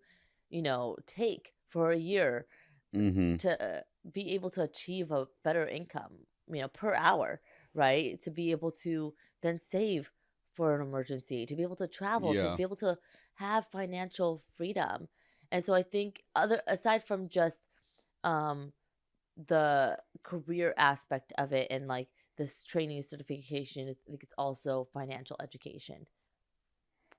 take for a year to be able to achieve a better income, per hour, right? To be able to then save for an emergency, to be able to travel, to Yeah. be able to have financial freedom. And so I think aside from just the career aspect of it and like this training certification, I think it's also financial education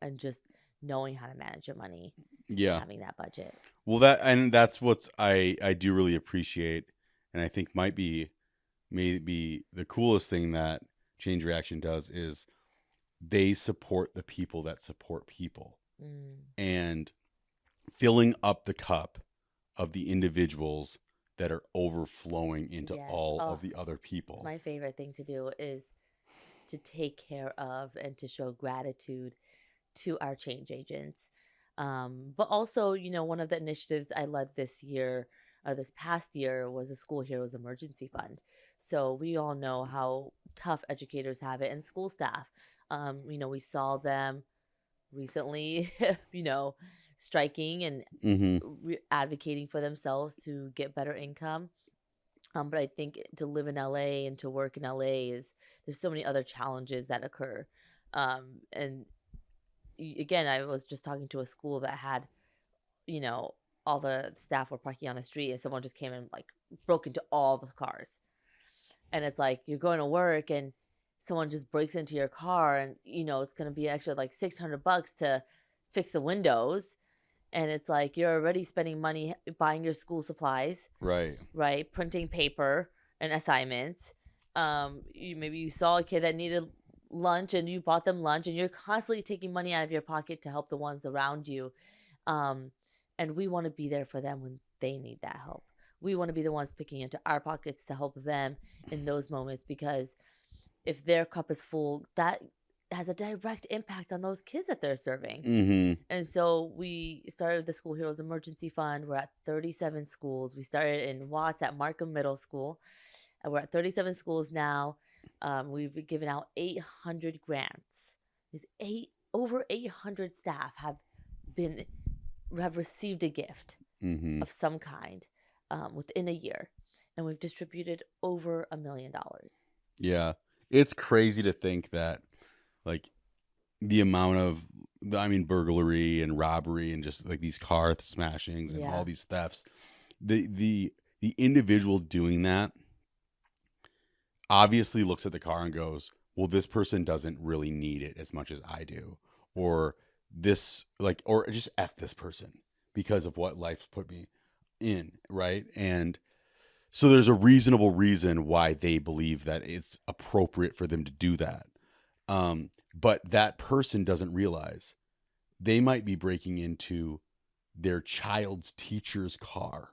and just knowing how to manage your money, Yeah. having that budget. Well, that's what's I do really appreciate, and I think might be maybe the coolest thing that Change Reaction does is they support the people that support people, and filling up the cup of the individuals that are overflowing into Yes. all Oh, of the other people. It's my favorite thing to do is to take care of and to show gratitude to our change agents. But also, one of the initiatives I led this year, this past year, was a School Heroes Emergency Fund. So we all know how tough educators have it and school staff. We saw them recently, striking and advocating for themselves to get better income. But I think to live in LA and to work in LA there's so many other challenges that occur. And again, I was just talking to a school that had, all the staff were parking on the street and someone just came and like broke into all the cars. And it's like, you're going to work and someone just breaks into your car and, it's going to be extra like $600 to fix the windows. And it's like, you're already spending money buying your school supplies, right? Printing paper and assignments. Maybe you saw a kid that needed lunch and you bought them lunch, and you're constantly taking money out of your pocket to help the ones around you. And we want to be there for them when they need that help. We want to be the ones picking into our pockets to help them in those moments, because if their cup is full, that has a direct impact on those kids that they're serving. And so we started the School Heroes Emergency Fund. We're at 37 schools. We started in Watts at Markham Middle School. And we're at 37 schools now. We've given out 800 grants. There's over 800 staff have received a gift of some kind within a year. And we've distributed over $1 million. Yeah. It's crazy to think that like the amount of burglary and robbery and just like these car smashings and all these thefts, the individual doing that obviously looks at the car and goes, well, this person doesn't really need it as much as I do, or or just F this person because of what life's put me in, right? And So there's a reasonable reason why they believe that it's appropriate for them to do that. But that person doesn't realize they might be breaking into their child's teacher's car,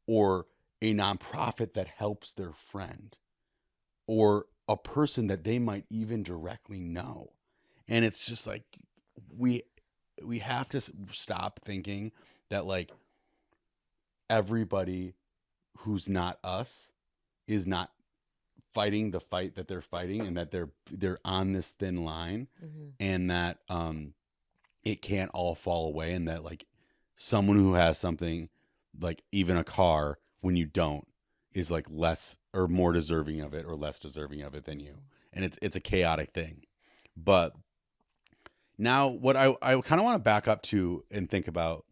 or a nonprofit that helps their friend, or a person that they might even directly know. And it's just like, we have to stop thinking that like everybody who's not us is not fighting the fight that they're fighting, and that they're on this thin line, and that it can't all fall away, and that like someone who has something, like even a car, when you don't, is like less or more deserving of it, or less deserving of it than you. And it's a chaotic thing. But now what I kind of want to back up to and think about,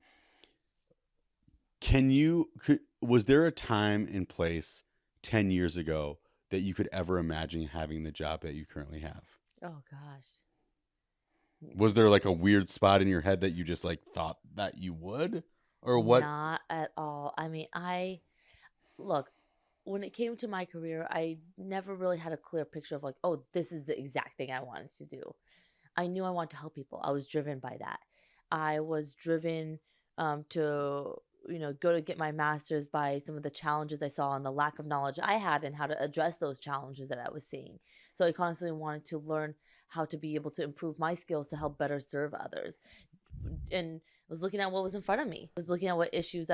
was there a time and place 10 years ago that you could ever imagine having the job that you currently have? Oh gosh. Was there like a weird spot in your head that you just like thought that you would, or what? Not at all. I mean, look, when it came to my career, I never really had a clear picture of like, oh, this is the exact thing I wanted to do. I knew I wanted to help people. I was driven by that. I was driven to, go to get my master's by some of the challenges I saw and the lack of knowledge I had and how to address those challenges that I was seeing. So I constantly wanted to learn how to be able to improve my skills to help better serve others. And I was looking at what was in front of me. I was looking at what issues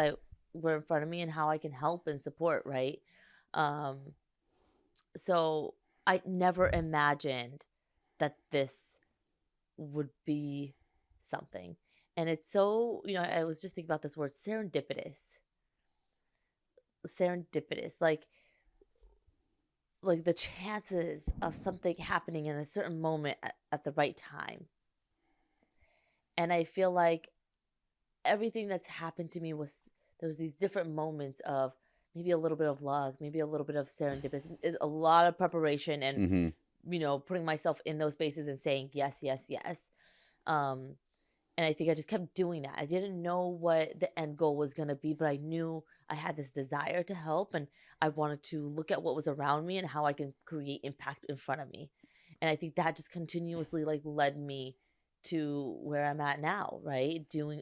were in front of me and how I can help and support, right? So I never imagined that this would be something. And it's so, I was just thinking about this word, serendipitous. Serendipitous. Like the chances of something happening in a certain moment at the right time. And I feel like everything that's happened to me there was these different moments of maybe a little bit of luck, maybe a little bit of serendipity, a lot of preparation, and putting myself in those spaces and saying yes, yes, yes. And I think I just kept doing that. I didn't know what the end goal was going to be, but I knew I had this desire to help, and I wanted to look at what was around me and how I can create impact in front of me. And I think that just continuously led me to where I'm at now, right? Doing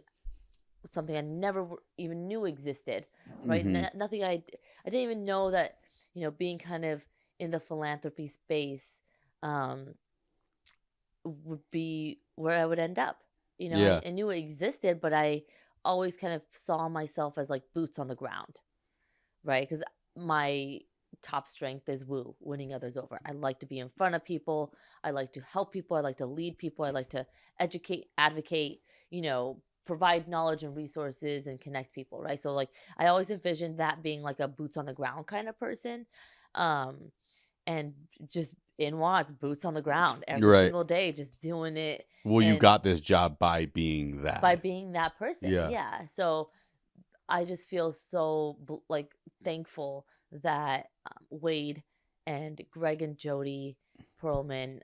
something I never even knew existed, right? Nothing I didn't even know that, being kind of in the philanthropy space would be where I would end up. I knew it existed, but I always kind of saw myself as like boots on the ground, right? Because my top strength is winning others over. I like to be in front of people. I like to help people. I like to lead people. I like to educate, advocate, provide knowledge and resources and connect people, right? So like I always envisioned that being like a boots on the ground kind of person. And just in Watts, boots on the ground every single day, just doing it. Well, you got this job by being that. By being that person. Yeah. So I just feel so thankful that Wade and Greg and Jody Perlman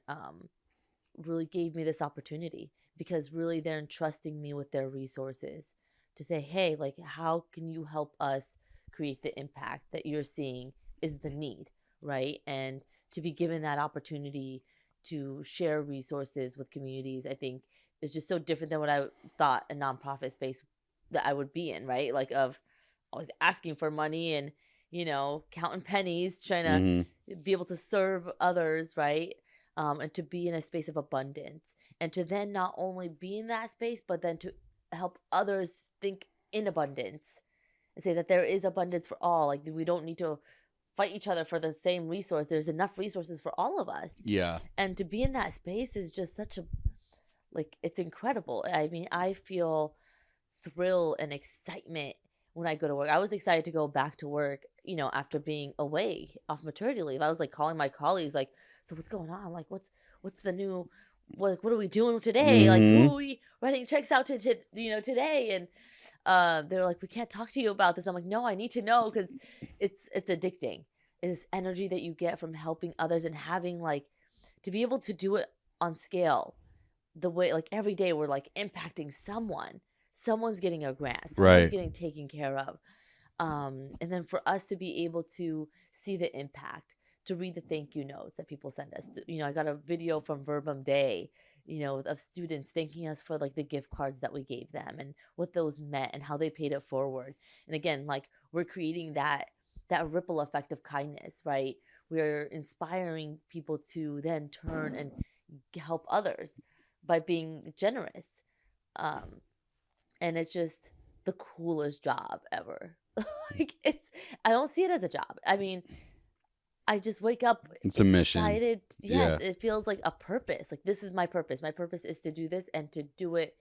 really gave me this opportunity, because really they're entrusting me with their resources to say, hey, like, how can you help us create the impact that you're seeing is the need, right? And to be given that opportunity to share resources with communities, I think is just so different than what I thought a nonprofit space that I would be in, right? Like of always asking for money and, counting pennies, trying to be able to serve others, right? And to be in a space of abundance, and to then not only be in that space, but then to help others think in abundance and say that there is abundance for all. Like we don't need to fight each other for the same resource. There's enough resources for all of us. Yeah. And to be in that space is just such it's incredible. I mean, I feel thrill and excitement when I go to work. I was excited to go back to work, after being away off maternity leave. I was like calling my colleagues, like, so what's going on? Like, what's the new, what are we doing today? Like, who are we writing checks out to today? And they're like, we can't talk to you about this. I'm like, no, I need to know, because it's addicting. It's energy that you get from helping others and having to be able to do it on scale, the way every day we're impacting someone's getting a grant, someone's getting taken care of. And then for us to be able to see the impact, to read the thank you notes that people send us. I got a video from Verbum Day, of students thanking us for like the gift cards that we gave them and what those meant and how they paid it forward. And again, like we're creating that ripple effect of kindness, right? We're inspiring people to then turn and help others by being generous. And it's just the coolest job ever. Like I don't see it as a job. I mean, I just wake up It's a mission. excited. Yes, Yeah. it feels like a purpose. Like this is my purpose. My purpose is to do this and to do it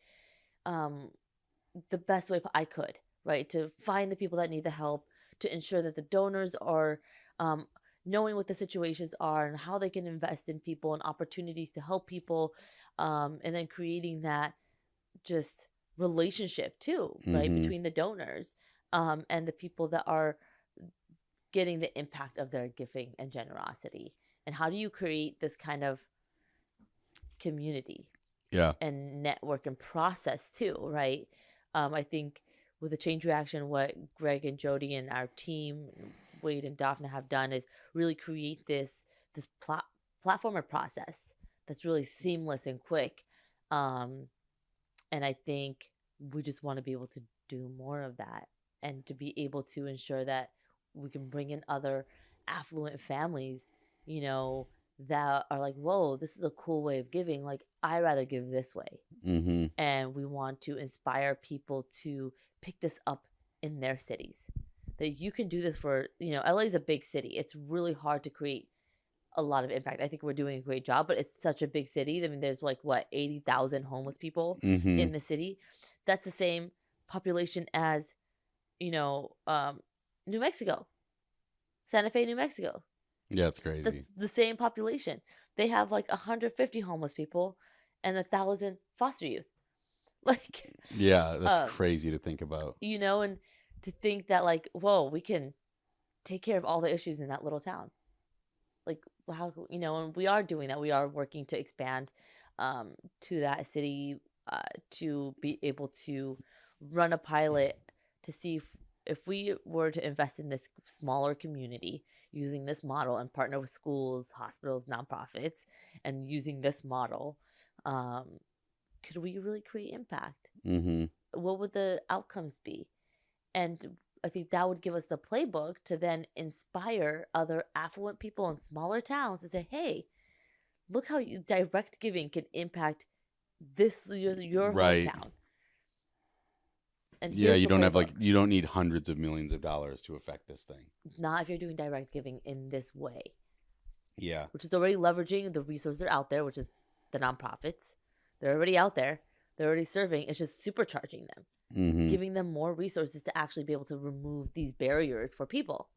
the best way I could, right? To find the people that need the help, to ensure that the donors are knowing what the situations are and how they can invest in people and opportunities to help people, and then creating that just relationship too, right, Mhm. between the donors and the people that are getting the impact of their giving and generosity. And how do you create this kind of community Yeah. and network and process too, right? I think with the change reaction, what Greg and Jody and our team, Wade and Daphne have done is really create this platform or process that's really seamless and quick. And I think we just want to be able to do more of that and to be able to ensure that we can bring in other affluent families, that are like, whoa, this is a cool way of giving. Like, I rather give this way. Mhm. And we want to inspire people to pick this up in their cities. That you can do this for, LA is a big city. It's really hard to create a lot of impact. I think we're doing a great job, but it's such a big city. I mean, there's like what 80,000 homeless people Mhm. in the city. That's the same population as, New Mexico, Santa Fe, New Mexico. Yeah, it's crazy. That's the same population. They have like 150 homeless people and 1,000 foster youth. Like, Yeah, that's crazy to think about. and to think that like, whoa, we can take care of all the issues in that little town. Like how, and we are doing that. We are working to expand to that city, to be able to run a pilot to see if we were to invest in this smaller community using this model and partner with schools, hospitals, nonprofits, and using this model, could we really create impact? Mhm. What would the outcomes be? And I think that would give us the playbook to then inspire other affluent people in smaller towns to say, hey, look how direct giving can impact your Right. hometown. And Yeah, here's you the don't have playbook. you don't need hundreds of millions of dollars to affect this thing. Not if you're doing direct giving in this way, Yeah. which is already leveraging the resources that are out there, which is the nonprofits. They're already out there. They're already serving. It's just supercharging them, Mhm. giving them more resources to actually be able to remove these barriers for people.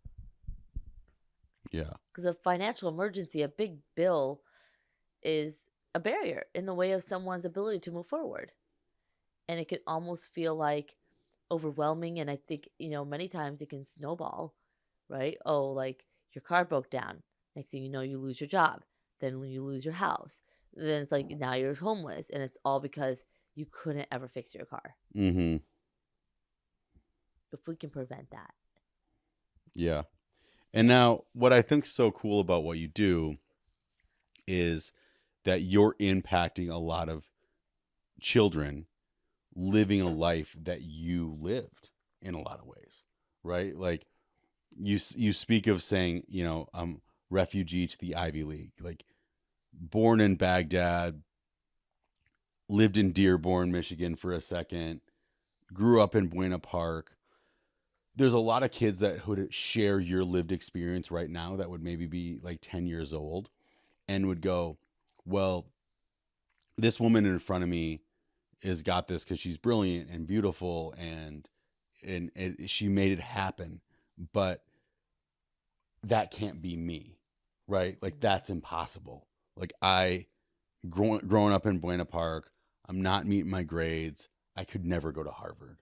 Yeah. Because a financial emergency, a big bill, is a barrier in the way of someone's ability to move forward. And it can almost feel like overwhelming. And I think, many times it can snowball, right? Oh, like your car broke down. Next thing you know, you lose your job. Then you lose your house. Then it's like now you're homeless. And it's all because you couldn't ever fix your car. Mhm. If we can prevent that. Yeah. And now what I think is so cool about what you do is that you're impacting a lot of children living a life that you lived in a lot of ways, right? Like you speak of saying, I'm refugee to the Ivy League, like born in Baghdad, lived in Dearborn, Michigan for a second, grew up in Buena Park. There's a lot of kids that would share your lived experience right now that would maybe be like 10 years old and would go, well, this woman in front of me has got this because she's brilliant and beautiful and she made it happen, but that can't be me, right? Like that's impossible. Like growing up in Buena Park, I'm not meeting my grades. I could never go to Harvard,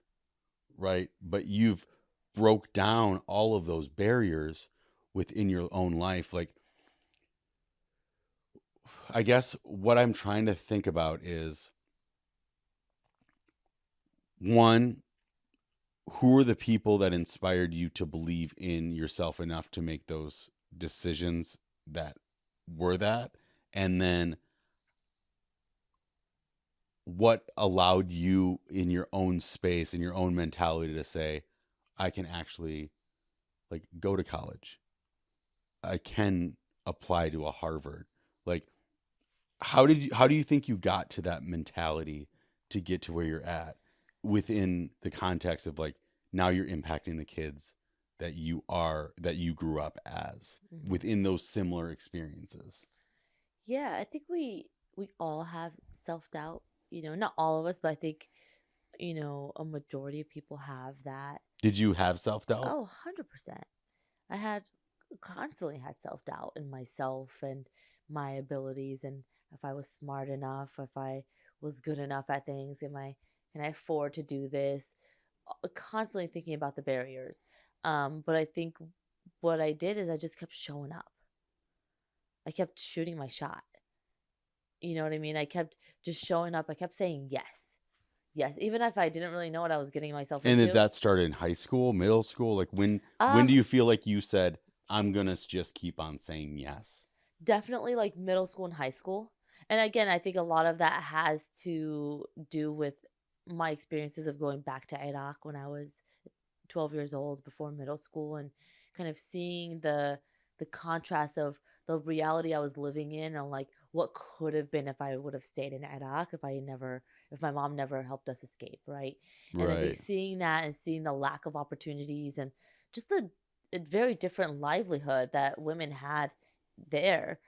right? But you've broke down all of those barriers within your own life. Like, I guess what I'm trying to think about is one, who were the people that inspired you to believe in yourself enough to make those decisions that were that? And then what allowed you in your own space, in your own mentality to say, I can actually like go to college. I can apply to a Harvard. Like, how do you think you got to that mentality to get to where you're at within the context of like now you're impacting the kids that you grew up as within those similar experiences? Yeah, I think we all have self-doubt, not all of us, but I think, a majority of people have that. Did you have self-doubt? Oh, 100%. I had constantly had self-doubt in myself and my abilities, and if I was smart enough, if I was good enough at things, can I afford to do this? Constantly thinking about the barriers. But I think what I did is I just kept showing up. I kept shooting my shot. You know what I mean? I kept just showing up. I kept saying yes. Yes, even if I didn't really know what I was getting myself And did into. that start in high school, middle school? Like when do you feel like you said, I'm gonna just keep on saying yes? Definitely like middle school and high school. And again, I think a lot of that has to do with my experiences of going back to Iraq when I was 12 years old before middle school, and kind of seeing the contrast of the reality I was living in and like what could have been if I would have stayed in Iraq, if my mom never helped us escape, right? And I think Right. seeing that and seeing the lack of opportunities and just the a very different livelihood that women had there,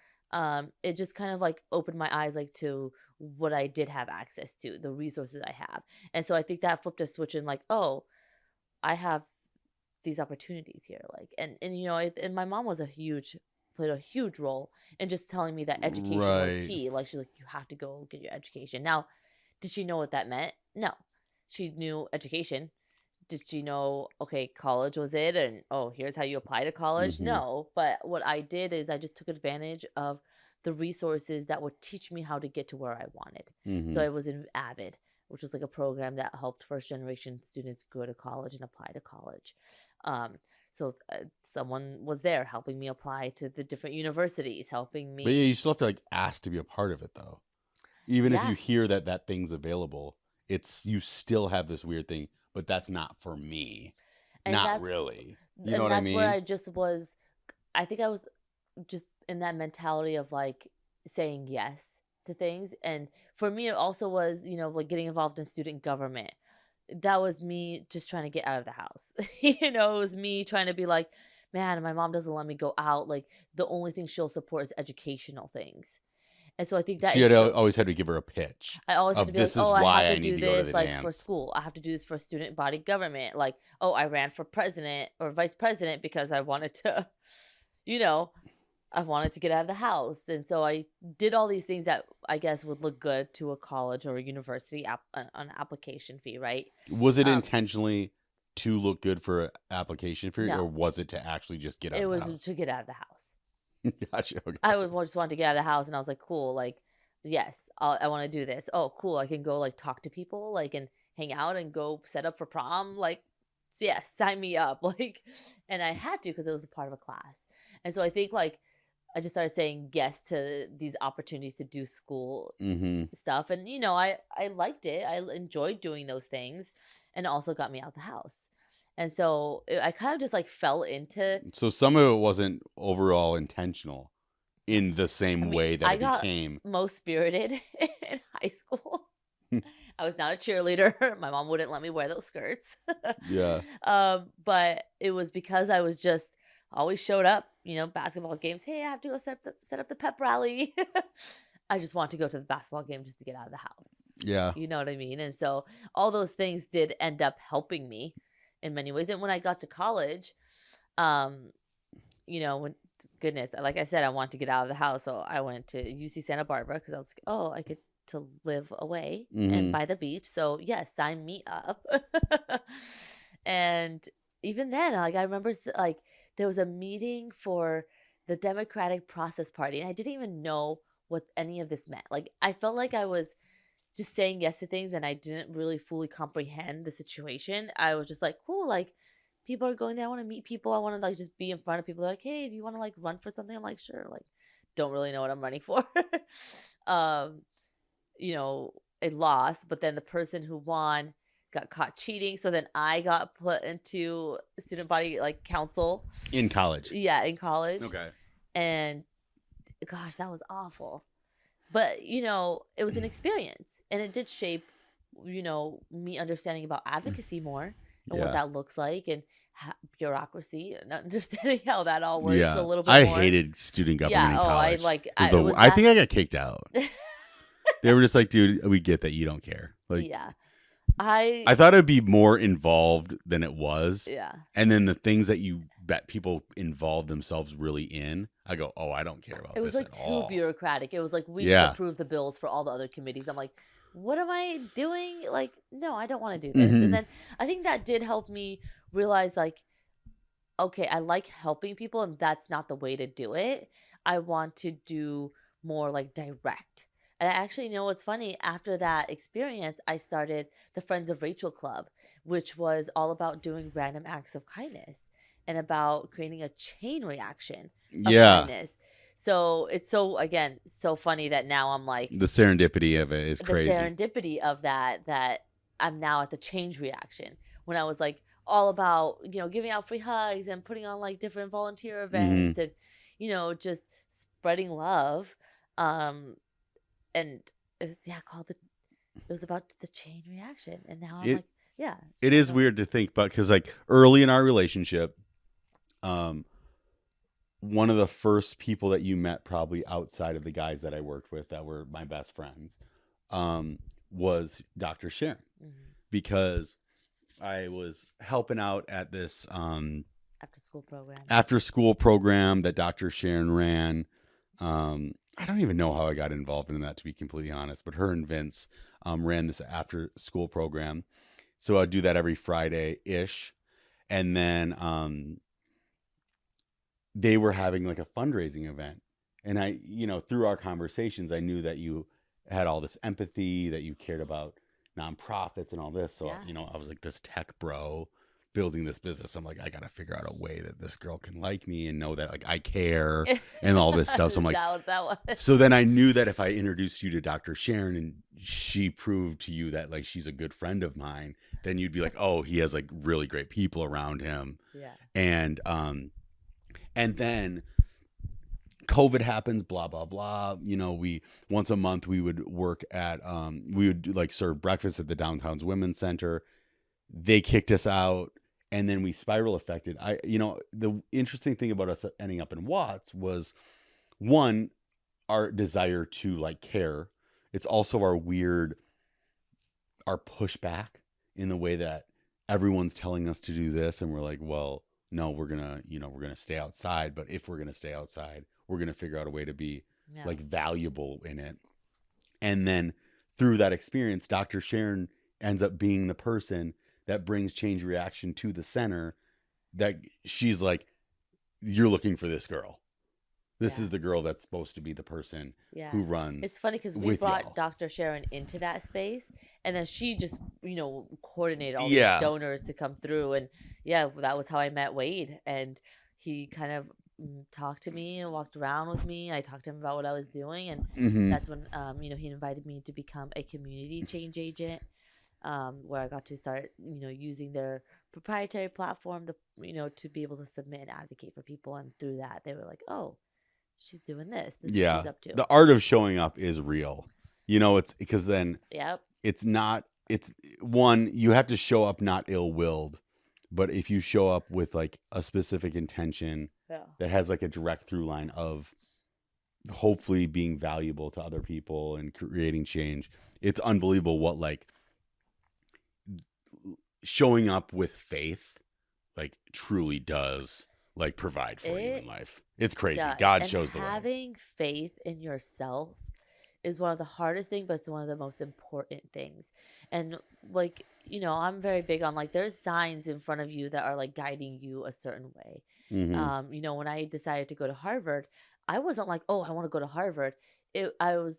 it just kind of like opened my eyes like to what I did have access to, the resources I have. And so I think that flipped a switch in like, oh, I have these opportunities here, like, and and my mom was a huge played a huge role in just telling me that education was Right. key. Like, she's like, you have to go get your education. Now, did she know what that meant? No. She knew education. Did she know, okay, college was it, and oh, here's how you apply to college? Mm-hmm. No. But what I did is I just took advantage of the resources that would teach me how to get to where I wanted. Mm-hmm. So I was in Avid, which was like a program that helped first generation students go to college and apply to college. Someone was there helping me apply to the different universities, helping But yeah, me. you still have to like ask to be a part of it though. Even if Yeah. you hear that thing's available, it's you still have this weird thing, but that's not for me. And Not that's really. You know and what I that's where mean? I just was. I think I was just in that mentality of like saying yes to things. And for me, it also was, like getting involved in student government. That was me just trying to get out of the house. It was me trying to be like, man, my mom doesn't let me go out. Like, the only thing she'll support is educational things. And so I think that She had is always had to give her a pitch I always had of to be like, this is oh, I have why to I need do to go to this the like for dance. school. I have to do this for student body government. Like, oh, I ran for president or vice president because I wanted to, you know, I wanted to get out of the house. And so I did all these things that I guess would look good to a college or a university an application fee, right? Was it Um, intentionally to look good for an application fee, or No. was it to actually just get out It of the was house? to get out of the house. Gotcha. Okay. I just wanted to get out of the house, and I was like, cool, like, yes, I want to do this. Oh, cool, I can go like talk to people, like, and hang out and go set up for prom, like, so yeah, sign me up, like, and I had to because it was a part of a class, and so I think like I just started saying yes to these opportunities to do school Mm-hmm. stuff, and I liked it, I enjoyed doing those things, and it also got me out the house, and so I kind of just like fell into. So some of it wasn't overall intentional in the same I mean, way that I it got became. most spirited in high school. I was not a cheerleader. My mom wouldn't let me wear those skirts. Yeah. But it was because I was just always showed up, basketball games. Hey, I have to go set up the pep rally. I just want to go to the basketball game just to get out of the house. Yeah. You know what I mean? And so all those things did end up helping me in many ways. And when I got to college, when goodness, like I said, I wanted to get out of the house, so I went to UC Santa Barbara because I was like, oh, I get to live away and Mhm. by the beach. So yes, sign me up. And even then, like I remember, like there was a meeting for the Democratic Process Party, and I didn't even know what any of this meant. Like I felt like I was just saying yes to things, and I didn't really fully comprehend the situation. I was just like, cool, like people are going there. I want to meet people. I want to like just be in front of people. They're like, hey, do you want to like run for something? I'm like, sure. Like, don't really know what I'm running for. um, you know, it lost, but then the person who won got caught cheating. So then I got put into student body like council. In college. Yeah, in college. Okay. And gosh, that was awful. But, you know, it was an experience, and it did shape, you know, me understanding about advocacy more and what Yeah. that looks like, and bureaucracy, and understanding how that all works Yeah. a little bit I more. hated student government in I college. like It was I think I got kicked out. They were just like, dude, we get that you don't care. Like, yeah. I thought it'd be more involved than it was. Yeah. And then the things that you bet people involve themselves really in, I go, oh, I don't care about It was this like at too all. bureaucratic. It was like we Yeah. should approve the bills for all the other committees. I'm like, what am I doing? Like, no, I don't want to do this. Mhm. And then I think that did help me realize, like, okay, I like helping people, and that's not the way to do it. I want to do more like direct. And I actually know what's funny. After that experience, I started the Friends of Rachel Club, which was all about doing random acts of kindness and about creating a chain reaction of Yeah. kindness. So it's again, so funny that now I'm like, The serendipity of it is the crazy. serendipity of that I'm now at the change reaction, when I was like all about, you know, giving out free hugs and putting on like different volunteer events and, you know, just spreading love. And it was it was about the chain reaction, and now I'm like, yeah. It is weird to think, but because like early in our relationship, one of the first people that you met probably outside of the guys that I worked with that were my best friends, was Dr. Sharon, because I was helping out at this after school program that Dr. Sharon ran. I don't even know how I got involved in that, to be completely honest, but her and Vince ran this after school program. So I'd do that every Friday-ish. And then they were having like a fundraising event. And I, you know, through our conversations, I knew that you had all this empathy, that you cared about nonprofits and all this. So, you know, I was like this tech bro building this business. I'm like, I got to figure out a way that this girl can like me and know that like I care and all this stuff. So I'm like, so then I knew that if I introduced you to Dr. Sharon and she proved to you that like she's a good friend of mine, then you'd be like, oh, he has like really great people around him. Yeah. And then COVID happens, blah, blah, blah. You know, we once a month we would work at we would like serve breakfast at the Downtown's Women's Center. They kicked us out, and then we spiral affected. You know, the interesting thing about us ending up in Watts was, one, our desire to like care. It's also our pushback in the way that everyone's telling us to do this, and we're like, well, no, we're gonna stay outside. But if we're gonna stay outside, we're gonna figure out a way to be like valuable in it. And then through that experience, Dr. Sharon ends up being the person that brings change reaction to the center, that she's like, you're looking for this girl. This is the girl that's supposed to be the person who runs. It's funny because we brought Dr. Sharon into that space, and then she just, you know, coordinated all these donors to come through. And that was how I met Wade. And he kind of talked to me and walked around with me. I talked to him about what I was doing. And that's when, you know, he invited me to become a community change agent. Where I got to start, you know, using their proprietary platform, you know, to be able to submit and advocate for people. And through that, they were like, "Oh, she's doing this. This is what she's up to." The art of showing up is real. You know, it's because then it's not. It's one, you have to show up not ill-willed, but if you show up with like a specific intention that has like a direct through line of hopefully being valuable to other people and creating change, it's unbelievable what like showing up with faith like truly does like provide for you in life. It's crazy. God shows the way. Having faith in yourself is one of the hardest things, but it's one of the most important things. And like, you know, I'm very big on like there's signs in front of you that are like guiding you a certain way. You know, when I decided to go to Harvard, I wasn't like, oh, I want to go to Harvard. I was,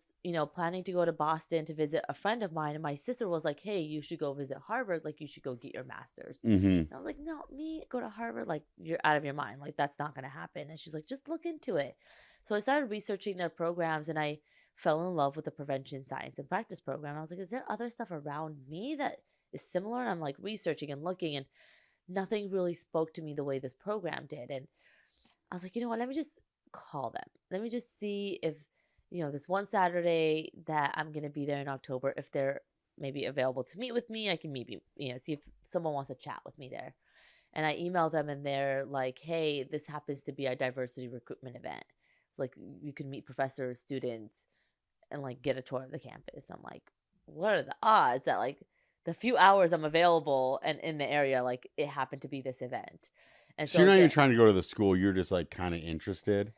planning to go to Boston to visit a friend of mine, and my sister was like, "Hey, you should go visit Harvard. Like, you should go get your master's." Mm-hmm. And I was like, "No, me go to Harvard? Like, you're out of your mind. Like, that's not gonna happen." And she's like, "Just look into it." So I started researching their programs, and I fell in love with the prevention science and practice program. I was like, "Is there other stuff around me that is similar?" And I'm like researching and looking, and nothing really spoke to me the way this program did. And I was like, you know what? Let me just call them. Let me just see if, this one Saturday that I'm going to be there in October, if they're maybe available to meet with me, I can maybe, see if someone wants to chat with me there. And I emailed them and they're like, hey, this happens to be a diversity recruitment event. It's like you can meet professors, students, and like get a tour of the campus. I'm like, what are the odds that like the few hours I'm available and in the area, like it happened to be this event. And So so you're not even again, trying to go to the school. You're just like kind of interested.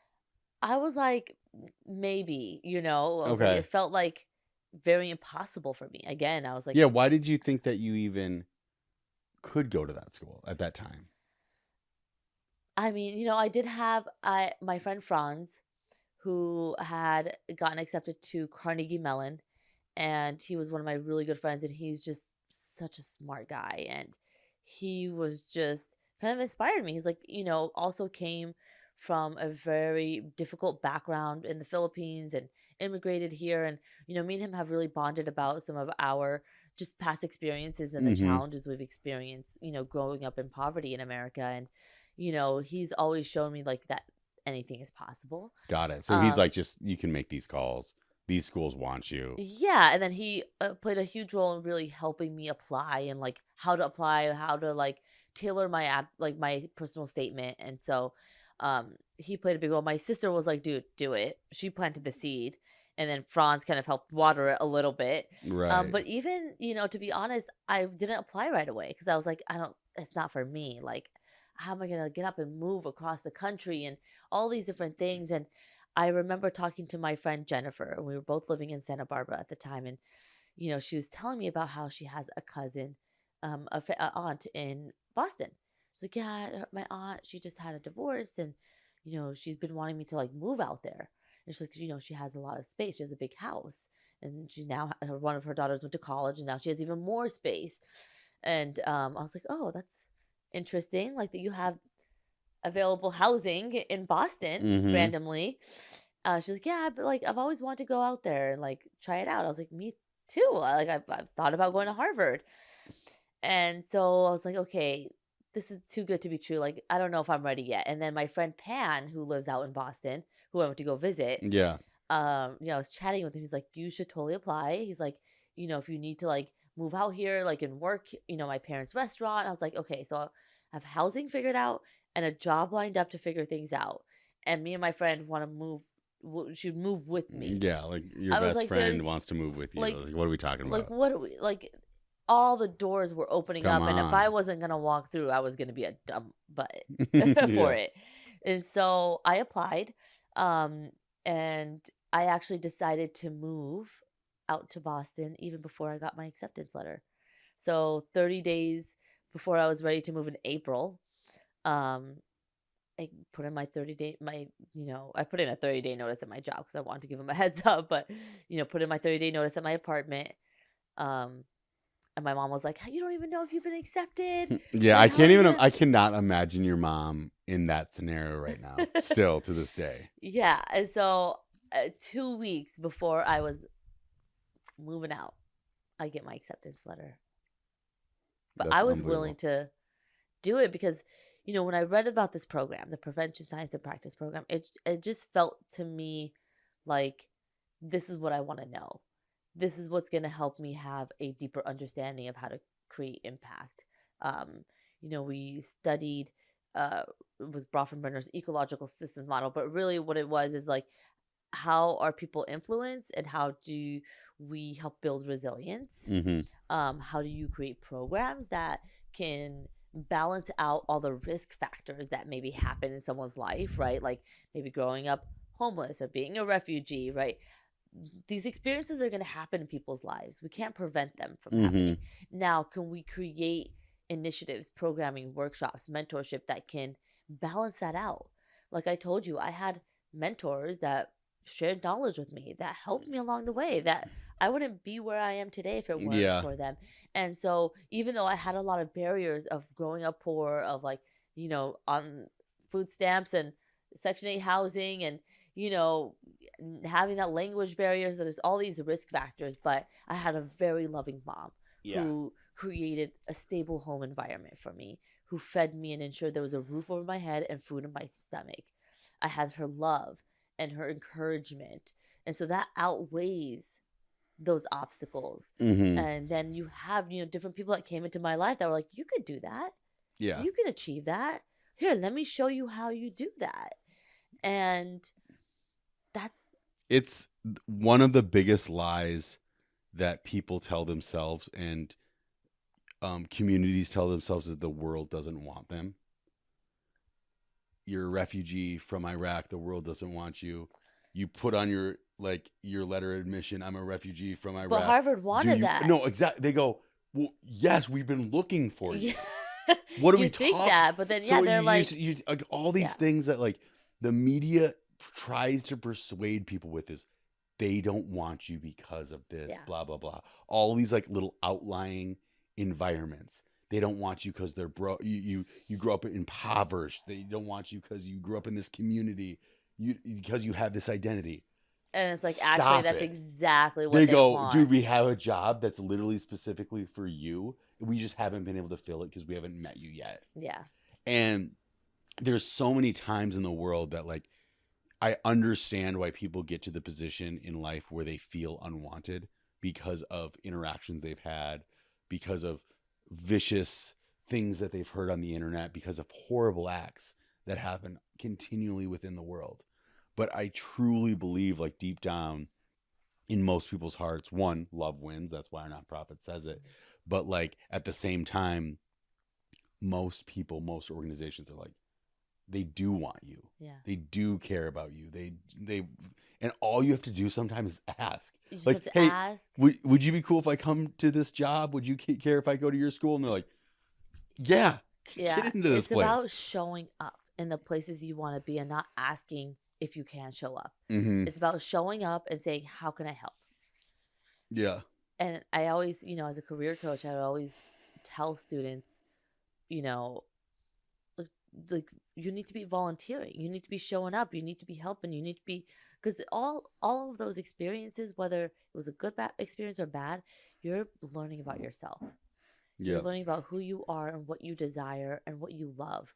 I was like, maybe, I was like, Okay. it felt like very impossible for me. Again, I was like, Yeah. Why did you think that you even could go to that school at that time? I mean, I did have my friend Franz, who had gotten accepted to Carnegie Mellon, and he was one of my really good friends, and he's just such a smart guy, and he was just kind of inspired me. He's like, also came from a very difficult background in the Philippines and immigrated here, and me and him have really bonded about some of our just past experiences and the Mm-hmm. challenges we've experienced, growing up in poverty in America. And he's always shown me like that anything is possible. Got it. So he's like, just you can make these calls. These schools want you. Yeah, and then he played a huge role in really helping me apply and like how to apply, how to like tailor my like my personal statement. And so he played a big role. My sister was like, dude, do it. She planted the seed, and then Franz kind of helped water it a little bit. Right. But even, to be honest, I didn't apply right away because I was like, it's not for me. Like, how am I gonna get up and move across the country and all these different things? And I remember talking to my friend Jennifer, and we were both living in Santa Barbara at the time. And, she was telling me about how she has a cousin, a aunt in Boston. She's like, yeah, my aunt, she just had a divorce, and, she's been wanting me to like move out there. And she's like, she has a lot of space. She has a big house. And she now, one of her daughters went to college, and now she has even more space. And I was like, oh, that's interesting. Like that you have available housing in Boston Mm-hmm. randomly. She's like, yeah, but like I've always wanted to go out there and like try it out. I was like, me too. I've thought about going to Harvard, and so I was like, okay, this is too good to be true. Like I don't know if I'm ready yet. And then my friend Pan, who lives out in Boston, who I went to go visit, Yeah. I was chatting with him. He's like, you should totally apply. He's like, if you need to like move out here, like and work, my parents' restaurant. I was like, okay, so I have housing figured out and a job lined up to figure things out. And me and my friend want to move, should move with me. Yeah. Like your I was best like, friend there's wants to move with you. like, Like, what are we talking like, about? what do we like? All the doors were opening Come up, and if I on. wasn't gonna walk through, I was gonna be a dumb butt Yeah. for it. And so I applied, and I actually decided to move out to Boston even before I got my acceptance letter. So 30 days before I was ready to move in April, um, I put in my 30-day, I put in a 30-day notice at my job because I wanted to give them a heads up, but, put in my 30-day notice at my apartment. And my mom was like, you don't even know if you've been accepted. Yeah. Like, I can't even, how I cannot imagine your mom in that scenario right now, still to this day. Yeah. And so 2 weeks before I was moving out, I get my acceptance letter. But That's I was unbelievable. willing to do it because, when I read about this program, the Prevention Science and Practice program, it just felt to me like this is what I want to know. This is what's going to help me have a deeper understanding of how to create impact. We studied, it was Bronfenbrenner's ecological systems model, but really what it was is like, how are people influenced and how do we help build resilience? Mm-hmm. How do you create programs that can balance out all the risk factors that maybe happen in someone's life, right? Like maybe growing up homeless or being a refugee, right? These experiences are going to happen in people's lives. We can't prevent them from happening. Now, can we create initiatives, programming, workshops, mentorship that can balance that out? Like I told you, I had mentors that shared knowledge with me, that helped me along the way, that I wouldn't be where I am today if it weren't Yeah. for them. And so even though I had a lot of barriers of growing up poor, of like, on food stamps and Section 8 housing, and, having that language barriers, there's all these risk factors, but I had a very loving mom who created a stable home environment for me, who fed me and ensured there was a roof over my head and food in my stomach. I had her love and her encouragement. And so that outweighs those obstacles. Mm-hmm. And then you have, different people that came into my life that were like, you could do that. Yeah. You can achieve that. Here, let me show you how you do that. And it's one of the biggest lies that people tell themselves, and communities tell themselves, that the world doesn't want them. You're a refugee from Iraq. The world doesn't want you. You put on your letter of admission, I'm a refugee from Iraq. But Harvard wanted that. No, exactly. They go, well, yes, we've been looking for you. Yeah. What are we think talking? that, but then they're like all these things that like the media tries to persuade people with is they don't want you because of this, blah blah blah. All these like little outlying environments. They don't want you because they're you grew up impoverished. They don't want you because you grew up in this community. Because you have this identity. And it's like, Stop actually, that's it. exactly what They go, want. dude, we have a job that's literally specifically for you. We just haven't been able to fill it because we haven't met you yet. Yeah. And there's so many times in the world that like, I understand why people get to the position in life where they feel unwanted because of interactions they've had, because of vicious things that they've heard on the internet, because of horrible acts that happen continually within the world. But I truly believe, like deep down in most people's hearts, one, love wins. That's why our nonprofit says it. But like at the same time, most people, most organizations are like, they do want you. Yeah. They do care about you. And all you have to do sometimes is ask. You just like, have to hey, ask. Would you be cool if I come to this job? Would you care if I go to your school? And they're like, yeah, get into this place. It's about showing up in the places you want to be and not asking if you can show up. Mm-hmm. It's about showing up and saying, how can I help? Yeah. And I always, as a career coach, I would always tell students, like you need to be volunteering, you need to be showing up, you need to be helping, you need to be, because all of those experiences, whether it was a good experience or bad, you're learning about yourself. You're learning about who you are and what you desire and what you love.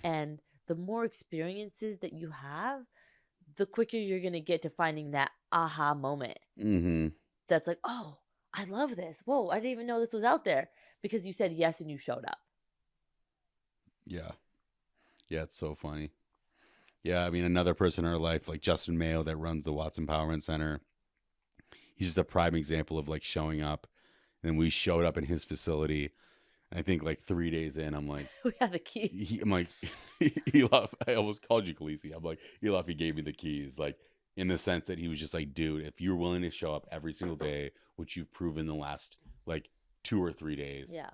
And the more experiences that you have, the quicker you're going to get to finding that aha moment. Mm-hmm. That's like, oh, I love this. Whoa, I didn't even know this was out there, because you said yes and you showed up. Yeah. Yeah, it's so funny. Yeah, I mean, another person in our life, like Justin Mayo, that runs the Watts Empowerment Center, he's just a prime example of like showing up. And we showed up in his facility. I think like 3 days in, I'm like, we have the keys. I'm like, he left. I almost called you Khaleesi. I'm like, he left. He gave me the keys. Like in the sense that he was just like, dude, if you're willing to show up every single day, which you've proven the last like 2 or 3 days. Yeah.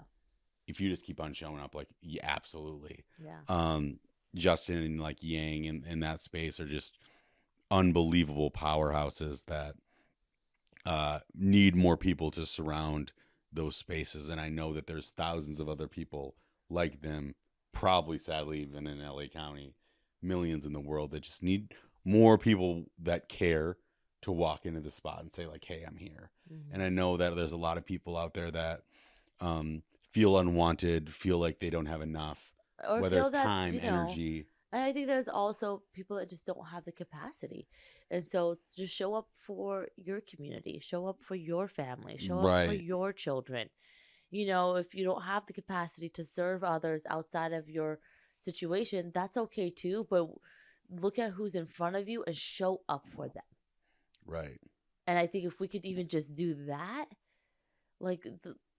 If you just keep on showing up, like, yeah, absolutely. Yeah. Justin and like Yang in that space are just unbelievable powerhouses that need more people to surround those spaces. And I know that there's thousands of other people like them, probably sadly even in LA County, millions in the world, that just need more people that care to walk into the spot and say like, hey, I'm here. Mm-hmm. And I know that there's a lot of people out there that feel unwanted, feel like they don't have enough, or whether feel it's that, time, energy. And I think there's also people that just don't have the capacity. And so just show up for your community, show up for your family, show up for your children. If you don't have the capacity to serve others outside of your situation, that's okay too. But look at who's in front of you and show up for them. Right. And I think if we could even just do that, like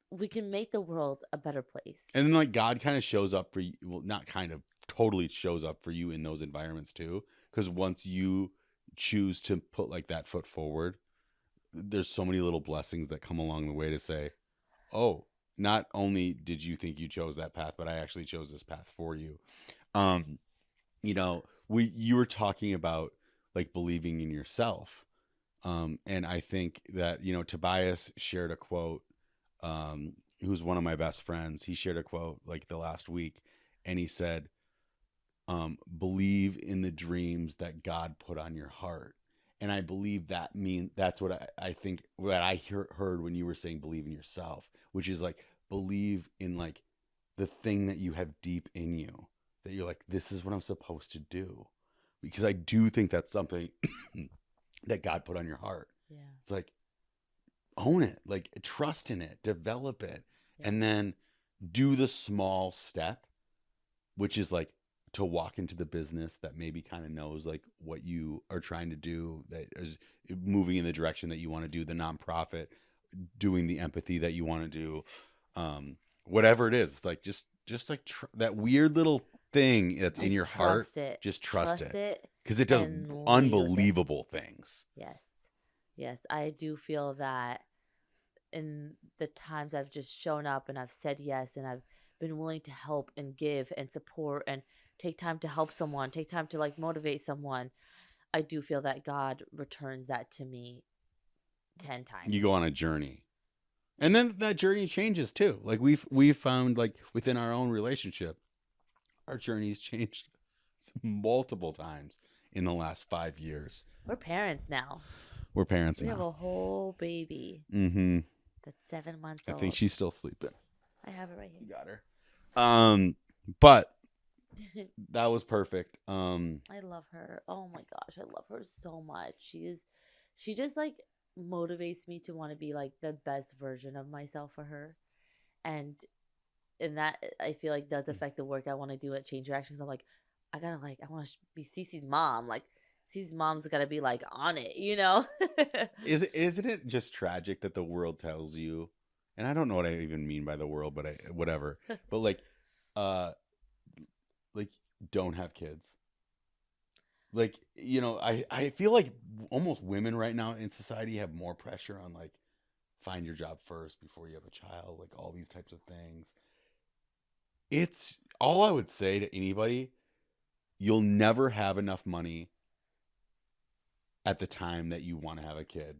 we can make the world a better place. And then like God kind of shows up for you. Well, not kind of, totally shows up for you in those environments too. Because once you choose to put like that foot forward, there's so many little blessings that come along the way to say, oh, not only did you think you chose that path, but I actually chose this path for you. You were talking about like believing in yourself. And I think that, Tobias shared a quote, who's one of my best friends. He shared a quote like the last week, and he said, believe in the dreams that God put on your heart. And I believe that's what I think what I heard when you were saying believe in yourself, which is like believe in like the thing that you have deep in you, that you're like, this is what I'm supposed to do. Because I do think that's something that God put on your heart. Yeah. It's like, own it, like trust in it, develop it, Yeah. and then do the small step, which is like to walk into the business that maybe kind of knows like what you are trying to do, that is moving in the direction that you want to do, the nonprofit, doing the empathy that you want to do, whatever it is. It's like just like that weird little thing that's in Just your heart. trust it. Just trust Trust it, because it does and lead with it. unbelievable things. Yes. Yes. I do feel that in the times I've just shown up and I've said yes and I've been willing to help and give and support and take time to help someone, take time to like motivate someone, I do feel that God returns that to me 10 times. You go on a journey, and then that journey changes too. Like we've found, like within our own relationship, our journey's changed multiple times in the last 5 years. We're parents now. We're parents We now. have a whole baby Mm-hmm. that's 7 months I old. think she's still sleeping. I have it right You here. got her. But that was perfect. I love her. Oh my gosh, I love her so much. She just like motivates me to want to be like the best version of myself for her. And that I feel like does affect the work I want to do at Change Your Actions. I'm like, I want to be Cece's mom. Like Cece's mom's got to be like on it, you know? Isn't it just tragic that the world tells you, and I don't know what I even mean by the world, but whatever. But like don't have kids. Like, I feel like almost women right now in society have more pressure on like find your job first before you have a child, like all these types of things. It's all I would say to anybody, you'll never have enough money at the time that you want to have a kid.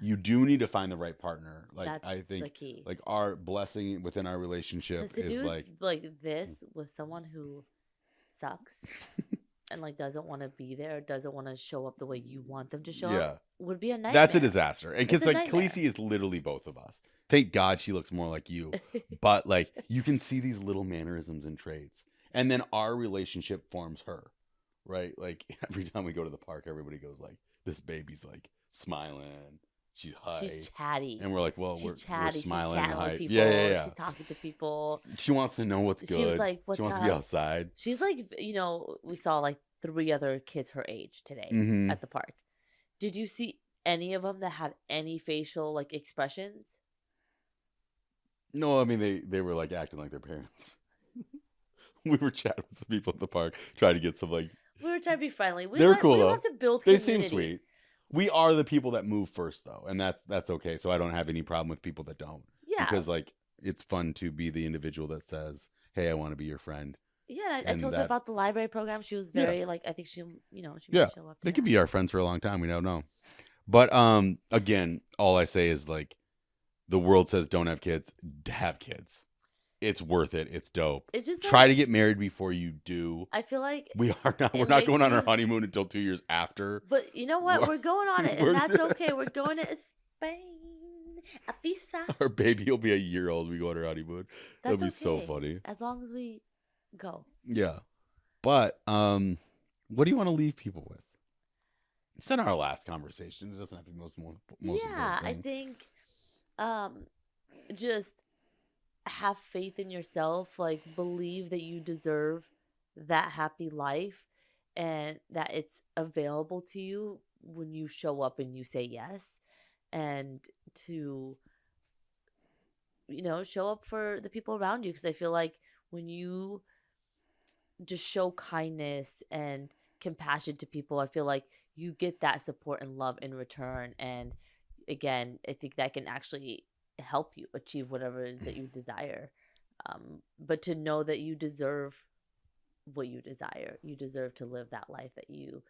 You do need to find the right partner. Like That's I think the key. like our blessing within our relationship 'Cause to is do like this with someone who sucks and like doesn't want to be there, doesn't want to show up the way you want them to show up, would be a nightmare. That's a disaster. And because It's a like nightmare. Khaleesi is literally both of us. Thank God she looks more like you. But like you can see these little mannerisms and traits. And then our relationship forms her. Right? Like every time we go to the park, everybody goes like, this baby's like smiling. She's high. She's chatty. And we're like, well, She's we're chatty. smiling She's chatting high. with people. Yeah. She's talking to people. She wants to know what's good. She was like, what's she wants to be up? outside. She's like, we saw like 3 other kids her age today Mhm. at the park. Did you see any of them that had any facial like expressions? No, I mean they were like acting like their parents. We were chatting with some people at the park, trying to get some like. We were trying to be friendly. They were cool We though. have to build They community. seem sweet. We are the people that move first though, and that's okay. So I don't have any problem with people that don't. Yeah. Because like it's fun to be the individual that says, "Hey, I want to be your friend." Yeah, and I And told her that- about the library program. She was very like, I think she might Yeah, show up. they to could that. be our friends for a long time. We don't know. But again, all I say is like, the world says don't have kids. Have kids. It's worth it. It's dope. It's just Try like, to get married before you do. I feel like, We are not. We're it not going makes on our you- honeymoon until 2 years after. but you know what? We're- We're going on it, and we're- that's okay. We're going to Spain, Ibiza. Our baby will be a year old. We go on our honeymoon. That's That'll be so okay, funny. as long as we go. Yeah. But what do you want to leave people with? It's in our last conversation. It doesn't have to be most Yeah, important I thing. think just have faith in yourself, like believe that you deserve that happy life and that it's available to you when you show up and you say yes, and to show up for the people around you, because I feel like when you just show kindness and compassion to people, I feel like you get that support and love in return. And again, I think that can actually help you achieve whatever it is that you desire. But to know that you deserve what you desire, you deserve to live that life that you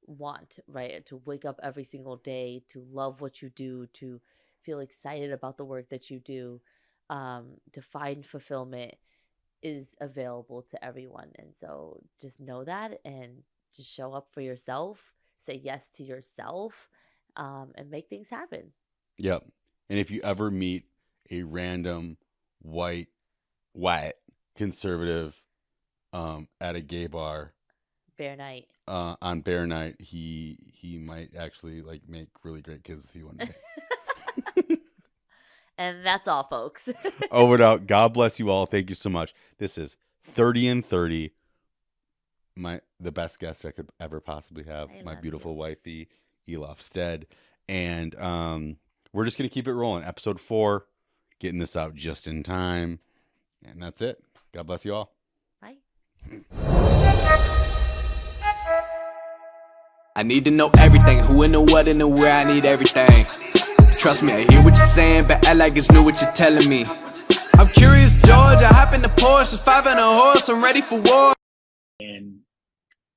want, right? To wake up every single day, to love what you do, to feel excited about the work that you do, to find fulfillment is available to everyone. And so just know that and just show up for yourself, say yes to yourself, and make things happen. Yep. And if you ever meet a random white conservative at a gay bar Bear night. on bear night, he might actually like make really great kids with you one day. And that's all, folks. Over and out. God bless you all. Thank you so much. This is 30 and 30. The best guest I could ever possibly have. I My love beautiful you. wifey, Elof Stead. And we're just gonna keep it rolling. Episode 4, getting this out just in time. And that's it. God bless you all. Bye. I need to know everything, who and the what and the where, I need everything. Trust me, I hear what you're saying, but act like it's new what you're telling me. I'm curious, George, I hop in the Porsche, it's 5 and a horse, I'm ready for war. And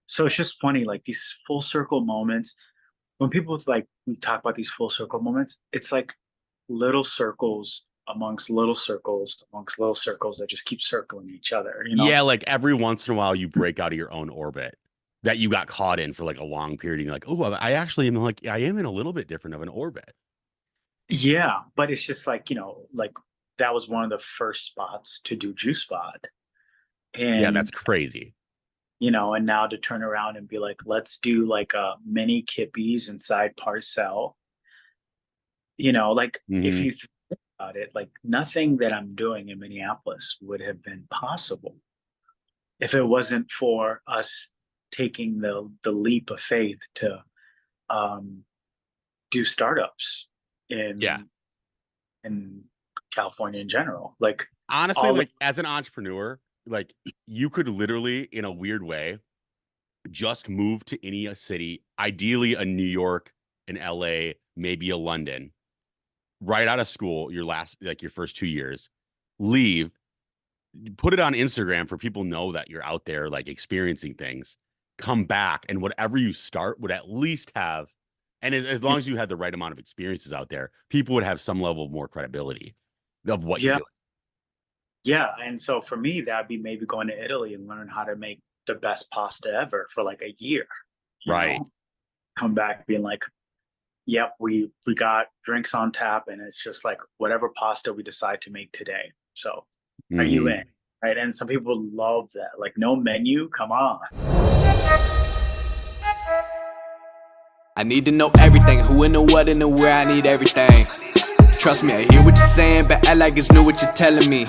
so it's just funny, like these full circle moments. When people like we talk about these full circle moments, it's like little circles amongst little circles amongst little circles that just keep circling each other. You know? Yeah, like every once in a while you break out of your own orbit that you got caught in for like a long period. And you're like, oh, I actually am like, I am in a little bit different of an orbit. Yeah, but it's just like, like that was one of the first spots to do Juice Spot. Yeah, And that's crazy. and now to turn around and be like, let's do like a mini Kippies inside Parcel. Like if Mhm. you think about it, like nothing that I'm doing in Minneapolis would have been possible if it wasn't for us taking the leap of faith to do startups Yeah. in California in general. Like Honestly, all like as an entrepreneur, like you could literally, in a weird way, just move to any city, ideally a New York, an LA, maybe a London, right out of school, your first 2 years, leave, put it on Instagram for people know that you're out there like experiencing things, come back, and whatever you start would at least have, and as long as you had the right amount of experiences out there, people would have some level of more credibility of what you're yeah, doing. yeah. And so for me, that'd be maybe going to Italy and learn how to make the best pasta ever for like a year. Right. Come back being like, yep, we got drinks on tap, and it's just like whatever pasta we decide to make today. So are you Mhm. in? Right. And some people love that. Like, no menu, come on. I need to know everything, who and the what and the where, I need everything. Trust me, I hear what you're saying, but act like it's new what you're telling me.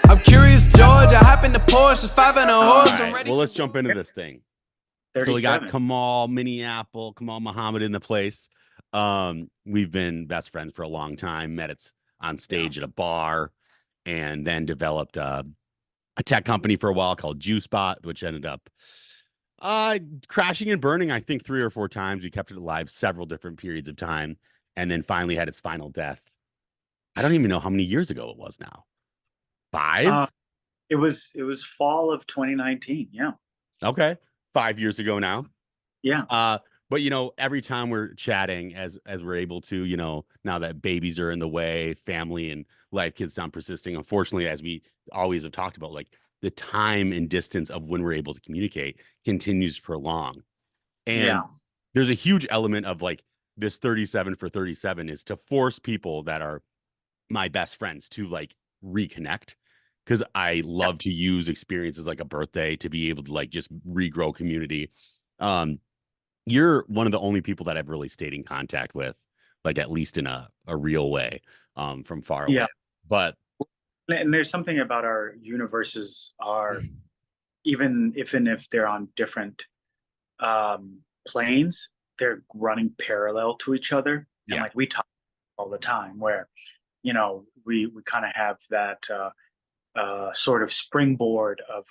I'm curious, George, I hop in the Porsche, it's 5 and a horse, All I'm right. ready. Well, let's jump into this thing. So we got 37. Kamal Minneapolis, Kamal Muhammad in the place. We've been best friends for a long time, met on stage at a bar, and then developed a tech company for a while called Juice Spot, which ended up crashing and burning, I think 3 or 4 times. We kept it alive several different periods of time, and then finally had its final death. I don't even know how many years ago it was now. 5? It was fall of 2019. Yeah. Okay. 5 years ago now. Yeah. But every time we're chatting, as we're able to, now that babies are in the way, family and life kids sound persisting. Unfortunately, as we always have talked about, like the time and distance of when we're able to communicate continues to prolong. And Yeah. there's a huge element of like this 37 for 37 is to force people that are my best friends to like reconnect, because I love to use experiences like a birthday to be able to like just regrow community. You're one of the only people that I've really stayed in contact with, like at least in a real way, from far away. Yeah. But And there's something about our universes are even if they're on different planes, they're running parallel to each other. And yeah, like we talk all the time where, we kind of have that sort of springboard of,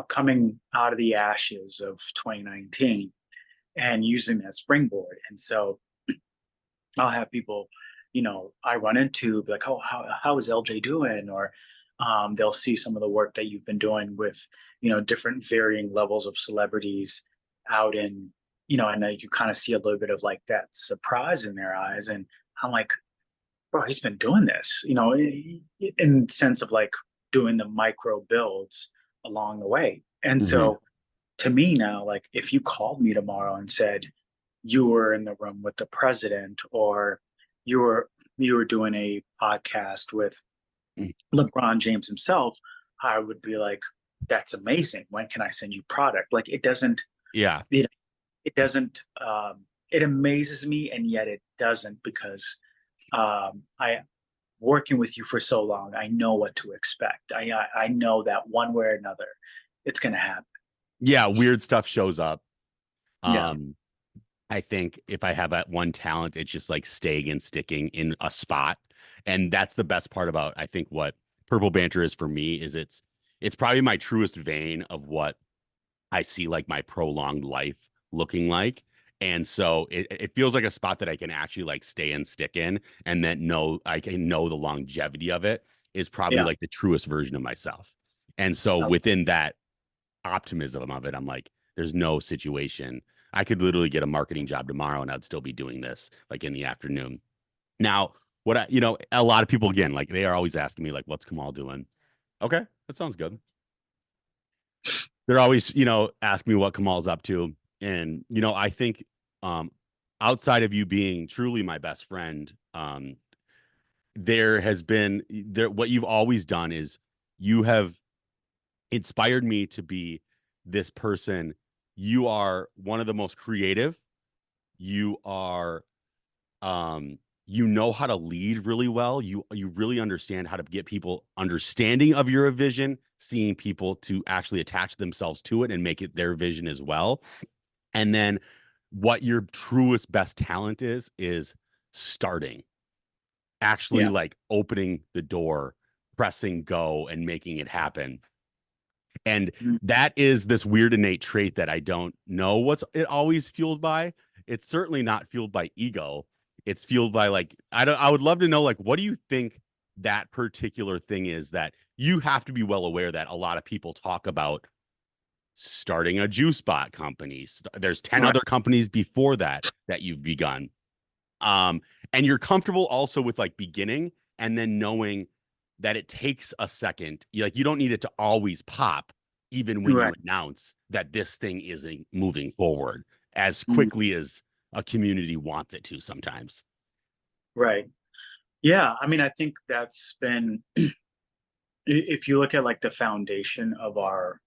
coming out of the ashes of 2019 and using that springboard. And so I'll have people, I run into be like, oh, how is LJ doing? Or they'll see some of the work that you've been doing with, different varying levels of celebrities out in and you kind of see a little bit of like that surprise in their eyes. And I'm like, bro, he's been doing this, in the sense of like doing the micro builds along the way. And Mhm. so to me now, like if you called me tomorrow and said you were in the room with the president, or you were doing a podcast with LeBron James himself, I would be like, that's amazing. When can I send you product? Like Yeah. it doesn't it amazes me, and yet it doesn't, because I working with you for so long, I know what to expect. I know that one way or another, it's gonna happen. Yeah, weird stuff shows up. Yeah. Um, I think if I have that one talent, it's just like staying and sticking in a spot. And that's the best part about, I think, what Purple Banter is for me is it's probably my truest vein of what I see like my prolonged life looking like. And so it feels like a spot that I can actually like stay and stick in, and that know I can know the longevity of it is probably Yeah. like the truest version of myself. And so Oh, within that optimism of it, I'm like, there's no situation. I could literally get a marketing job tomorrow and I'd still be doing this like in the afternoon. Now, a lot of people again, like they are always asking me, like, what's Kamal doing? Okay, that sounds good. They're always, asking me what Kamal's up to. And, I think outside of you being truly my best friend, there has been what you've always done is you have inspired me to be this person. You are one of the most creative. You are you know how to lead really well. You really understand how to get people understanding of your vision, seeing people to actually attach themselves to it and make it their vision as well. And then what your truest best talent is starting, actually yeah. like opening the door, pressing go and making it happen. And Mhm. that is this weird innate trait that I don't know what's it always fueled by. It's certainly not fueled by ego. It's fueled by like I would love to know like what do you think that particular thing is that you have to be well aware that a lot of people talk about starting a juice bot company. There's 10 Right. other companies before that you've begun. Um, and you're comfortable also with like beginning and then knowing that it takes a second. You don't need it to always pop, even when you Right. announce that this thing isn't moving forward as Mhm. quickly as a community wants it to sometimes. Right. Yeah. I mean, I think that's been, if you look at like the foundation of our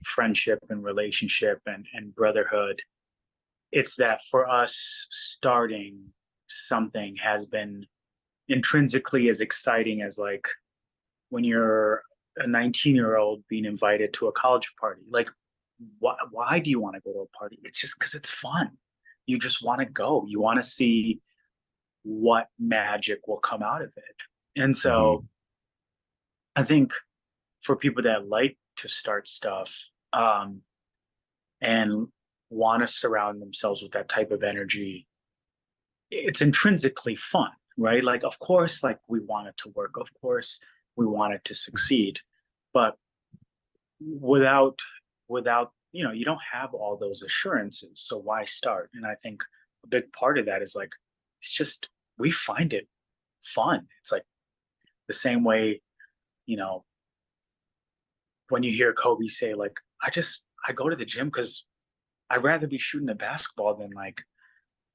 friendship and relationship and brotherhood, it's that for us, starting something has been intrinsically as exciting as like when you're a 19-year-old being invited to a college party. Like, why do you want to go to a party? It's just because it's fun. You just want to go. You want to see what magic will come out of it. And so Mhm. I think for people that like to start stuff, and want to surround themselves with that type of energy, it's intrinsically fun, right? Like, of course, like we want it to work. Of course, we want it to succeed, but without you don't have all those assurances. So why start? And I think a big part of that is like it's just we find it fun. It's like the same way, you know, when you hear Kobe say, like, I go to the gym because I'd rather be shooting a basketball than like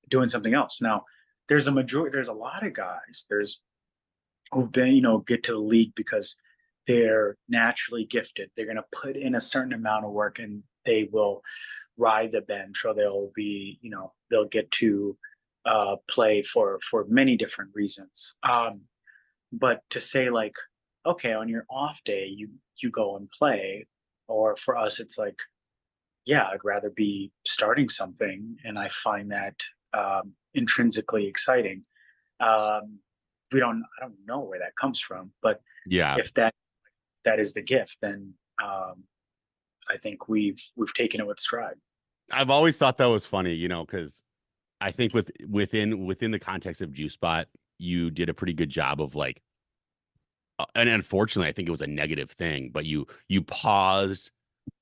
doing something else. Now, there's a lot of guys, who've been, get to the league because they're naturally gifted. They're going to put in a certain amount of work and they will ride the bench, or they'll be, they'll get to play for many different reasons. But to say like, okay, on your off day, you go and play, or for us, it's like, yeah, I'd rather be starting something, and I find that intrinsically exciting. Um, I don't know where that comes from, but Yeah. if that is the gift, then I think we've taken it with stride. I've always thought that was funny, because I think within the context of Juice Spot, you did a pretty good job of like and unfortunately, I think it was a negative thing, but you paused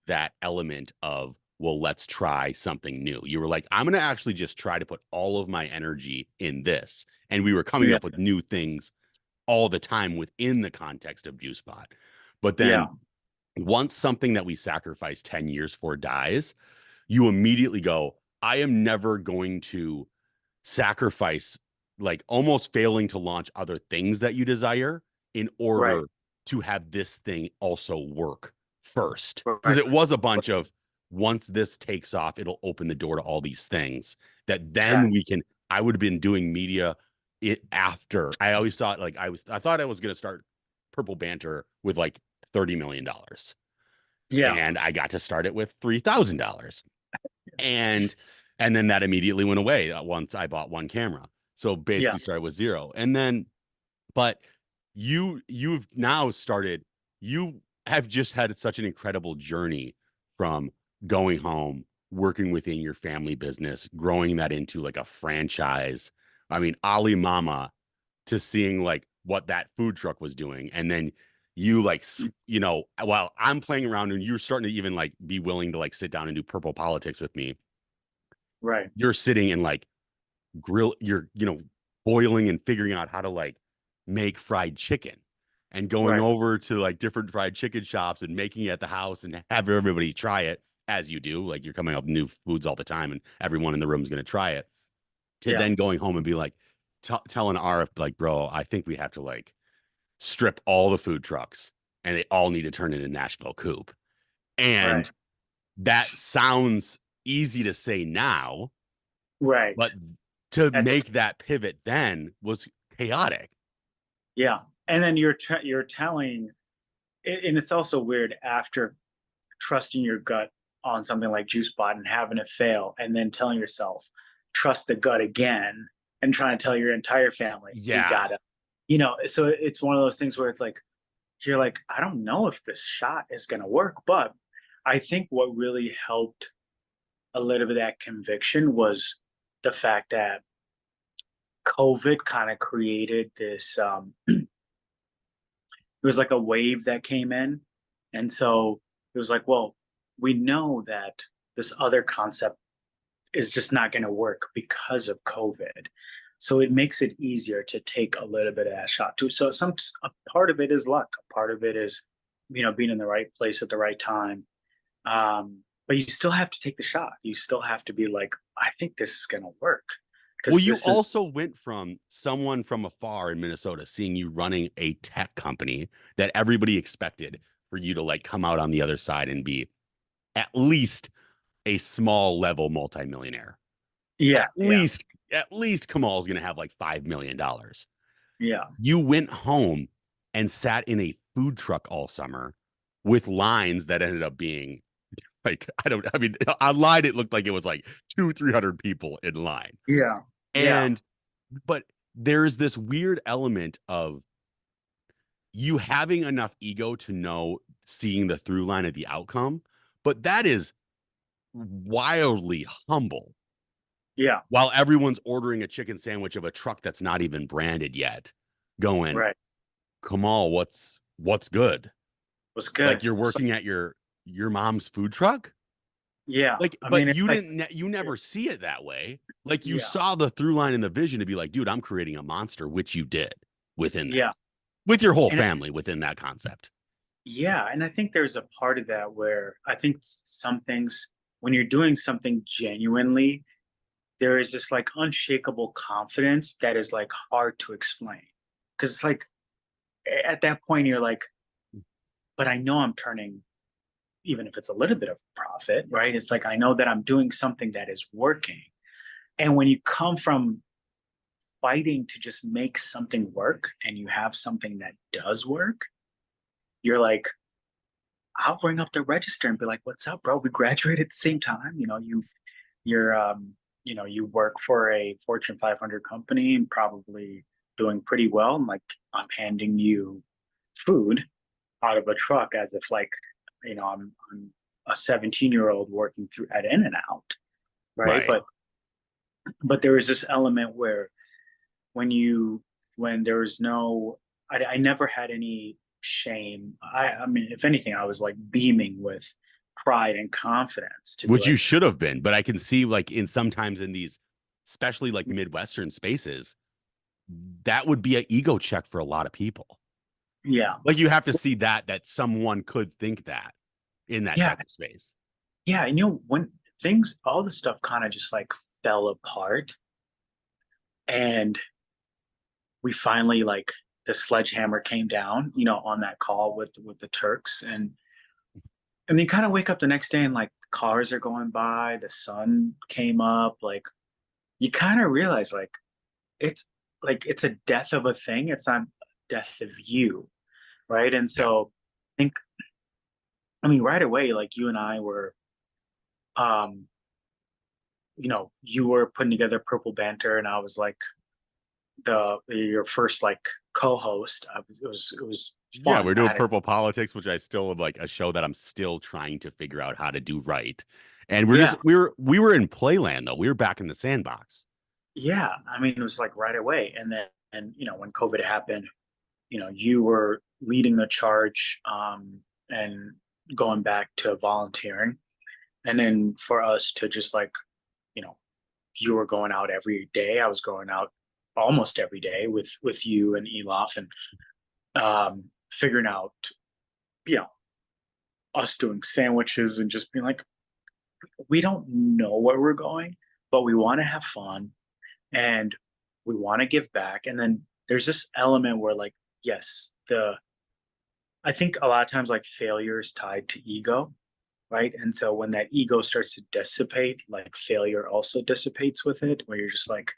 that element of well, let's try something new. You were like, I'm going to actually just try to put all of my energy in this. And we were coming Yeah. up with new things all the time within the context of JuicePod. But Yeah. then once something that we sacrificed 10 years for dies, you immediately go, I am never going to sacrifice, like almost failing to launch other things that you desire in order Right. to have this thing also work first. Because Right. it was a bunch of, once this takes off, it'll open the door to all these things that then we can, I would have been doing media it after. I always thought like I thought I was going to start Purple Banter with like $30 million. Yeah. And I got to start it with $3,000. And then that immediately went away once I bought one camera. So basically started with zero. And then, but you've now started, you have just had such an incredible journey from going home, working within your family business, growing that into like a franchise. I mean, Ali Mama, to seeing like what that food truck was doing. And then you like, you know, while I'm playing around and you're starting to even like be willing to like sit down and do purple politics with me, Right. you're sitting and like grill, you're, you know, boiling and figuring out how to like make fried chicken and going Right. over to like different fried chicken shops and making it at the house and have everybody try it as you do. Like you're coming up with new foods all the time and everyone in the room is going to try it, to then going home and be like, telling RF like, bro, I think we have to like strip all the food trucks and they all need to turn into Nashville Coupe. And Right. that sounds easy to say now, Right. but to At the make that pivot then was chaotic. Yeah. And then you're telling, and it's also weird after trusting your gut on something like JuicePod and having it fail, and then telling yourself, trust the gut again, and trying to tell your entire family, we Yeah. gotta, you know, so it's one of those things where it's like, you're like, I don't know if this shot is gonna work, but I think what really helped a little bit of that conviction was the fact that COVID kind of created this it was like a wave that came in. And so it was like, well, we know that this other concept is just not going to work because of COVID. So it makes it easier to take a little bit of that shot too. So a part of it is luck. A part of it is, you know, being in the right place at the right time. But you still have to take the shot. You still have to be like, I think this is going to work. Well, you also went from someone from afar in Minnesota seeing you running a tech company that everybody expected for you to like come out on the other side and be at least a small level multimillionaire. Yeah. At least Kamal's going to have like $5 million. Yeah. You went home and sat in a food truck all summer with lines that ended up being like, I mean, online it looked like it was like 200-300 people in line. Yeah. And, but there's this weird element of you having enough ego to know seeing the through line of the outcome, but that is wildly humble. Yeah. While everyone's ordering a chicken sandwich of a truck that's not even branded yet, going, Right. Kamal, what's good? Was good. Like you're working at your mom's food truck? Yeah. Like, I but mean, you like, you never see it that way. Like you Yeah. saw the through line and the vision to be like, dude, I'm creating a monster, which you did within that. Yeah. With your whole And family within that concept. Yeah. And I think there's a part of that where I think some things, when you're doing something genuinely, there is this like unshakable confidence that is like hard to explain. Cause it's like at that point, you're like, but I know I'm turning, even if it's a little bit of profit, right? It's like, I know that I'm doing something that is working. And when you come from fighting to just make something work and you have something that does work, you're like, I'll bring up the register and be like, what's up, bro? We graduated at the same time. You know, you work for a Fortune 500 company and probably doing pretty well. And like, I'm handing you food out of a truck as if like, you know, I'm a 17-year-old working through at In and Out. Right. But there is this element where when there was no, I never had any shame. I mean, if anything, I was like beaming with pride and confidence to be Which you like, should have been, but I can see like in sometimes in these, especially like Midwestern spaces, that would be an ego check for a lot of people. yeah, Like you have to see that someone could think that in that yeah, type of space. yeah. And when all the stuff kind of just like fell apart, and we finally like the sledgehammer came down, on that call with the Turks, and you kind of wake up the next day and like cars are going by, the sun came up, like you kind of realize it's it's a death of a thing. It's not death of you, right? And Yeah. so I think, I mean, right away, like you and I were, um, you were putting together Purple Banter, and I was like your first like co-host. It was Yeah, fun. we're I doing had it. Purple Politics, which I still am like a show that I'm still trying to figure out how to do right. And we're Yeah, just we were in Playland though. We were back in the sandbox. yeah. I mean, it was like right away, and then when COVID happened, you were leading the charge, and going back to volunteering, and then for us to just like, you know you were going out every day, I was going out almost every day with you and Elof, and figuring out, you know us doing sandwiches and just being like, we don't know where we're going, but we want to have fun, and we want to give back. And then there's this element where like, yes, the I think a lot of times like failure is tied to ego, right? And so when that ego starts to dissipate, like failure also dissipates with it, where you're just like,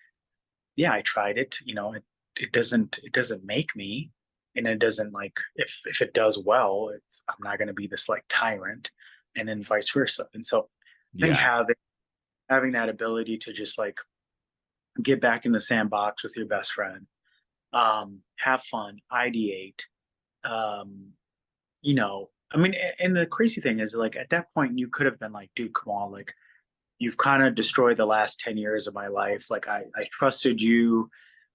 yeah, I tried it, it doesn't make me, and it doesn't like, if it does well, I'm not going to be this like tyrant, and then vice versa. And so I think Yeah. having that ability to just like get back in the sandbox with your best friend, have fun, ideate, um, I mean, and the crazy thing is like at that point you could have been like, dude, come on, like you've kind of destroyed the last 10 years of my life. Like I trusted you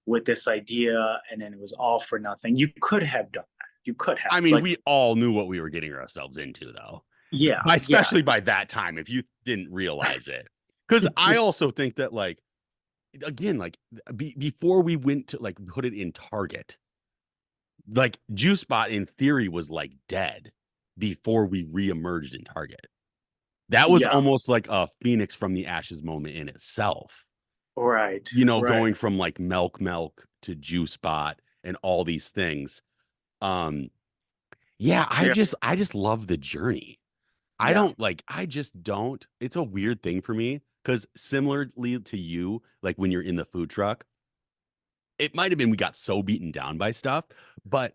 with this idea, and then it was all for nothing. You could have done that. You could have I mean, like, we all knew what we were getting ourselves into though. yeah, yeah, Especially by that time, if you didn't realize it. Because I also think that like again, like before we went to like put it in Target, like Juice Spot in theory was like dead before we reemerged in Target. That was yeah, almost like a phoenix from the ashes moment in itself. right, right, Going from like milk to Juice Spot and all these things. Um, yeah, yeah, I just love the journey. yeah, I just don't. It's a weird thing for me because similarly to you, like when you're in the food truck, it might have been we got so beaten down by stuff, but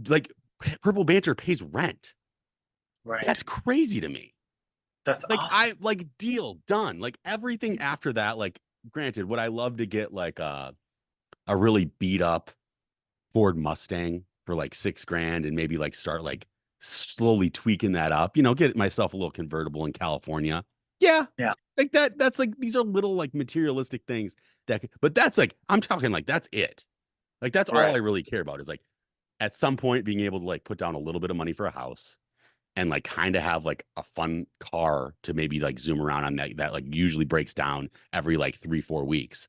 like Purple Banter pays rent. right. That's crazy to me. That's Like awesome. I like deal done. Like everything after that, like granted, would I love to get like a really beat up Ford Mustang for like 6 grand and maybe like start like slowly tweaking that up, get myself a little convertible in California. Yeah. Yeah, Like that's like these are little like materialistic things but that's like I'm talking like that's it. Like that's all right, I really care about is like at some point being able to like put down a little bit of money for a house and like kind of have like a fun car to maybe like zoom around on that like usually breaks down every like 3-4 weeks.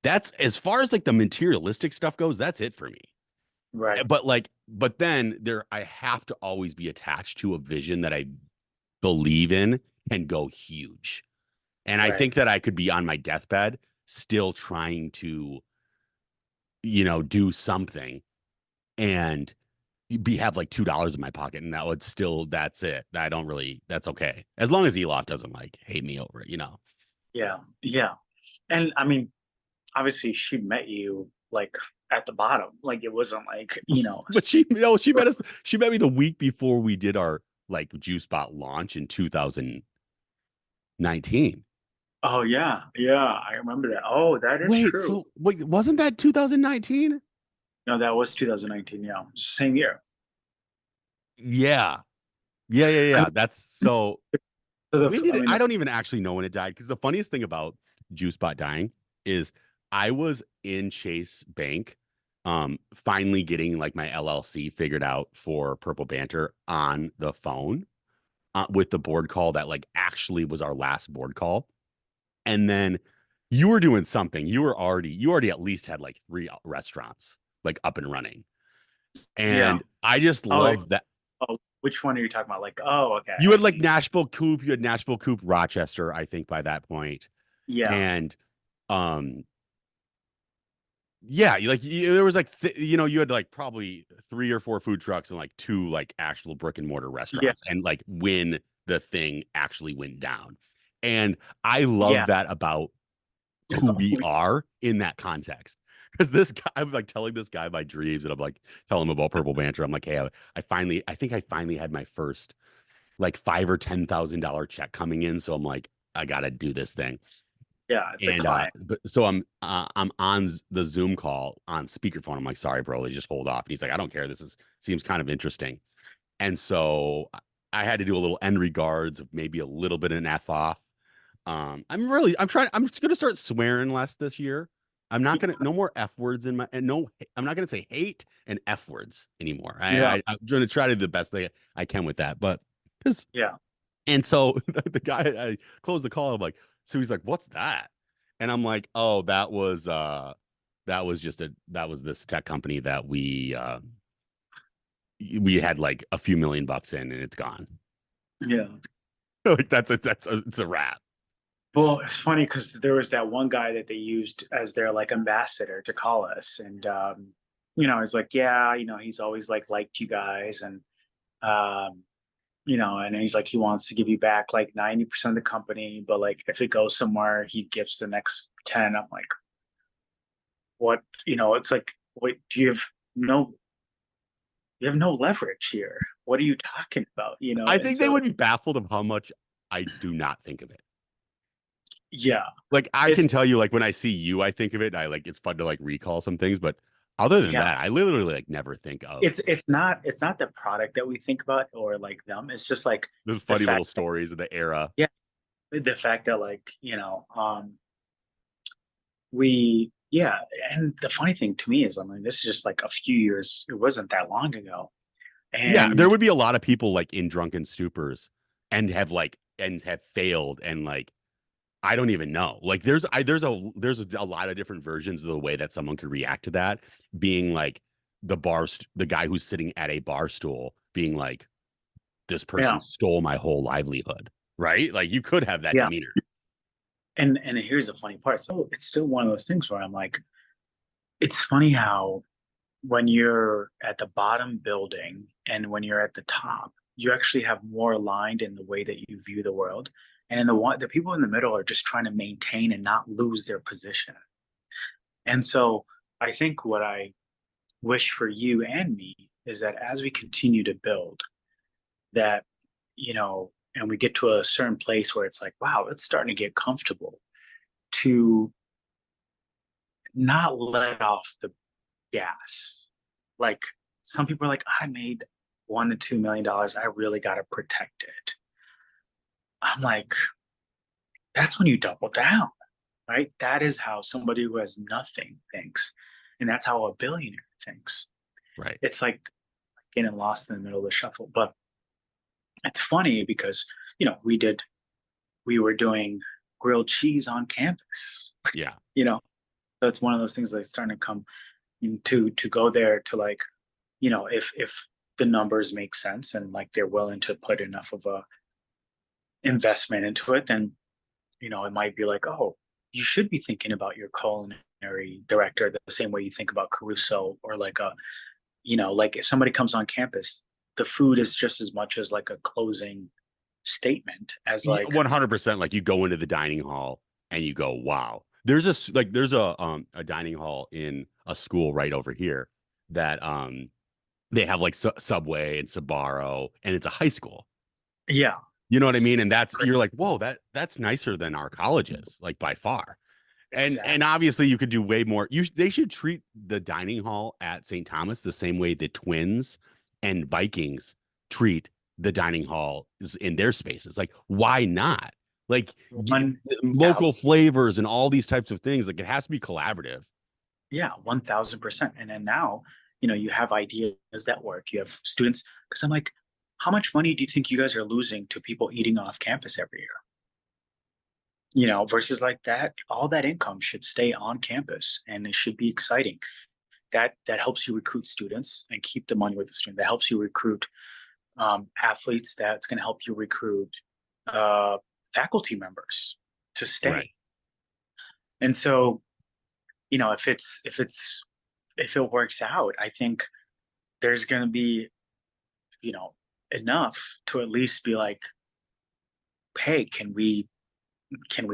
That's as far as like the materialistic stuff goes, that's it for me. right, But then I have to always be attached to a vision that I believe in and go huge. And I right. think that I could be on my deathbed still trying to, do something and have like $2 in my pocket, and that's it. I don't really, that's okay. As long as Elof doesn't like hate me over it. Yeah, yeah. And I mean, obviously she met you like at the bottom. Like it wasn't like, But she met me the week before we did our like Juice Spot launch in 2019. oh yeah, yeah, I remember that. Oh, that is true. Wait, wasn't that 2019? No, that was 2019. Yeah, same year. Yeah. Yeah. I That's so mean, when did I it, mean, I don't even actually know when it died because the funniest thing about Juice Spot dying is I was in Chase Bank finally getting like my LLC figured out for Purple Banter on the phone. with the board call that like actually was our last board call. And then you were doing something. You already at least had like 3 restaurants like up and running. Yeah. And I just Oh, love that. oh, which one are you talking about? Like, oh, okay. You I had like see. Nashville Coop, you had Nashville Coop Rochester, I think by that point. Yeah. And um yeah, there was like you had like probably 3 or 4 food trucks and like 2 like actual brick and mortar Yeah. restaurants, and like when the thing actually went down. And I love Yeah. that about who we are in that context. Because this guy, I'm like telling this guy my dreams, and I'm like telling him about Purple Banter. I'm like, hey, I think I finally had my first like $5,000 or $10,000 check coming in. So I'm like, I gotta do this thing. Yeah. It's a And client. but so I'm on the Zoom call on speakerphone. I'm like, sorry, bro, just hold off. And he's like, I don't care. Seems kind of interesting. And so I had to do a little end regards of maybe a little bit of an F off. I'm just gonna start swearing less this year. I'm not gonna no more F words in my and no I'm not gonna say hate and F words anymore. Yeah. I'm gonna try to do the best thing I can with that. But Yeah. and so the guy, I closed the call. I'm like, so he's like, what's that? And I'm like, oh, that was this tech company that we had like a few $1,000,000 in, and it's gone. Yeah. Like it's a wrap. Well, it's funny because there was that one guy that they used as their like ambassador to call us, and it's like, yeah, he's always like liked you guys, and um, and he's like he wants to give you back like 90% of the company, but like if it goes somewhere, he gives the next 10. I'm like, what? It's like, wait, you have no leverage here. What are you talking about? I And think they so would be baffled of how much I do not think of it. yeah, Like I it's can tell you, like when I see you, I think of it. And I like it's fun to like recall some things, but other than yeah. that, I literally like never think of It's not the product that we think about or like them. It's just like those the funny little fact that, stories of the era. yeah, the fact that like we yeah. And the funny thing to me is, I mean, this is just like a few years. It wasn't that long ago, Yeah, there and would be a lot of people like in drunken stupors and have failed, and like I don't even know. Like there's a lot of different versions of the way that someone could react to that, being like the guy who's sitting at a bar stool being like, this yeah, person stole my whole livelihood, right? Like you could have that yeah. demeanor. And here's the funny part. So it's still one of those things where I'm like, it's funny how when you're at the bottom building and when you're at the top, you actually have more aligned in the way that you view the world. And in the people in the middle are just trying to maintain and not lose their position. And so I think what I wish for you and me is that as we continue to build, that, and we get to a certain place where it's like, wow, it's starting to get comfortable to not let off the gas. Like some people are like, I made $1 to $2 million. I really got to protect it. I'm like, that's when you double down, right? That is how somebody who has nothing thinks. And that's how a billionaire thinks. Right. It's like getting lost in the middle of the shuffle. But it's funny because, we were doing grilled cheese on campus, Yeah. So it's one of those things that's starting to come to go there to like, if the numbers make sense and like they're willing to put enough of a investment into it, then it might be like, oh, you should be thinking about your culinary director the same way you think about Caruso, or like like if somebody comes on campus, the food is just as much as like a closing statement as like 100%. Like you go into the dining hall and you go, wow. There's a dining hall in a school right over here that they have like Subway and Sbarro, and it's a high school. yeah, You know what I mean? And you're like, whoa, that's nicer than our colleges, like by far. exactly. And obviously you could do way more. They should treat the dining hall at St. Thomas the same way the Twins and Vikings treat the dining hall in their spaces. Like, why not? Like One, yeah, local flavors and all these types of things. Like it has to be collaborative. yeah, 1000%. And then now, you have ideas that work. You have students, because I'm like, how much money do you think you guys are losing to people eating off campus every year? You know, versus like that, all that income should stay on campus and it should be exciting. That helps you recruit students and keep the money with the student. That helps you recruit athletes. That's going to help you recruit faculty members to stay. Right. And so, you know, if it works out, I think there's going to be, you know, enough to at least be like, hey, can we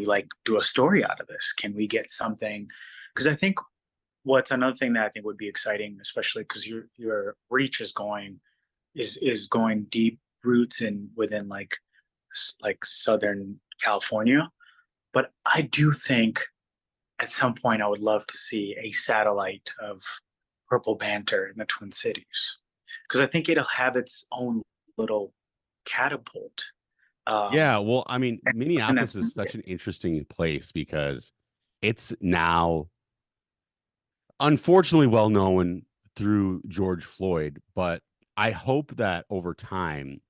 like do a story out of this? Can we get something? Because I think what's another thing that I think would be exciting, especially because your reach is going deep roots in within like Southern California. But I do think at some point I would love to see a satellite of Purple Banter in the Twin Cities because I think it'll have its own little catapult. Yeah, well, I mean, And Minneapolis that's is such an interesting place because it's now unfortunately well known through George Floyd, but I hope that over time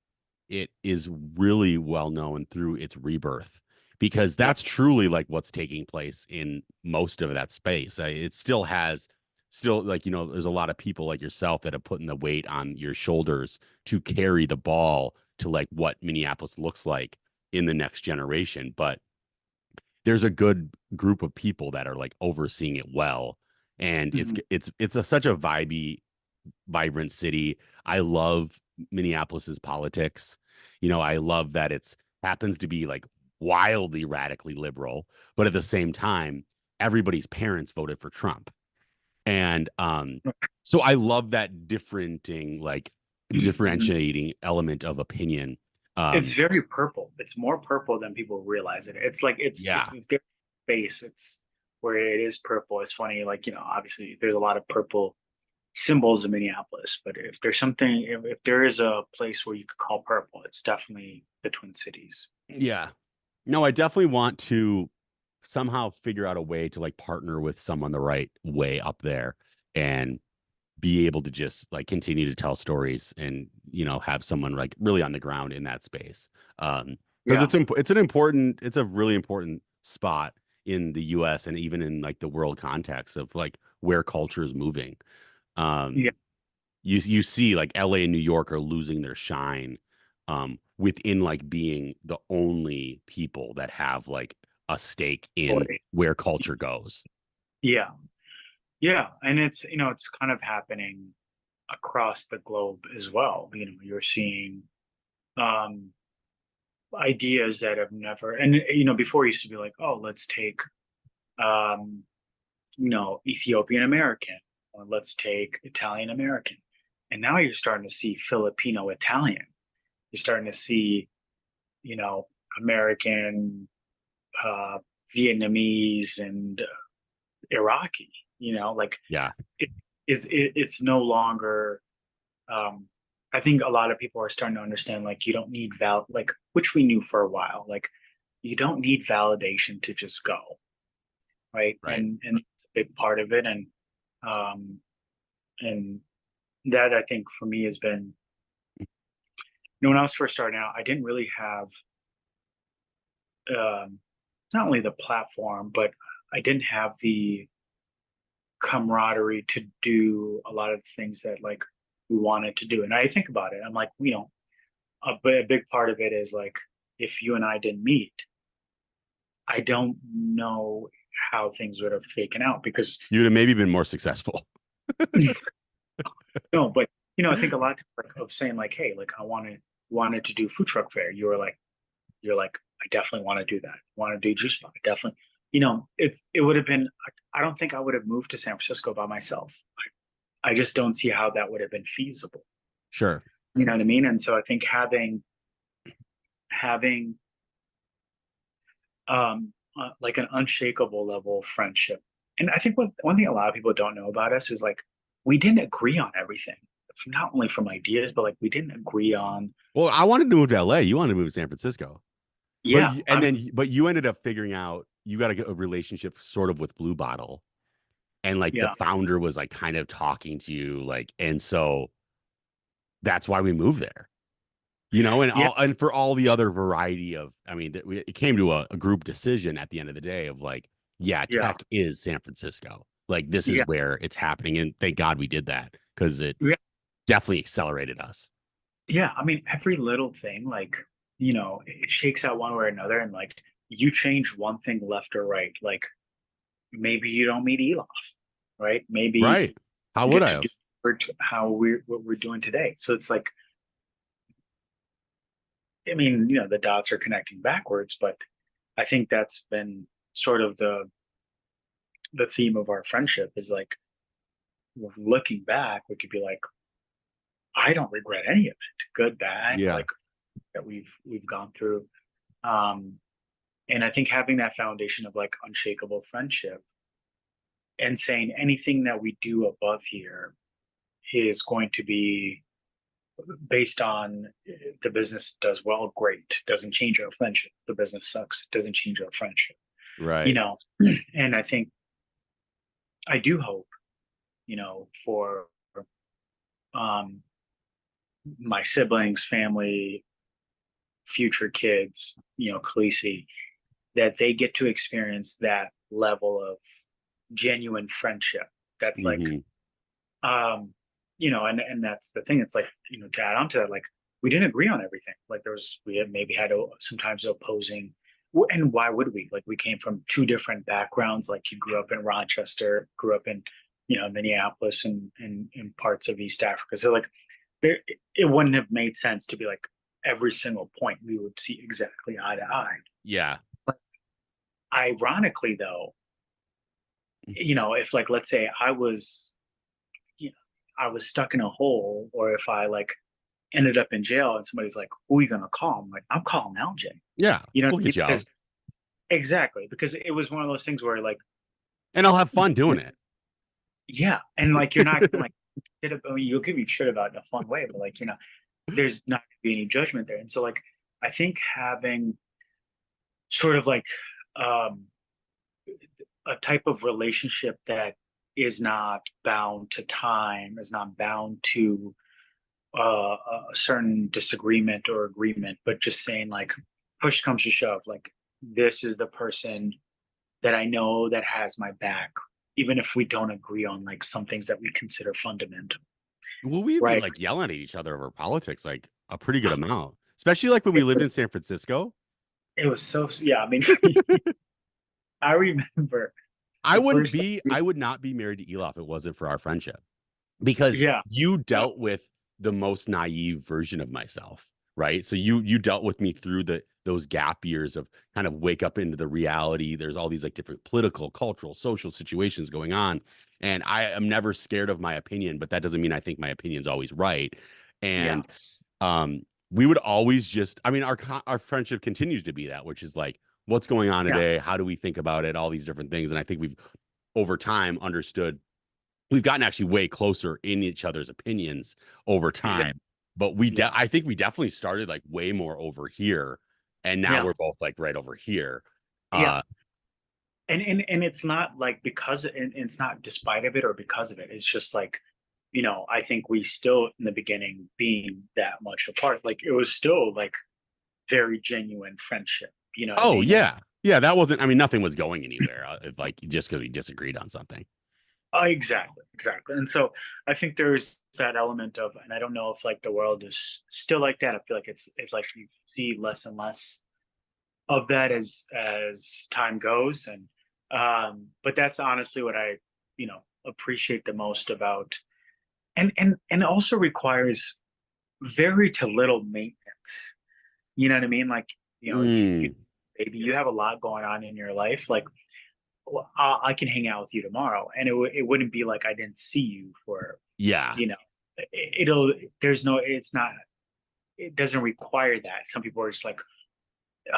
it is really well known through its rebirth because yeah, that's truly like what's taking place in most of that space. It still has still like there's a lot of people like yourself that have put in the weight on your shoulders to carry the ball to like what Minneapolis looks like in the next generation, but there's a good group of people that are like overseeing it well, and mhm. such a vibrant city. I love Minneapolis's politics. I love that it's happens to be like wildly radically liberal, but at the same time, everybody's parents voted for Trump. And so I love that differentiating element of opinion. It's Um, very purple. It's more purple than people realize it. It's like it's yeah, if there's space, it's where it is purple. It's funny, like obviously there's a lot of purple symbols in Minneapolis, but if there's something, if there is a place where you could call purple, it's definitely the Twin Cities. yeah. No, I definitely want to somehow figure out a way to like partner with someone the right way up there and be able to just like continue to tell stories and have someone like really on the ground in that space. Because Yeah, it's a really important spot in the US and even in like the world context of like where culture is moving. yeah, um you see like LA and New York are losing their shine within like being the only people that have like a stake in totally. where culture goes. Yeah, yeah, and it's it's kind of happening across the globe as well. You're seeing um ideas that have never, and before it used to be like, oh, let's take um Ethiopian American, or let's take Italian American. And now you're starting to see Filipino Italian. You're starting to see, you know, American, uh, Vietnamese, and Iraqi. Like Yeah. it, it's no longer. Um, I think a lot of people are starting to understand like you don't need like which we knew for a while. Like you don't need validation to just go, right? Right. And it's a big part of it, um, and that I think for me has been, when I was first starting out, I didn't really have um, not only the platform, but I didn't have the camaraderie to do a lot of things that like we wanted to do. And I think about it, I'm like, a big part of it is like if you and I didn't meet, I don't know how things would have taken out because You would have maybe been more successful. no, but I think a lot of saying like, hey, like I wanted to do food truck fair. You're like, I definitely want to do that. Want to do juice bar. Definitely. It would have been. I don't think I would have moved to San Francisco by myself. I just don't see how that would have been feasible. Sure. You know what I mean? And so I think having like an unshakable level of friendship. And I think one thing a lot of people don't know about us is like we didn't agree on everything, not only from ideas, but like we didn't agree on. Well, I wanted to move to LA. You wanted to move to San Francisco. Yeah, But you ended up figuring out you got a relationship sort of with Blue Bottle. And like the yeah, founder was like kind of talking to you, like, and so that's why we moved there. you know, and Yeah, all, and for all the other variety of, I mean, it came to a group decision at the end of the day of like, yeah, yeah, tech is San Francisco. Like this is yeah, where it's happening. And thank God we did that because it yeah, definitely accelerated us. yeah. I mean, every little thing, like, it shakes out one way or another, and like you change one thing left or right, like maybe you don't meet Elof, right? Maybe Right. How you would get I to have? do how what we're doing today. So it's like, I mean, the dots are connecting backwards, but I think that's been sort of the theme of our friendship is like looking back, we could be like, I don't regret any of it, good, bad, Yeah. like that we've gone through. Um, and I think having that foundation of like unshakable friendship and saying anything that we do above here is going to be based on the business does well, great. Doesn't change our friendship. The business sucks, doesn't change our friendship. You Right. know, and I think I do hope, for um my siblings, family, future kids, Khaleesi, that they get to experience that level of genuine friendship. That's like, Hmm. and that's the thing. It's like, to add on to that, like we didn't agree on everything. Like we had maybe had sometimes opposing, and why would we? Like we came from two different backgrounds. Like you grew up in Rochester, grew up in, Minneapolis and parts of East Africa. So like it wouldn't have made sense to be like every single point we would see exactly eye to eye. Yeah. Ironically, though, if like let's say you know, I was stuck in a hole, or if I like ended up in jail and somebody's like, "Who are you gonna call?" I'm like, "I'm calling LJ." Yeah. You know what We'll I mean? get you out. Because exactly, because it was one of those things where like, And I'll have fun doing it. yeah, and like you're not gonna like I mean, you'll give me shit about it in a fun way, but like there's not gonna be any judgment there. And so like I think having sort of like um a type of relationship that is not bound to time, is not bound to a certain disagreement or agreement, but just saying like, push comes to shove, like this is the person that I know that has my back, even if we don't agree on like some things that we consider fundamental, Well, we've been right? like yelling at each other over politics like a pretty good amount, especially like when we lived in San Francisco. It was so, yeah. I mean, I remember the first time I would not be married to Eli if it wasn't for our friendship because yeah, you yeah, dealt with the most naive version of myself, right? So you dealt with me through those gap years of kind of wake up into the reality. There's all these like different political, cultural, social situations going on. And I am never scared of my opinion, but that doesn't mean I think my opinion's always right. yeah, And um we would always just, I mean, our friendship continues to be that, which is like, what's going on yeah, today? How do we think about it? All these different things. And I think we've over time understood we've gotten actually way closer in each other's opinions over exactly, time. But yeah, I think we definitely started like way more over here, and now yeah, we're both like right over here. yeah. Uh, And it's not like and it's not despite of it or because of it. It's just like, I think we still in the beginning being that much apart, like it was still like very genuine friendship. You know what I oh mean? And yeah, yeah. That wasn't. I mean, nothing was going anywhere. If, like just because we disagreed on something. exactly, exactly. And so I think there's that element of, and I don't know if like the world is still like that. I feel like it's like you see less and less of that as time goes. And but that's honestly what I, appreciate the most about, and also requires very to little maintenance. You know what I mean? Like, you Mm, maybe you have a lot going on in your life. Like, well, I can hang out with you tomorrow, and it wouldn't be like I didn't see you for, yeah, you know, it'll, there's no, it's not, it doesn't require that. Some people are just like,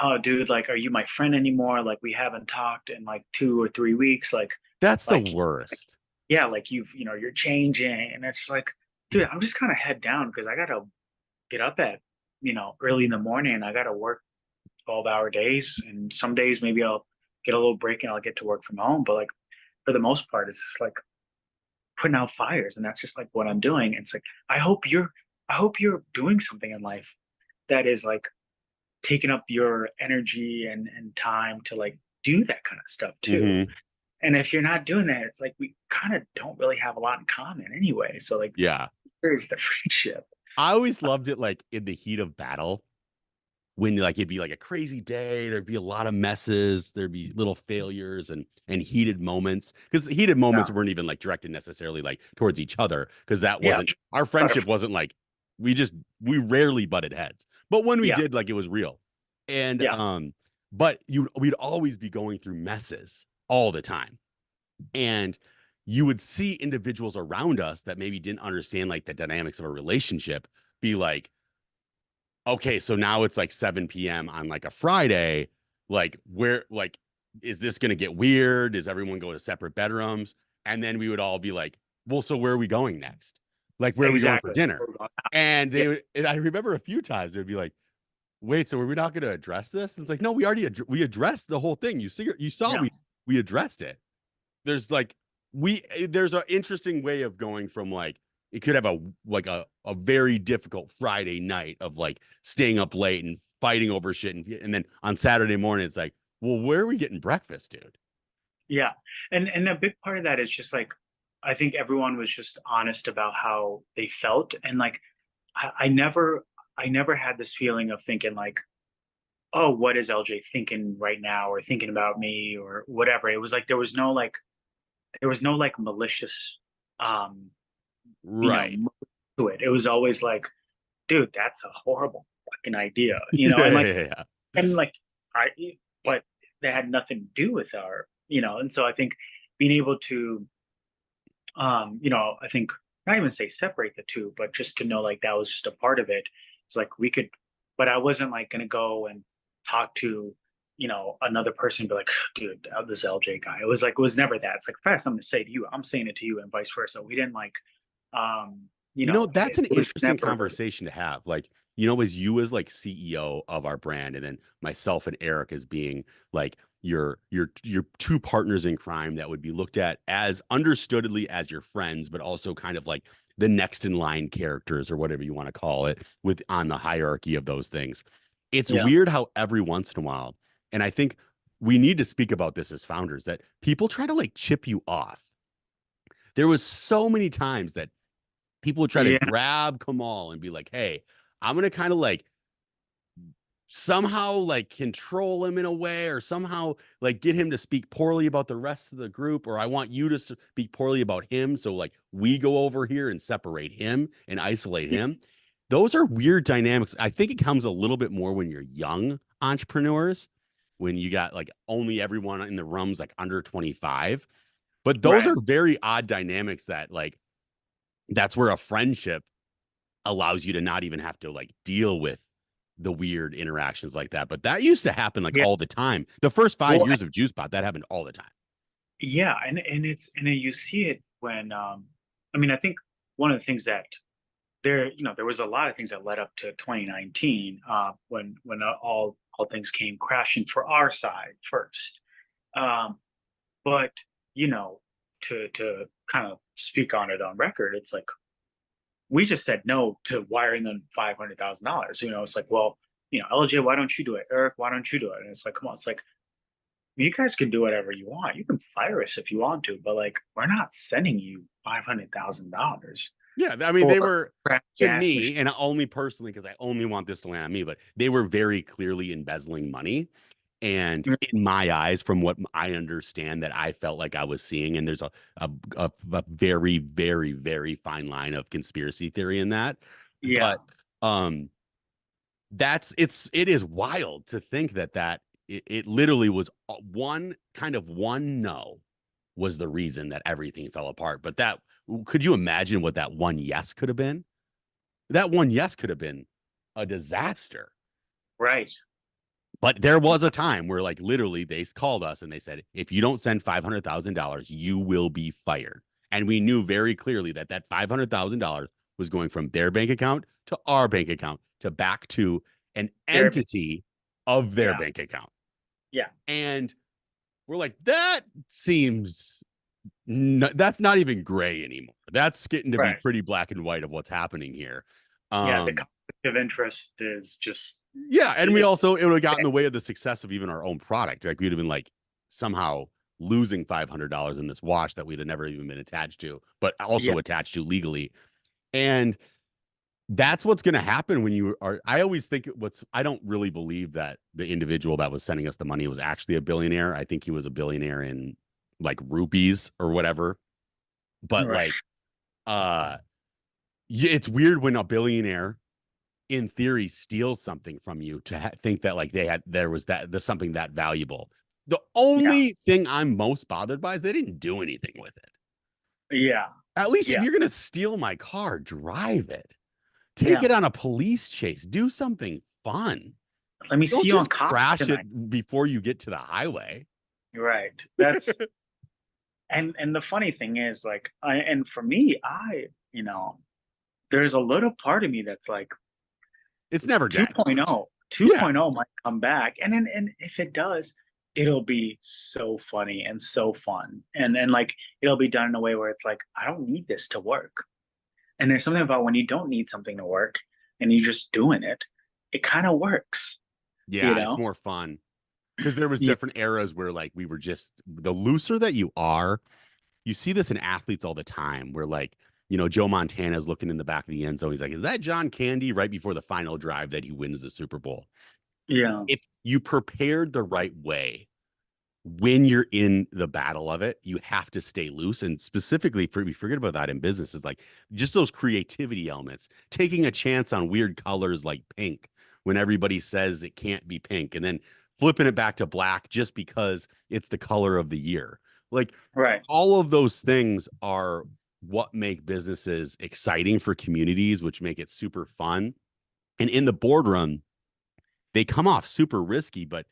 oh, dude, like, are you my friend anymore? Like, we haven't talked in like 2 or 3 weeks. that's the Like, worst. yeah, like you're changing, and it's like, dude, I'm just kind of head down because I gotta get up at, early in the morning. I gotta work 12-hour days, and some days maybe I'll get a little break and I'll get to work from home. But like for the most part, it's just like putting out fires, and that's just like what I'm doing. It's like I hope you're doing something in life that is like taking up your energy and time to like do that kind of stuff too. Mhm. And if you're not doing that, it's like we kind of don't really have a lot in common anyway. So like, Yeah. where's the friendship? I always loved it like in the heat of battle when like it'd be like a crazy day, there'd be a lot of messes, there'd be little failures and heated moments. Because heated moments Yeah, weren't even like directed necessarily like towards each other, because that yeah, wasn't our but friendship wasn't like we rarely butted heads. But when we yeah, did, like it was real. And yeah, but we'd always be going through messes all the time. And you would see individuals around us that maybe didn't understand like the dynamics of a relationship be like, okay, so now it's like 7 p.m. on like a Friday. Like, where, like, is this going to get weird? Does everyone go to separate bedrooms? And then we would all be like, well, so where are we going next? Like, where are we going for exactly. dinner? And Yeah, and I remember a few times they'd be like, wait, so are we not going to address this? And it's like, no, we already, we addressed the whole thing. You saw yeah, we addressed it. There's like, there's an interesting way of going from like, it could have a very difficult Friday night of like staying up late and fighting over shit, and then on Saturday morning it's like, well, where are we getting breakfast, dude? yeah. And a big part of that is just like, I think everyone was just honest about how they felt, and like, I never had this feeling of thinking like, oh, what is LJ thinking right now, or thinking about me, or whatever. It was like there was no like malicious, um, Right. to it. It was always like, dude, that's a horrible fucking idea, Yeah, and yeah, like, yeah. and like, I, but that had nothing to do with our, and so I think being able to, I think not even say separate the two, but just to know like that was just a part of it. It's like we could, but I wasn't like gonna go and talk to, another person, and be like, dude, this LJ guy. It was never that. It's like, if I have something to say to you, I'm saying it to you, and vice versa. We didn't like, That's an it was interesting never, conversation to have. Like, as you as like CEO of our brand, and then myself and Eric as being like your two partners in crime that would be looked at as understoodly as your friends, but also kind of like the next in line characters or whatever you want to call it with on the hierarchy of those things. It's yeah, weird how every once in a while, and I think we need to speak about this as founders, that people try to like chip you off. There was so many times that people would try to yeah, grab Kamal and be like, hey, I'm going to kind of like somehow like control him in a way, or somehow like get him to speak poorly about the rest of the group, or I want you to speak poorly about him, so like we go over here and separate him and isolate yeah, him. Those are weird dynamics. I think it comes a little bit more when you're young entrepreneurs, when you got like only everyone in the room's like under 25. But those right, are very odd dynamics that like that's where a friendship allows you to not even have to like deal with the weird interactions like that. But that used to happen like yeah. all the time. The first five Well, years of Juice Pot, that happened all the time. yeah, and it's and then you see it when, I mean, I think one of the things that there was a lot of things that led up to 2019, when all things came crashing for our side first. Um, but to kind of speak on it on record, it's like we just said no to wiring them $500,000. It's like, well, LJ, why don't you do it? Eric, why don't you do it? And it's like, come on, it's like, you guys can do whatever you want. You can fire us if you want to, but like, we're not sending you $500,000 Yeah, I mean, for they were to gas machine. me, and only personally, because I only want this to land on me, but they were very clearly embezzling money. And in my eyes, from what I understand, that I felt like I was seeing, and there's a very, very, very fine line of conspiracy theory in that. Yeah, But um, it is wild to think that it literally was one no was the reason that everything fell apart. But that, could you imagine what that one yes could have been? That one yes could have been a disaster. right. But there was a time where like literally they called us and they said, if you don't send $500,000, you will be fired. And we knew very clearly that that $500,000 was going from their bank account to our bank account to back to an There, entity of their yeah, bank account. yeah, And we're like, that seems that's not even gray anymore. That's getting to be right. pretty black and white of what's happening here. Yeah, the Um, of interest is just Yeah, and we also it would have gotten in the way of the success of even our own product. Like we'd have been like somehow losing $500 in this watch that we'd have never even been attached to, but also Yeah. attached to legally. And that's what's going to happen when you are. I always think I don't really believe that the individual that was sending us the money was actually a billionaire. I think he was a billionaire in like rupees or whatever. But Right. like, it's weird when a billionaire in theory steals something from you to think that like there's something that valuable. The only thing I'm most bothered by is they didn't do anything with it. Yeah. At least if Yeah. you're going to steal my car, drive it. Take it on a police chase. Do something fun. Let me Don't see you on just Cops crash tonight. it before you get to the highway. Right. That's and the funny thing is like for me, there's a little part of me that's like It's never dead. 2.0. 2.0 might come back. And if it does, it'll be so funny and so fun. And like it'll be done in a way where it's like, I don't need this to work. And there's something about when you don't need something to work and you're just doing it, it kind of works. Yeah, You know? it's more fun. Because there was Yeah. different eras where like we were just the looser that you are, you see this in athletes all the time where like, Joe Montana's looking in the back of the end zone. He's like, is that John Candy right before the final drive that he wins the Super Bowl? Yeah. If you prepared the right way, when you're in the battle of it, you have to stay loose. And specifically, we forget about that in business, is like just those creativity elements, taking a chance on weird colors like pink when everybody says it can't be pink, and then flipping it back to black just because it's the color of the year. Like, right. All of those things are what make businesses exciting for communities, which make it super fun. And in the boardroom, they come off super risky, but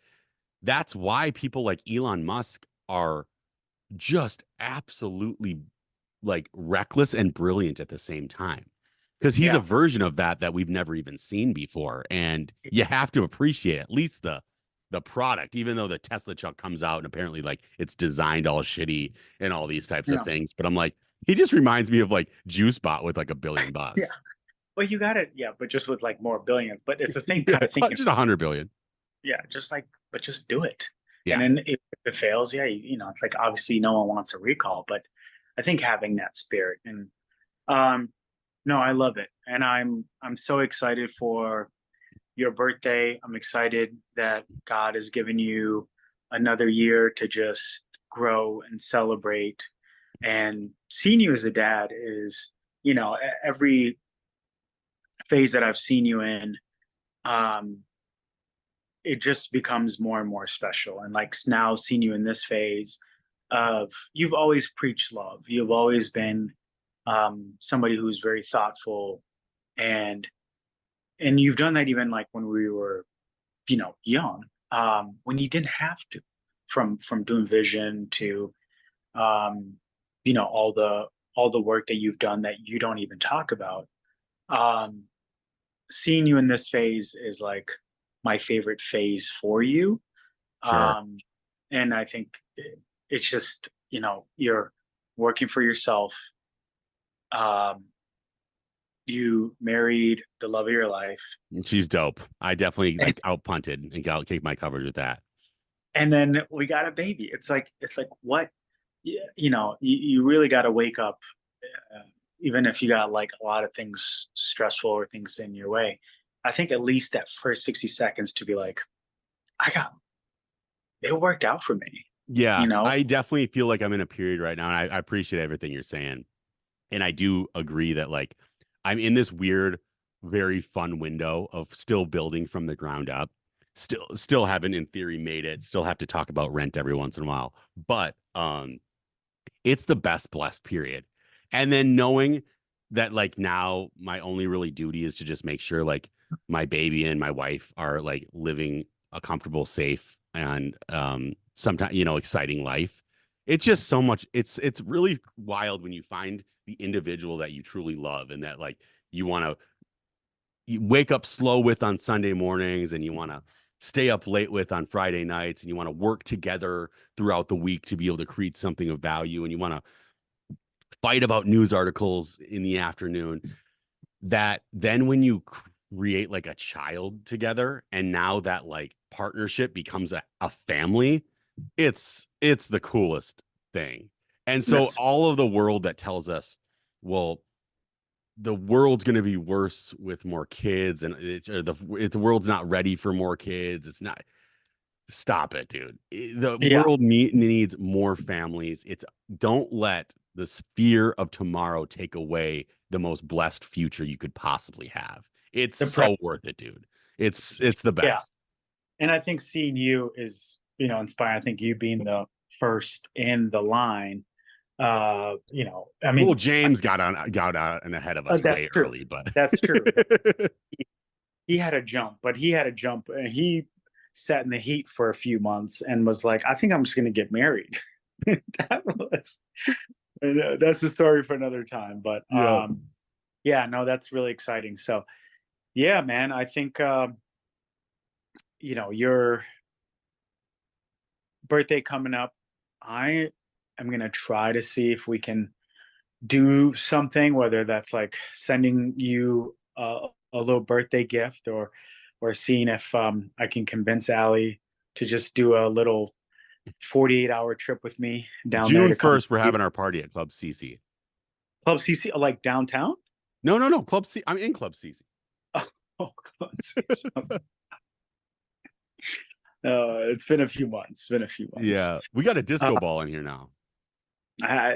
that's why people like Elon Musk are just absolutely like reckless and brilliant at the same time, because he's a version of that we've never even seen before. And you have to appreciate at least the product, even though the Tesla truck comes out and apparently like it's designed all shitty and all these types of things. But I'm like, he just reminds me of like JuiceBot with like $1 billion. Yeah. Well, you got it. Yeah. But just with like more billions, but it's the same kind of thing. Just 100 billion. Yeah. But just do it. Yeah. And then if it fails, it's like, obviously no one wants a recall, but I think having that spirit and, no, I love it. And I'm so excited for your birthday. I'm excited that God has given you another year to just grow and celebrate. And seeing you as a dad is, every phase that I've seen you in, it just becomes more and more special. And like now seeing you in this phase of, you've always preached love. You've always been somebody who's very thoughtful, and you've done that even like when we were, young, when you didn't have to, from doing vision to, all the work that you've done that you don't even talk about. Seeing you in this phase is like my favorite phase for you. Sure. And I think it's just, you're working for yourself. You married the love of your life. She's dope. I definitely like outpunted and kicked my coverage with that. And then we got a baby. It's like what, you really got to wake up, even if you got like a lot of things stressful or things in your way. I think at least that first 60 seconds to be like, it worked out for me. Yeah. I definitely feel like I'm in a period right now. And I appreciate everything you're saying. And I do agree that like I'm in this weird, very fun window of still building from the ground up. Still haven't in theory made it. Still have to talk about rent every once in a while. But it's the best blessed period. And then knowing that like now my only really duty is to just make sure like my baby and my wife are like living a comfortable, safe, and sometimes exciting life. It's just so much. It's really wild when you find the individual that you truly love and that like you want to wake up slow with on Sunday mornings, and you want to stay up late with on Friday nights, and you want to work together throughout the week to be able to create something of value, and you want to fight about news articles in the afternoon. That then when you create like a child together, and now that like partnership becomes a family, it's the coolest thing. And so That's- all of the world that tells us, well, the world's going to be worse with more kids, and the world's not ready for more kids. It's not. Stop it, dude. The Yeah. world needs more families. Don't let this fear of tomorrow take away the most blessed future you could possibly have. It's The so worth it, dude. It's the best. Yeah. And I think seeing you is, inspiring. I think you being the first in the line, I mean, Well, James got out and ahead of us that's way true. early, but That's true. He had a jump, and he sat in the heat for a few months and was like, I think I'm just going to get married. That's the story for another time. But no, that's really exciting. So yeah, man, I think, your birthday coming up, I am going to try to see if we can do something, whether that's like sending you a little birthday gift, or seeing if I can convince Allie to just do a little 48-hour trip with me down there June to come 1st, we're having our party at Club CC. Club CC, like downtown. No, Club C. I'm in Club CC. Oh, Club CC. It's been a few months. Yeah, we got a disco ball in here now. I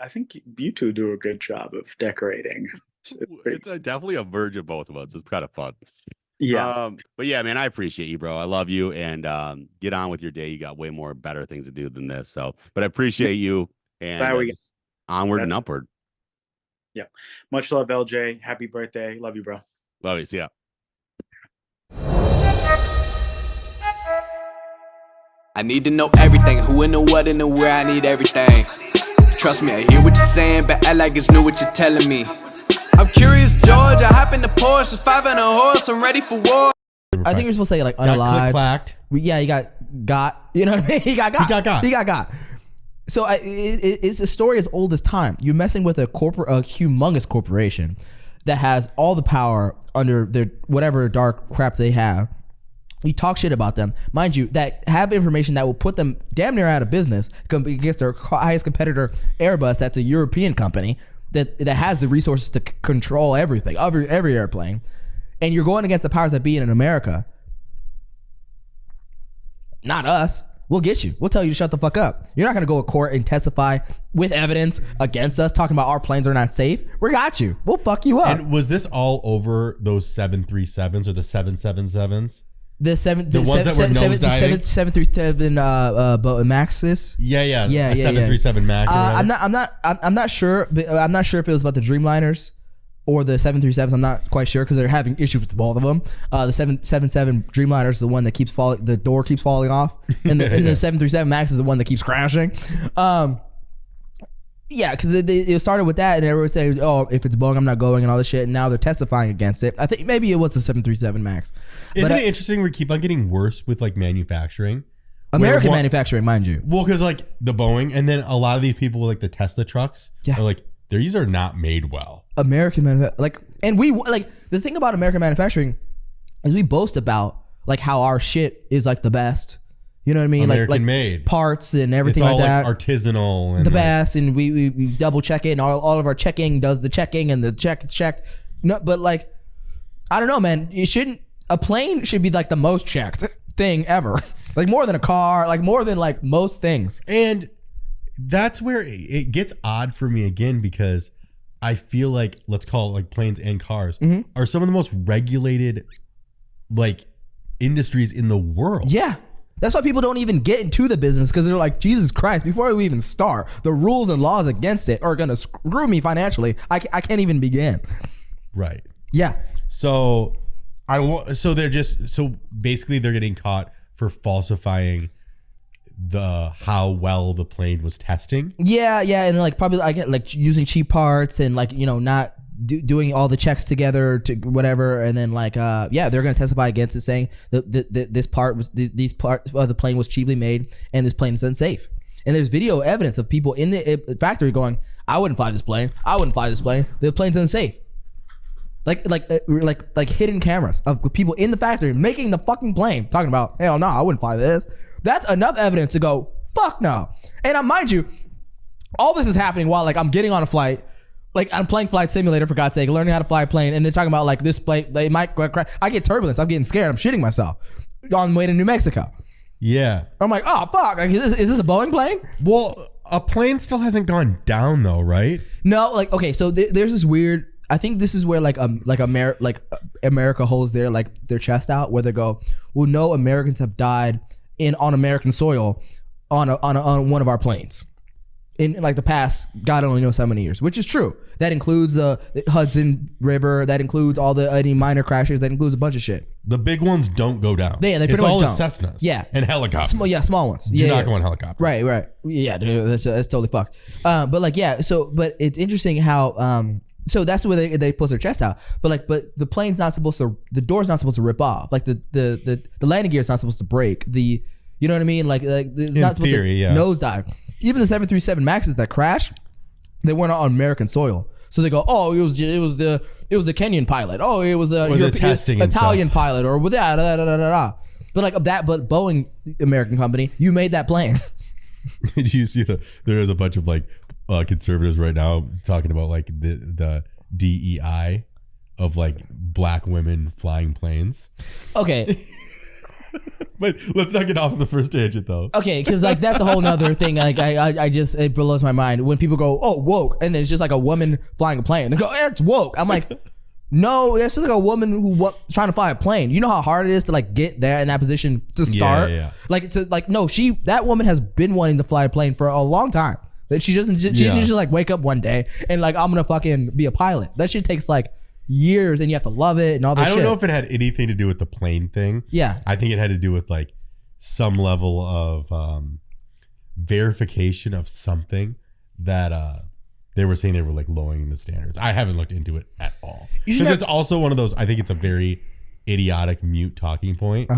think you two do a good job of decorating. It's definitely a verge of both of us. It's kind of fun. Yeah. But yeah, man, I appreciate you, bro. I love you, and get on with your day. You got way more better things to do than this. So, but I appreciate you, and just onward and upward. Yeah. Much love, LJ. Happy birthday. Love you, bro. Love you. See ya. I need to know everything, who and the what and the where, I need everything. Trust me, I hear what you're saying, but act like it's new what you're telling me. I'm curious, George, I hop in the Porsche, it's 5 and a horse, I'm ready for war. I think you're supposed to say like Got unalived. click-clacked. He got, you know what I mean? He got. He got. So it's a story as old as time. You're messing with a humongous corporation that has all the power under their whatever dark crap they have. You talk shit about them, mind you, that have information that will put them damn near out of business against their highest competitor, Airbus. That's a European company that has the resources to control everything, every airplane. And you're going against the powers that be in America. Not us. We'll get you. We'll tell you to shut the fuck up. You're not going to go to court and testify with evidence against us talking about our planes are not safe. We got you. We'll fuck you up. And was this all over those 737s or the 777s? The ones that were nosediving? 737 Maxes. Yeah. 737 Max. I'm not sure. But I'm not sure if it was about the Dreamliners or the 737s. I'm not quite sure because they're having issues with both of them. The 777 Dreamliner is the one that keeps falling. The door keeps falling off, and the 737 Max is the one that keeps crashing. Yeah, because it started with that, and everyone said, "Oh, if it's Boeing, I'm not going," and all this shit. And now they're testifying against it. I think maybe it was the 737 Max. Isn't it interesting? We keep on getting worse with like manufacturing, American manufacturing, mind you. Well, because like the Boeing, and then a lot of these people with like the Tesla trucks, are like these are not made well. American manufacturing, and we like the thing about American manufacturing is we boast about like how our shit is like the best. You know what I mean? American like made parts and everything it's all like that. Like artisanal and the best, and we double check it, and all of our checking does the checking, and the check is checked. No, but like, I don't know, man. A plane should be like the most checked thing ever. Like more than a car, like more than like most things. And that's where it gets odd for me again, because I feel like, let's call it like planes and cars are some of the most regulated like industries in the world. Yeah. That's why people don't even get into the business, because they're like, Jesus Christ, before we even start, the rules and laws against it are going to screw me financially. I can't even begin. Right. Yeah. So basically they're getting caught for falsifying how well the plane was testing. Yeah. And like probably like using cheap parts and like, not doing all the checks together to whatever, and then like they're gonna testify against it, saying that this part was these parts of the plane was cheaply made and this plane is unsafe. And there's video evidence of people in the factory going, I wouldn't fly this plane, the plane's unsafe. like hidden cameras of people in the factory making the fucking plane, talking about, hell no, I wouldn't fly this. That's enough evidence to go, fuck no. And mind you, all this is happening while like I'm getting on a flight, like I'm playing flight simulator for God's sake, learning how to fly a plane, and they're talking about like this plane, they might crash. I get turbulence, I'm getting scared, I'm shitting myself on the way to New Mexico. Yeah. I'm like, oh fuck, like, is this a Boeing plane? Well, a plane still hasn't gone down though, right? No, like okay, so there's this weird. I think this is where America holds their chest out, where they go, well, no Americans have died on American soil on one of our planes in like the past God only knows how many years, which is true. That includes the Hudson River, that includes all the any minor crashes, that includes a bunch of shit. The big ones don't go down. Yeah, they pretty it's much all don't. the Cessnas. Yeah, and helicopters. Small ones. Do not go on helicopters. Right. Yeah, dude, that's totally fucked. But like, yeah. So, but it's interesting how so that's where they push their chest out. But the plane's not supposed to. The door's not supposed to rip off. Like the landing gear is not supposed to break. You know what I mean? Like it's not supposed to nosedive. Even the 737 Maxes that crashed, they weren't on American soil. So they go, oh, it was the Kenyan pilot. Oh, it was the Italian pilot, or with that. But but Boeing, American company, you made that plane. Did you see there is a bunch of like conservatives right now talking about like the DEI of like black women flying planes? Okay. But let's not get off of the first tangent though. Okay, because like that's a whole nother thing. Like I just, it blows my mind when people go, oh, woke, and then it's just like a woman flying a plane. They go, it's woke. I'm like, no, it's just like a woman who trying to fly a plane. You know how hard it is to like get there in that position to start. Yeah. No, that woman has been wanting to fly a plane for a long time. That she didn't just like wake up one day and like, I'm gonna fucking be a pilot. That shit takes like years, and you have to love it and all that shit. I don't know if it had anything to do with the plane thing. Yeah. I think it had to do with like some level of verification of something that they were saying they were like lowering the standards. I haven't looked into it at all. Because it's also one of those, I think it's a very idiotic mute talking point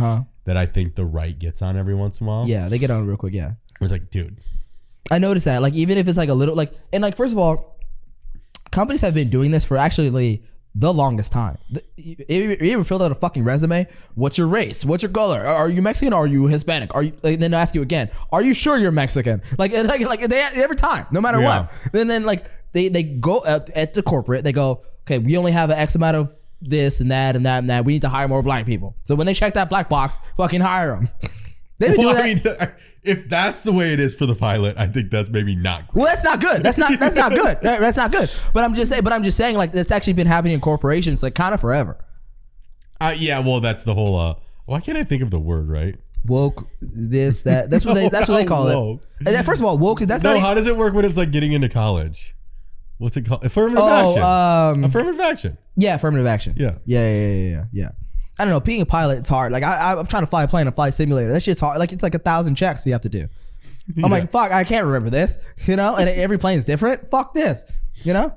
that I think the right gets on every once in a while. Yeah, they get on real quick, yeah. I was like, dude. I noticed that. Like, even if it's like a little, like, and like, first of all, companies have been doing this for actually the longest time. You ever filled out a fucking resume? What's your race? What's your color? Are you Mexican or are you Hispanic? Are you? Like, then ask you again. Are you sure you're Mexican? Like they every time, no matter what. Then like they go at the corporate. They go, okay, we only have an X amount of this and that and that and that. We need to hire more black people. So when they check that black box, fucking hire them. They've been doing that. I mean, if that's the way it is for the pilot, I think that's maybe not good. Well, that's not good. That's not good. That's not good. But I'm just saying, like, that's actually been happening in corporations like kind of forever. Yeah, well, that's the whole why can't I think of the word, right? Woke, this, that. That's what they call it. And first of all, woke, that's not how does it work when it's like getting into college? What's it called? Affirmative action. Affirmative action. Yeah, affirmative action. Yeah. Yeah. I don't know. Being a pilot, it's hard. Like I'm trying to fly a plane, a flight simulator. That shit's hard. Like it's like 1,000 checks you have to do. I'm like, fuck, I can't remember this. You know, and every plane's different. Fuck this. You know,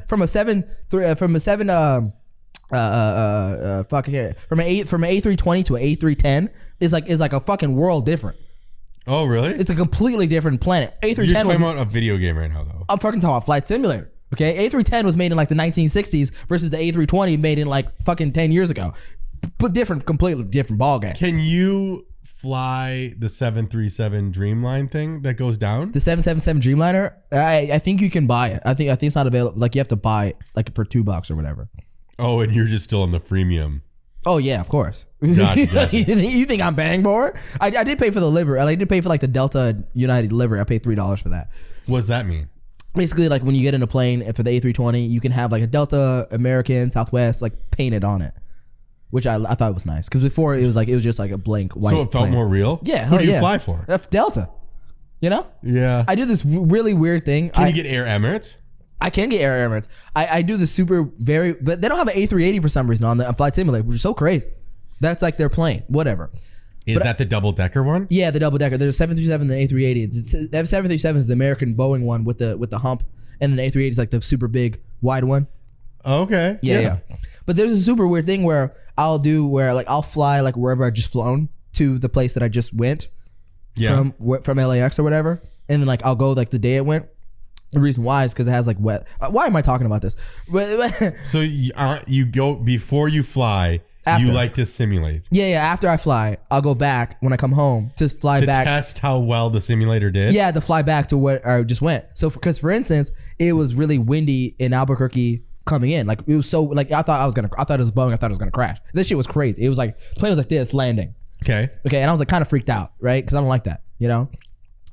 from an A320 to an A310 is like a fucking world different. Oh really? It's a completely different planet. A310. You're talking about a video game right now, though. I'm fucking talking about flight simulator. Okay, A310 was made in like the 1960s versus the A320 made in like fucking 10 years ago. But completely different ball game. Can you fly the 737 Dreamline thing that goes down? The 777 Dreamliner? I think you can buy it. I think it's not available. Like you have to buy it like for $2 or whatever. Oh, and you're just still on the freemium. Oh yeah, of course. Gotcha. You think I'm paying for it? I did pay for the livery. I did pay for like the Delta United livery. I paid $3 for that. What does that mean? Basically, like when you get in a plane for the A320, you can have like a Delta, American, Southwest, like painted on it, which I thought was nice because before it was just like a blank white. So it felt plane. more real. Yeah. Who do you fly for? Delta. You know. Yeah. I do this really weird thing. Can you get Air Emirates? I can get Air Emirates. I do the but they don't have an A380 for some reason on the flight simulator, which is so crazy. That's like their plane. Whatever. Is that the double decker one? Yeah, the double decker. There's a 737 and the A380. The 737 is the American Boeing one with the hump, and then the A380 is like the super big wide one. Okay. Yeah. But there's a super weird thing where I'll fly like wherever I just flown to the place that I just went from LAX or whatever, and then like I'll go like the day it went, The reason why is because it has like wet. Why am I talking about this? So you go before you fly. After. You like to simulate. Yeah. After I fly, I'll go back when I come home to fly to back. Test how well the simulator did. Yeah, to fly back to where I just went. So because for instance, it was really windy in Albuquerque coming in. Like it was so like I thought it was Boeing. I thought it was gonna crash. This shit was crazy. It was like the plane was like this landing. Okay. And I was like kind of freaked out, right? Because I don't like that, you know.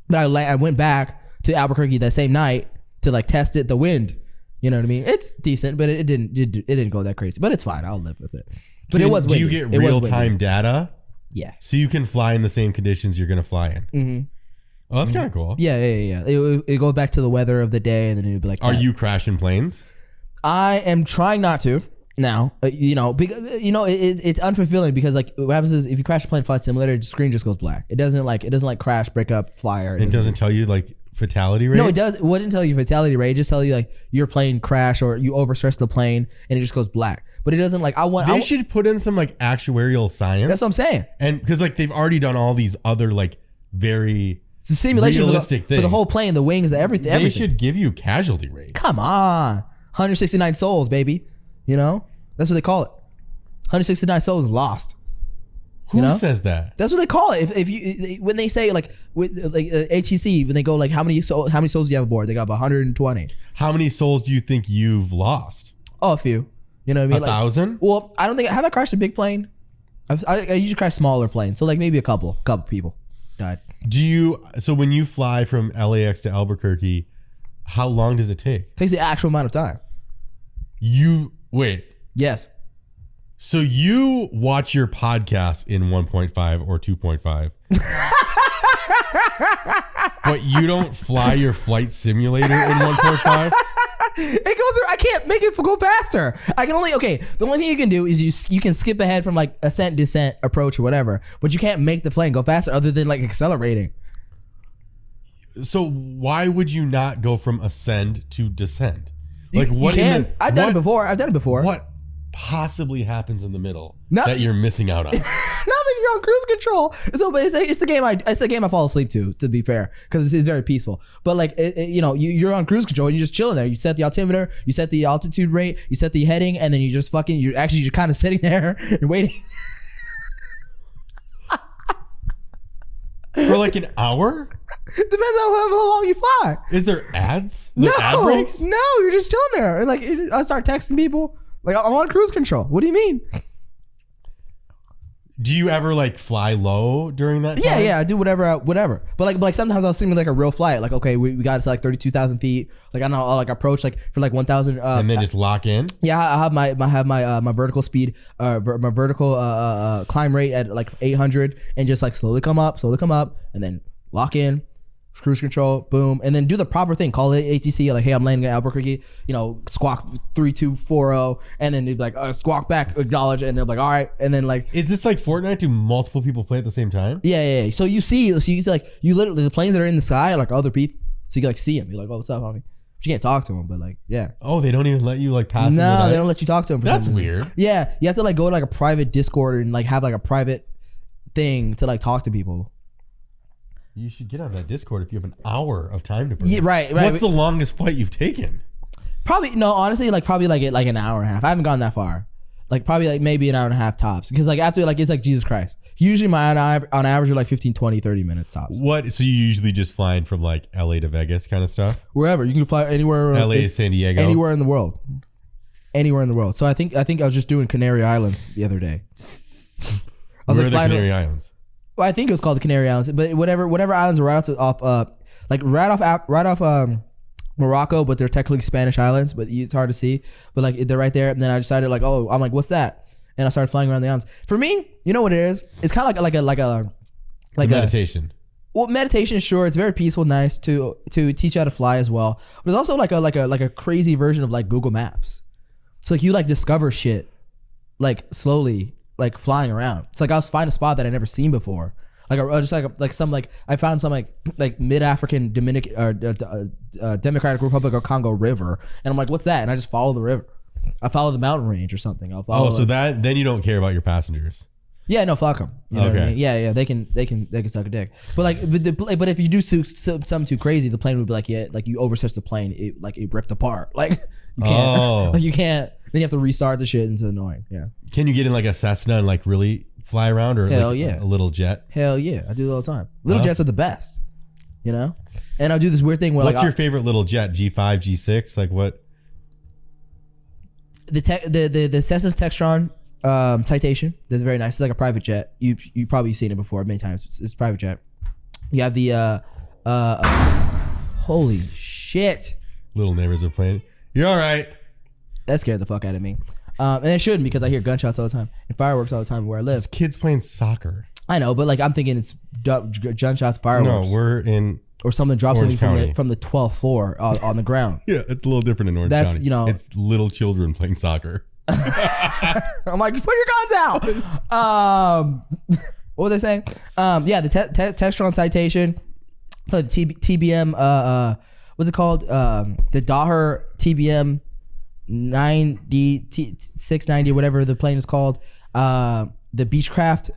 But I went back to Albuquerque that same night to like test the wind. You know what I mean? It's decent, but it didn't go that crazy. But it's fine. I'll live with it. But it was windy. Do you get real time data? Yeah. So you can fly in the same conditions you're gonna fly in. Mm-hmm. Oh, that's kind of cool. Yeah. It goes back to the weather of the day, and then it'd be like. Are you crashing planes? I am trying not to now. Because it's unfulfilling because like what happens is if you crash a plane flight simulator, the screen just goes black. It doesn't crash, break up, fire. It doesn't tell you like fatality rate. No, it does. It wouldn't tell you fatality rate. It just tell you like your plane crash or you overstress the plane and it just goes black. But it doesn't like They should put in some like actuarial science. That's what I'm saying. And because like they've already done all these other like very it's a simulation realistic things for the whole plane, the wings, everything. They should give you casualty rate. Come on, 169 souls, baby. You know that's what they call it. 169 souls lost. Who says that? That's what they call it. If you when they say like with like ATC when they go like how many souls do you have aboard? They got about 120. How many souls do you think you've lost? Oh, a few. You know what I mean? 1,000? Well, I don't think have I crashed a big plane. I usually crash smaller planes, so like maybe a couple people died. So when you fly from LAX to Albuquerque, how long does it take? It takes the actual amount of time. Wait. Yes. So you watch your podcast in 1.5 or 2.5. But you don't fly your flight simulator in 1.5? It goes through. I can't make it go faster. I can only the only thing you can do is you can skip ahead from like ascent, descent, approach, or whatever, but you can't make the plane go faster other than like accelerating. So why would you not go from ascend to descend? Like you can. I've done it before. What possibly happens in the middle Nothing. that you're missing out on? Nothing. You're on cruise control. So, but it's the game I fall asleep to be fair, because it's very peaceful. But like, you're on cruise control and you're just chilling there. You set the altimeter, you set the altitude rate, you set the heading, and then you just you're kind of sitting there and waiting. For like an hour? Depends on how long you fly. Is there ads? No, ad breaks? no, you're just chilling there. And like, I start texting people. Like, I'm on cruise control. What do you mean? Do you ever like fly low during that time? Yeah, I do whatever. But like sometimes I'll see like a real flight. Like, okay, we got it to like 32,000 feet. Like I know I'll like approach like for like 1,000. And then just lock in. Yeah, I have my vertical speed, my vertical climb rate at like 800, and just like slowly come up, and then lock in. Cruise control, boom, and then do the proper thing. Call it ATC, like, hey, I'm landing at Albuquerque. Squawk 3240, and then they'd be like, squawk back, acknowledge, and they're like, all right, and then like, is this like Fortnite? Do multiple people play at the same time? Yeah. So you see like you literally the planes that are in the sky are like other people, so you can like see them. You're like, oh, what's up, homie? But you can't talk to them, but like, yeah. Oh, they don't even let you like pass. No, they don't let you talk to them. That's weird. Yeah, you have to like go to like a private Discord and like have like a private thing to like talk to people. You should get on that Discord if you have an hour of time to burn. Yeah, right. What's the longest flight you've taken? Honestly, like probably like an hour and a half. I haven't gone that far. Like probably like maybe an hour and a half tops. Because like after like it's like Jesus Christ. Usually my on average are like 15, 20, 30 minutes tops. What? So you usually just flying from like LA to Vegas kind of stuff? Wherever. You can fly anywhere. LA to San Diego. Anywhere in the world. Anywhere in the world. So I think I was just doing Canary Islands the other day. Where are the Canary Islands? Well, I think it was called the Canary Islands, but whatever islands are right off Morocco, but they're technically Spanish islands, but it's hard to see. But like they're right there, and then I decided like, oh, I'm like, what's that? And I started flying around the islands. For me, you know what it is? It's kind of like a meditation. Well, meditation is sure. It's very peaceful, nice to teach you how to fly as well. But it's also like a crazy version of like Google Maps. So like you like discover shit like slowly. Like flying around. It's like I was finding a spot that I'd never seen before. Like I found some like mid-African Dominican or Democratic Republic of Congo river, and I'm like, what's that? And I just follow the river. I follow the mountain range or something. Then you don't care about your passengers. Yeah, no, fuck them. You know what I Okay. mean? Yeah, they can suck a dick. But like, but if you do something too crazy, the plane would be like, yeah, like you overstretched the plane, it ripped apart. Like you can't, like you can't. Then you have to restart the shit, and it's annoying. Yeah. Can you get in like a Cessna and like really fly around, or Hell like yeah. a little jet? Hell yeah, I do it all the time. Little jets are the best. You know, and I'll do this weird thing where What's your favorite little jet? G5, G6? Like what? The Cessna Textron Citation. That's very nice. It's like a private jet. You probably seen it before many times. It's a private jet. You have the holy shit. Little neighbors are playing. You're all right. That scared the fuck out of me. And it shouldn't, because I hear gunshots all the time and fireworks all the time where I live. It's kids playing soccer. I know, but like I'm thinking it's gunshots, fireworks. No, we're in. Or someone drops Orange something from the 12th floor on the ground. Yeah, it's a little different in Orange That's, County. you know, it's little children playing soccer. I'm like, just put your guns out. What was I saying? Yeah, the Textron Citation, the TBM. What's it called? The Daher TBM 690, whatever the plane is called. The Beechcraft.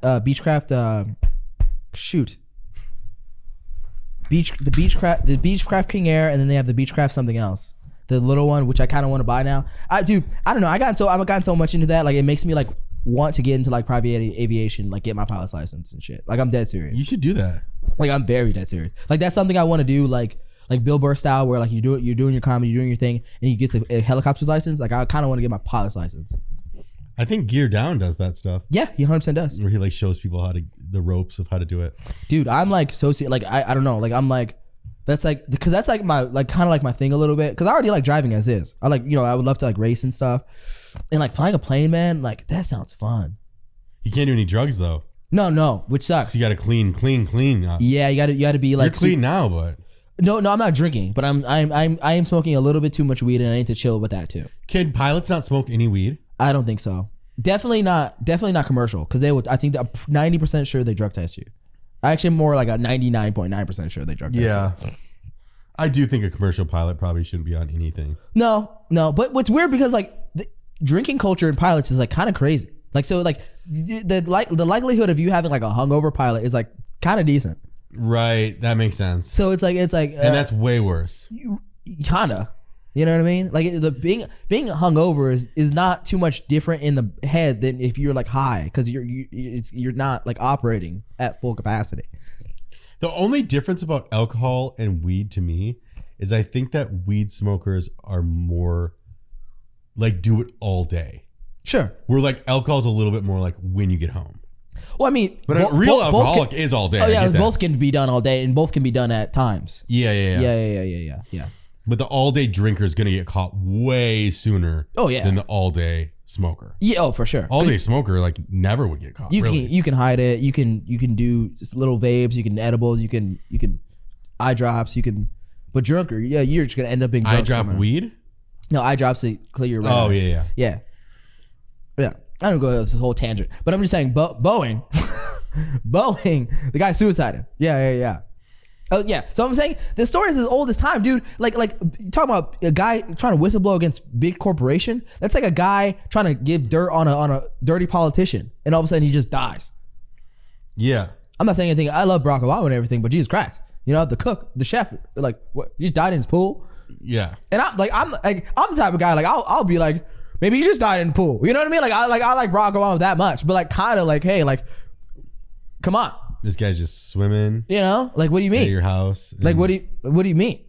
The Beechcraft King Air, and then they have the Beechcraft something else. The little one, which I kind of want to buy now. I don't know. I've gotten so much into that. Like, it makes me like want to get into like private aviation, like get my pilot's license and shit. Like, I'm dead serious. You should do that. Like, I'm very dead serious. Like, that's something I want to do. Like Bill Burr style, where like you're doing your comedy, you're doing your thing, and you get a helicopter's license. Like, I kind of want to get my pilot's license. I think Gear Down does that stuff. Yeah, he 100% does. Where he like shows people the ropes of how to do it. Dude, I'm like like I don't know. Like, I'm like, that's like, because that's like my like kind of like my thing a little bit. Because I already like driving as is. I like, you know, I would love to like race and stuff. And like flying a plane, man, like that sounds fun. You can't do any drugs though. No, which sucks. So you got to clean. Yeah, you got to be like. You're clean now, but. No, I'm not drinking, but I am smoking a little bit too much weed, and I need to chill with that too. Can pilots not smoke any weed? I don't think so. Definitely not commercial, because they would. I think that 90% sure they drug test you. I actually am more like a 99.9% sure they drug test you. I do think a commercial pilot probably shouldn't be on anything. No, but what's weird, because like the drinking culture in pilots is like kind of crazy. Like, so like the likelihood of you having like a hungover pilot is like kind of decent. Right, that makes sense. So it's like, and that's way worse. Kinda, you know what I mean? Like the being hungover is not too much different in the head than if you're like high, because you're not like operating at full capacity. The only difference about alcohol and weed to me is I think that weed smokers are more like do it all day. Sure. Where like alcohol's a little bit more like when you get home. Well, I mean, but a real alcoholic is all day. Oh yeah, both can be done all day, and both can be done at times. Yeah. But the all day drinker is gonna get caught way sooner. Oh yeah. Than the all day smoker. Yeah. Oh, for sure. All day smoker like never would get caught. You can hide it. You can do just little vapes. You can edibles. You can eye drops. But drunker, yeah, you're just gonna end up being drunk. Eye drop somewhere. weed? No, eye drops to clear your retinas. Oh yeah. I don't go on this whole tangent, but I'm just saying, Boeing, the guy suicided. Yeah. Oh yeah. So I'm saying the story is as old as time, dude. Like you talking about a guy trying to whistleblow against big corporation. That's like a guy trying to give dirt on a dirty politician, and all of a sudden he just dies. Yeah. I'm not saying anything. I love Barack Obama and everything, but Jesus Christ, you know, the cook, the chef, like what? He just died in his pool. Yeah. And I'm the type of guy, like I'll be like, maybe he just died in the pool. You know what I mean? Like I like Barack Obama that much, but like kind of like, hey, like, come on. This guy's just swimming. You know, like what do you mean? At your house. Like what do you mean?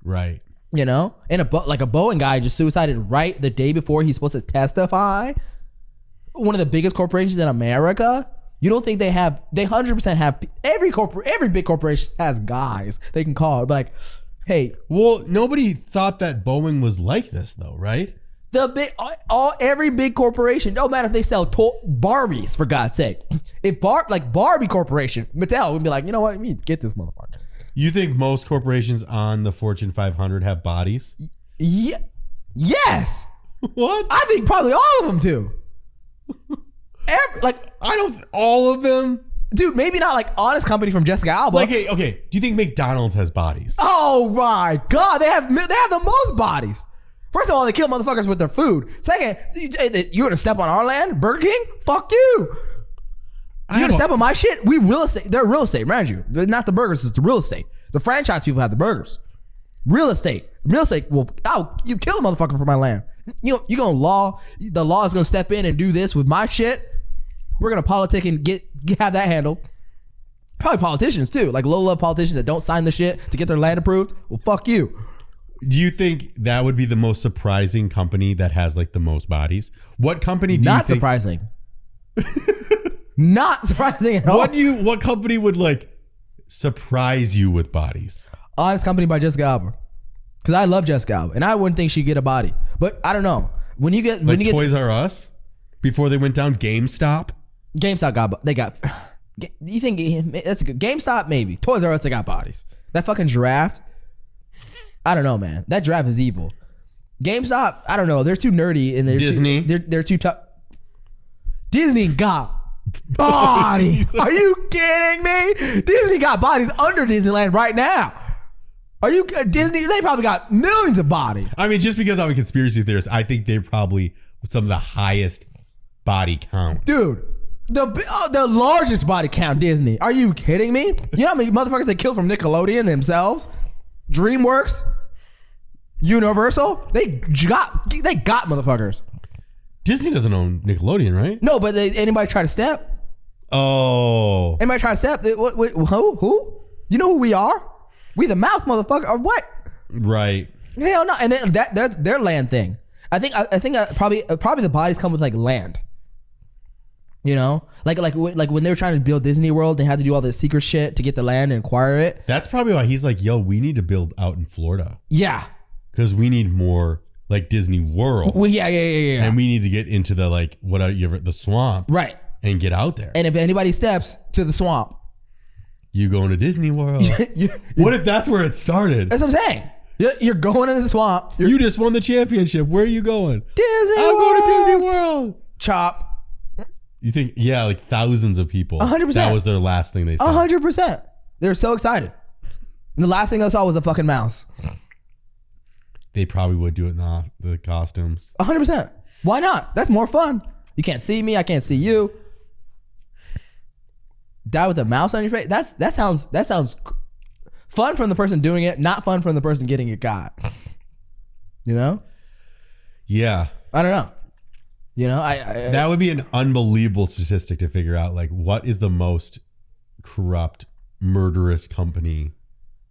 Right. You know, and a Boeing guy just suicided right the day before he's supposed to testify. One of the biggest corporations in America. You don't think they 100% have every big corporation has guys they can call, but like, hey. Well, nobody thought that Boeing was like this though, right? Every big corporation, no matter if they sell Barbies, for God's sake. If Barbie Corporation, Mattel would be like, you know what, you need to get this motherfucker. You think most corporations on the Fortune 500 have bodies? Yeah. Yes. What? I think probably all of them do. All of them? Dude, maybe not like Honest Company from Jessica Alba. Like, okay, do you think McDonald's has bodies? Oh my God, they have the most bodies. First of all, they kill motherfuckers with their food. Second, you're gonna step on our land, Burger King? Fuck you. You gonna step on my shit? We real estate. They're real estate, mind you. They're not the burgers. It's the real estate. The franchise people have the burgers. Real estate. Real estate. Well, you kill a motherfucker for my land. You gonna the law is gonna step in and do this with my shit. We're gonna politic and have that handled. Probably politicians too, like low level politicians that don't sign the shit to get their land approved. Well, fuck you. Do you think that would be the most surprising company that has like the most bodies? What company do you think? Surprising. Not surprising at all. What company would like surprise you with bodies? Honest Company by Jessica Alba. Because I love Jessica Alba. And I wouldn't think she'd get a body. But I don't know. When you get Toys R Us before they went down, GameStop got you think that's a good GameStop? Maybe. Toys R Us, they got bodies. That fucking giraffe. I don't know, man. That giraffe is evil. GameStop, I don't know. They're too nerdy and they're too tough. Disney got bodies. Are you kidding me? Disney got bodies under Disneyland right now. Are you Disney? They probably got millions of bodies. I mean, just because I'm a conspiracy theorist, I think they're probably some of the highest body count. Dude, the largest body count Disney. Are you kidding me? You know how many motherfuckers they killed from Nickelodeon themselves? DreamWorks? Universal? They got motherfuckers. Disney doesn't own Nickelodeon, right? No, but anybody try to step? Oh. Anybody try to step? Who? You know who we are? We the mouth, motherfucker, or what? Right. Hell no. And then that's their land thing. I think probably the bodies come with like land. You know, like when they were trying to build Disney World, they had to do all this secret shit to get the land and acquire it. That's probably why he's like, yo, we need to build out in Florida. Yeah. Because we need more like Disney World. Well, yeah. And we need to get into the the swamp. Right. And get out there. And if anybody steps to the swamp, you going to Disney World. What if that's where it started? That's what I'm saying. You're going into the swamp. You just won the championship. Where are you going? Disney I'm World. going to Disney World. Chop. You think, yeah, like thousands of people. 100%. That was their last thing they said. 100%. They were so excited. And the last thing I saw was a fucking mouse. They probably would do it in the costumes. 100%. Why not? That's more fun. You can't see me. I can't see you. Die with a mouse on your face. That sounds fun from the person doing it, not fun from the person getting it got. You know? Yeah. I don't know. You know, that would be an unbelievable statistic to figure out. Like, what is the most corrupt, murderous company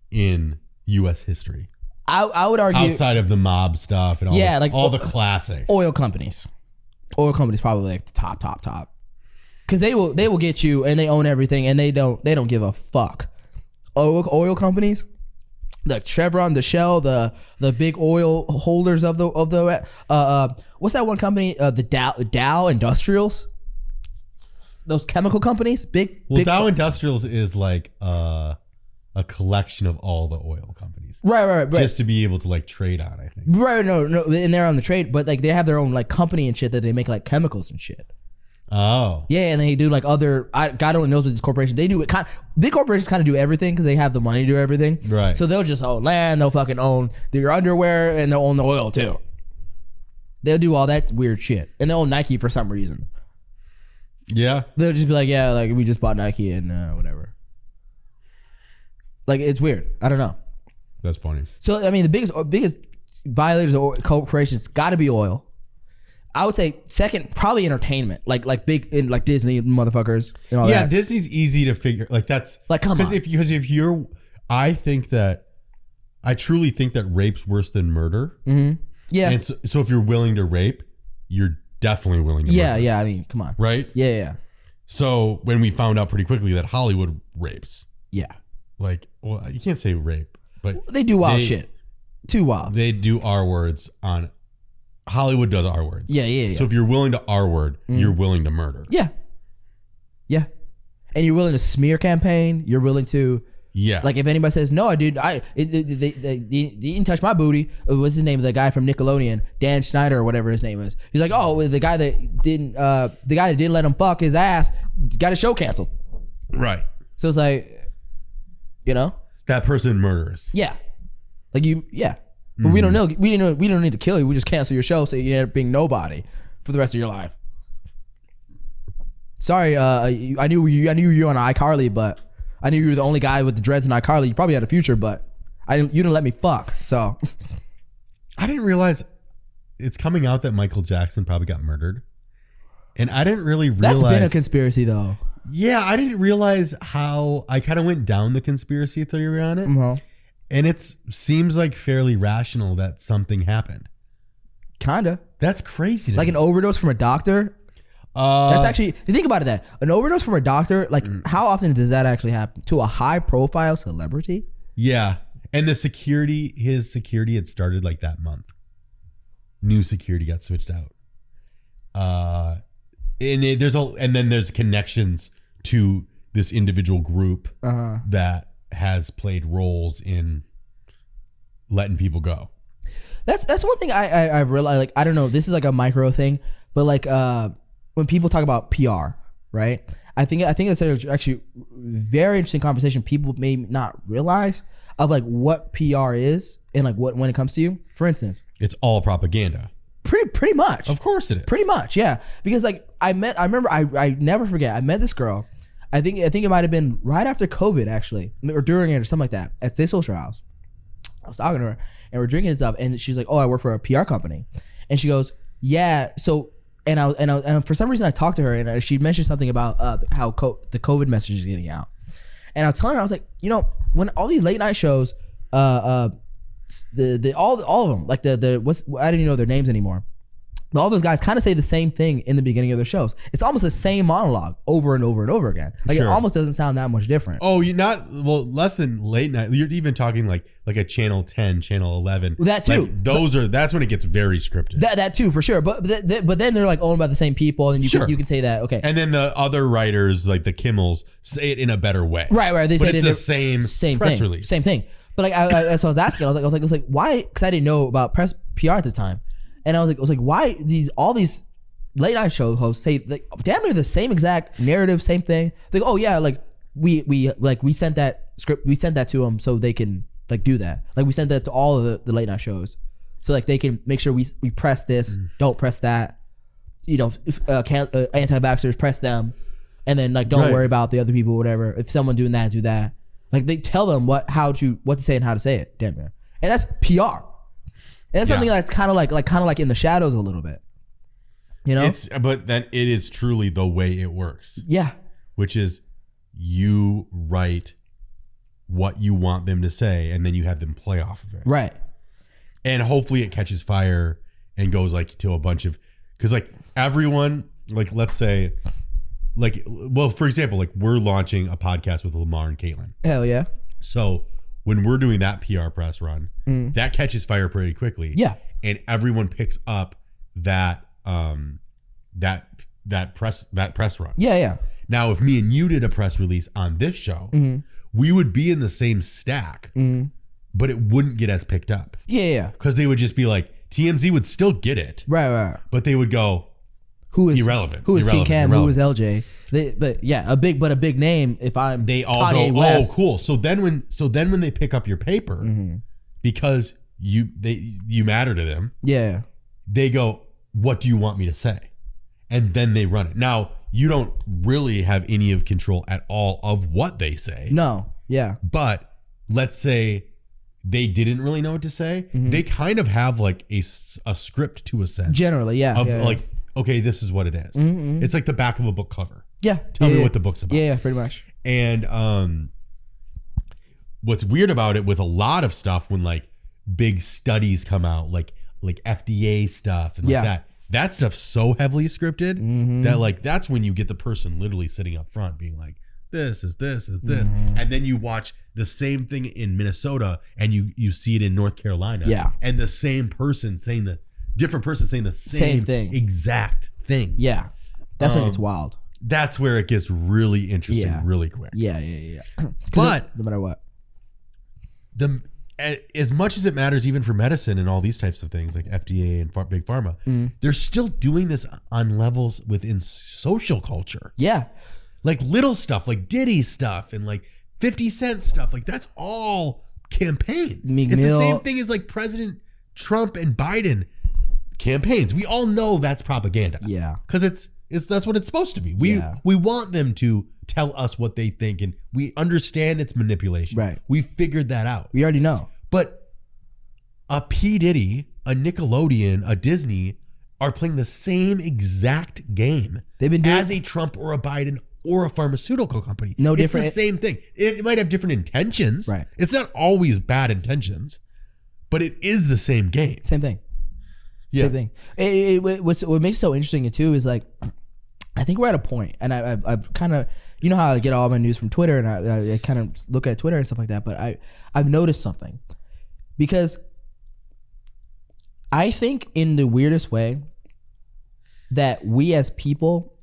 in U.S. history? I would argue outside of the mob stuff and all like all the classics. Oil companies. Oil companies probably like the top. Because they will get you and they own everything and they don't give a fuck. Oil companies, the Chevron, the Shell, the big oil holders of the what's that one company? The Dow Industrials. Those chemical companies, big. Dow Industrials is like a collection of all the oil companies, right. Just to be able to like trade on, I think. Right, no, and they're on the trade, but like they have their own like company and shit that they make like chemicals and shit. Oh. Yeah, and they do like God only knows what these corporations, they do it big corporations kind of do everything because they have the money to do everything. Right. So they'll just own land, they'll fucking own your underwear, and they'll own the oil too. They'll do all that weird shit. And they'll own Nike for some reason. Yeah. They'll just be like, yeah, like we just bought Nike and whatever. Like it's weird. I don't know. That's funny. So I mean the biggest violators of corporations gotta be oil. I would say second, probably entertainment, like big in like Disney motherfuckers and all that. Yeah, Disney's easy to figure. Like that's like come on. Because if you're, I truly think that rape's worse than murder. Mm-hmm. Yeah. And so if you're willing to rape, you're definitely willing to. Yeah, murder. yeah. I mean, come on. Right. Yeah. So when we found out pretty quickly that Hollywood rapes. Yeah. Like, well, you can't say rape, but they do wild shit. Too wild. They do R words on. Hollywood does R words. Yeah. So if you're willing to R word, you're willing to murder. Yeah. And you're willing to smear campaign. You're willing to. Yeah. Like if anybody says no, dude, they didn't touch my booty. What's his name? The guy from Nickelodeon, Dan Schneider or whatever his name is. He's like, oh, the guy that didn't let him fuck his ass got his show canceled. Right. So it's like, you know, that person murderous. Yeah. Like you. Yeah. But we don't know. We don't need to kill you. We just cancel your show so you end up being nobody for the rest of your life. Sorry, I knew you were on iCarly, but I knew you were the only guy with the dreads in iCarly. You probably had a future, but you didn't let me fuck. So I didn't realize it's coming out that Michael Jackson probably got murdered, and I didn't really realize that's been a conspiracy, though. Yeah, I didn't realize how I kind of went down the conspiracy theory on it, and it seems like fairly rational that something happened. Kinda. That's crazy. Like an overdose from a doctor. That's actually, you think about it, that an overdose from a doctor, like how often does that actually happen to a high profile celebrity? Yeah. And his security had started like that month. New security got switched out. And then there's connections to this individual group that has played roles in letting people go. That's one thing I've realized, like, I don't know, this is like a micro thing, but like when people talk about PR, right? I think it's actually very interesting conversation people may not realize of like what PR is and like what when it comes to you. For instance, it's all propaganda. Pretty much. Of course it is. Pretty much, yeah. Because like I never forget, I met this girl. I think it might have been right after COVID actually, or during it or something like that at Stay Social House. I was talking to her and we're drinking and stuff, and she's like, "Oh, I work for a PR company," and she goes, "Yeah." So and for some reason I talked to her and she mentioned something about how the COVID message is getting out, and I was telling her, I was like, you know, when all these late night shows, all of them, like I didn't even know their names anymore. But all those guys kind of say the same thing in the beginning of their shows. It's almost the same monologue over and over and over again. Like It almost doesn't sound that much different. Oh, less than late night. You're even talking like a Channel 10, Channel 11. That too. Like that's when it gets very scripted. That too, for sure. But then they're like owned by the same people, and you can say that, okay. And then the other writers, like the Kimmels, say it in a better way. Right. They say it's the same press thing, release. Same thing. But like that's what I was asking. I was like, why? Because I didn't know about press PR at the time. And I was like, why all these late night show hosts say like damn near the same exact narrative, same thing? They go, oh yeah, like we sent that script, we sent that to them so they can like do that. Like we sent that to all of the late night shows, so like they can make sure we press this, don't press that. You know, if anti-vaxxers, press them, and then like don't worry about the other people, whatever. If someone doing that, do that. Like they tell them what to say and how to say it. Damn near, and that's PR. And that's something that's kind of like in the shadows a little bit, you know. But then it is truly the way it works. Yeah, which is you write what you want them to say, and then you have them play off of it. Right. And hopefully it catches fire and goes like to a bunch of, because like everyone, like let's say, like, well, for example, like we're launching a podcast with Lamar and Caitlin. Hell yeah. So when we're doing that PR press run, that catches fire pretty quickly. Yeah. And everyone picks up that press run. Yeah. Now, if me and you did a press release on this show, we would be in the same stack, but it wouldn't get as picked up. Yeah. Because they would just be like, TMZ would still get it. Right. But they would go, who is irrelevant? Who is King Cam? Who is LJ? But a big name. If I'm they all Kanye go, West. oh, cool. So then when they pick up your paper, because you matter to them, yeah, they go, what do you want me to say? And then they run it. Now you don't really have any of control at all of what they say. No, yeah. But let's say they didn't really know what to say. They kind of have like a script to a sense. Generally, yeah. Of like, okay, this is what it is. It's like the back of a book cover. Yeah. Tell me what the book's about. Yeah, pretty much. And what's weird about it with a lot of stuff when like big studies come out, like FDA stuff and like that stuff's so heavily scripted that like that's when you get the person literally sitting up front being like, this is this. And then you watch the same thing in Minnesota and you see it in North Carolina. Yeah. And the same person saying the same thing. Exact thing. Yeah. That's when it's wild. That's where it gets really interesting really quick. Yeah. But no matter what. As much as it matters even for medicine and all these types of things like FDA and big pharma, they're still doing this on levels within social culture. Yeah. Like little stuff, like Diddy stuff and like 50 Cent stuff. Like that's all campaigns. It's the same thing as like President Trump and Biden campaigns. We all know that's propaganda. Yeah. Because That's what it's supposed to be. We want them to tell us what they think, and we understand it's manipulation. Right. We figured that out. We already know. But a P. Diddy, a Nickelodeon, a Disney are playing the same exact game They've been doing as a Trump or a Biden or a pharmaceutical company. No it's different. It's the same thing. It might have different intentions. Right. It's not always bad intentions, but it is the same game. Same thing. Yeah. Same thing. What makes it so interesting too is like, I think we're at a point, and I've kind of, you know how I get all my news from Twitter, and I kind of look at Twitter and stuff like that. But I've noticed something, because I think in the weirdest way that we as people,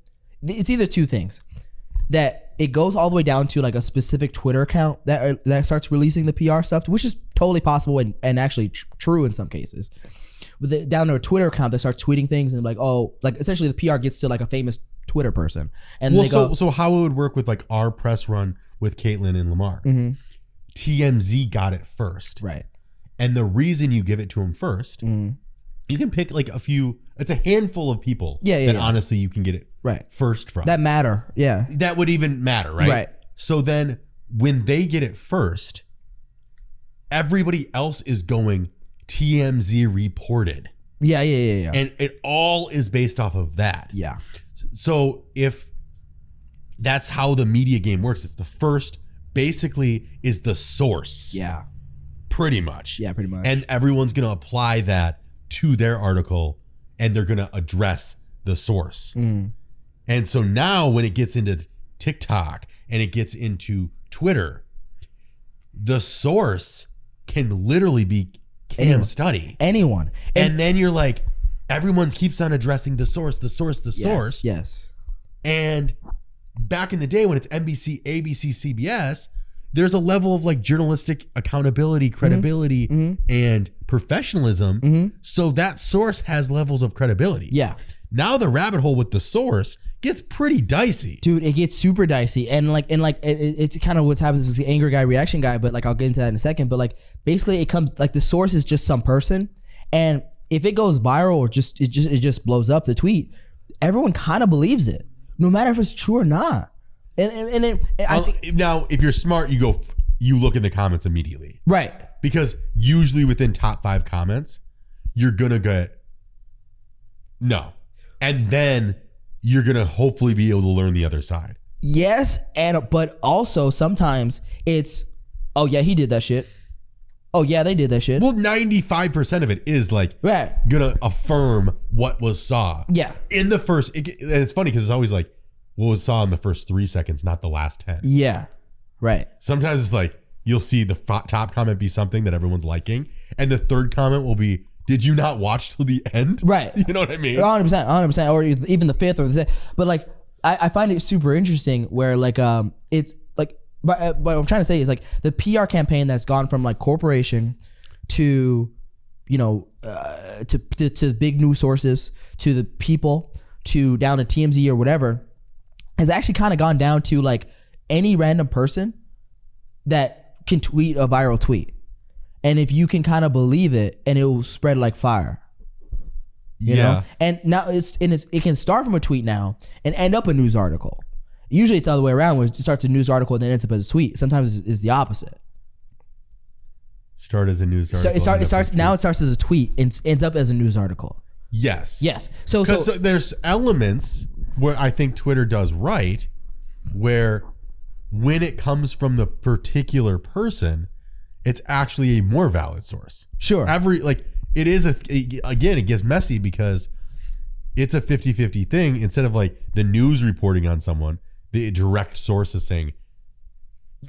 it's either two things, that it goes all the way down to like a specific Twitter account that starts releasing the PR stuff, which is totally possible and actually true in some cases. With down to a Twitter account that starts tweeting things and like, oh, like essentially the PR gets to like a famous Twitter person. And so how it would work with like our press run with Caitlyn and Lamar. Mm-hmm. TMZ got it first. Right. And the reason you give it to them first, you can pick like it's a handful of people that honestly you can get it first from. That matter. Yeah. That would even matter, right? Right. So then when they get it first, everybody else is going TMZ reported. Yeah. And it all is based off of that. Yeah. So if that's how the media game works, it's the first basically is the source. Yeah. Pretty much. Yeah, pretty much. And everyone's going to apply that to their article, and they're going to address the source. And so now when it gets into TikTok and it gets into Twitter, the source can literally be Cam Study. Anyone. And then you're like, everyone keeps on addressing the source. Yes. And back in the day when it's NBC, ABC, CBS, there's a level of like journalistic accountability, credibility, and professionalism. So that source has levels of credibility. Yeah. Now the rabbit hole with the source gets pretty dicey. Dude, it gets super dicey. And it's kind of what's happens with the anger guy, reaction guy, but like I'll get into that in a second. But like basically it comes like the source is just some person. And if it goes viral or it just blows up the tweet, everyone kind of believes it, no matter if it's true or not. I think, now, if you're smart, you look in the comments immediately, right? Because usually within top 5 comments, you're gonna get no, and then you're gonna hopefully be able to learn the other side. Yes, but also sometimes it's, oh yeah, he did that shit. Oh yeah, they did that shit. Well, 95% of it is like gonna affirm what was saw. Yeah. In the first, and it's funny because it's always like, what was saw in the first 3 seconds, not the last 10. Yeah. Right. Sometimes it's like you'll see the top comment be something that everyone's liking, and the third comment will be, "Did you not watch till the end?" Right. You know what I mean? 100%, or even the fifth or the. But like, I find it super interesting where like it's like, but what I'm trying to say is like the PR campaign that's gone from like corporation to, you know, to big news sources, to the people, to down to TMZ or whatever, has actually kind of gone down to like any random person that can tweet a viral tweet. And if you can kind of believe it, and it will spread like fire. You know? And now it can start from a tweet now and end up a news article. Usually it's the other way around, where it starts a news article and then ends up as a tweet. Sometimes it's the opposite. Start as a news article. So it starts as a tweet and ends up as a news article. Yes. So there's elements where I think Twitter does right, where when it comes from the particular person, it's actually a more valid source. Sure. It gets messy because it's a 50-50 thing. Instead of like the news reporting on someone, the direct source is saying,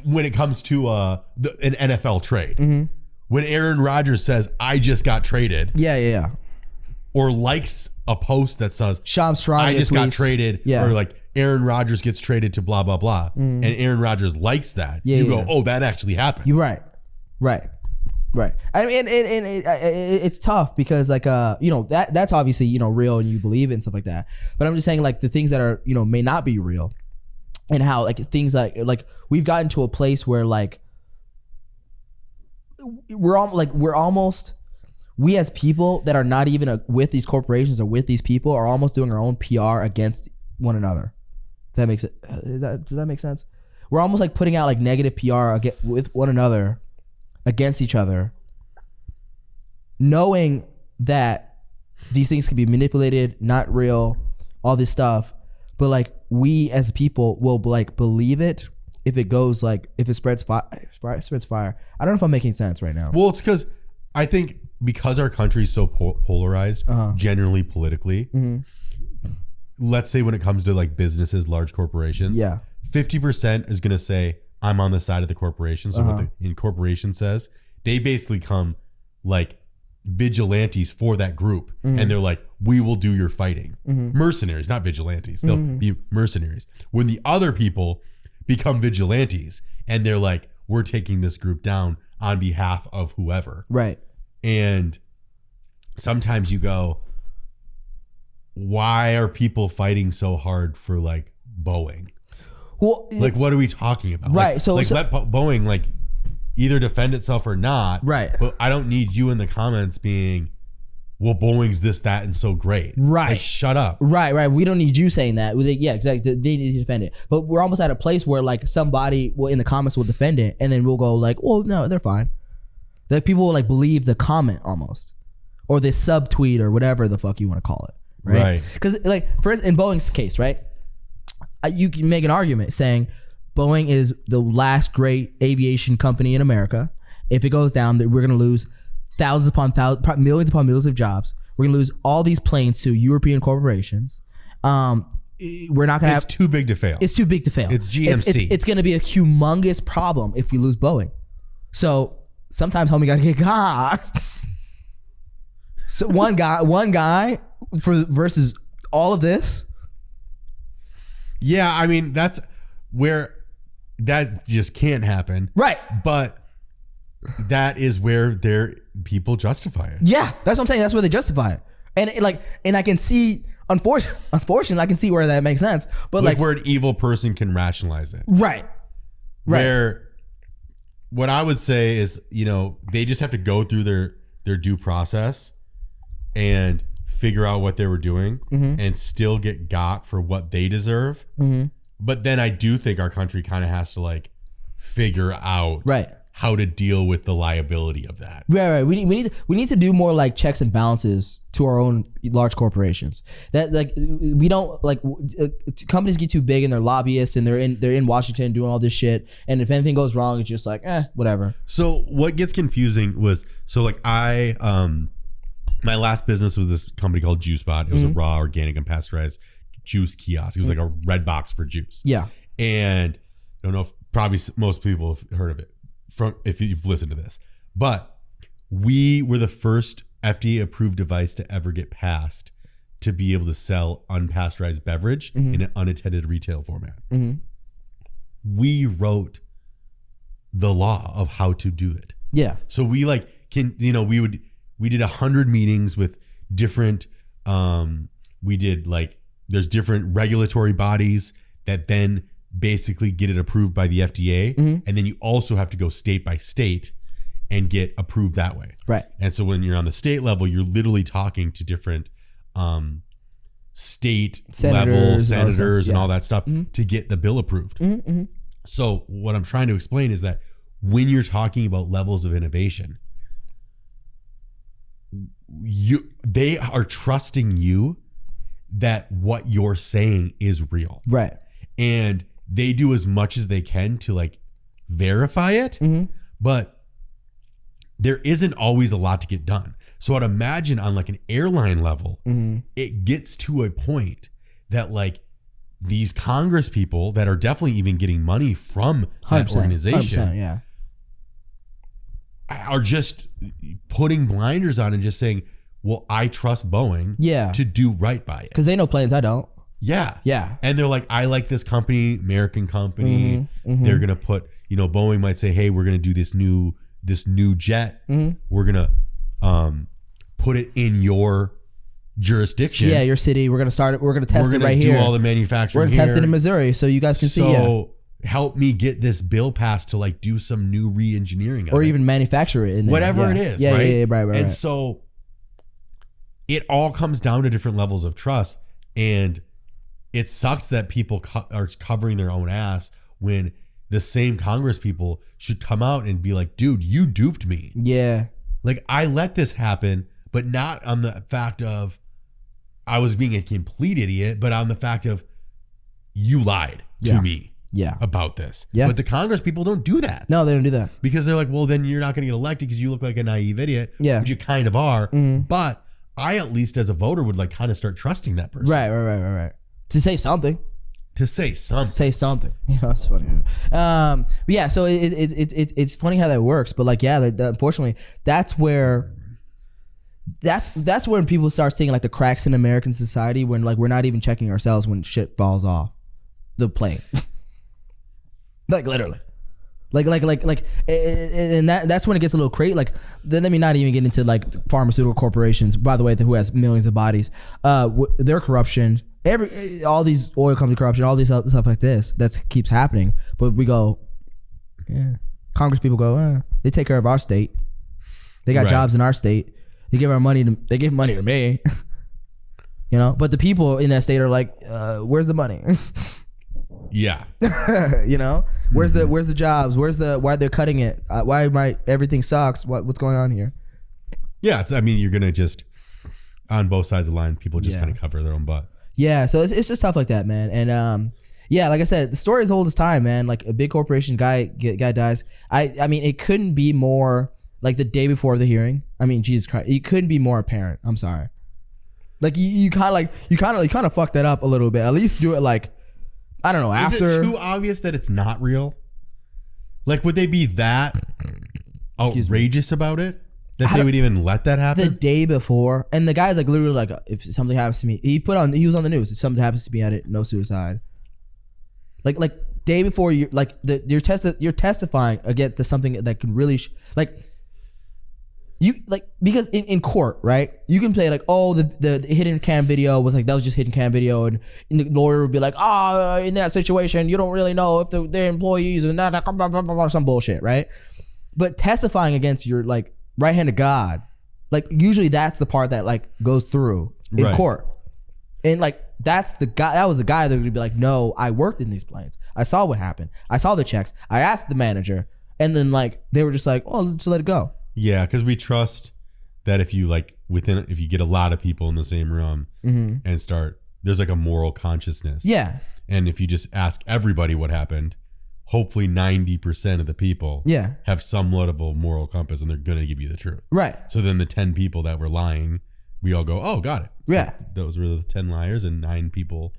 when it comes to an NFL trade, when Aaron Rodgers says, "I just got traded," yeah, or likes a post that says, "I just got traded," or like Aaron Rodgers gets traded to blah blah blah, and Aaron Rodgers likes that, go, "Oh, that actually happened." You're right. I mean, it's tough because like you know, that's obviously, you know, real and you believe it and stuff like that. But I'm just saying like the things that are, you know, may not be real, and how like things like we've gotten to a place where like we as people that are not even with these corporations or with these people are almost doing our own PR against one another. That makes it. Does that make sense? We're almost like putting out like negative PR with one another, against each other, knowing that these things can be manipulated, not real, all this stuff. But like we as people will like believe it if it goes like if it spreads fire. I don't know if I'm making sense right now. Well, it's because I think because our country is so polarized, generally politically. Mm-hmm. Let's say when it comes to like businesses, large corporations, 50% is going to say I'm on the side of the corporation. So what the corporation says, they basically come like vigilantes for that group, and they're like, we will do your fighting. Mercenaries, not vigilantes. They'll be mercenaries. When the other people become vigilantes and they're like, we're taking this group down on behalf of whoever. Right. And sometimes you go, why are people fighting so hard for like Boeing? Well, like what are we talking about? Right. Like, so let Boeing like either defend itself or not. Right. But I don't need you in the comments being, well, Boeing's this, that, and so great. Right. Like, shut up. Right. We don't need you saying that. Yeah, exactly. They need to defend it. But we're almost at a place where like somebody will in the comments will defend it, and then we'll go like, well, no, they're fine. Like people will like believe the comment almost, or the subtweet or whatever the fuck you want to call it. Right. Because like in Boeing's case, right, you can make an argument saying Boeing is the last great aviation company in America. If it goes down, that we're going to lose thousands upon thousands, millions upon millions of jobs. We're going to lose all these planes to European corporations. We're not going to have. It's too big to fail. It's too big to fail. It's GMC. It's going to be a humongous problem if we lose Boeing. So sometimes, homie, got to get God. So one guy versus all of this. Yeah, I mean that's where that just can't happen. Right. But that is where people justify it. Yeah, that's what I'm saying. That's where they justify it. And I can see, unfortunately, I can see where that makes sense. But like where an evil person can rationalize it. Right. Where what I would say is, they just have to go through their due process and figure out what they were doing and still get got for what they deserve. But then I do think our country kind of has to like figure out how to deal with the liability of that. Right. We need to do more like checks and balances to our own large corporations. That like we don't like companies get too big and they're lobbyists and they're in Washington doing all this shit. And if anything goes wrong, it's just like whatever. So what gets confusing was my last business was this company called JuiceBot. It was a raw, organic, and pasteurized juice kiosk. It was like a red box for juice. Yeah. And I don't know if probably most people have heard of it if you've listened to this. But we were the first FDA approved device to ever get passed to be able to sell unpasteurized beverage in an unattended retail format. We wrote the law of how to do it. Yeah. So we we did 100 meetings with different, there's different regulatory bodies that then basically get it approved by the FDA. And then you also have to go state by state and get approved that way. Right. And so when you're on the state level, you're literally talking to different state level senators and all that stuff to get the bill approved. So what I'm trying to explain is that when you're talking about levels of innovation, they are trusting you that what you're saying is real. Right. And they do as much as they can to like verify it, but there isn't always a lot to get done. So I'd imagine on like an airline level, it gets to a point that like these Congress people that are definitely even getting money from that organization are just putting blinders on and just saying, well, I trust Boeing to do right by it. Because they know planes, I don't. Yeah. Yeah. And they're like, I like this company, American company. They're going to put, Boeing might say, hey, we're going to do this new jet. We're going to put it in your jurisdiction. Yeah, your city. We're going to start it. We're going to test it right here. We're going to do all the manufacturing. We're going to test it in Missouri so you guys can see. So help me get this bill passed to like do some new re-engineering or even manufacture it in there. Whatever it is. Right. And so it all comes down to different levels of trust. And it sucks that people are covering their own ass when the same Congress people should come out and be like, dude, you duped me. Yeah. Like, I let this happen, but not on the fact of I was being a complete idiot, but on the fact of you lied to me about this. Yeah. But the Congress people don't do that. No, they don't do that. Because they're like, well, then you're not going to get elected because you look like a naive idiot. Yeah. Which you kind of are. But I, at least as a voter, would like kind of start trusting that person. Right. To say something. Say something. You know, that's funny. But yeah, so it's funny how that works. But like, yeah, unfortunately, that's where when people start seeing like the cracks in American society, when like we're not even checking ourselves when shit falls off the plane. Like literally. And that's when it gets a little crazy. Like, then let me not even get into like pharmaceutical corporations, by the way, who has millions of bodies, their corruption, all these oil company corruption, all these stuff like this that keeps happening. But we go, Congress people go, they take care of our state. They got jobs in our state. They give money to me. You know, but the people in that state are like, where's the money? Yeah. You know, where's the jobs? Why they're cutting it? Why everything sucks? What's going on here? Yeah. I mean, you're going to just, on both sides of the line, people just kind of cover their own butt. Yeah. So it's just stuff like that, man. And, yeah, like I said, the story is old as time, man. Like a big corporation guy dies. I mean, it couldn't be more like the day before the hearing. I mean, Jesus Christ, it couldn't be more apparent. I'm sorry. Like you kind of fucked that up a little bit. At least do it like, I don't know, after. Is it too obvious that it's not real? Like, would they be that outrageous about it? That they would even let that happen? The day before. And the guy's like literally like, if something happens to me, he was on the news. If something happens to me, no suicide. Like day before you're testifying against something that can really, because in court, right? You can play like, oh, the hidden cam video was like, that was just hidden cam video. And the lawyer would be like, in that situation, you don't really know if they're employees and that, some bullshit, right? But testifying against your like right hand of God, like usually that's the part that like goes through in court. And like, that was the guy that would be like, no, I worked in these planes. I saw what happened. I saw the checks. I asked the manager. And then like, they were just like, oh, just let it go. Yeah, because we trust that if you get a lot of people in the same room and there's like a moral consciousness. Yeah. And if you just ask everybody what happened, hopefully 90% of the people have some level of moral compass and they're going to give you the truth. Right. So then the 10 people that were lying, we all go, oh, got it. So yeah. Those were the 10 liars and 90 people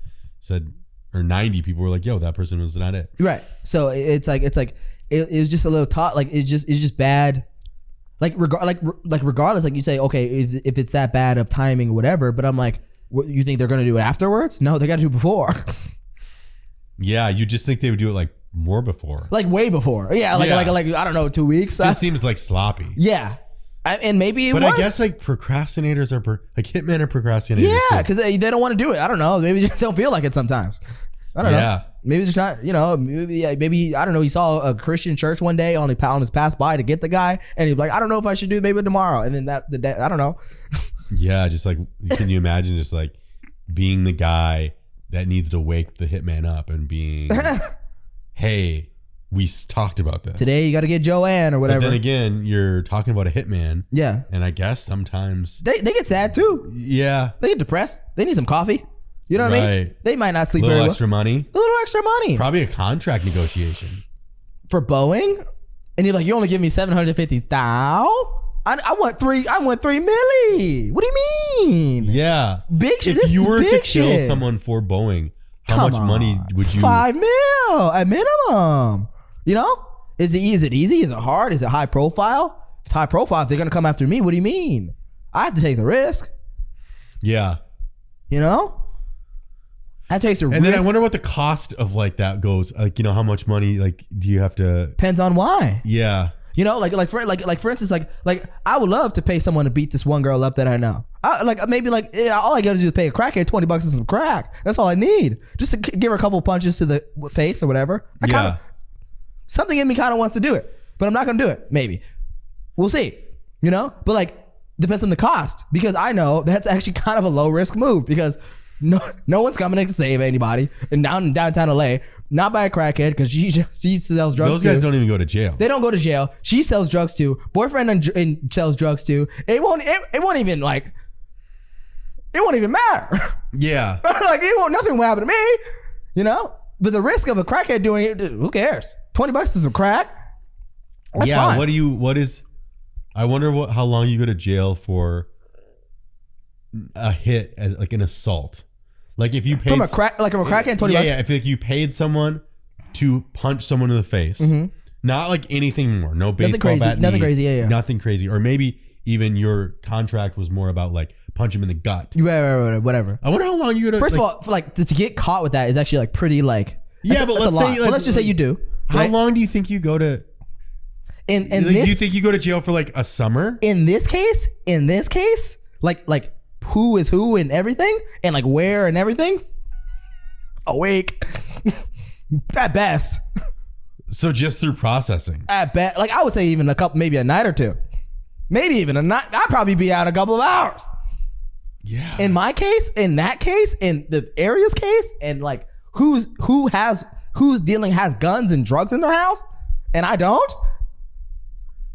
were like, yo, that person was not it. Right. So it was just a little like, it's just bad. Like regardless, like you say, okay, if it's that bad of timing or whatever, but I'm like, what, you think they're going to do it afterwards? No, they got to do it before. Yeah. You just think they would do it like more before. Like way before. Yeah. Like, I don't know, 2 weeks. It seems like sloppy. Yeah. And maybe but I guess like procrastinators are like hitmen are procrastinators. Yeah, because they don't want to do it. I don't know. Maybe they just don't feel like it sometimes. I don't know. Maybe it's not. Maybe I don't know. He saw a Christian church one day on his pass by to get the guy, and he's like, I don't know if I should do it maybe tomorrow. And then I don't know. Yeah, just like can you imagine just like being the guy that needs to wake the hitman up and being, hey. We talked about this. Today you got to get Joanne or whatever. But then again, you're talking about a hitman. Yeah. And I guess sometimes... They get sad too. Yeah. They get depressed. They need some coffee. You know what I mean? They might not sleep very well. A little extra money. Probably a contract negotiation. For Boeing? And you're like, you only give me $750,000? I want $3 million. What do you mean? Yeah. Big shit. If you were to kill someone for Boeing, how much money would you... $5 million at minimum. You know, is it easy? Is it hard? Is it high profile? If it's high profile, if they're gonna come after me, what do you mean? I have to take the risk. Yeah. You know, I have to take the risk. And then I wonder what the cost of like that goes. Like, you know, how much money like do you have to? Depends on why. Yeah. You know, for instance, like I would love to pay someone to beat this one girl up that I know. All I gotta do is pay a crackhead $20 and some crack. That's all I need, just to give her a couple punches to the face or whatever. Something in me kind of wants to do it, but I'm not gonna do it. Maybe we'll see. You know, but like depends on the cost, because I know that's actually kind of a low risk move, because No one's coming to save anybody in downtown LA. Not by a crackhead because she sells drugs. Those guys don't even go to jail. They don't go to jail. She sells drugs too. Boyfriend and sells drugs too. It won't even matter. Yeah. Like nothing will happen to me. You know? But the risk of a crackhead doing it, dude, who cares? $20 is some crack. That's fine. I wonder how long you go to jail for a hit as like an assault. Like if you paid from a crackhead, $20. Yeah. If like you paid someone to punch someone in the face, not like anything more, no baseball bat, nothing crazy, yeah, nothing crazy, or maybe even your contract was more about like punch him in the gut, right, whatever. I wonder how long you go to. First of all, to get caught with that is actually like pretty like but let's just say you do. How right? long do you think you go to? And do you think you go to jail for like a summer? In this case, like who is who and everything, and like where and everything. Awake, at best. So just through processing. At best, like I would say, even maybe a night or two, maybe even a night. I'd probably be out a couple of hours. Yeah. In my case, in that case, in the area's case, and like who's dealing has guns and drugs in their house, and I don't.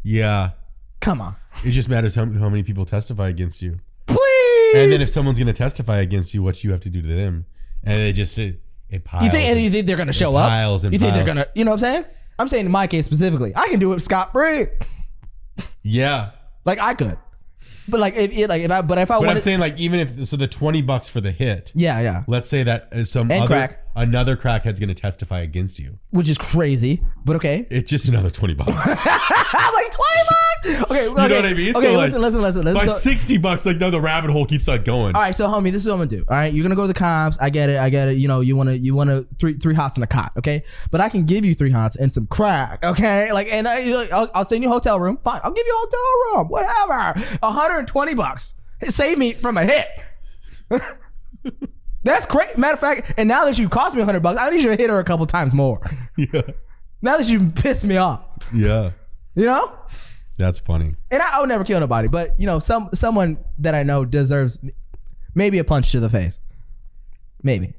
Yeah. Come on. It just matters how many people testify against you. Please. And then if someone's going to testify against you, what you have to do to them, and it piles. You think they're going to show up? Piles and you think piles. they're going to? You know what I'm saying? I'm saying in my case specifically, I can do it scot-free. Yeah. Like I could, but I'm saying like even if the $20 for the hit. Yeah. Let's say that another crackhead's going to testify against you, which is crazy, but okay. It's just another $20. Like $20. Okay, you know what I mean? Okay, so listen. By $60, like now the rabbit hole keeps on going. All right, so homie, this is what I'm gonna do. All right, you're gonna go to the comps. I get it. You know, you wanna three hots and a cot, okay? But I can give you 3 hots and some crack, okay? Like, and I'll send you a hotel room. Fine, I'll give you a hotel room, whatever. $120. Save me from a hit. That's great. Matter of fact, and now that you cost me $100, I need you to hit her a couple times more. Yeah. Now that you pissed me off. Yeah. You know? That's funny. And I would never kill nobody, but you know, someone that I know deserves maybe a punch to the face. Maybe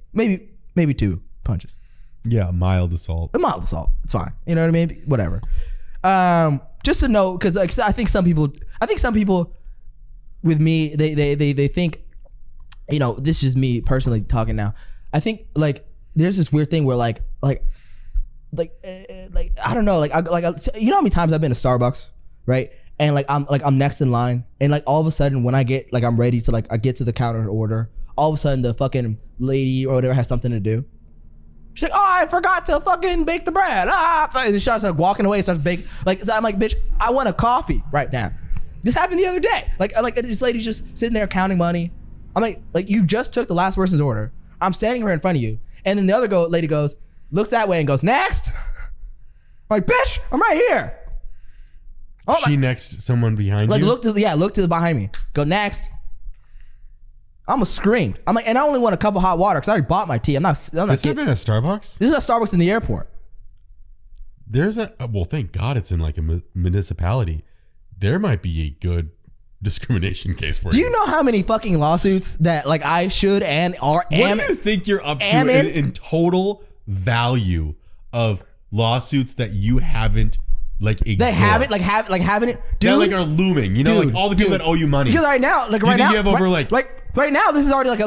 2 punches. Yeah, mild assault. A mild assault. It's fine. You know what I mean? Whatever. Just to know, because I think some people with me, they think, you know, this is me personally talking now. I think like there's this weird thing where like I don't know, you know how many times I've been to Starbucks, right? And I'm next in line, and like all of a sudden when I get like I'm ready to I get to the counter and order, all of a sudden the fucking lady or whatever has something to do. She's like, oh, I forgot to fucking bake the bread. And she starts like walking away, starts baking. Like I'm like, bitch, I want a coffee right now. This happened the other day. Like this lady's just sitting there counting money. I'm like you just took the last person's order. I'm standing her in front of you, and then the other lady goes, looks that way and goes, next. I'm like, bitch, I'm right here. Oh, she next someone behind you? Look to the behind me. Go next. I'm a scream. I'm like, and I only want a cup of hot water because I already bought my tea. This happened at Starbucks? This is a Starbucks in the airport. Well, thank God it's in like a municipality. There might be a good discrimination case for you. Do you know how many fucking lawsuits that like I should and are? What do you think you're up to in total value of lawsuits that you haven't like ignored? They haven't having it, dude. That like are looming. You know, like all the people that owe you money. Because right now, you have over right now, this is already like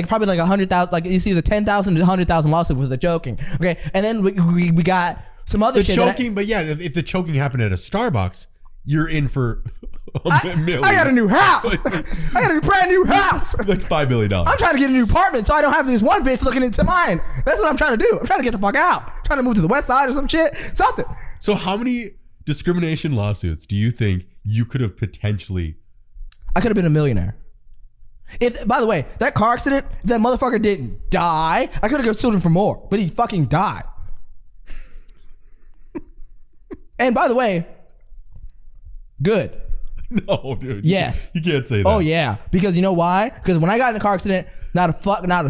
probably like 100,000. Like you see the 10,000 to 100,000 lawsuit with the choking. Okay, and then we got some other shit. Choking, but yeah, if the choking happened at a Starbucks, you're in for a million. I got a new house. I got a brand new house. Like $5 million. I'm trying to get a new apartment so I don't have this one bitch looking into mine. That's what I'm trying to do. I'm trying to get the fuck out. I'm trying to move to the west side or some shit. Something. So how many discrimination lawsuits do you think you could have potentially? I could have been a millionaire. If, by the way, that car accident, if that motherfucker didn't die, I could have sued him for more, but he fucking died. And by the way, good. No, dude. Yes. You can't say that. Oh yeah, because you know why? Because when I got in a car accident, not a single